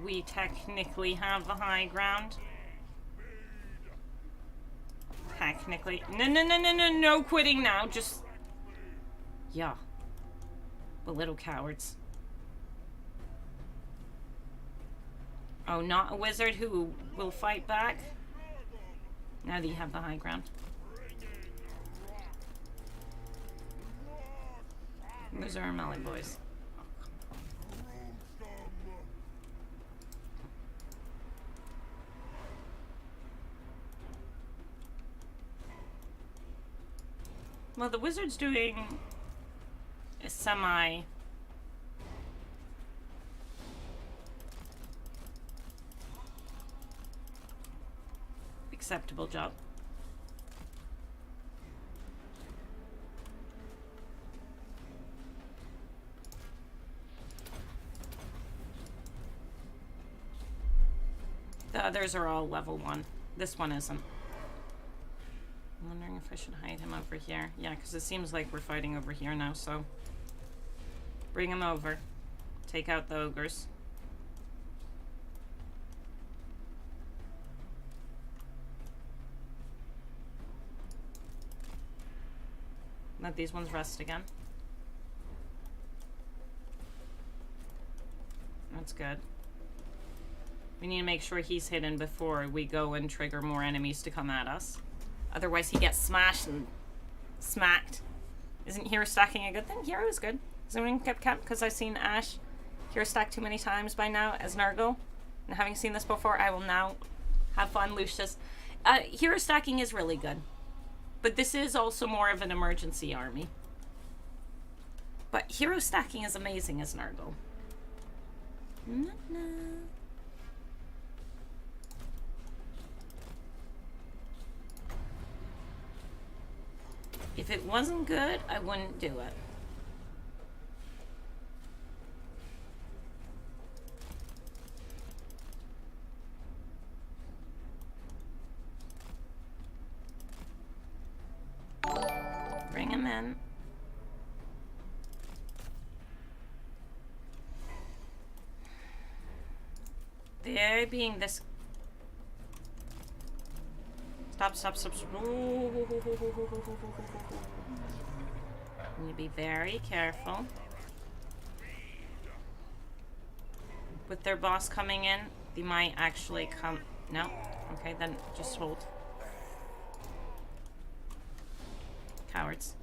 We technically have the high ground. Technically. No quitting now. Just... Yeah. The little cowards. Oh, not a wizard who will fight back? Now that you have the high ground. Those are our melee boys. Well, the wizard's doing a semi... acceptable job. others are all level 1. This one isn't. I'm wondering if I should hide him over here. Yeah, because it seems like we're fighting over here now, so... Bring him over. Take out the ogres. Let these ones rest again. That's good. We need to make sure he's hidden before we go and trigger more enemies to come at us. Otherwise he gets smashed and smacked. Isn't hero stacking a good thing? Hero is good. Has anyone kept because I've seen Ash hero stack too many times by now as Nurgle. And having seen this before, I will now have fun, Lucius. Hero stacking is really good. But this is also more of an emergency army. But hero stacking is amazing as Nurgle. If it wasn't good, I wouldn't do it. Bring him in. They being this. Stop, stop, stop. You need to be very careful. With their boss coming in, they might actually come. No? Okay, then just hold. Cowards.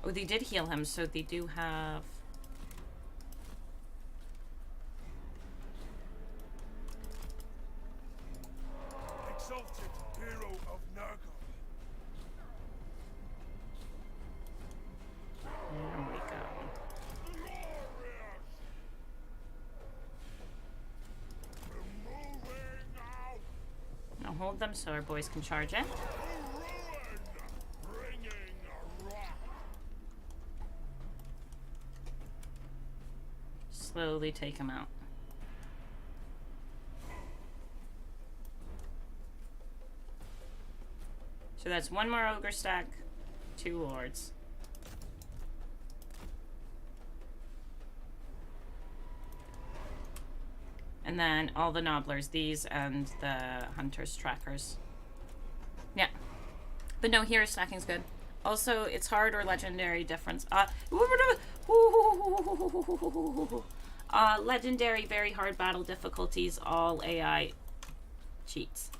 Oh, they did heal him, so they do have... Exalted hero of Nurgle. There we go. Now hold them so our boys can charge it. Slowly take him out. So that's one more ogre stack, 2 lords. And then all the nobblers, these and the hunters trackers. Yeah. But no, hero stacking's good. Also, it's hard or legendary difference. Legendary, very hard battle difficulties, all AI cheats.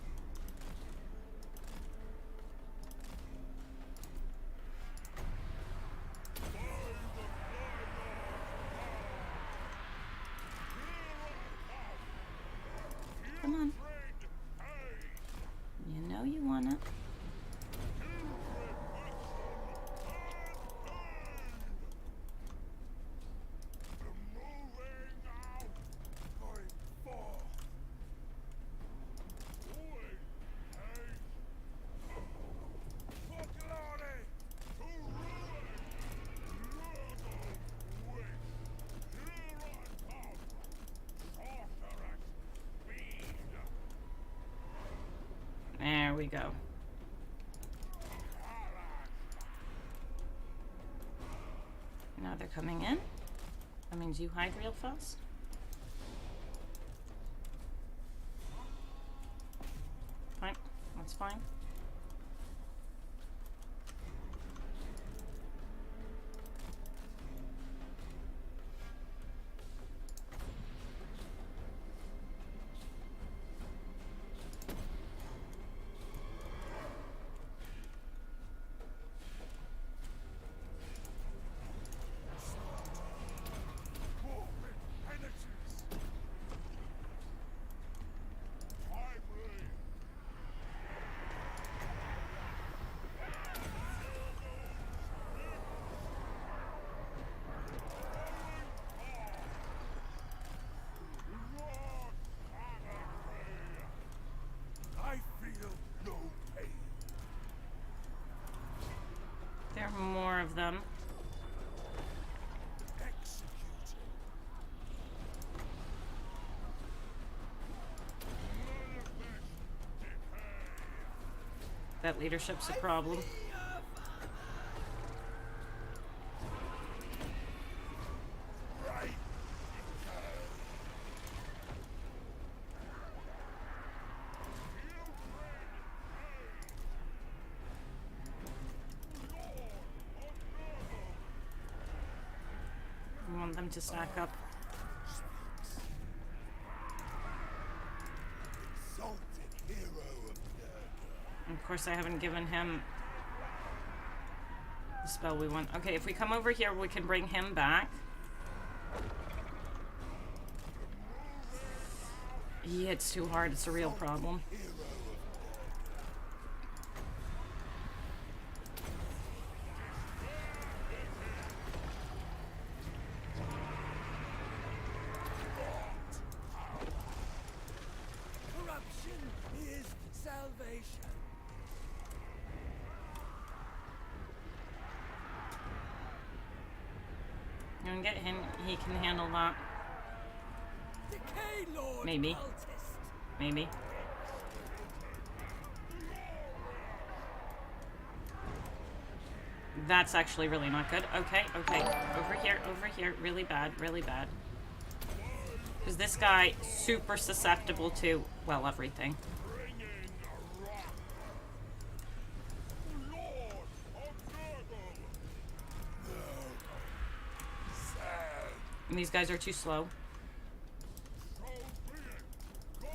Come on. You know you want it. There we go. Now they're coming in. That means you hide real fast. Fine. That's fine. There are more of them. that leadership's a problem. We want them to stack up. And of course, I haven't given him the spell we want. Okay, if we come over here, we can bring him back. He hits too hard. It's a real problem. And get him, he can handle that. Decay, Lord Maybe. cultist. Maybe. That's actually really not good. Okay, okay. Over here. Really bad, really bad. Because this guy, super susceptible to, well, everything. And these guys are too slow.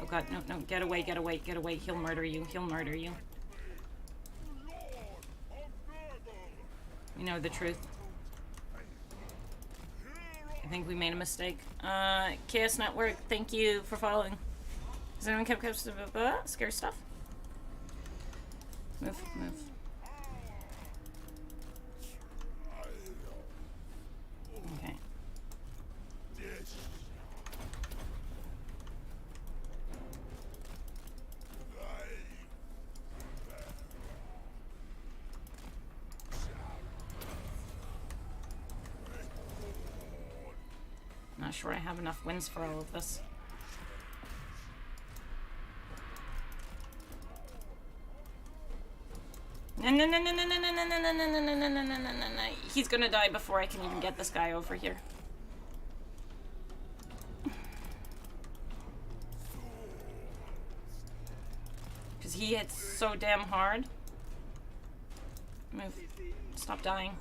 Oh god, no, no, get away, get away, get away. He'll murder you, he'll murder you. You know the truth. I think we made a mistake. Chaos Network, thank you for following. Has anyone kept scary stuff? Move, move. Okay. Not sure I have enough wins for all of this. No, no, no, no, no, no, no, no, no, no, no, no, no, no, no, no, no. He's gonna die before I can even get this guy over here. Because he hits so damn hard. Move. Stop dying.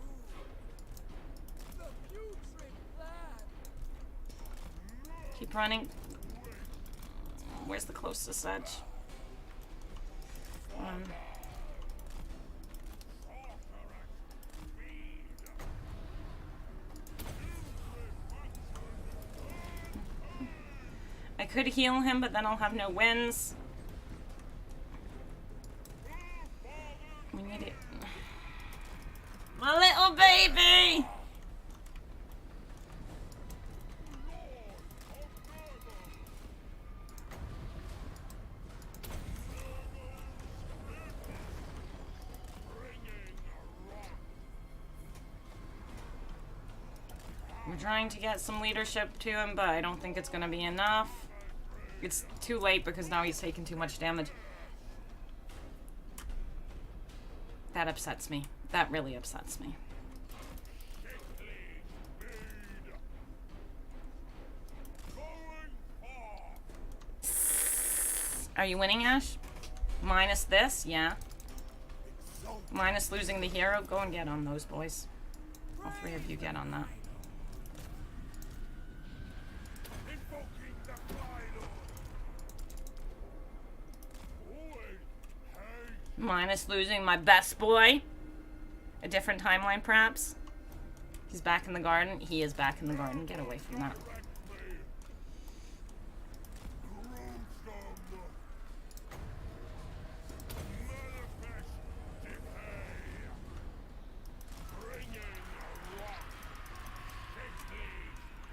Keep running. Where's the closest edge? I could heal him, but then I'll have no wins. We need it. My little baby! We're trying to get some leadership to him, but I don't think it's gonna be enough. It's too late because now he's taken too much damage. That upsets me. That really upsets me. Are you winning, Ash? Minus this? Yeah. Minus losing the hero? Go and get on those boys. All three of you get on that. Minus losing my best boy. A different timeline, perhaps. He's back in the garden. He is back in the garden. Get away from that.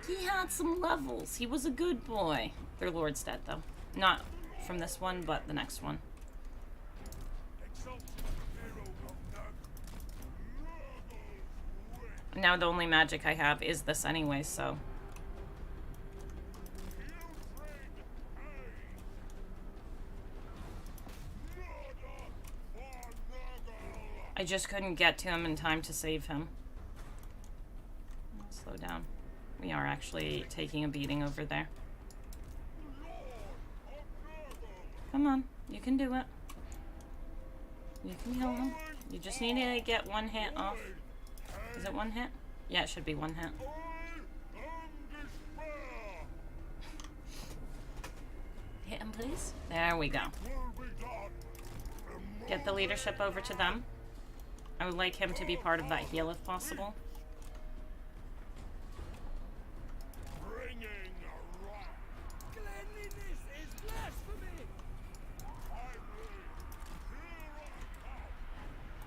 He had some levels. He was a good boy. Their lord's dead, though. Not from this one, but the next one. Now the only magic I have is this anyway, so... I just couldn't get to him in time to save him. Slow down. We are actually taking a beating over there. Come on, you can do it. You can heal him. You just need to get one hit off. Is it one hit? Yeah, it should be one hit. Hit him, please. There we go. Get the leadership over to them. I would like him to be part of that heal if possible.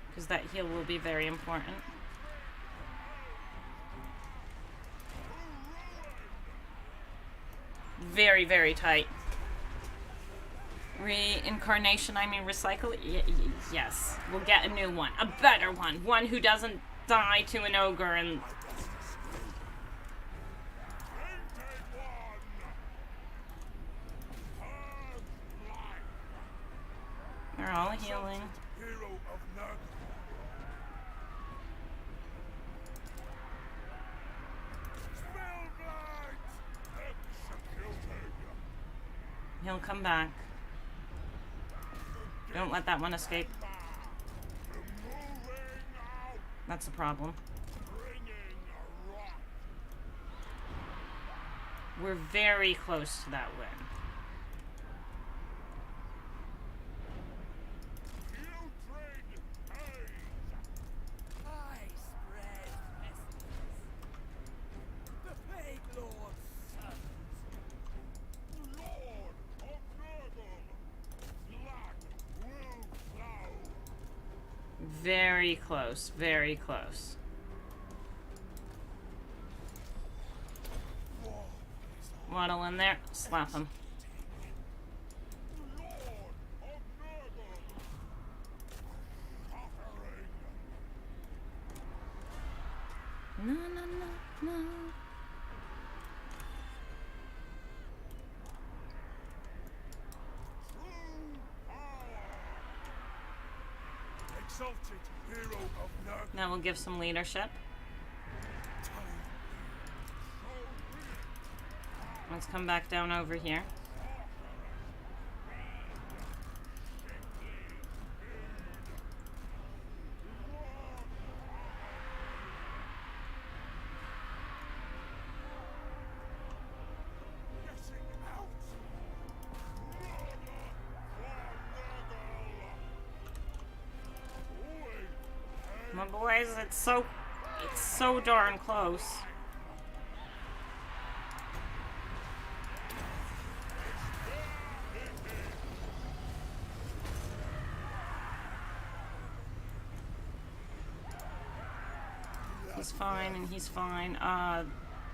Because that heal will be very important. Very, very tight. Reincarnation, I mean recycle? Yes. We'll get a new one. A better one. One who doesn't die to an ogre and... They're all healing. He'll come back. Don't let that one escape. That's the problem. We're very close to that win. Very close, very close. Waddle in there, slap him. No, no, no, no. Now we'll give some leadership. Let's come back down over here. My boys, it's so darn close. He's fine and he's fine.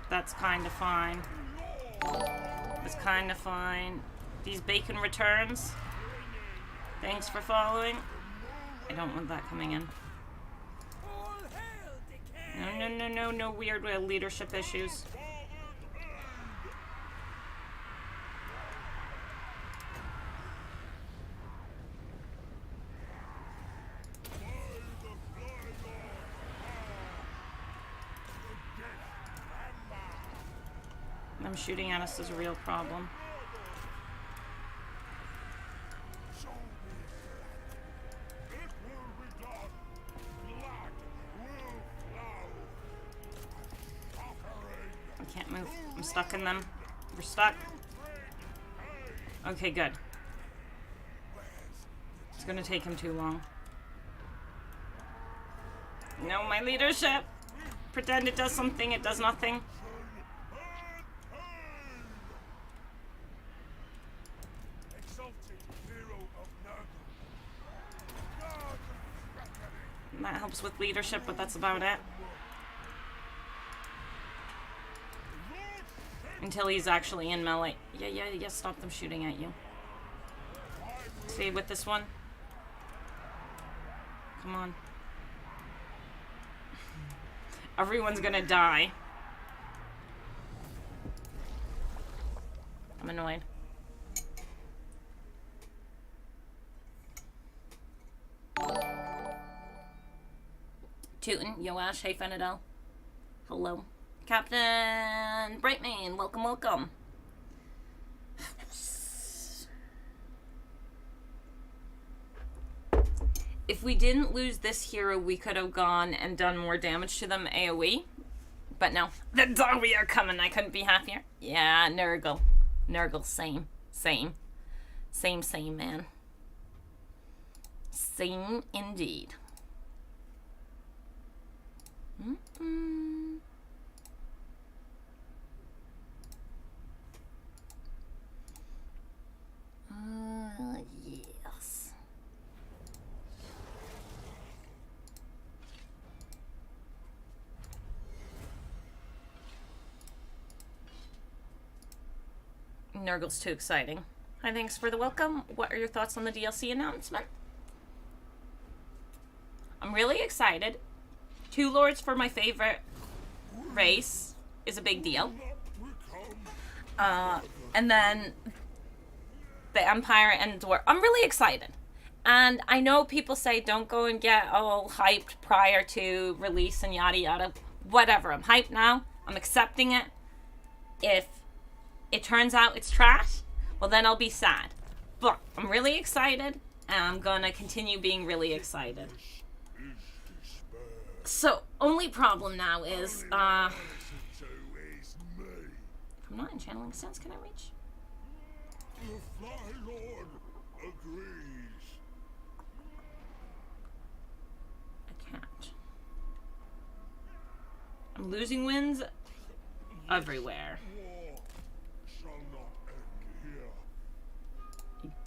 That's kind of fine. That's kind of fine. These bacon returns. Thanks for following. I don't want that coming in. No weird leadership issues. Them shooting at us is a real problem. Can't move. I'm stuck in them. We're stuck. Okay, good. It's gonna take him too long. No, my leadership! Pretend it does something, it does nothing. And that helps with leadership, but that's about it. Until he's actually in melee. Yeah, stop them shooting at you. See, with this one. Come on. Everyone's gonna die. I'm annoyed. Tootin', Yoash, hey Fenadel. Hello. Captain Brightmane, welcome, welcome. If we didn't lose this hero, we could have gone and done more damage to them AoE. But no. The Darby are coming, I couldn't be happier. Yeah, Nurgle. Nurgle, same. Same. Same, man. Same indeed. Yes. Nurgle's too exciting. Hi, thanks for the welcome. What are your thoughts on the DLC announcement? I'm really excited. 2 lords for my favorite race is a big deal. And then the Empire and Dwarf. I'm really excited. And I know people say don't go and get all hyped prior to release and yada yada. Whatever. I'm hyped now. I'm accepting it. If it turns out it's trash, well then I'll be sad. But I'm really excited, and I'm gonna continue being really excited. So, only problem now is, if I'm not in channeling sense, can I reach? The Fly Lord agrees. I can't. I'm losing wins everywhere. War shall not end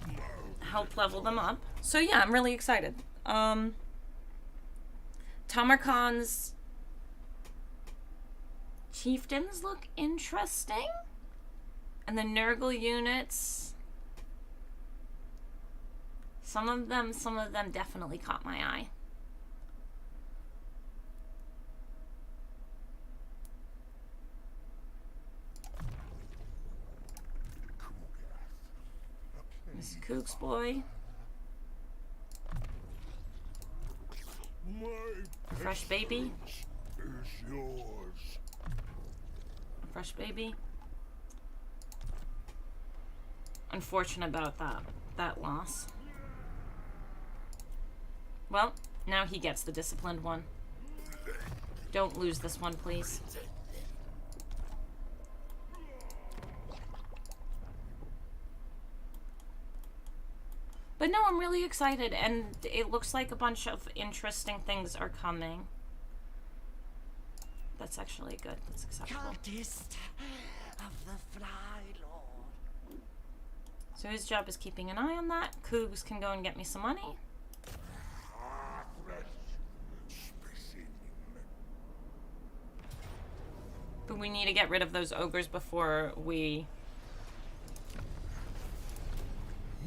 here. Help level them up. So yeah, I'm really excited. Tamurkhan's Chieftains look interesting. And the Nurgle units, some of them definitely caught my eye. This Kooks boy. My Fresh baby. is yours. Fresh baby. Unfortunate about that loss. Well, now he gets the disciplined one. Don't lose this one, please. But no, I'm really excited, and it looks like a bunch of interesting things are coming. That's actually good. That's acceptable. Cultist of the Fly Lord. So his job is keeping an eye on that. Cougs can go and get me some money. But we need to get rid of those ogres before we...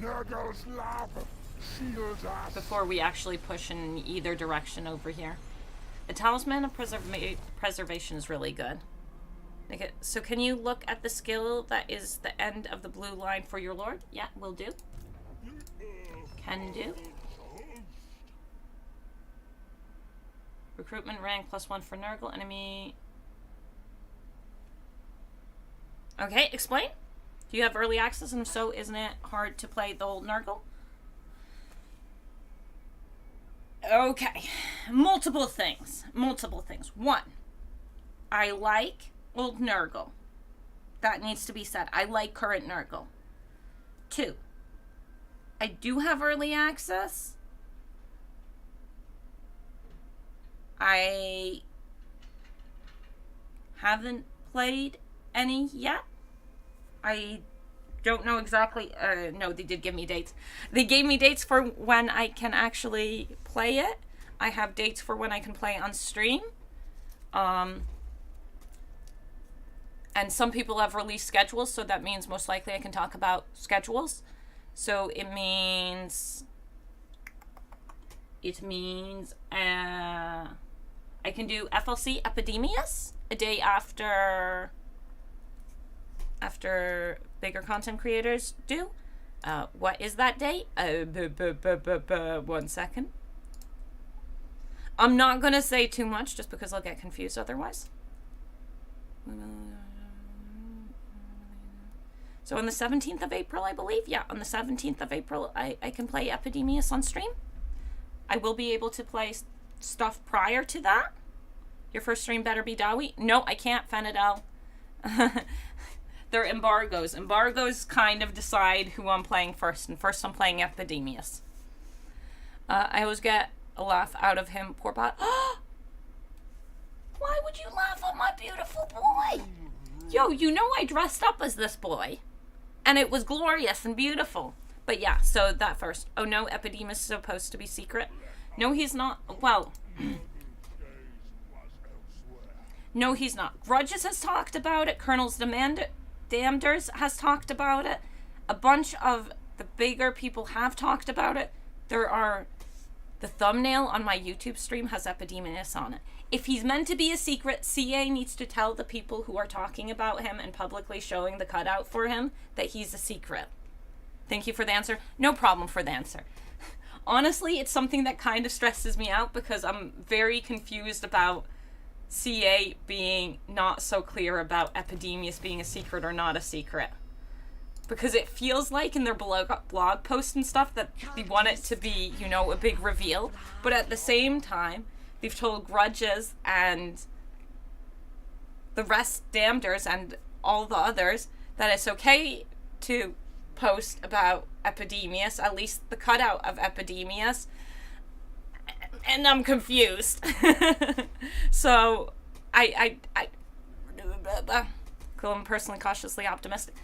Nurgle's love shields us. before we actually push in either direction over here. The Talisman of Preservation is really good. Okay, so can you look at the skill that is the end of the blue line for your lord? Yeah, will do. Can do. Recruitment rank +1 for Nurgle. Enemy... Okay, explain. Do you have early access? And if so, isn't it hard to play the old Nurgle? Okay. Multiple things. One, I like old Nurgle. That needs to be said. I like current Nurgle. 2, I do have early access. I haven't played any yet. I don't know exactly. No, they did give me dates. They gave me dates for when I can actually play it. I have dates for when I can play on stream. And some people have released schedules, so that means most likely I can talk about schedules. So it means I can do FLC Epidemius a day after bigger content creators do. What is that date? 1 second. I'm not going to say too much just because I'll get confused otherwise. So on the 17th of April, I believe. Yeah, on the 17th of April, I can play Epidemius on stream. I will be able to play stuff prior to that. Your first stream better be Dawi. No, I can't, Fenadel. They're embargoes. Embargoes kind of decide who I'm playing first. And first I'm playing Epidemius. I always get a laugh out of him. Poor bot. Why would you laugh at my beautiful boy? Yo, you know I dressed up as this boy. And it was glorious and beautiful. But yeah, so that first. Oh no, Epidemius is supposed to be secret. No, he's not. Well... No, he's not. Grudges has talked about it. Colonel's Damneders has talked about it. A bunch of the bigger people have talked about it. There are... The thumbnail on my YouTube stream has Epidemius on it. If he's meant to be a secret, CA needs to tell the people who are talking about him and publicly showing the cutout for him that he's a secret. Thank you for the answer. No problem for the answer. Honestly, it's something that kind of stresses me out because I'm very confused about CA being not so clear about Epidemius being a secret or not a secret. Because it feels like in their blog posts and stuff that they want it to be, you know, a big reveal. But at the same time, they've told Grudges and the rest Damneders and all the others that it's okay to post about Epidemius, at least the cutout of Epidemius. And I'm confused. So, I'm personally cautiously optimistic.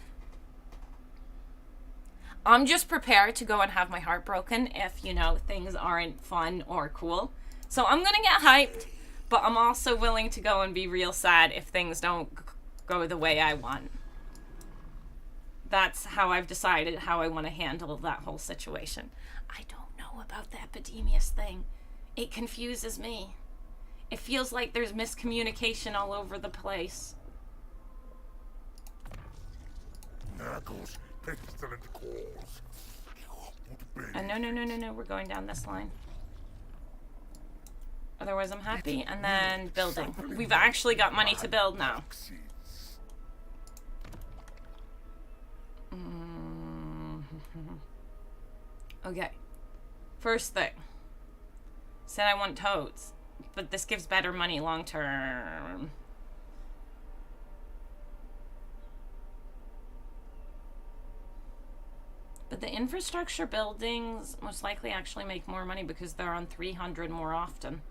I'm just prepared to go and have my heart broken if, you know, things aren't fun or cool. So I'm gonna get hyped, but I'm also willing to go and be real sad if things don't go the way I want. That's how I've decided how I want to handle that whole situation. I don't know about the Epidemius thing. It confuses me. It feels like there's miscommunication all over the place. Nurgle's pestilent cause. No, we're going down this line. Otherwise I'm happy. And then building. We've actually got money to build now. Okay. First thing. Said I want toads. But this gives better money long term. But the infrastructure buildings most likely actually make more money because they're on 300 more often.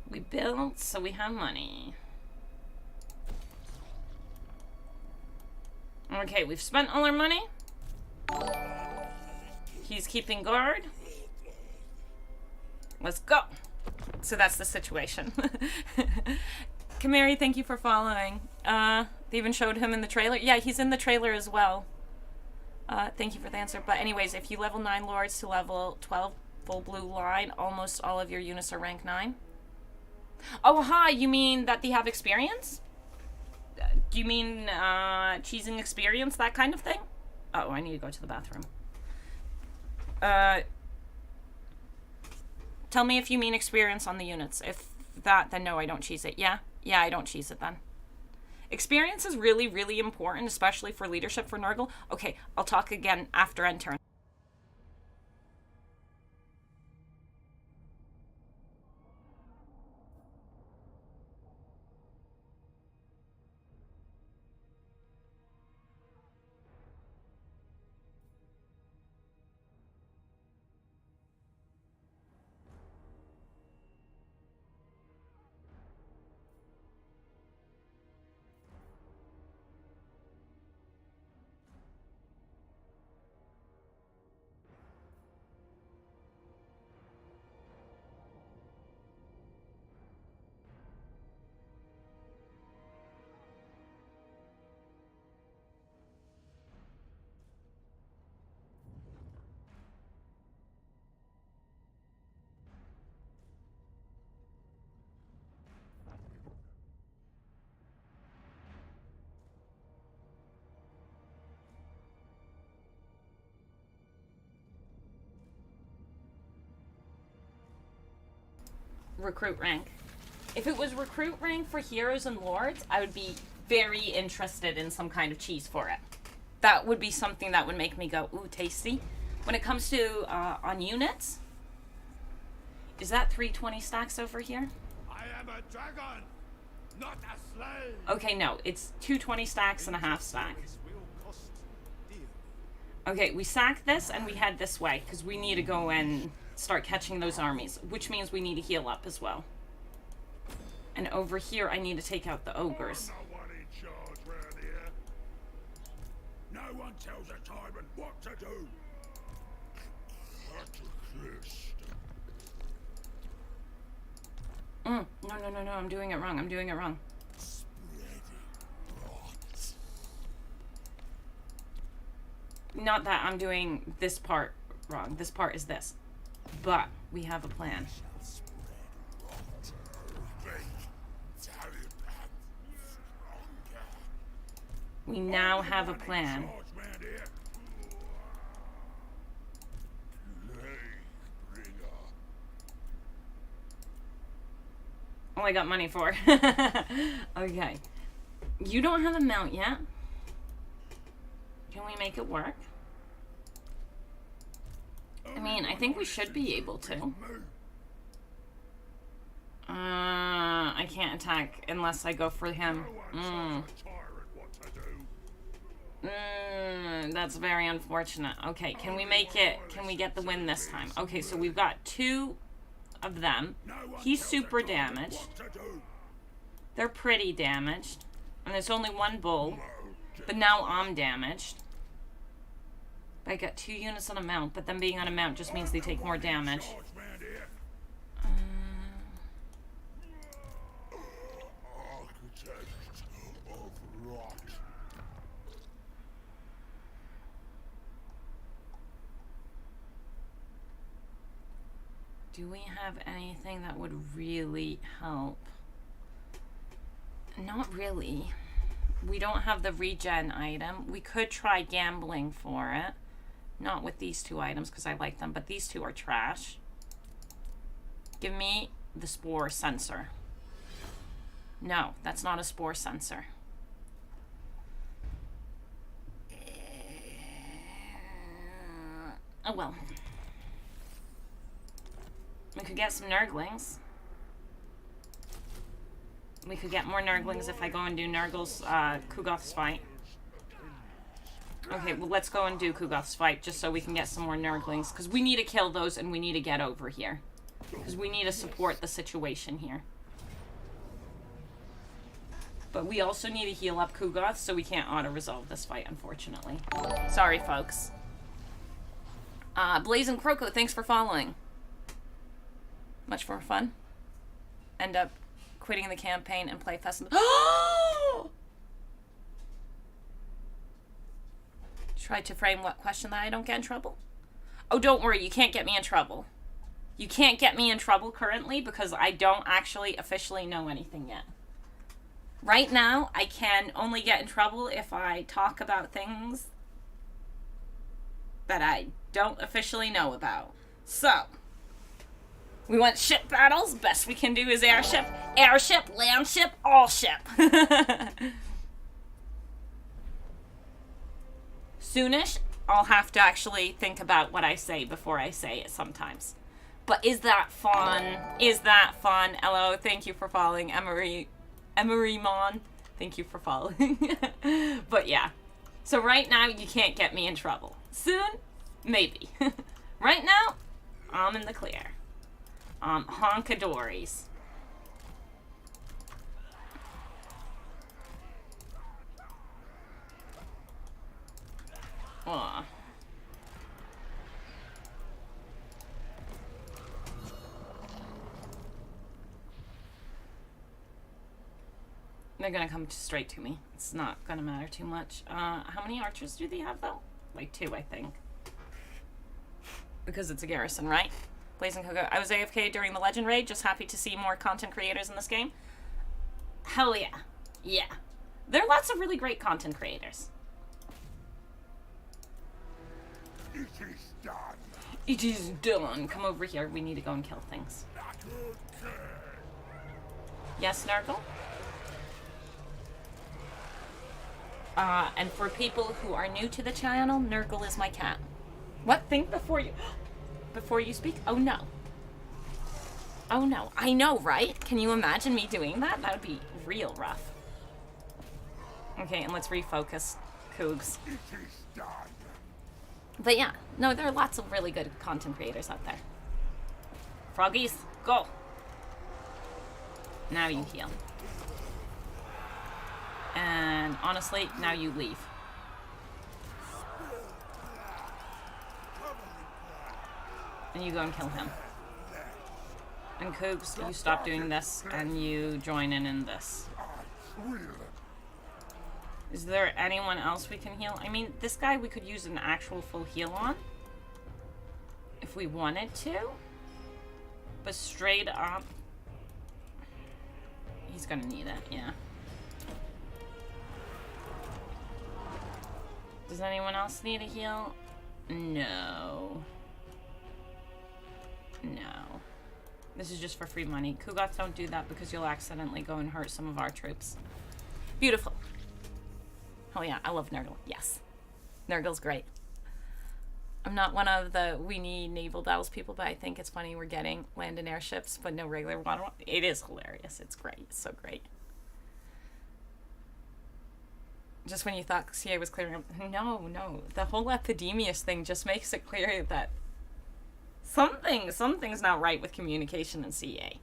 We built, so we have money. Okay, we've spent all our money. He's keeping guard. Let's go. So that's the situation. Kamari, thank you for following. They even showed him in the trailer. Yeah, he's in the trailer as well. Thank you for the answer. But anyways, if you level 9 lords to level 12 full blue line, almost all of your units are rank 9. Oh, hi, you mean that they have experience? Do you mean, cheesing experience, that kind of thing? Oh, I need to go to the bathroom. Tell me if you mean experience on the units. If that, then no, I don't cheese it. Yeah? Yeah, I don't cheese it then. Experience is really, really important, especially for leadership for Nurgle. Okay, I'll talk again after end turn. recruit rank. If it was recruit rank for heroes and lords, I would be very interested in some kind of cheese for it. That would be something that would make me go, ooh, tasty. When it comes to on units, is that 320 stacks over here? I am a dragon, not a slave. Okay, no, it's 220 stacks and a half stack. This will cost dear. Okay, we sack this and we head this way because we need to go and start catching those armies, which means we need to heal up as well. And over here, I need to take out the ogres. No one in charge round here. No one tells a tyrant what to do. No, I'm doing it wrong. I'm doing it wrong. Not that I'm doing this part wrong. This part is this. But we have a plan. We now have a plan. All I got money for. Okay. You don't have a mount yet. Can we make it work? I mean, I think we should be able to. I can't attack unless I go for him. That's very unfortunate. Okay, can we make it? Can we get the win this time? Okay, so we've got 2 of them. He's super damaged. They're pretty damaged. And there's only 1 bull. But now I'm damaged. I got 2 units on a mount, but them being on a mount just means they take more damage. Do we have anything that would really help? Not really. We don't have the regen item. We could try gambling for it. Not with these 2 items because I like them, but these 2 are trash. Give me the spore sensor. No, that's not a spore sensor. Oh well. We could get some Nurglings. We could get more Nurglings if I go and do Nurgle's, Kugath's fight. Okay, well, let's go and do Kugath's fight just so we can get some more Nurglings. Because we need to kill those and we need to get over here. Because we need to support the situation here. But we also need to heal up Kugath, so we can't auto-resolve this fight, unfortunately. Sorry, folks. Blazing Croco, thanks for following. Much more fun. End up quitting the campaign and play festival. Try to frame what question that I don't get in trouble? Oh, don't worry, you can't get me in trouble. You can't get me in trouble currently because I don't actually officially know anything yet. Right now, I can only get in trouble if I talk about things that I don't officially know about. So, we want ship battles. Best we can do is airship, land ship, all ship. Soonish, I'll have to actually think about what I say before I say it sometimes. But is that fun? Is that fun? Hello, thank you for following. Emery Mon, thank you for following. But yeah. So right now, you can't get me in trouble. Soon, maybe. Right now, I'm in the clear. Honkadories. Aw. They're gonna come straight to me. It's not gonna matter too much. How many archers do they have, though? Like 2, I think. Because it's a garrison, right? Blazing Coco. I was AFK during the Legend Raid. Just happy to see more content creators in this game. Hell yeah. Yeah. There are lots of really great content creators. It is done. It is done. Come over here. We need to go and kill things. Yes, Nurgle? And for people who are new to the channel, Nurgle is my cat. What? Think before you speak? Oh no. Oh no. I know, right? Can you imagine me doing that? That would be real rough. Okay, and let's refocus Cougs. But yeah, no, there are lots of really good content creators out there. Froggies, go! Now you heal. And honestly, now you leave. And you go and kill him. And Cougs, you stop doing this and you join in this. Is there anyone else we can heal? I mean, this guy we could use an actual full heal on. If we wanted to. But straight up, he's gonna need it, yeah. Does anyone else need a heal? No. No. This is just for free money. Kugath, don't do that because you'll accidentally go and hurt some of our troops. Beautiful. Oh yeah, I love Nurgle. Yes. Nurgle's great. I'm not one of the we need naval battles people, but I think it's funny we're getting land and airships, but no regular water. It is hilarious. It's great. It's so great. Just when you thought CA was clearing up. No. The whole Epidemius thing just makes it clear that something's not right with communication in CA.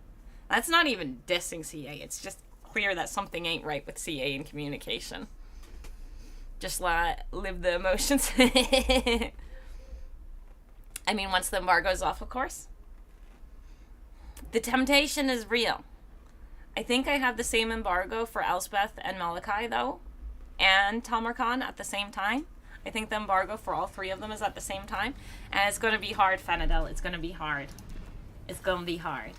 That's not even dissing CA. It's just clear that something ain't right with CA and communication. Just live the emotions. I mean, once the embargo's off, of course. The temptation is real. I think I have the same embargo for Elspeth and Malachi, though, and Tamurkhan at the same time. I think the embargo for all three of them is at the same time. And it's going to be hard, Fenadel. It's going to be hard. It's going to be hard.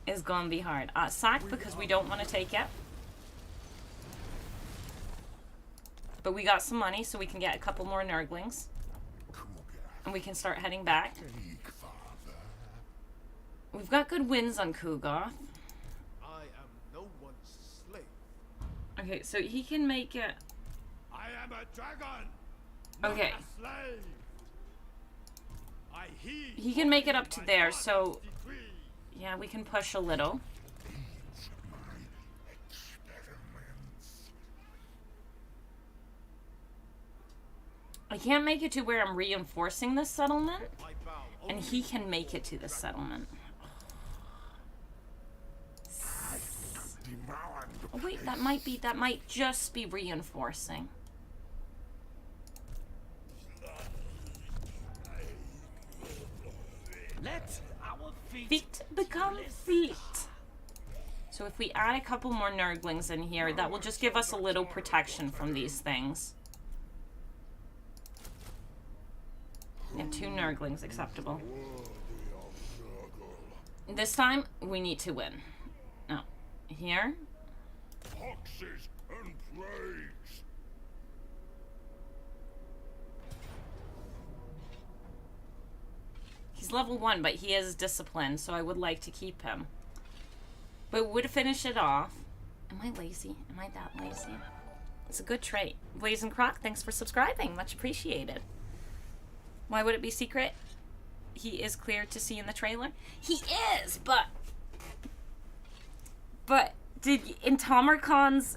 It's going to be hard. Sack, because we don't want to take it. But we got some money, so we can get a couple more Nurglings. And we can start heading back. We've got good wins on Kugath. I am no one's slave. Okay, so he can make it... I am a dragon. Okay. Not a slave. I heed He can make it up to my there, father's so... decree. Yeah, we can push a little. I can't make it to where I'm reinforcing this settlement, I bow and he can make it to the settlement. Oh wait, that might just be reinforcing. Let our Feet become feet. So if we add a couple more Nurglings in here, that will just give us a little protection from these things. Yeah, 2 Nurglings, acceptable. This time, we need to win. No. Here. Foxes and plagues. He's level 1, but he is disciplined, so I would like to keep him. But would finish it off. Am I lazy? Am I that lazy? It's a good trait. Blazing Croc, thanks for subscribing. Much appreciated. Why would it be secret? He is clear to see in the trailer. He is, but did in Tamurkhan's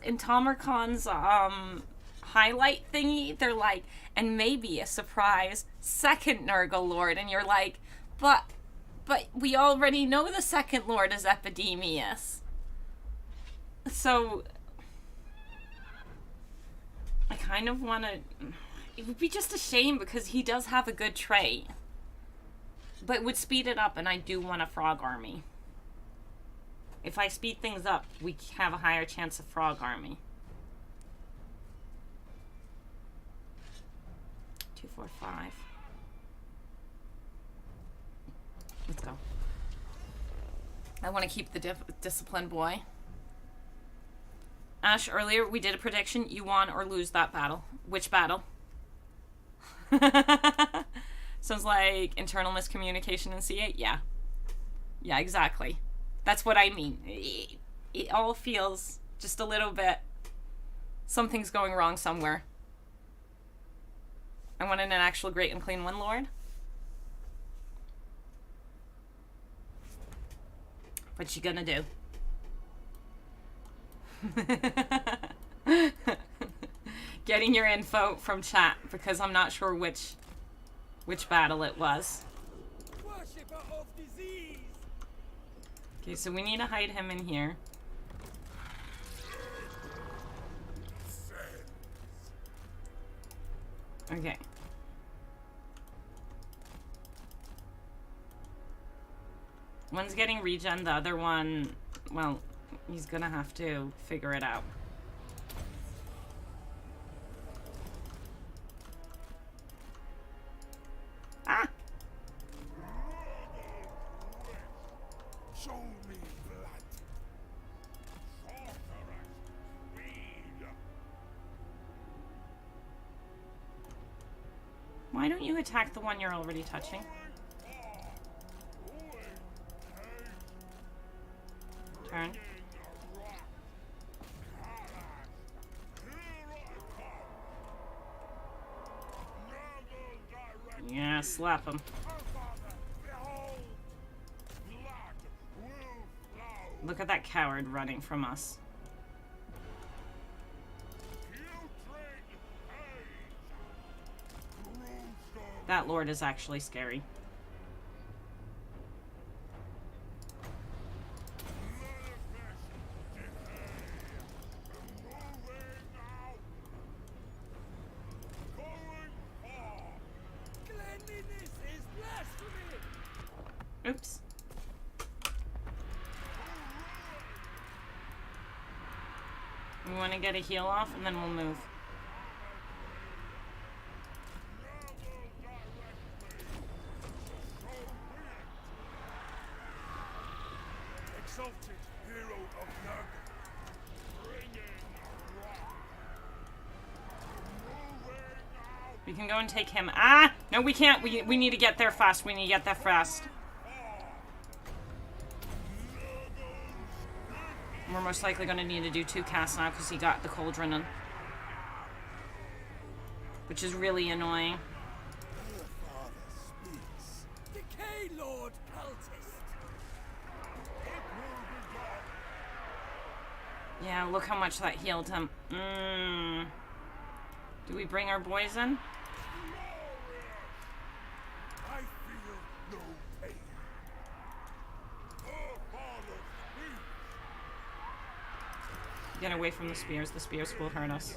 highlight thingy, they're like, and maybe a surprise second Nurgle Lord, and you're like, but we already know the second Lord is Epidemius. So I kind of want to. It would be just a shame because he does have a good trait. But it would speed it up, and I do want a frog army. If I speed things up, we have a higher chance of frog army. 2, 4, 5. Let's go. I want to keep the disciplined boy. Ash, earlier we did a prediction. You won or lose that battle. Which battle? Sounds like internal miscommunication in C8. Yeah. Yeah, exactly. That's what I mean. It all feels just a little bit... Something's going wrong somewhere. I wanted an actual Great and Clean One, Lord. What you gonna do? Getting your info from chat because I'm not sure which battle it was. Worshipper of disease. Okay, so we need to hide him in here. Okay. One's getting regen, the other one, well, he's gonna have to figure it out. Ah! Show me blood. Sorceress, speed. Why don't you attack the one you're already touching? Turn. Yeah, slap him. Look at that coward running from us. That lord is actually scary. Oops. We want to get a heal off and then we'll move. Exalted hero of Nurgle. Bringing rock. We can go and take him. Ah! No, we can't. We need to get there fast. We need to get there fast. We're most likely going to need to do 2 casts now because he got the cauldron in. Which is really annoying. Your father speaks. Decay, Lord Cultist. Yeah, look how much that healed him. Do we bring our boys in? I feel no pain. Her father speaks. Get away from the spears. The spears will hurt us.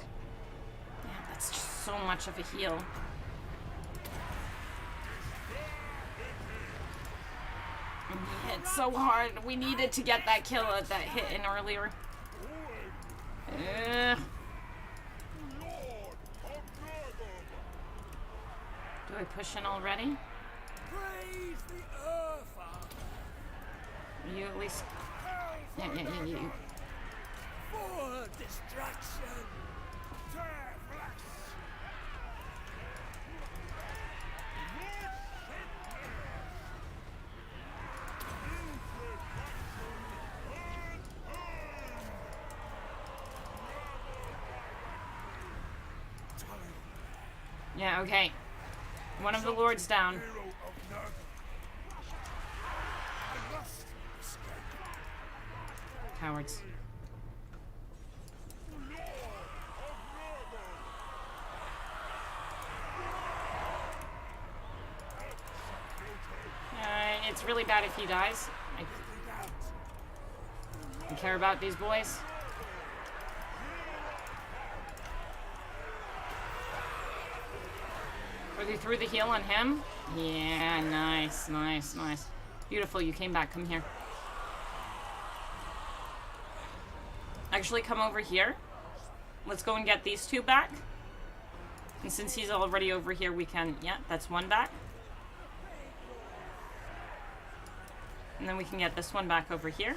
Yeah, that's just so much of a heal. And he hit so hard. We needed to get that kill that hit in earlier. Ugh. Do I push in already? Praise the Earth. You at least... Yeah. For destruction. Yeah, okay. One of the lords down. Hero of Nurgle. I must escape. Cowards. It's really bad if he dies. I care about these boys. Or they threw the heal on him? Yeah, nice. Beautiful, you came back. Come here. Actually, come over here. Let's go and get these 2 back. And since he's already over here, we can... Yeah, that's 1 back. And then we can get this one back over here.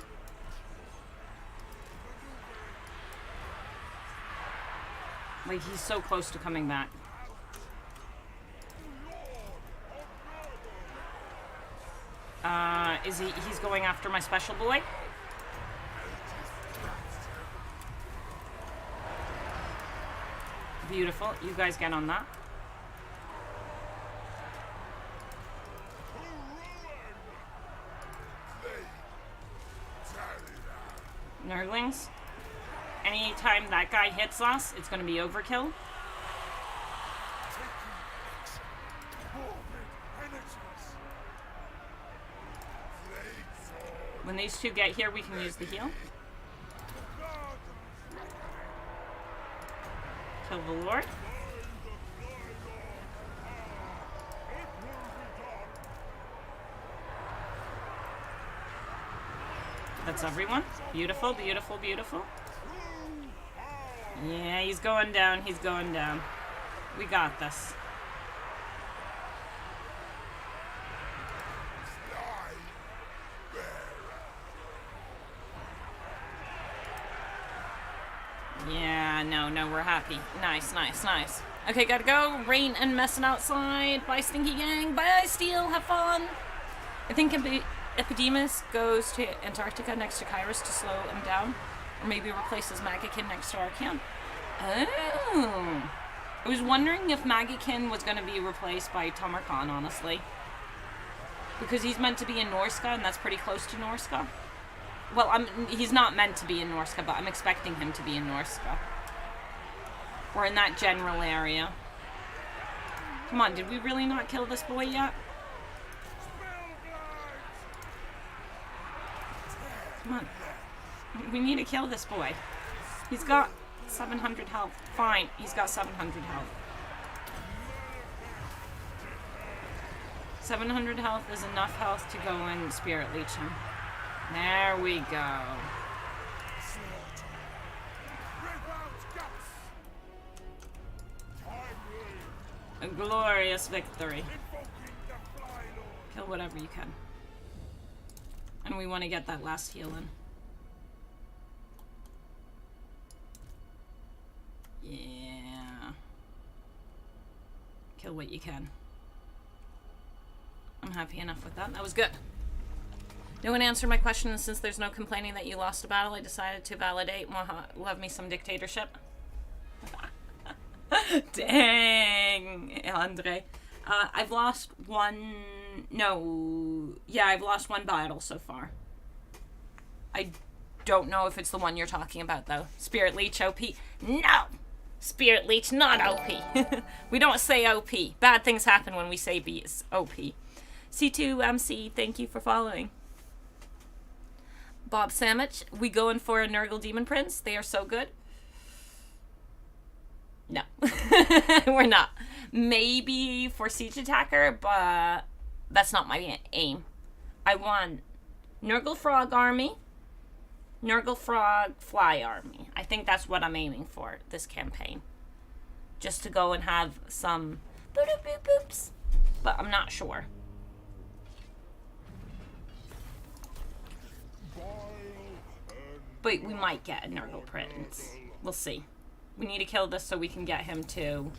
Like, he's so close to coming back. He's going after my special boy? Beautiful. You guys get on that. Nurglings. Anytime that guy hits us, it's going to be overkill. When these two get here, we can use the heal. Kill the Lord. That's everyone. Beautiful, beautiful, beautiful. Yeah, he's going down. He's going down. We got this. Yeah, no, we're happy. Nice, nice, nice. Okay, gotta go. Rain and messing outside. Bye, Stinky Gang. Bye, Steel. Have fun. I think Epidemus goes to Antarctica next to Kairos to slow him down. Or maybe replaces Magikin next to our camp. Oh. I was wondering if Magikin was going to be replaced by Tamurkhan, honestly. Because he's meant to be in Norska, and that's pretty close to Norska. Well, he's not meant to be in Norska, but I'm expecting him to be in Norska. Or in that general area. Come on, did we really not kill this boy yet? Come on. We need to kill this boy. He's got 700 health. Fine, he's got 700 health. 700 health is enough health to go and Spirit Leech him. There we go. A glorious victory. Kill whatever you can. And we want to get that last heal in. Yeah. Kill what you can. I'm happy enough with that. That was good. No one answered my question, and since there's no complaining that you lost a battle, I decided to validate. Love me some dictatorship. Dang, Andre. I've lost one... No. Yeah, I've lost one battle so far. I don't know if it's the one you're talking about, though. Spirit Leech OP. No! Spirit Leech, not OP. We don't say OP. Bad things happen when we say OP. C2MC, thank you for following. Bob Sandwich, we going for a Nurgle Demon Prince? They are so good. No. We're not. Maybe for Siege Attacker, but that's not my aim. I want Nurgle Frog Army, Nurgle Frog Fly Army. I think that's what I'm aiming for this campaign. Just to go and have some boop-boop-boops. But I'm not sure. But we might get a Nurgle Prince. We'll see. We need to kill this so we can get him to...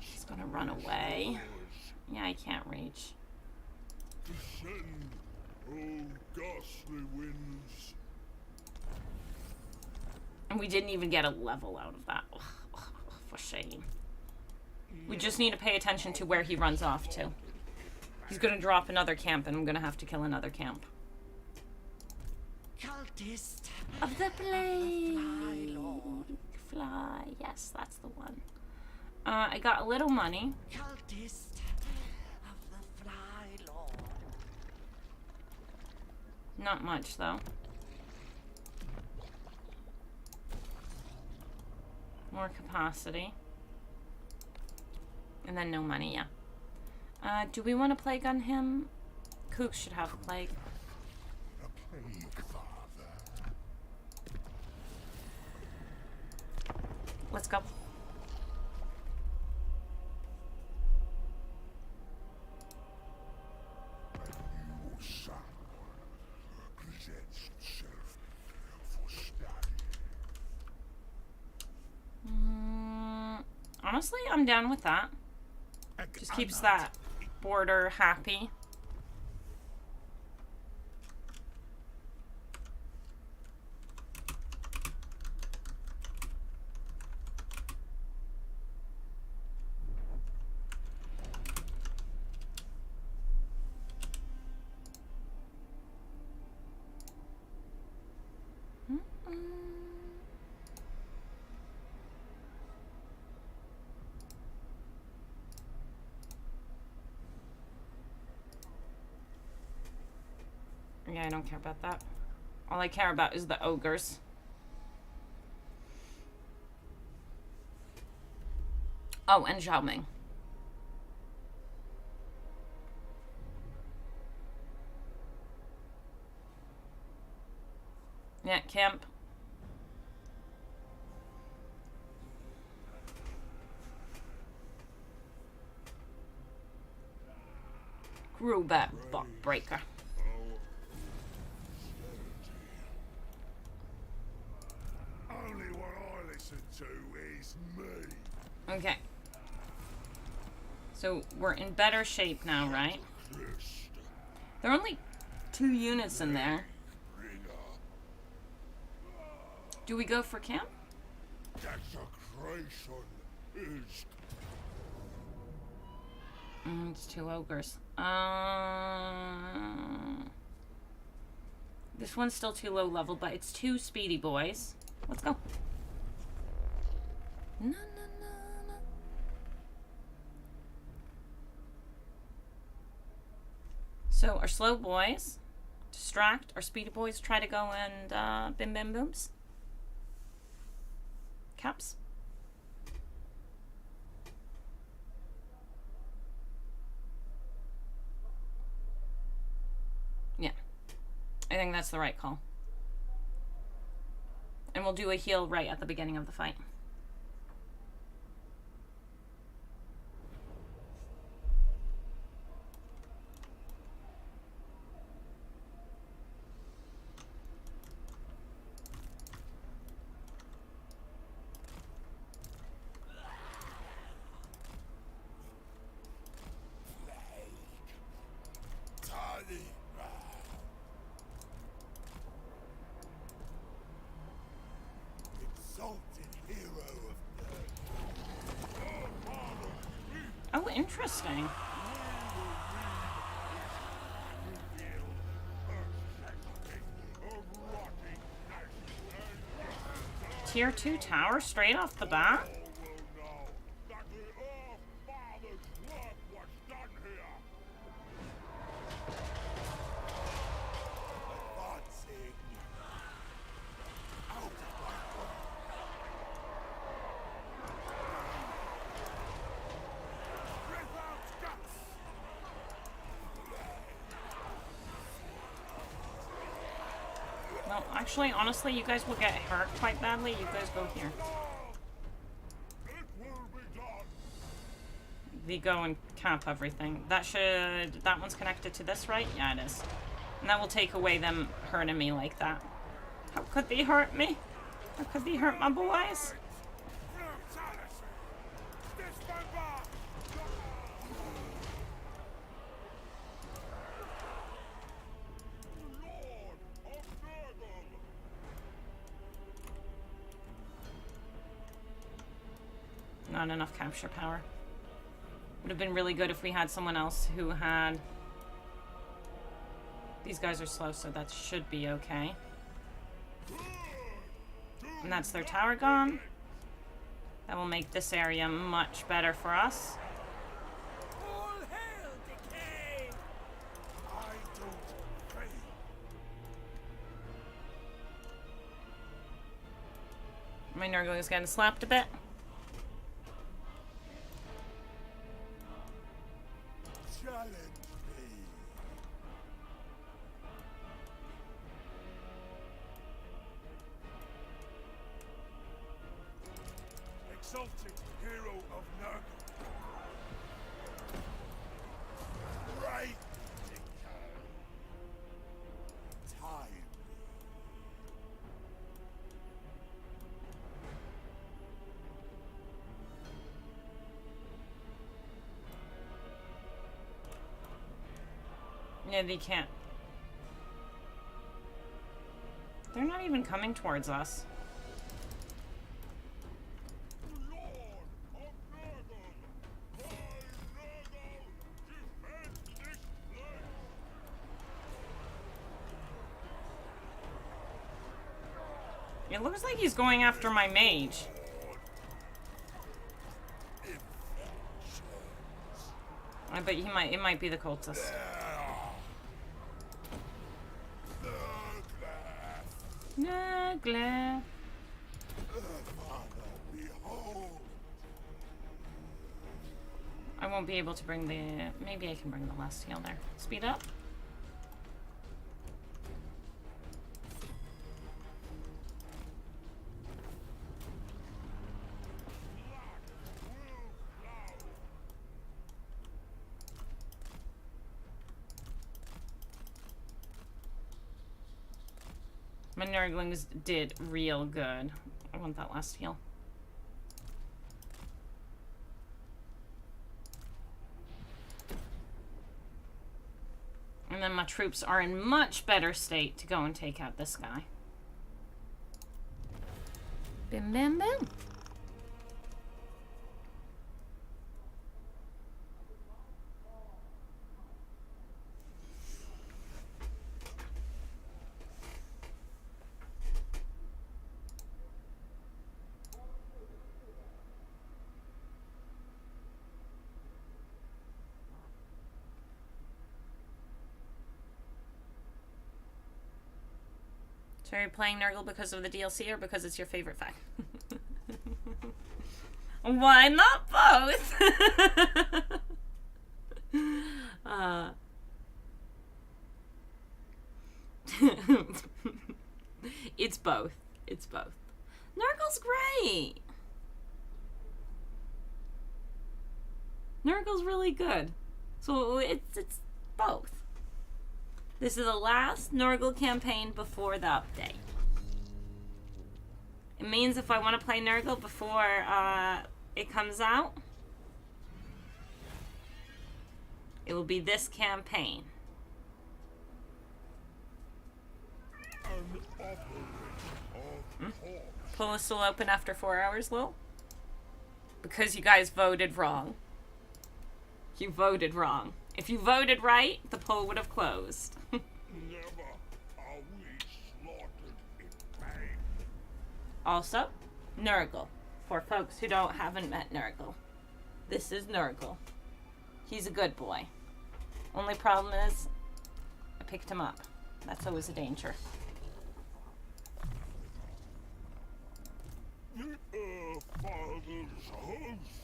He's gonna run away. Yeah, I can't reach. And we didn't even get a level out of that. Ugh, for shame. We just need to pay attention to where he runs off to. He's gonna drop another camp and I'm gonna have to kill another camp. Cultist Of the Plague. Fly. Yes, that's the one. I got a little money. Cultist of the Fly Lord. Not much, though. More capacity. And then no money, yeah. Do we want to plague on him? Kook should have a plague. Let's go. Honestly, I'm down with that. Just keeps that border happy. Yeah, I don't care about that. All I care about is the ogres. Oh, and Zhao Ming. Yeah, camp. Grubert Buckbreaker. Only what I listen to is me. Okay. So we're in better shape now, right? There are only 2 units in there. Do we go for camp? Desecration is It's 2 ogres. This one's still too low level, but it's 2 speedy boys. Let's go. No, no, no, no. So our slow boys distract. Our speedy boys try to go and bim bam booms. Caps. Yeah. I think that's the right call. And we'll do a heal right at the beginning of the fight. Oh, interesting. Tier 2 tower straight off the bat? Well, actually, honestly, you guys will get hurt quite badly. You guys go here. We go and cap everything. That one's connected to this, right? Yeah, it is. And that will take away them hurting me like that. How could they hurt me? How could they hurt my boys? Not enough capture power. Would have been really good if we had someone else who had... These guys are slow, so that should be okay. And that's their tower gone. That will make this area much better for us. All hail, Decay! I don't pray. My Nurgle is getting slapped a bit. Challenge me. Exalted hero of Nurgle. Right. Time. Yeah, they can't. They're not even coming towards us. It looks like he's going after my mage. I bet it might be the cultist. Nurgle. I won't be able to bring the... Maybe I can bring the last heal there. Speed up. My Nurglings did real good. I want that last heal. And then my troops are in much better state to go and take out this guy. Bim bam bam. So are you playing Nurgle because of the DLC or because it's your favorite fact? Why not both? It's both. It's both. Nurgle's great. Nurgle's really good. So it's both. This is the last Nurgle campaign before the update. It means if I want to play Nurgle before it comes out, it will be this campaign. Poll is still open after 4 hours, Lil? Because you guys voted wrong. You voted wrong. If you voted right, the poll would have closed. Never are we slaughtered in vain. Also, Nurgle. For folks who haven't met Nurgle. This is Nurgle. He's a good boy. Only problem is, I picked him up. That's always a danger. The Father's host.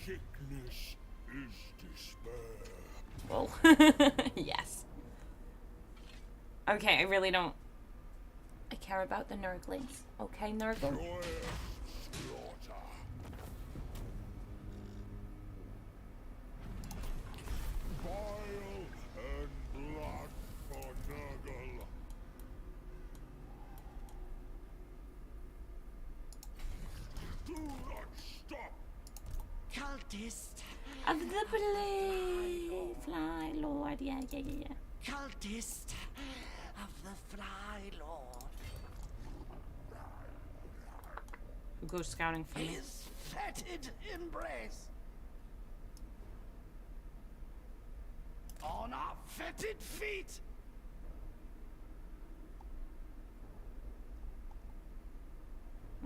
Sickness is despair. Well, yes. Okay, I really don't... I care about the Nurglings. Okay, Nurgle? Joyous slaughter. Bile and blood for Nurgle. Do not stop. Cultist. Of the Fly Lord. Yeah. Cultist of the Fly Lord. Who goes scouting for me? His fetid embrace. On our fetid feet.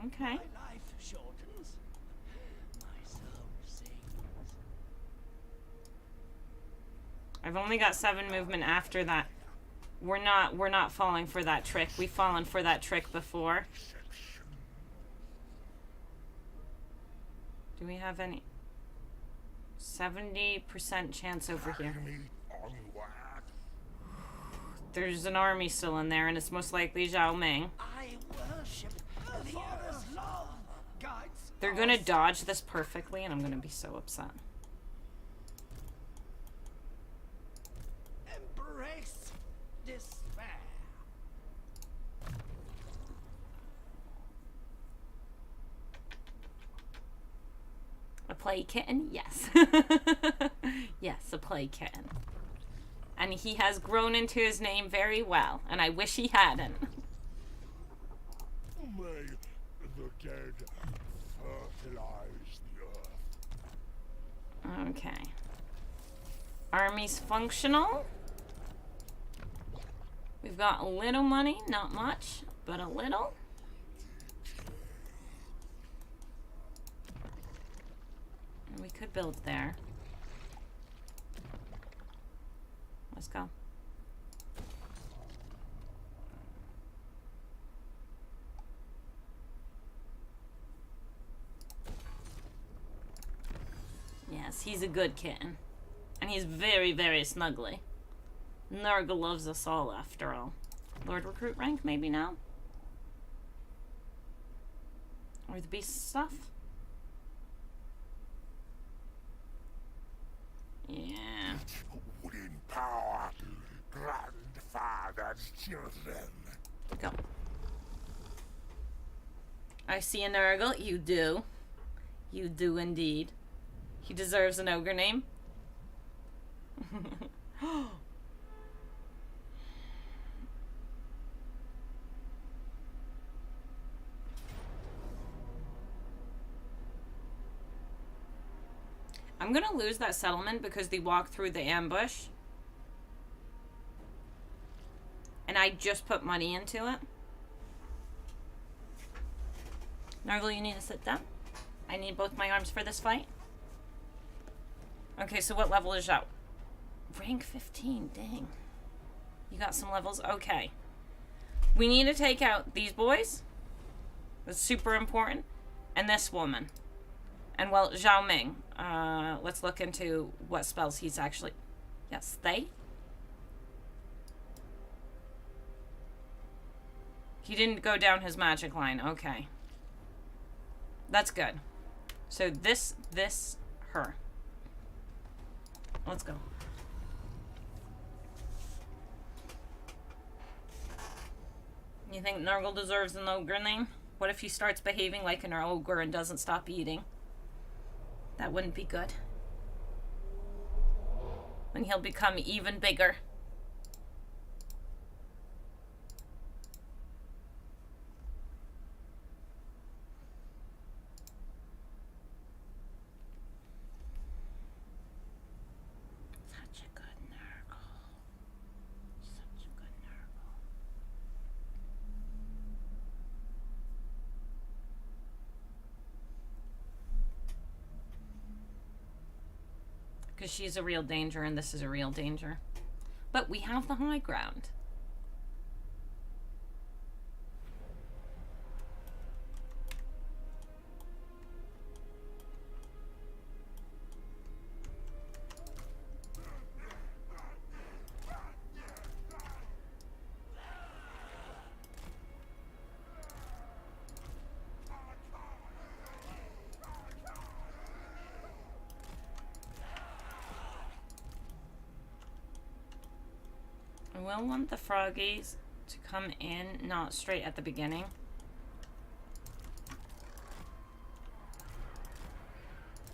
Okay. My life shortens. My soul sings. I've only got 7 movement after that. We're not falling for that trick. We've fallen for that trick before. Do we have any? 70% chance over here. There's an army still in there, and it's most likely Zhao Ming. I worship the Father's love. Guides. They're gonna dodge this perfectly, and I'm gonna be so upset. Embrace despair. A play kitten? Yes. Yes, a play kitten. And he has grown into his name very well, and I wish he hadn't. May the dead fertilize the earth. Okay. Army's functional. We've got a little money, not much, but a little. And we could build there. Let's go. Yes, he's a good kitten. And he's very, very snuggly. Nurgle loves us all, after all. Lord Recruit rank, maybe now? Or the beast stuff? Yeah. Wooden power, grandfather's children. Go. I see a Nurgle. You do. You do indeed. He deserves an ogre name. I'm gonna lose that settlement because they walked through the ambush. And I just put money into it. Nurgle, you need to sit down. I need both my arms for this fight. Okay, so what level is Zhao? Rank 15, dang. You got some levels? Okay. We need to take out these boys. That's super important. And this woman. And well, Zhao Ming. Let's look into what spells he's actually... Yes, they. He didn't go down his magic line. Okay. That's good. So this, her. Let's go. You think Nurgle deserves an ogre name? What if he starts behaving like an ogre and doesn't stop eating? That wouldn't be good. Then he'll become even bigger. Such a good Nurgle. Such a good Nurgle. Because she's a real danger and this is a real danger. But we have the high ground. I will want the froggies to come in, not straight at the beginning.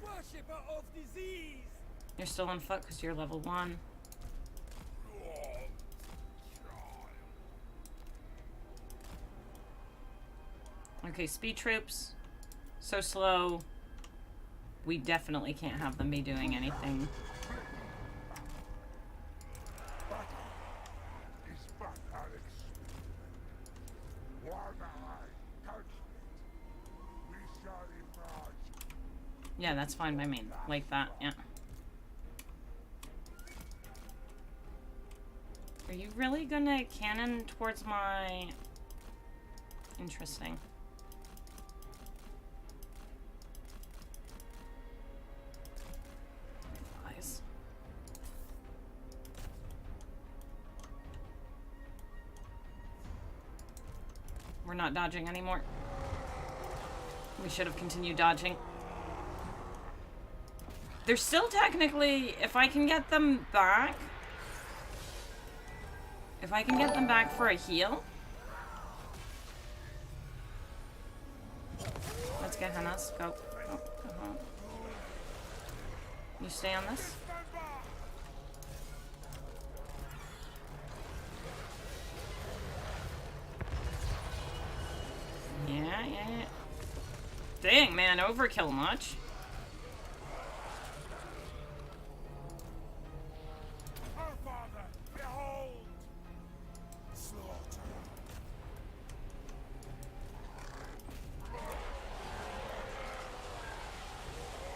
Worshipper of disease. You're still on foot because you're level 1. Okay, speed troops. So slow. We definitely can't have them be doing anything. Yeah, that's fine by me. Like that, yeah. Are you really gonna cannon towards my... Interesting. Flies. We're not dodging anymore. We should have continued dodging. They're still technically, if I can get them back. If I can get them back for a heal. Let's get Hannes. Go. Oh, go home. You stay on this. Yeah. Dang, man, overkill much.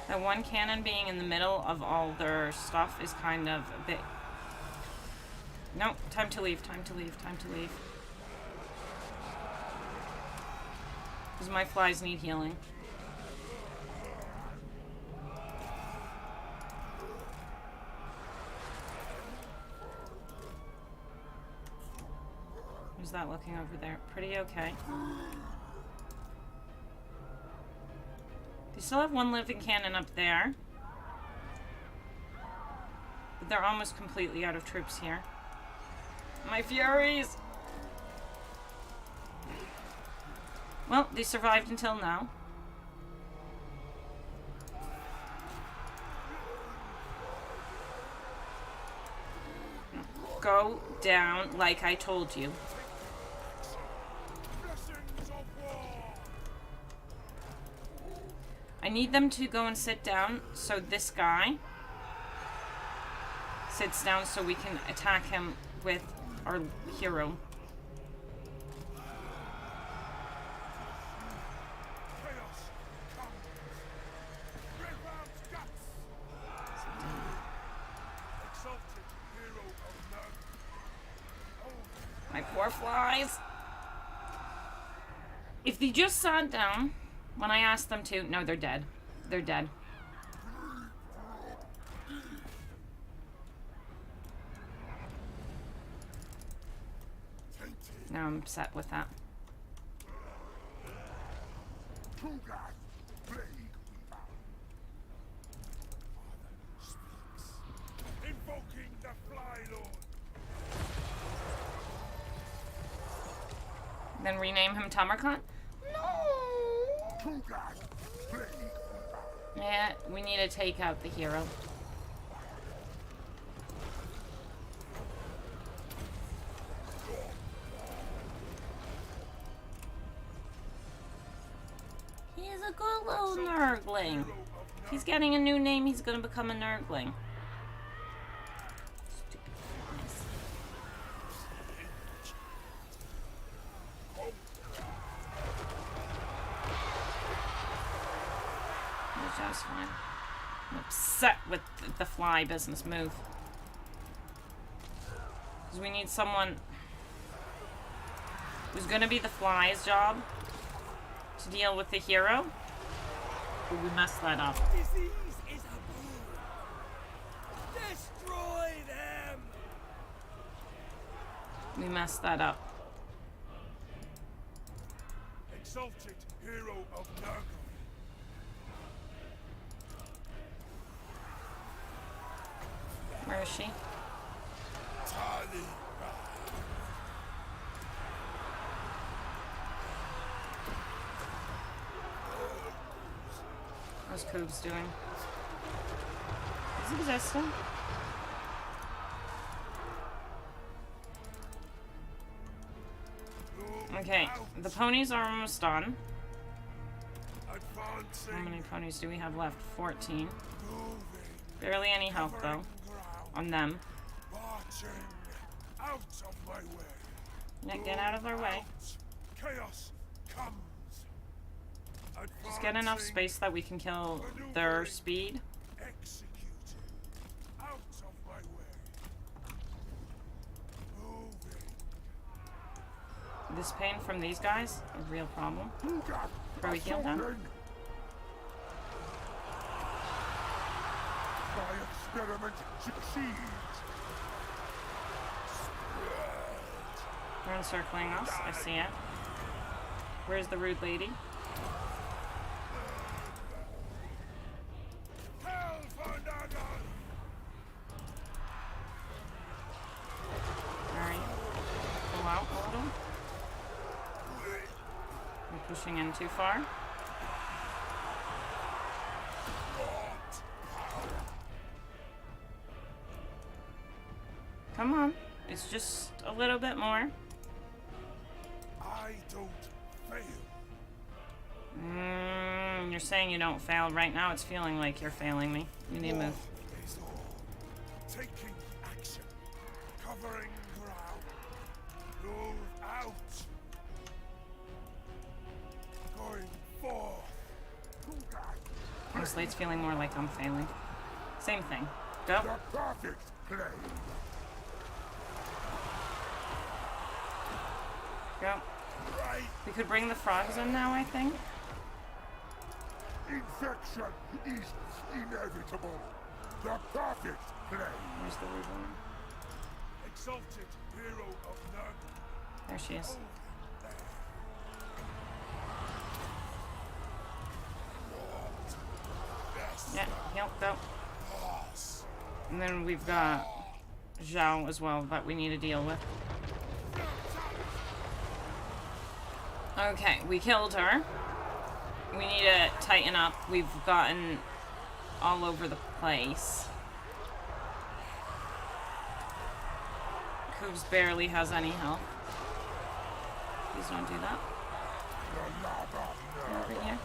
The one cannon being in the middle of all their stuff is kind of a bit... Nope, time to leave, time to leave, time to leave. Because my flies need healing. How's that looking over there? Pretty okay. They still have one living cannon up there. But they're almost completely out of troops here. My Furies! Well, they survived until now. Go down like I told you. I need them to go and sit down so this guy sits down so we can attack him with our hero. My poor flies. If they just sat down when I asked them to, no, they're dead. They're dead. Now I'm upset with that. Kugath, plague weaver. Father speaks. Invoking the Fly Lord. Then rename him Tamurkhan? No! Kugath, plague weaver. Yeah, we need to take out the hero. He's a good little Nurgling. If he's getting a new name, he's gonna become a Nurgling. Stupid flies. That's just fine. I'm upset with the fly business move. Because we need someone who's gonna be the fly's job to deal with the hero. But we messed that up. Disease is a boon. Destroy them. We messed that up. Exalted hero of Nurgle. Where is she? Tali. How's Coobs doing? He's existing. Okay, the ponies are almost done. Advancing. How many ponies do we have left? 14. Moving. Barely any help though Ground. on them. Marching. Out of my way. Yeah, get out of our way. Chaos comes. Just get enough space that we can kill their speed. Executed. Out of my way. Moving. This pain from these guys is a real problem. Are we healed them? My experiment succeeds. They're encircling us. I see it. Where's the rude lady? Hell for Nurgle. Alright. Pull out a little. We're pushing in too far. Come on. It's just a little bit more. I don't fail. You're saying you don't fail. Right now it's feeling like you're failing me. You need to move. Is all. Taking action. Covering ground. Move out. Going forth. Honestly, it's feeling more like I'm failing. Same thing. Go. The perfect play. Go. Right. We could bring the frogs in now, I think. Infection is inevitable. The perfect play. Where's the rude woman? Exalted hero of Nurgle. There she is. Yeah, heal, go. And then we've got Zhao as well that we need to deal with. Okay, we killed her. We need to tighten up. We've gotten all over the place. Kugath barely has any health. Please don't do that. Over here.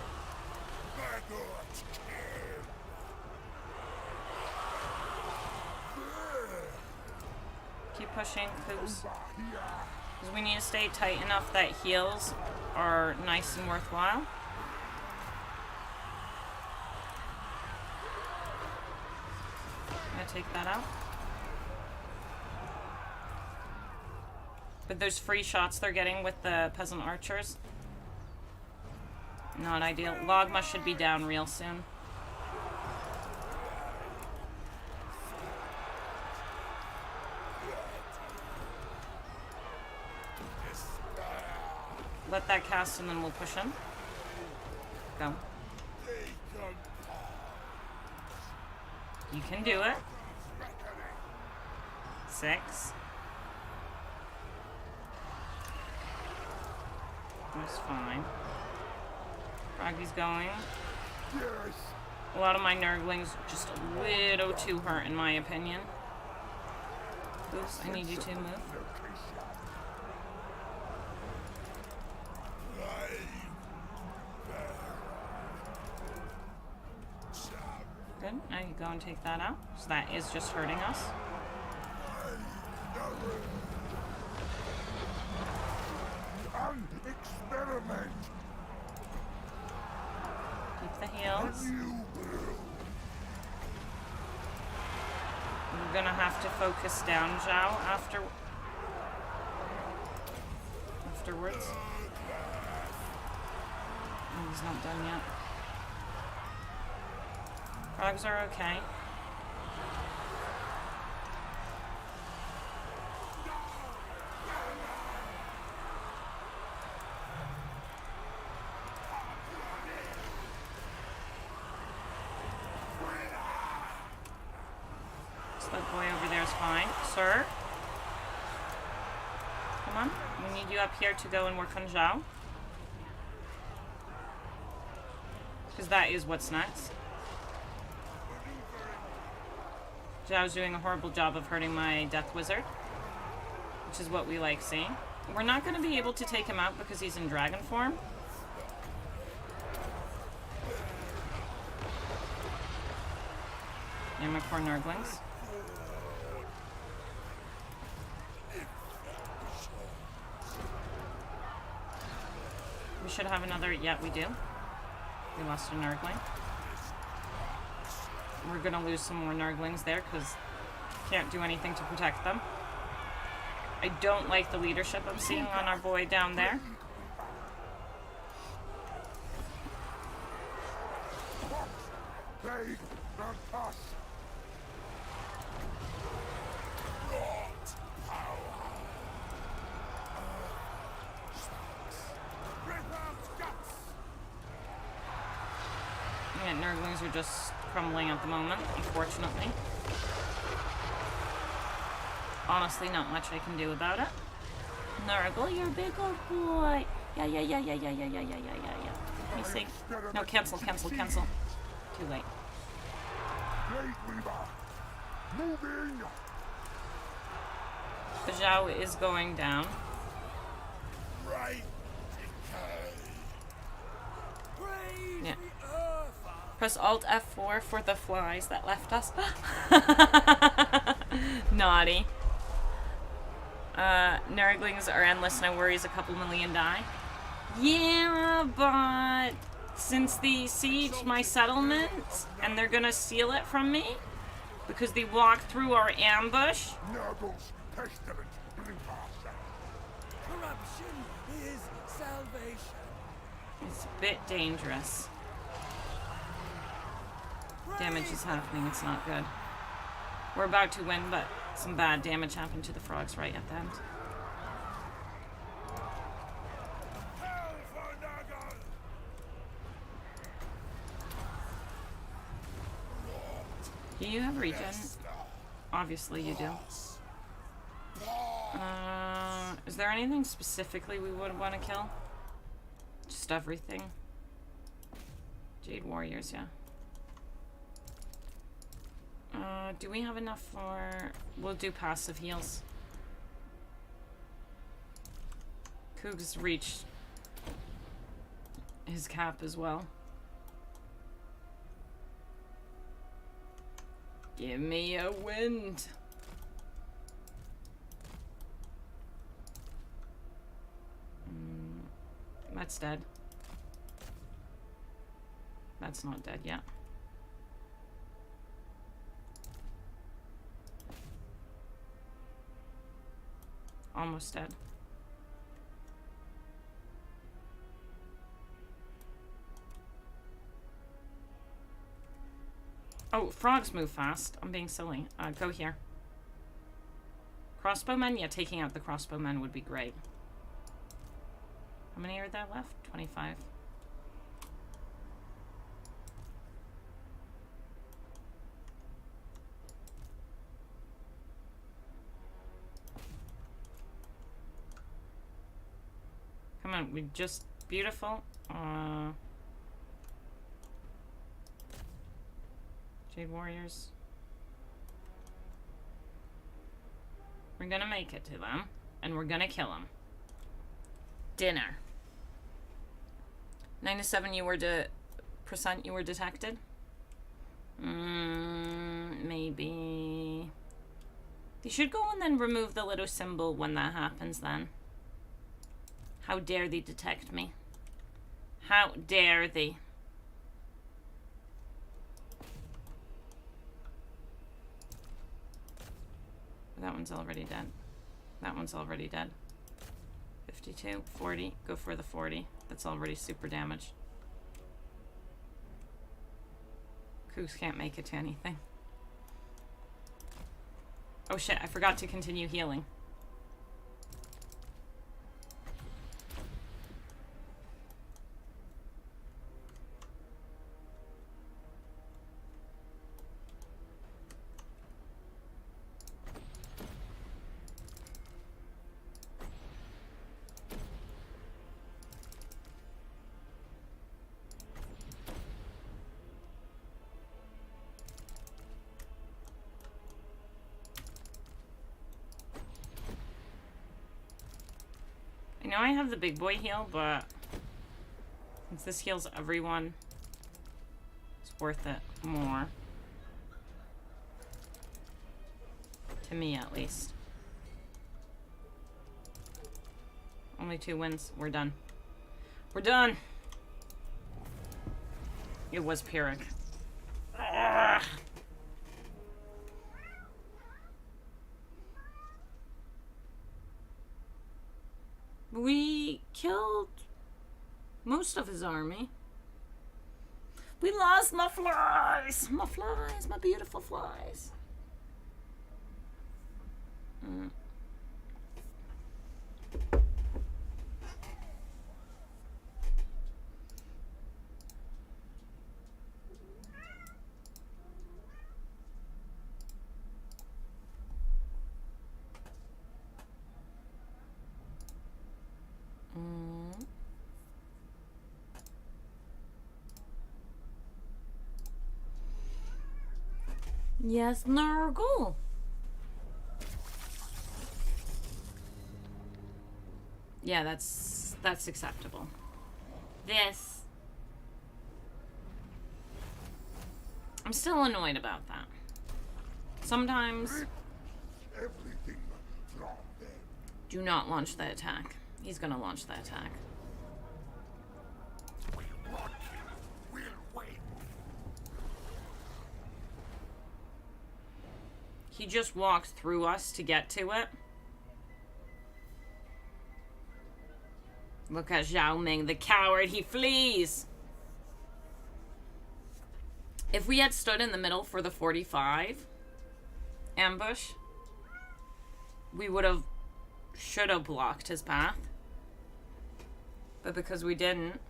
Keep pushing, Kugath. Because we need to stay tight enough that heals are nice and worthwhile. I'm gonna take that out. But those free shots they're getting with the peasant archers, not ideal. Logma should be down real soon. Let that cast and then we'll push him. Go. You can do it. 6. That's fine. Froggy's going. A lot of my Nurglings just a little too hurt in my opinion. Oops, I need you to move. Good. Now you go and take that out. So that is just hurting us. Experiment. Keep the heals. We're gonna have to focus down Zhao afterwards. Oh, he's not done yet. Frogs are okay. So that boy over there is fine. Sir? Come on. We need you up here to go and work on Zhao. Because that is what's next. Zhao's doing a horrible job of hurting my Death Wizard, which is what we like seeing. We're not going to be able to take him out because he's in dragon form. And my poor Nurglings. We should have another. Yeah, we do. We lost a Nurgling. We're gonna lose some more Nurglings there because can't do anything to protect them. I don't like the leadership I'm seeing on our boy down there. Yeah, Nurglings are just crumbling at the moment, unfortunately. Honestly, not much I can do about it. Nurgle, you're a big old boy. Yeah. Let me see. No, cancel. Too late. The Zhao is going down. Right. Yeah. Press Alt F4 for the flies that left us. Naughty. Nurglings are endless, no worries, a couple million die. Yeah, but since they sieged my settlement and they're gonna steal it from me because they walked through our ambush. Nurgle's pestilent living past. Corruption is salvation. It's a bit dangerous. Damage is happening, it's not good. We're about to win, but some bad damage happened to the frogs right at the end. Do you have regen? Obviously you do. Is there anything specifically we would want to kill? Just everything. Jade Warriors, yeah. Do we have enough for... We'll do passive heals. Kugath's reached his cap as well. Give me a wind. That's dead. That's not dead yet. Almost dead. Oh, frogs move fast. I'm being silly. Go here. Crossbowmen? Yeah, taking out the crossbowmen would be great. How many are there left? 25. Come on, we just... Beautiful. Jade Warriors. We're gonna make it to them, and we're gonna kill them. Dinner. 97 you were percent you were detected? Maybe. They should go and then remove the little symbol when that happens then. How dare they detect me? How dare they? That one's already dead. That one's already dead. 52, 40. Go for the 40. That's already super damaged. Cougs can't make it to anything. Oh shit, I forgot to continue healing. I know I have the big boy heal, but since this heals everyone, it's worth it more. To me, at least. Only 2 wins. We're done. We're done! It was Pyrrhic. Ugh. We killed most of his army. We lost my flies! My flies, my beautiful flies. Yes, Nurgle. Yeah, that's acceptable. This. I'm still annoyed about that. Sometimes. Everything from them. Do not launch the attack. He's gonna launch the attack. We'll wait. He just walked through us to get to it. Look at Zhao Ming, the coward. He flees. If we had stood in the middle for the 45 ambush, we should have blocked his path. But because we didn't,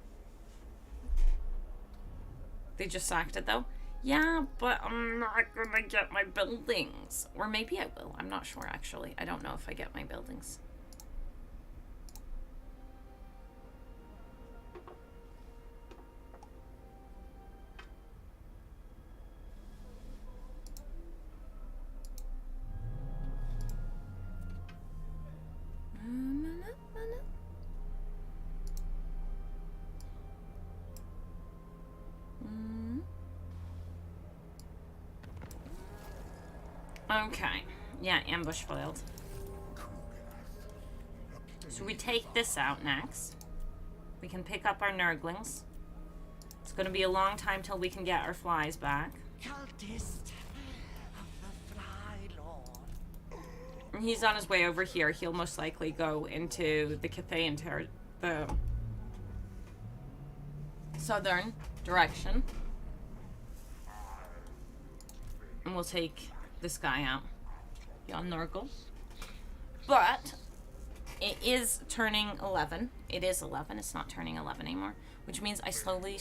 they just sacked it though. Yeah, but I'm not gonna get my buildings. Or maybe I will. I'm not sure, actually. I don't know if I get my buildings. Okay. Yeah, ambush foiled. So we take this out next. We can pick up our Nurglings. It's going to be a long time till we can get our flies back. Cultist of the Fly Lord. And he's on his way over here. He'll most likely go into the Cathayan the southern direction. And we'll take this guy out. Beyond Nurgle. But it is turning 11. It is 11. It's not turning 11 anymore. Which means I slowly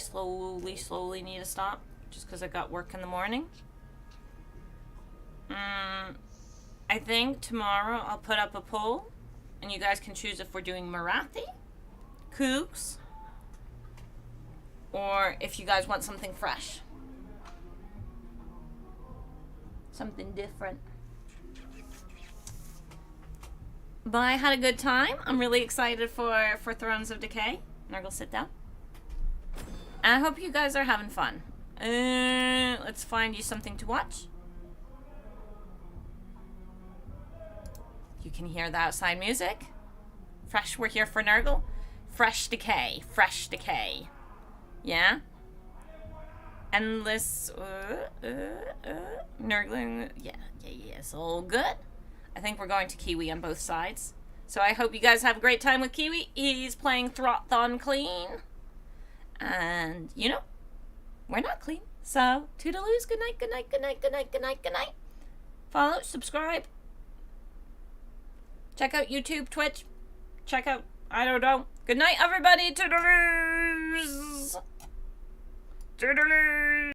need to stop. Just because I got work in the morning. I think tomorrow I'll put up a poll. And you guys can choose if we're doing Marathi, Cougs, or if you guys want something fresh. Something different. But I had a good time. I'm really excited for Thrones of Decay. Nurgle, sit down. And I hope you guys are having fun. Let's find you something to watch. You can hear the outside music. Fresh, we're here for Nurgle. Fresh Decay. Fresh Decay. Yeah? Endless Nurgling. Yeah, it's all good. I think we're going to Kiwi on both sides. So I hope you guys have a great time with Kiwi. He's playing Throthon clean. And, you know, we're not clean. So, toodaloos, good night, good night, good night, good night, good night, good night. Follow, subscribe. Check out YouTube, Twitch. Check out, I don't know. Good night, everybody. Toodaloos. Toodaloos.